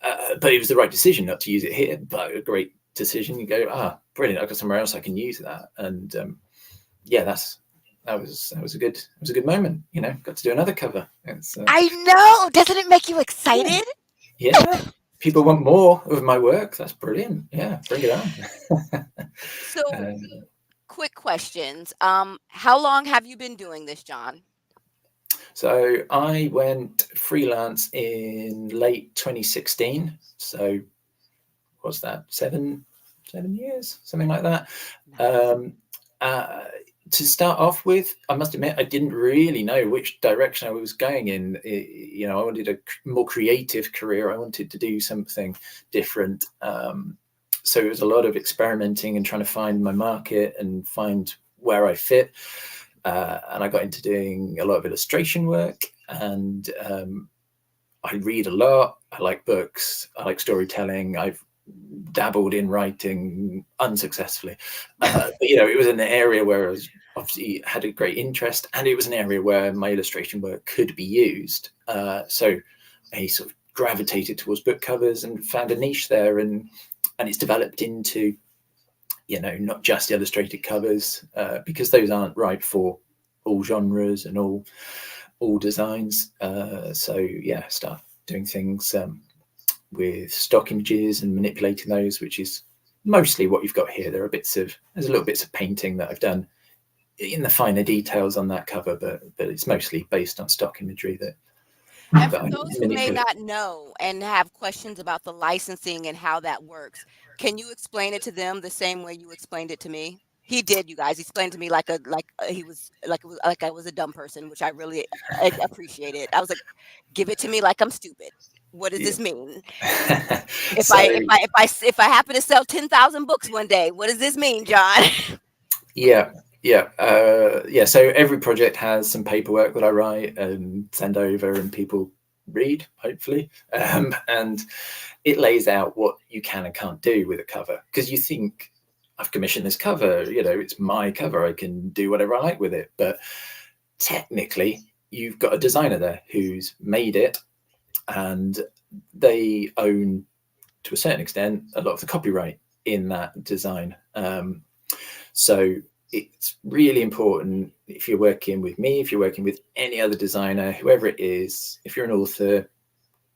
But it was the right decision not to use it here, but a great decision. You go, brilliant, I've got somewhere else I can use that. And yeah, that was a good moment. Got to do another cover. I know. Doesn't it make you excited? Yeah. People want more of my work. That's brilliant. Yeah, bring it on. So, quick questions. How long have you been doing this, John? So I went freelance in late 2016. So what's that? Seven years, something like that. To start off with, I must admit, I didn't really know which direction I was going in. I wanted a more creative career. I wanted to do something different. So it was a lot of experimenting and trying to find my market and find where I fit. And I got into doing a lot of illustration work, and I read a lot. I like books. I like storytelling. I've dabbled in writing unsuccessfully, but it was an area where I was obviously had a great interest, and it was an area where my illustration work could be used. So I sort of gravitated towards book covers and found a niche there, and it's developed into not just illustrated covers, because those aren't right for all genres and all designs. So yeah, start doing things with stock images and manipulating those, which is mostly what you've got here. There's little bits of painting that I've done in the finer details on that cover, but it's mostly based on stock imagery that. And for those who may not know and have questions about the licensing and how that works, can you explain it to them the same way you explained it to me? He did, you guys. He explained to me like I was a dumb person, which I really appreciated. I was like, give it to me like I'm stupid. What does this mean? If I happen to sell 10,000 books one day, what does this mean, John? Yeah. So every project has some paperwork that I write and send over, and people read, hopefully, and it lays out what you can and can't do with a cover. Because you think, I've commissioned this cover, it's my cover, I can do whatever I like with it. But technically, you've got a designer there who's made it, and they own, to a certain extent, a lot of the copyright in that design. So it's really important, if you're working with me, if you're working with any other designer, whoever it is, if you're an author,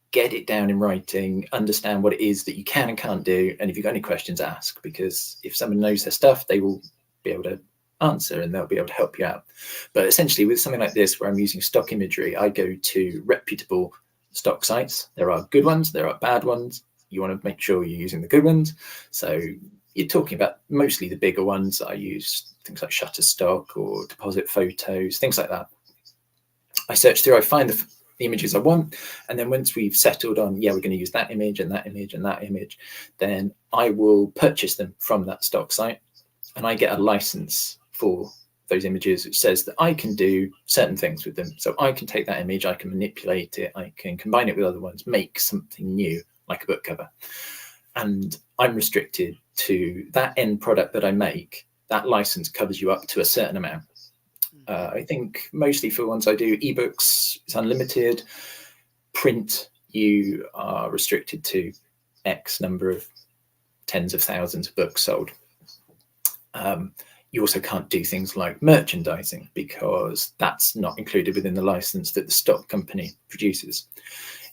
get it down in writing, understand what it is that you can and can't do. And if you've got any questions, ask, because if someone knows their stuff, they will be able to answer and they'll be able to help you out. But essentially, with something like this, where I'm using stock imagery, I go to reputable stock sites. There are good ones, there are bad ones. You want to make sure you're using the good ones. So you're talking about mostly the bigger ones. I use things like Shutterstock or Deposit Photos, things like that. I search through, I find the images I want, and then once we've settled on, we're going to use that image and that image and that image, then I will purchase them from that stock site, and I get a license for those images, which says that I can do certain things with them. So I can take that image, I can manipulate it, I can combine it with other ones, make something new, like a book cover. And I'm restricted to that end product that I make. That license covers you up to a certain amount. I think mostly for ones I do, ebooks, it's unlimited. Print, you are restricted to X number of tens of thousands of books sold. You also can't do things like merchandising, because that's not included within the license that the stock company produces.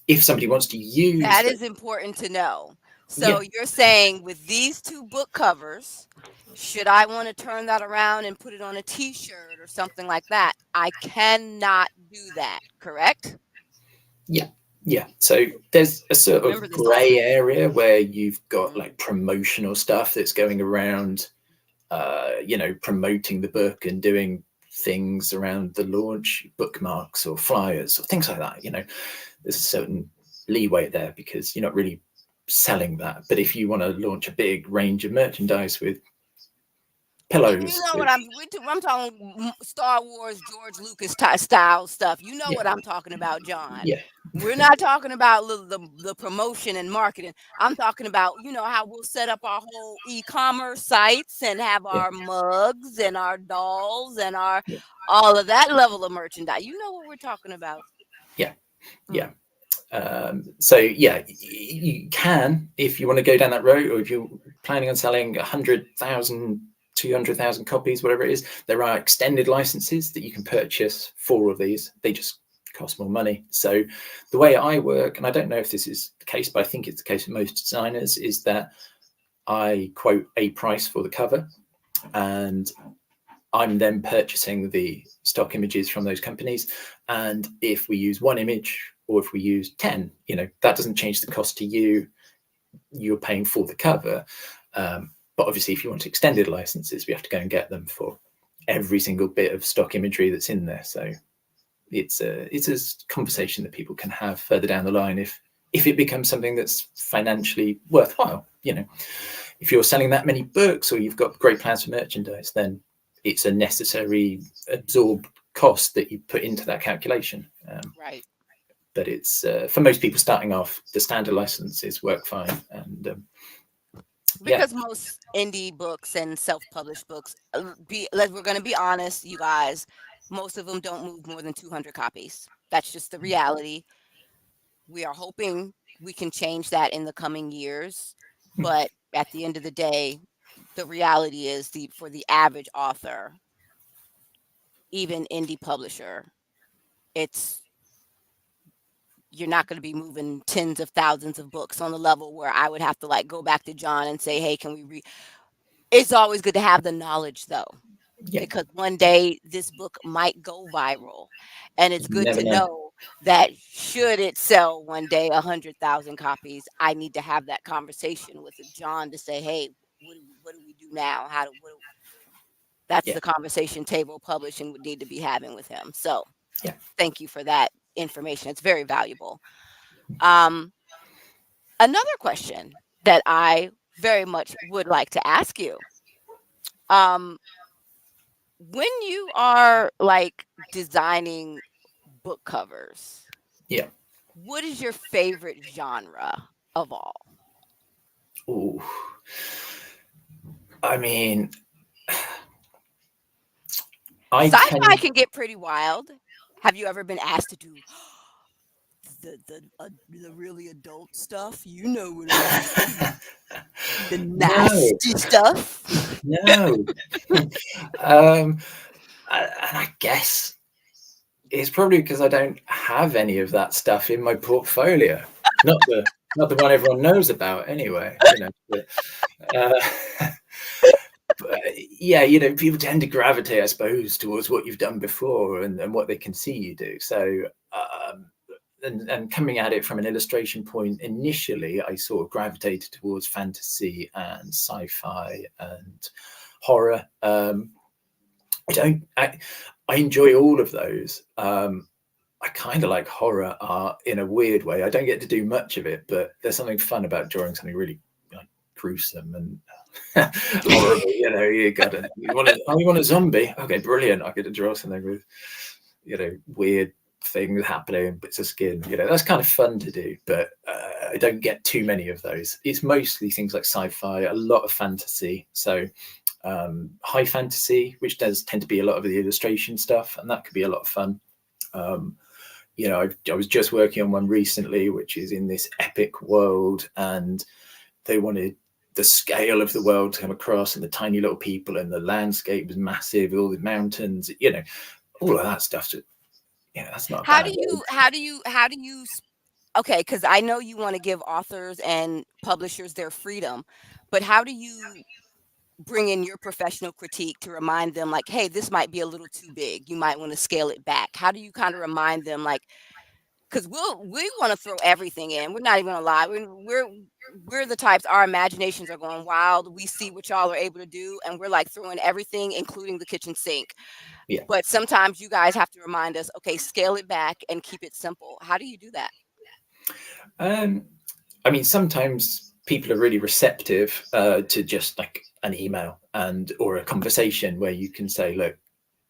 If somebody wants to use that, is important to know. So you're saying with these two book covers, should I want to turn that around and put it on a t-shirt or something like that, I cannot do that, correct? Yeah. So there's a sort of grey area where you've got like promotional stuff that's going around, promoting the book and doing things around the launch, bookmarks or flyers or things like that. There's a certain leeway there because you're not really selling that. But if you want to launch a big range of merchandise with You pillows know what with I'm talking Star Wars, George Lucas style stuff. You know yeah, what I'm talking about, John. yeah, We're not talking about the promotion and marketing. I'm talking about, how we'll set up our whole e-commerce sites and have yeah, our mugs and our dolls and our yeah, all of that level of merchandise. You know what we're talking about. yeah, yeah. Mm. So yeah, you can, if you want to go down that road, or if you're planning on selling 100,000, 200,000 copies, whatever it is, there are extended licenses that you can purchase for all of these. They just cost more money. So the way I work, and I don't know if this is the case, but I think it's the case for most designers, is that I quote a price for the cover, and I'm then purchasing the stock images from those companies. And if we use one image or if we use 10, that doesn't change the cost to you. You're paying for the cover. But obviously, if you want extended licenses, we have to go and get them for every single bit of stock imagery that's in there. So it's a conversation that people can have further down the line if it becomes something that's financially worthwhile. If you're selling that many books or you've got great plans for merchandise, then it's a necessary absorbed cost that you put into that calculation. Right. But it's for most people starting off, the standard licenses work fine. And Because most indie books and self-published books, we're going to be honest, you guys, most of them don't move more than 200 copies. That's just the reality. We are hoping we can change that in the coming years, but at the end of the day, the reality is for the average author, even indie publisher, it's you're not going to be moving tens of thousands of books on the level where I would have to go back to John and say, "Hey, can we read?" It's always good to have the knowledge though, yeah, because one day this book might go viral, and it's you good never to know. know that should it sell one day 100,000 copies, I need to have that conversation with John to say, "Hey, what do we do now? That's Yeah, the conversation Table Publishing would need to be having with him." So yeah, thank you for that information. It's very valuable. Um, Another question that I very much would like to ask you. Um, when you are designing book covers, yeah. what is your favorite genre of all? Ooh. I mean, I Sci-fi tend. can get pretty wild. Have you ever been asked to do the really adult stuff? You know what I mean. The No, nasty stuff. no. And I guess it's probably because I don't have any of that stuff in my portfolio. Not the one everyone knows about, anyway. But, but yeah, people tend to gravitate, I suppose, towards what you've done before and what they can see you do. So, and coming at it from an illustration point, initially, I sort of gravitated towards fantasy and sci-fi and horror. I enjoy all of those. I kind of like horror art in a weird way. I don't get to do much of it, but there's something fun about drawing something really gruesome and horrible. You want a zombie? Okay, brilliant. I get to draw something with weird things happening, bits of skin. That's kind of fun to do, but I don't get too many of those. It's mostly things like sci-fi, a lot of fantasy. So high fantasy, which does tend to be a lot of the illustration stuff, and that could be a lot of fun. I was just working on one recently, which is in this epic world, and they wanted the scale of the world to come across, and the tiny little people, and the landscape was massive, all the mountains, all of that stuff. That's not a How bad do word. you okay, because I know you want to give authors and publishers their freedom, but how do you bring in your professional critique to remind them hey, this might be a little too big, you might want to scale it back? How do you kind of remind them because we want to throw everything in, we're not even gonna lie, we're the types, our imaginations are going wild, we see what y'all are able to do, and we're throwing everything, including the kitchen sink. Yeah. But sometimes you guys have to remind us, okay, scale it back and keep it simple. How do you do that? I mean, sometimes people are really receptive to just an email or a conversation where you can say, look,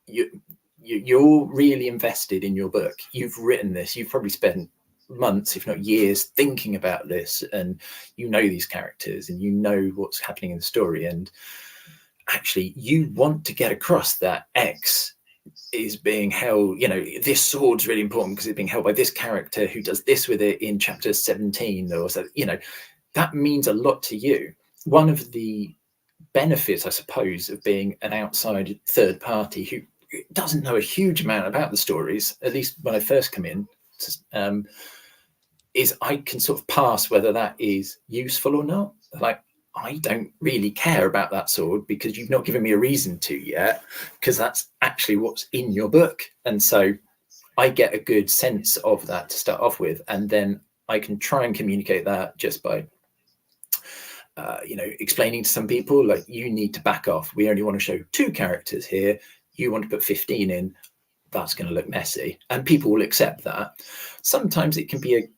you're really invested in your book. You've written this. You've probably spent months, if not years, thinking about this, and you know these characters and you know what's happening in the story, and actually you want to get across that X is being held, this sword's really important because it's being held by this character who does this with it in chapter 17 or so. That means a lot to you. One of the benefits, I suppose, of being an outside third party who doesn't know a huge amount about the stories, at least when I first come in, is I can sort of pass whether that is useful or not. Like, I don't really care about that sword because you've not given me a reason to yet, because that's actually what's in your book. And so I get a good sense of that to start off with, and then I can try and communicate that just by explaining to some people, like, you need to back off. We only want to show 2 characters here. You want to put 15 in. That's going to look messy, and people will accept that. Sometimes it can be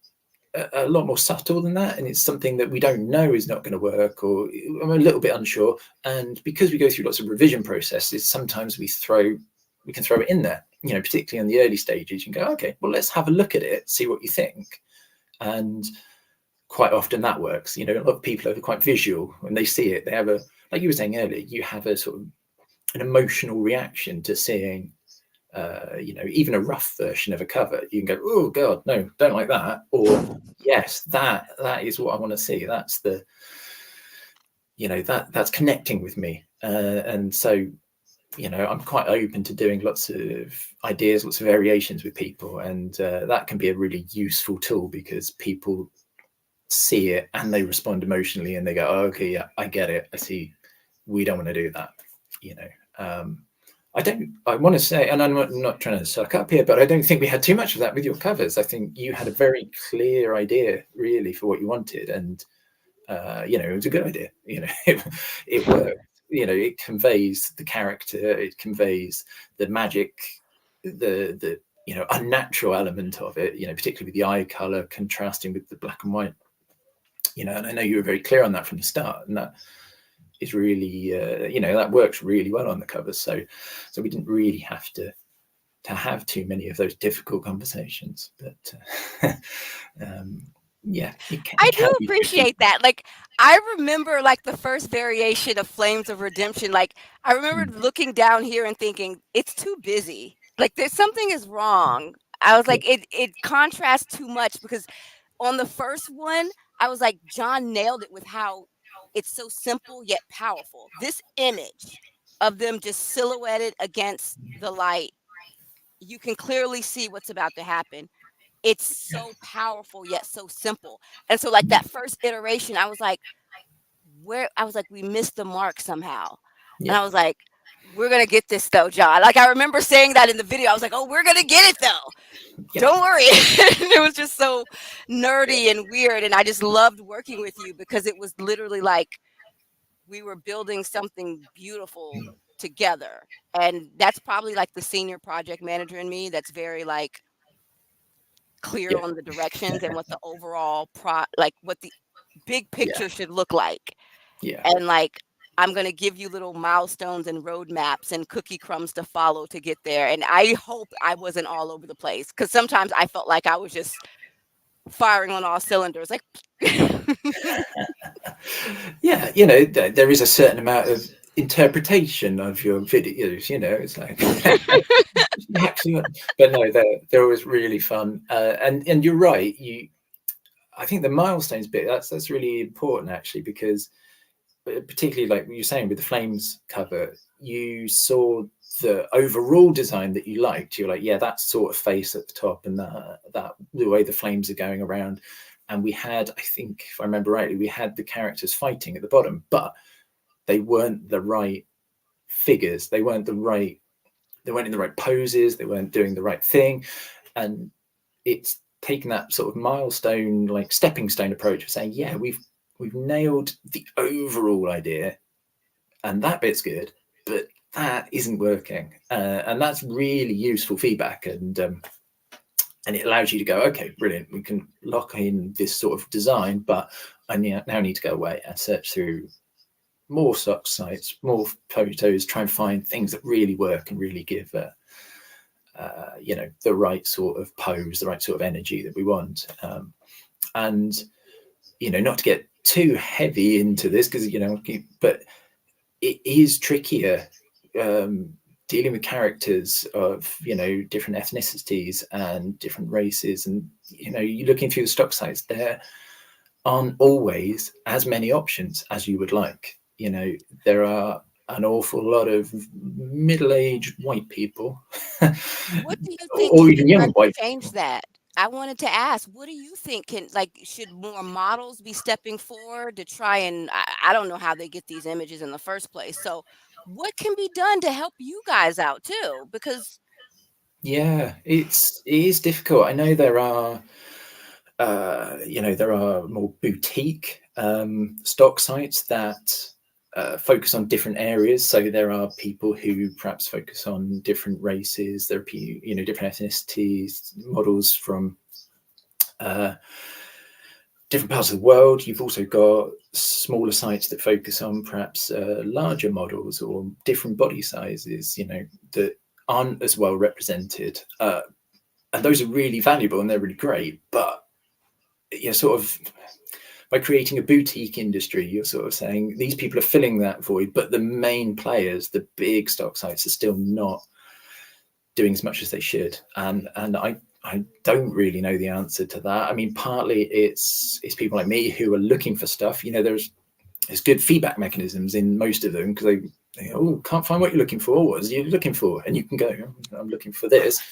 a lot more subtle than that, and it's something that we don't know is not going to work, or I'm a little bit unsure. And because we go through lots of revision processes, sometimes we can throw it in there, particularly in the early stages. You can go, okay, well, let's have a look at it, see what you think. And quite often that works. A lot of people are quite visual. When they see it, they have like you were saying earlier, you have a sort of an emotional reaction to seeing even a rough version of a cover. You can go, oh God, no, don't like that. Or yes, that is what I want to see. That's that's connecting with me. And so, I'm quite open to doing lots of ideas, lots of variations with people. And that can be a really useful tool because people see it and they respond emotionally and they go, oh, okay, yeah, I get it. I see. We don't want to do that. I want to say, and I'm not trying to suck up here, but I don't think we had too much of that with your covers. I think you had a very clear idea really for what you wanted. And, it was a good idea. It worked. It conveys the character, it conveys the magic, the unnatural element of it, particularly with the eye color contrasting with the black and white. And I know you were very clear on that from the start, and that is really, that works really well on the covers. So we didn't really have to have too many of those difficult conversations. But yeah, I do appreciate that. Like, I remember like the first variation of Flames of Redemption. Like, I remember looking down here and thinking, it's too busy. Like, there's something is wrong. I was like, it contrasts too much, because on the first one, I was like, John nailed it with how it's so simple yet powerful. This image of them just silhouetted against the light, you can clearly see what's about to happen. It's so powerful yet so simple. And so like that first iteration, I was like, we missed the mark somehow. And I was like, we're gonna get this though, John. Like, I remember saying that in the video. I was like, oh, we're gonna get it though. Don't worry. It was just so nerdy and weird. And I just loved working with you because it was literally like we were building something beautiful together. And that's probably like the senior project manager in me that's very like clear on the directions and what the overall what the big picture should look like. And like, I'm going to give you little milestones and roadmaps and cookie crumbs to follow to get there. And I hope I wasn't all over the place, because sometimes I felt like I was just firing on all cylinders. Like, yeah, there is a certain amount of interpretation of your videos. It's like, but no, they're always really fun. And you're right. I think the milestones bit, that's really important actually, because particularly like you're saying with the Flames cover, you saw the overall design that you liked. You're like, yeah, that sort of face at the top, and that the way the flames are going around. And we had, I think, if I remember rightly, we had the characters fighting at the bottom, but they weren't the right figures. They weren't in the right poses. They weren't doing the right thing. And it's taken that sort of milestone, like stepping stone approach of saying, yeah, we've nailed the overall idea, and that bit's good, but that isn't working. And that's really useful feedback. And it allows you to go, okay, brilliant. We can lock in this sort of design, but I now need to go away and search through more stock sites, more photos, try and find things that really work and really give the right sort of pose, the right sort of energy that we want. And not to get too heavy into this, because but it is trickier dealing with characters of different ethnicities and different races, and you're looking through the stock sites, there aren't always as many options as you would like. There are an awful lot of middle-aged white people What do you think or can even be young done to white change people. that? I wanted to ask, what do you think should more models be stepping forward to try and I don't know how they get these images in the first place. So what can be done to help you guys out too? Because Yeah, it is difficult. I know there are there are more boutique stock sites that focus on different areas. So there are people who perhaps focus on different races. There are different ethnicities, models from different parts of the world. You've also got smaller sites that focus on perhaps larger models or different body sizes, that aren't as well represented. And those are really valuable and they're really great. But sort of by creating a boutique industry, you're sort of saying these people are filling that void, but the main players, the big stock sites, are still not doing as much as they should. And I don't really know the answer to that. I mean, partly it's people like me who are looking for stuff. There's good feedback mechanisms in most of them, because they go, oh, can't find what you're looking for. What is you looking for? And you can go, I'm looking for this.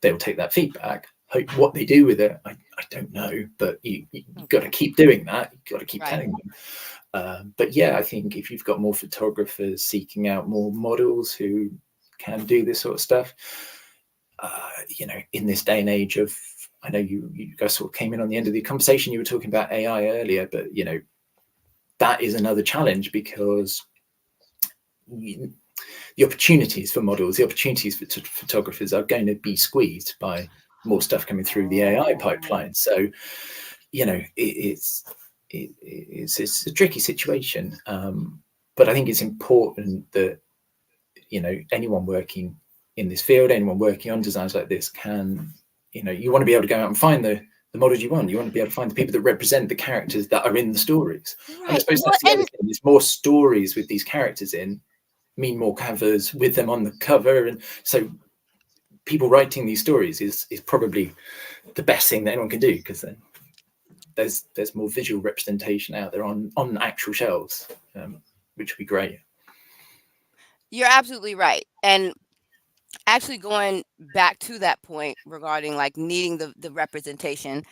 They'll take that feedback. What they do with it, I don't know. But you've got to keep doing that. You've got to keep telling them. But yeah, I think if you've got more photographers seeking out more models who can do this sort of stuff, in this day and age of, I know you guys sort of came in on the end of the conversation, you were talking about AI earlier, but that is another challenge, because the opportunities for models, the opportunities for photographers are going to be squeezed by more stuff coming through the AI pipeline. So it's a tricky situation, but I think it's important that anyone working in this field, anyone working on designs like this can, you want to be able to go out and find the models you want. You want to be able to find the people that represent the characters that are in the stories. And I right. suppose that's the other thing. There's more stories with these characters in, mean more covers with them on the cover. And so people writing these stories is probably the best thing that anyone can do, because then there's more visual representation out there on actual shelves, which would be great. You're absolutely right. And actually going back to that point regarding needing the representation,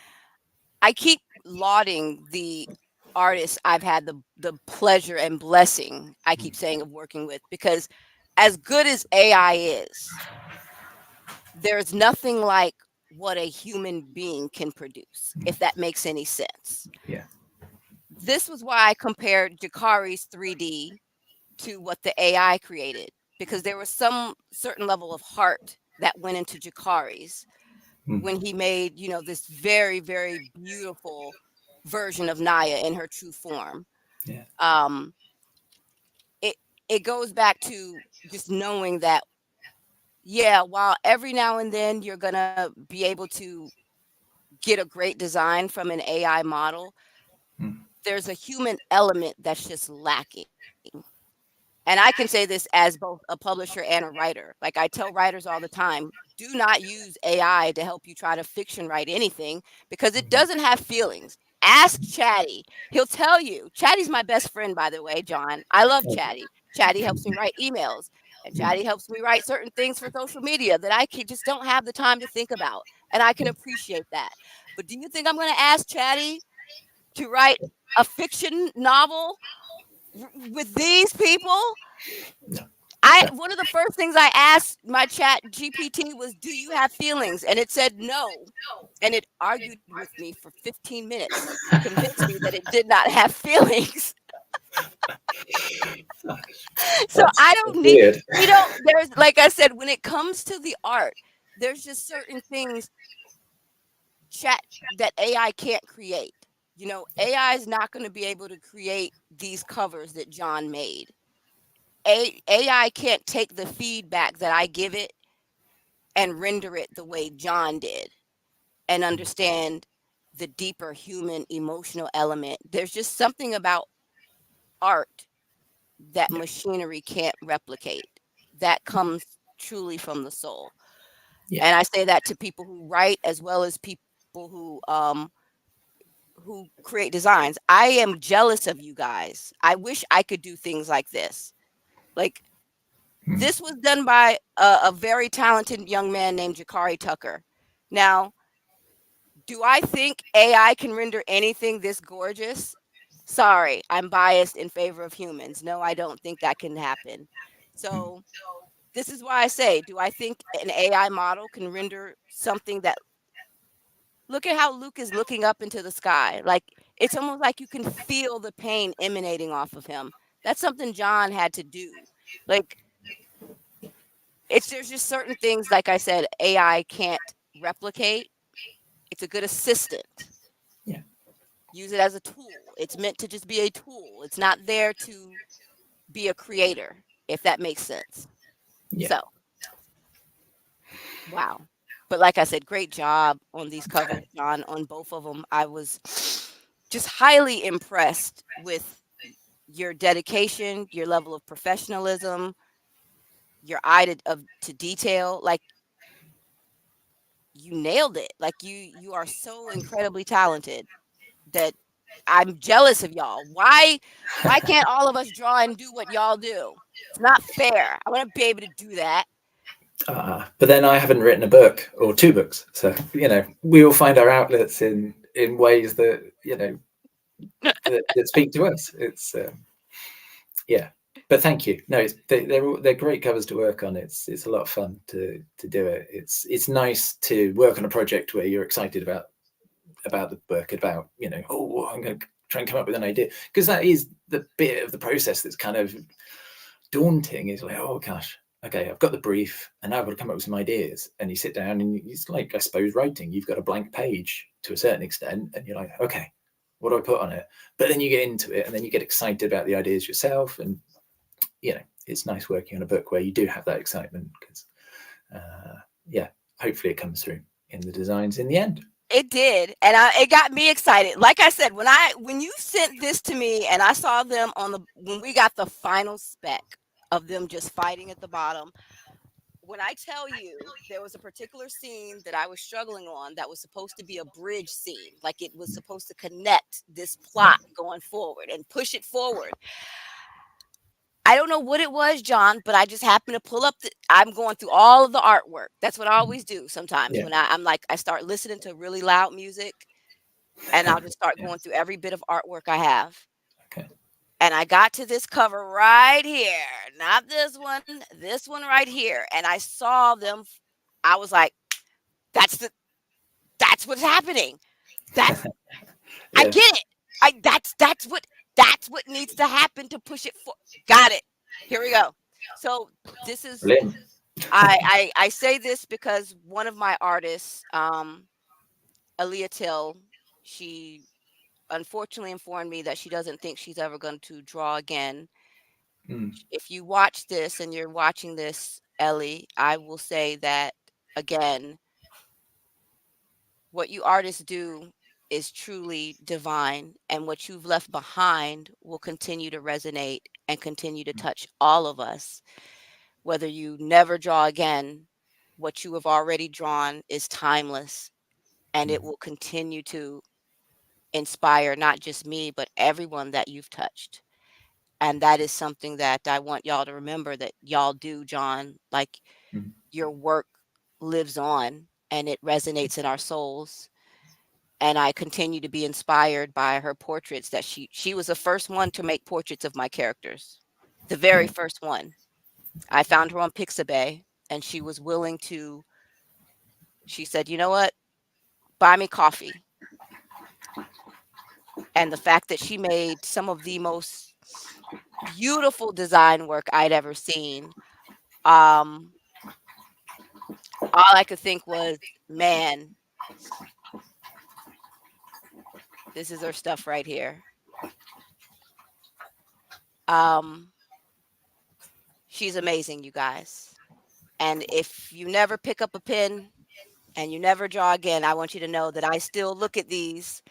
I keep lauding the artists I've had the pleasure and blessing, I keep saying, of working with, because as good as AI is, there's nothing like what a human being can produce, if that makes any sense. Yeah. This was why I compared Jakari's 3D to what the AI created, because there was some certain level of heart that went into Jakari's when he made, this very, very beautiful version of Naya in her true form. Yeah. It it goes back to just knowing that, yeah, while every now and then you're gonna be able to get a great design from an AI model, there's a human element that's just lacking. And I can say this as both a publisher and a writer. Like, I tell writers all the time, do not use AI to help you try to fiction write anything, because it doesn't have feelings. Ask Chatty. He'll tell you. Chatty's my best friend, by the way, John. I love Chatty. Chatty helps me write emails, and Chatty helps me write certain things for social media that just don't have the time to think about. And I can appreciate that. But do you think I'm going to ask Chatty to write a fiction novel with these people? One of the first things I asked my chat GPT was, do you have feelings? And it said no. And it argued with me for 15 minutes to convince me that it did not have feelings. So I don't need, weird. there's, like I said, when it comes to the art, there's just certain things chat that AI can't create. AI is not going to be able to create these covers that John made. AI can't take the feedback that I give it and render it the way John did and understand the deeper human emotional element. There's just something about art that Yeah. machinery can't replicate that comes truly from the soul. Yeah. And I say that to people who write as well as people who create designs. I am jealous of you guys. I wish I could do things like this. Like Mm. this was done by a very talented young man named Jakari Tucker. Now, do I think AI can render anything this gorgeous? Sorry, I'm biased in favor of humans. No, I don't think that can happen. Mm. So, this is why I say, do I think an AI model can render something that look at how Luke is looking up into the sky. Like it's almost like you can feel the pain emanating off of him. That's something John had to do. Like there's just certain things like I said AI can't replicate. It's a good assistant. Yeah. Use it as a tool. It's meant to just be a tool. It's not there to be a creator, if that makes sense. Yeah. So, wow. But like I said, great job on these covers, John, on both of them. I was just highly impressed with your dedication, your level of professionalism, your eye to detail. Like you nailed it. Like you are so incredibly talented that I'm jealous of y'all. Why can't all of us draw and do what y'all do? It's not fair. I want to be able to do that. But then I haven't written a book or two books, so we all find our outlets in ways that that speak to us. It's yeah. But thank you. No, they're great covers to work on. It's a lot of fun to do it. It's nice to work on a project where you're excited about the book, about oh, I'm going to try and come up with an idea, because that is the bit of the process that's kind of daunting. Is like, oh gosh, okay, I've got the brief and now I've got to come up with some ideas. And you sit down and it's like, I suppose, writing. You've got a blank page to a certain extent and you're like, okay, what do I put on it? But then you get into it and then you get excited about the ideas yourself. And it's nice working on a book where you do have that excitement, because yeah, hopefully it comes through in the designs in the end. It did, and it got me excited. Like I said, when you sent this to me and I saw them when we got the final spec of them just fighting at the bottom. When I tell you there was a particular scene that I was struggling on that was supposed to be a bridge scene, like it was supposed to connect this Yeah. plot going forward and push it forward. I don't know what it was, John, but I just happened to pull up I'm going through all of the artwork. That's what I always do sometimes Yeah. when I'm like, I start listening to really loud music and I'll just start Yeah. going through every bit of artwork I have. Okay. And I got to this cover right here, not this one right here. And I saw them. I was like, that's what's happening. That's I Yeah. get it. That's what needs to happen to push it for. Got it. Here we go. So this is Brilliant. I say this because one of my artists, Aaliyah Till, she unfortunately informed me that she doesn't think she's ever going to draw again. Mm. If you watch this and you're watching this, Ellie, I will say that again, what you artists do is truly divine, and what you've left behind will continue to resonate and continue to touch all of us. Whether you never draw again, what you have already drawn is timeless, and it will continue to inspire not just me, but everyone that you've touched. And that is something that I want y'all to remember that y'all do, John. Like Mm. your work lives on and it resonates in our souls. And I continue to be inspired by her portraits that she was the first one to make portraits of my characters. The very Yeah. first one. I found her on Pixabay and she was willing to, she said, you know what? Buy me coffee. And the fact that she made some of the most beautiful design work I'd ever seen. Um, all I could think was, man, This is her stuff right here. Um, she's amazing, you guys. And if you never pick up a pen and you never draw again, I want you to know that I still look at these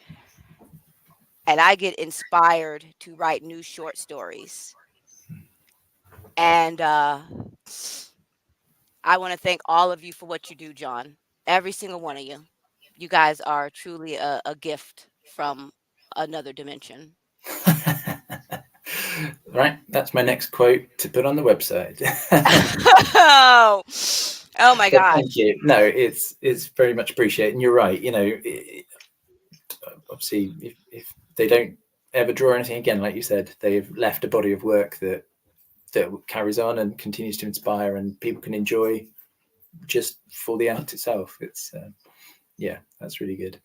and I get inspired to write new short stories. And I want to thank all of you for what you do, John. Every single one of you. You guys are truly a gift from another dimension. Right, that's my next quote to put on the website. Oh, oh my But thank gosh. you. No, it's very much appreciated. And you're right. Obviously, if they don't ever draw anything again, like you said, they've left a body of work that carries on and continues to inspire, and people can enjoy just for the art itself. It's yeah, that's really good.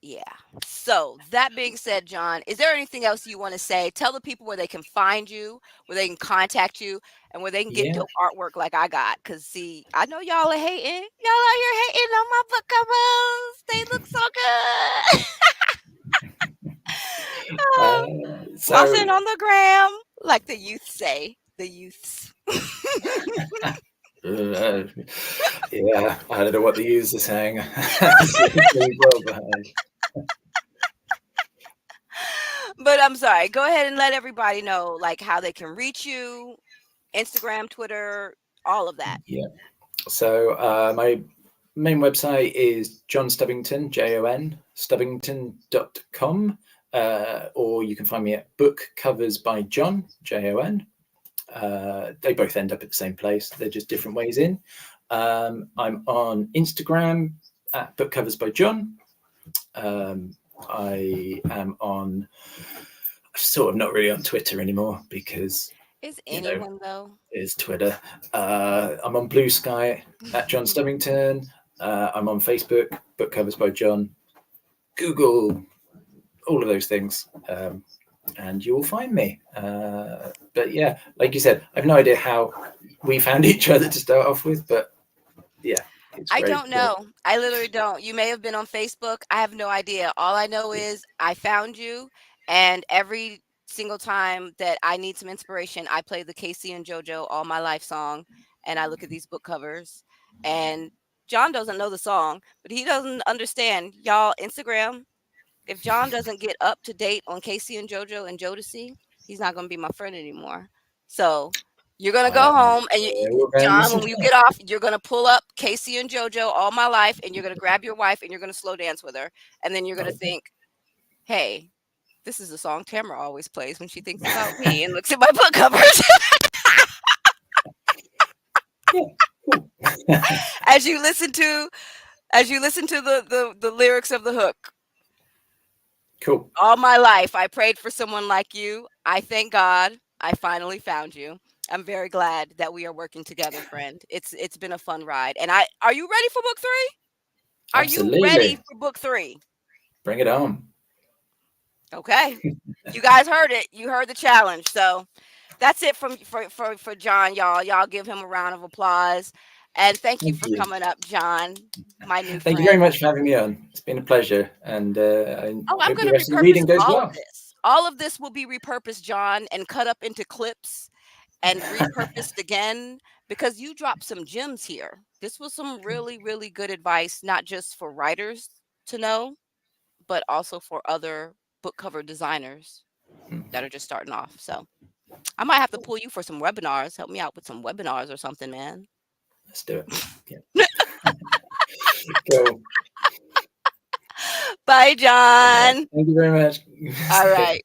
Yeah. So that being said, John, is there anything else you want to say? Tell the people where they can find you, where they can contact you, and where they can get Yeah, dope artwork like I got. Cause see, I know y'all are hating. Y'all out here hating on my book covers. They look so good. uh, so Fluffing on the gram, like the youth say. The youths. uh, yeah, I don't know what the users are saying. It's really well behind. But I'm sorry. Go ahead and let everybody know like how they can reach you, Instagram, Twitter, all of that. Yeah. So my main website is John Stubbington, Stubbington.com, or you can find me at Book Covers by John, Jon. They both end up at the same place. They're just different ways in. I'm on Instagram at Book Covers by John. I am on, sort of not really on Twitter anymore because, Is you know, anyone though? is Twitter. I'm on Blue Sky at John Stubbington. I'm on Facebook, Book Covers by John. Google, all of those things, and you will find me. But yeah, like you said, I have no idea how we found each other to start off with, but yeah, it's I great. don't know. I literally don't. You may have been on Facebook. I have no idea. All I know is I found you, and every single time that I need some inspiration, I play the Casey and JoJo All My Life song, and I look at these book covers. And John doesn't know the song, but he doesn't understand. Y'all, Instagram, if John doesn't get up to date on Casey and JoJo and Jodeci, he's not going to be my friend anymore. So you're going to go home and Well, then, John, when you get off, you're going to pull up Casey and JoJo All My Life and you're going to grab your wife and you're going to slow dance with her. And then you're going to okay. think, hey, this is the song Tamara always plays when she thinks about me and looks at my book covers. Yeah, cool. as you listen to the lyrics of the hook. Cool. All my life, I prayed for someone like you. I thank God I finally found you. I'm very glad that we are working together, friend. It's been a fun ride. And are you ready for book 3? Are you ready Absolutely. for book 3? Bring it on. Okay. You guys heard it. You heard the challenge. So that's it from for John, y'all. Y'all give him a round of applause. And thank you Thank for you. coming up, John, my new Thank you very friend. much for having me on. It's been a pleasure, and I Oh, I'm hope going the to rest of the repurpose reading goes all of well. this. All of this will be repurposed, John, and cut up into clips and repurposed again because you dropped some gems here. This was some really, really good advice, not just for writers to know, but also for other book cover designers that are just starting off. So I might have to pull you for some webinars. Help me out with some webinars or something, man. Let's do it. Yeah. Cool. Bye, John. Thank you very much. All right.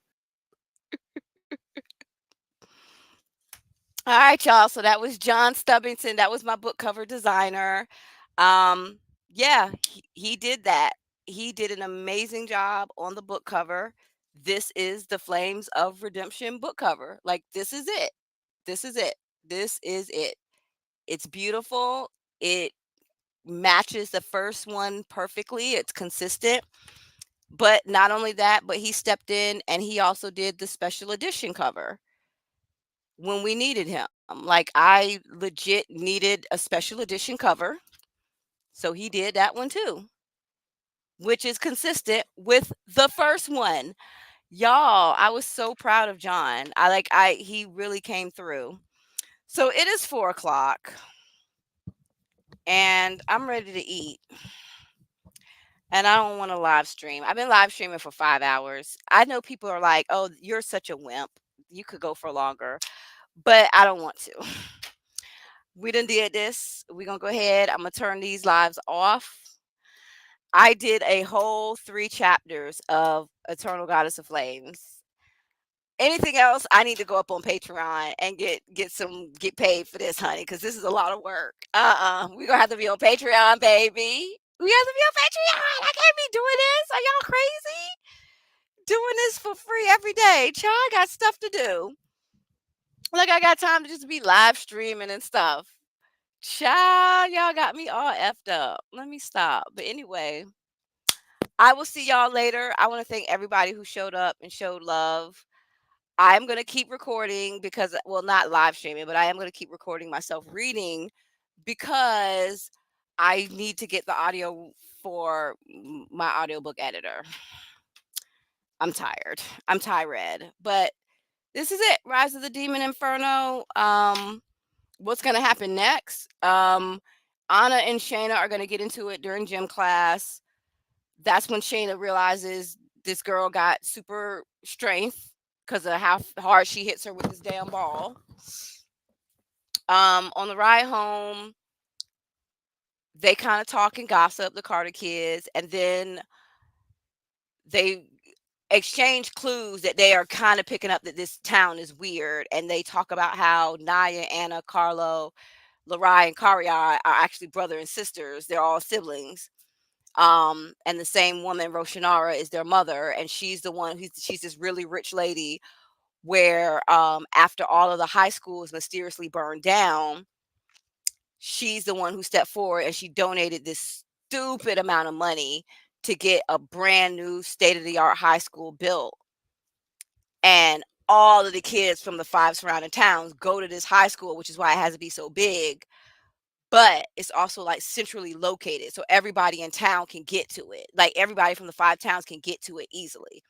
All right, y'all. So that was John Stubbington. That was my book cover designer. Um, yeah, he did that. He did an amazing job on the book cover. This is the Flames of Redemption book cover. Like, this is it. This is it. This is it. It's beautiful. It matches the first one perfectly. It's consistent. But not only that, but he stepped in and he also did the special edition cover when we needed him. Like, I legit needed a special edition cover. So he did that one too. which is consistent with the first one. Y'all, I was so proud of John. He really came through. So it is 4 o'clock and I'm ready to eat. And I don't want to live stream. I've been live streaming for 5 hours. I know people are like, oh, you're such a wimp. You could go for longer, but I don't want to. We done did this. We're going to go ahead. I'm going to turn these lives off. I did a whole 3 chapters of Eternal Goddess of Flames. Anything else, I need to go up on Patreon and get paid for this, honey, because this is a lot of work. We're gonna have to be on Patreon, baby. We have to be on Patreon. I can't be doing this. Are y'all crazy? Doing this for free every day. Child, I got stuff to do. Like I got time to just be live streaming and stuff. Child, y'all got me all effed up. Let me stop. But anyway, I will see y'all later. I want to thank everybody who showed up and showed love. I'm going to keep recording because, well, not live streaming, but I am going to keep recording myself reading because I need to get the audio for my audiobook editor. I'm tired. I'm tired. But this is it. Rise of the Demon Inferno. What's going to happen next? Anna and Shayna are going to get into it during gym class. That's when Shayna realizes this girl got super strength because of how hard she hits her with this damn ball. On the ride home, they kind of talk and gossip, the Carter kids, and then they exchange clues that they are kind of picking up that this town is weird, and they talk about how Naya, Anna, Carlo, Larai, and Karia are actually brother and sisters. They're all siblings. And the same woman, Roshanara, is their mother, and she's the one she's this really rich lady where after all of the high schools mysteriously burned down, she's the one who stepped forward and she donated this stupid amount of money to get a brand new state-of-the-art high school built. And all of the kids from the 5 surrounding towns go to this high school, which is why it has to be so big. But it's also like centrally located, so everybody in town can get to it. Like everybody from the 5 towns can get to it easily.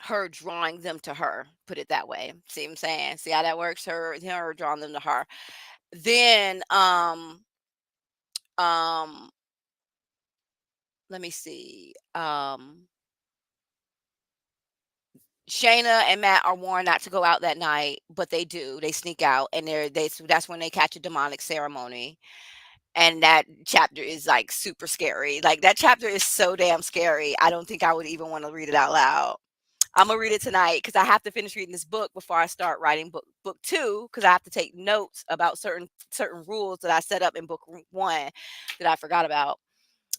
Her drawing them to her, put it that way. See what I'm saying? See how that works? Her drawing them to her. Then let me see. Shayna and Matt are warned not to go out that night, but they do. They sneak out, and that's when they catch a demonic ceremony. And that chapter is like super scary. Like that chapter is so damn scary. I don't think I would even want to read it out loud. I'm gonna read it tonight because I have to finish reading this book before I start writing book 2, because I have to take notes about certain rules that I set up in book 1 that I forgot about.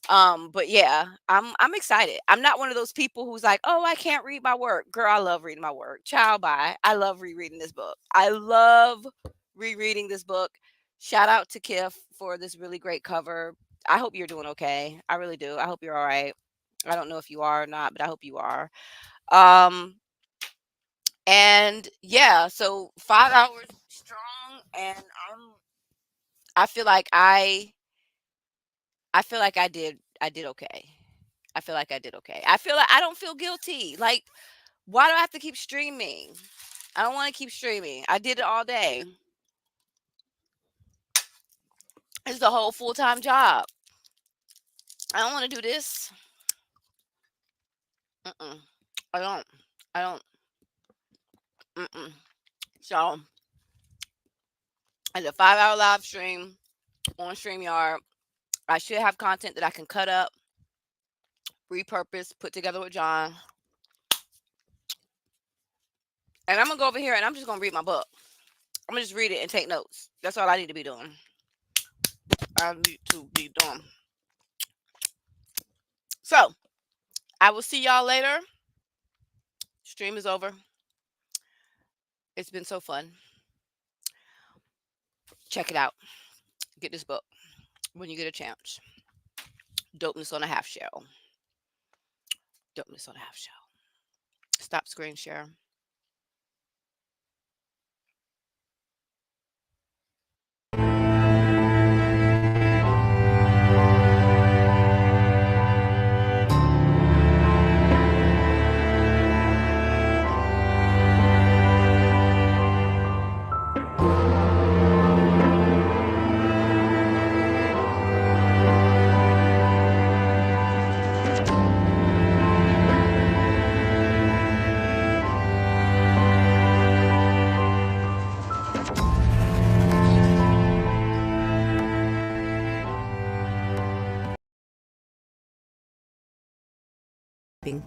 But yeah, I'm excited. I'm not one of those people who's like, oh, I can't read my work. Girl, I love reading my work. Child, bye. I love rereading this book. I love rereading this book. Shout out to Kif for this really great cover. I hope you're doing okay. I really do. I hope you're all right. I don't know if you are or not, but I hope you are. And yeah, so 5 hours strong, and I feel like I did okay. I feel like I did okay. I feel like I don't feel guilty. Like, why do I have to keep streaming? I don't want to keep streaming. I did it all day. It's the whole full-time job. I don't want to do this. Mm-mm. I don't. I don't. Mm-mm. So, it's a 5-hour live stream on StreamYard. I should have content that I can cut up, repurpose, put together with John. And I'm going to go over here and I'm just going to read my book. I'm going to just read it and take notes. That's all I need to be doing. I need to be doing. So, I will see y'all later. Stream is over. It's been so fun. Check it out. Get this book when you get a chance. Dopeness on a half shell. Dopeness on a half shell. Stop screen share.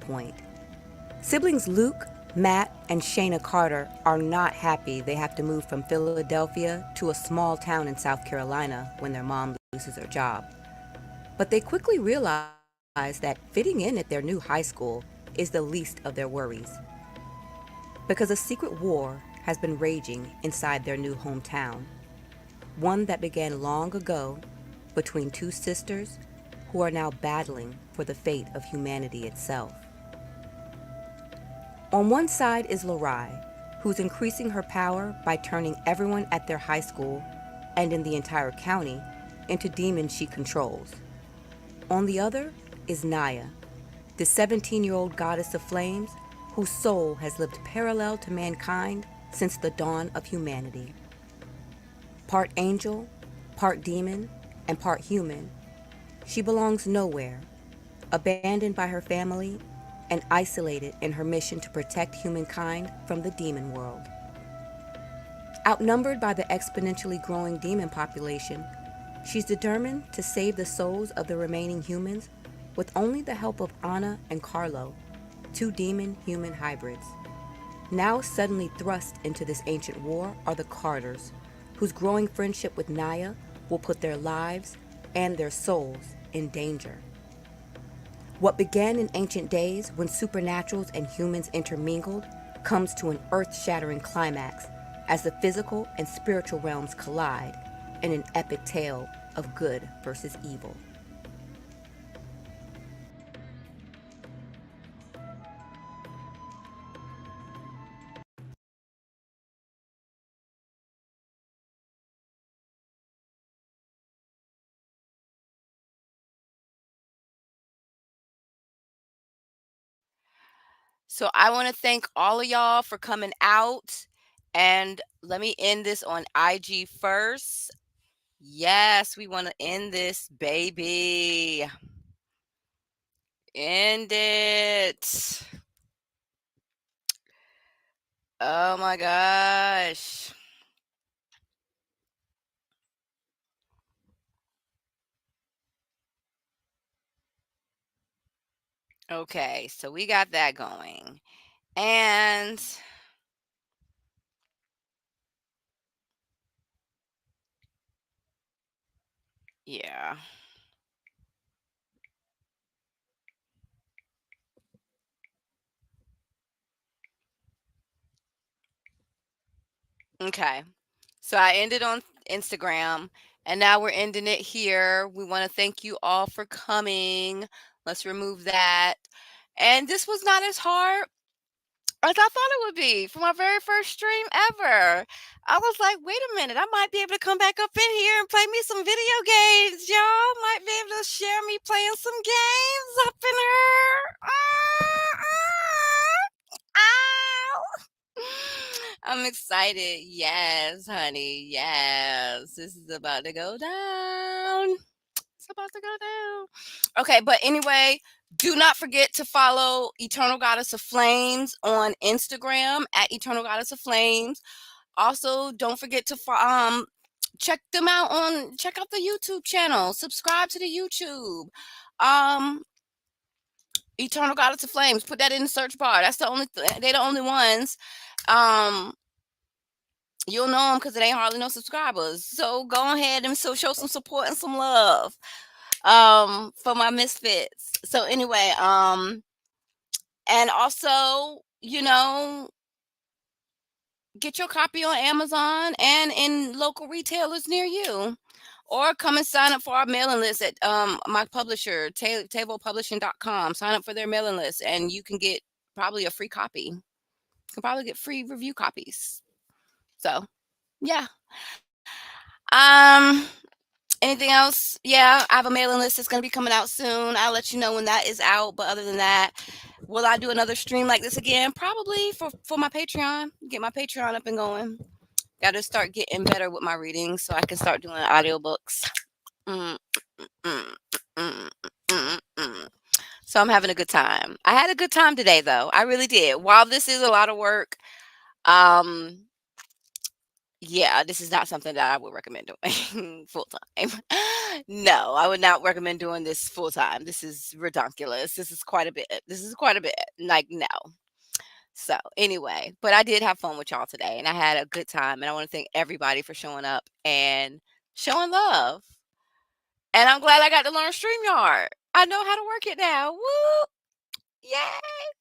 point. Siblings Luke, Matt, and Shayna Carter are not happy they have to move from Philadelphia to a small town in South Carolina when their mom loses her job. But they quickly realize that fitting in at their new high school is the least of their worries. Because a secret war has been raging inside their new hometown, one that began long ago between two sisters who are now battling for the fate of humanity itself. On one side is Lorai, who's increasing her power by turning everyone at their high school and in the entire county into demons she controls. On the other is Naya, the 17-year-old goddess of flames whose soul has lived parallel to mankind since the dawn of humanity. Part angel, part demon, and part human, she belongs nowhere, abandoned by her family and isolated in her mission to protect humankind from the demon world. Outnumbered by the exponentially growing demon population, she's determined to save the souls of the remaining humans with only the help of Anna and Carlo, two demon-human hybrids. Now suddenly thrust into this ancient war are the Carters, whose growing friendship with Naya will put their lives and their souls in danger. What began in ancient days when supernaturals and humans intermingled comes to an earth-shattering climax as the physical and spiritual realms collide in an epic tale of good versus evil. So I want to thank all of y'all for coming out. And let me end this on IG first. Yes, we want to end this, baby. End it. Oh my gosh. Okay, so we got that going. And yeah. Okay. So I ended on Instagram and now we're ending it here. We want to thank you all for coming. Let's remove that. And this was not as hard as I thought it would be for my very first stream ever. I was like, wait a minute, I might be able to come back up in here and play me some video games. Y'all might be able to share me playing some games up in here. Ow. I'm excited. Yes, honey. Yes. This is about to go down. It's about to go down. Okay, but anyway, do not forget to follow Eternal Goddess of Flames on Instagram at Eternal Goddess of Flames. Also, don't forget to check out the YouTube channel. Subscribe to the YouTube. Um Eternal Goddess of Flames. Put that in the search bar. That's the only they the only ones. Um You'll know them because it ain't hardly no subscribers. So go ahead and show some support and some love for my misfits. So anyway, and also, get your copy on Amazon and in local retailers near you. Or come and sign up for our mailing list at my publisher, tablepublishing.com. Sign up for their mailing list and you can get probably a free copy. You can probably get free review copies. So yeah. Um Anything else? Yeah, I have a mailing list that's going to be coming out soon. I'll let you know when that is out. But other than that, will I do another stream like this again? Probably for my Patreon. Get my Patreon up and going. Got to start getting better with my reading so I can start doing audiobooks. Mm, mm, mm, mm. So I'm having a good time. I had a good time today, though. I really did. While this is a lot of work, um, Yeah, this is not something that I would recommend doing full time. No, I would not recommend doing this full time. This is redonkulous. This is quite a bit. This is quite a bit. Like, no. So, anyway, but I did have fun with y'all today and I had a good time. And I want to thank everybody for showing up and showing love. And I'm glad I got to learn StreamYard. I know how to work it now. Woo! Yay!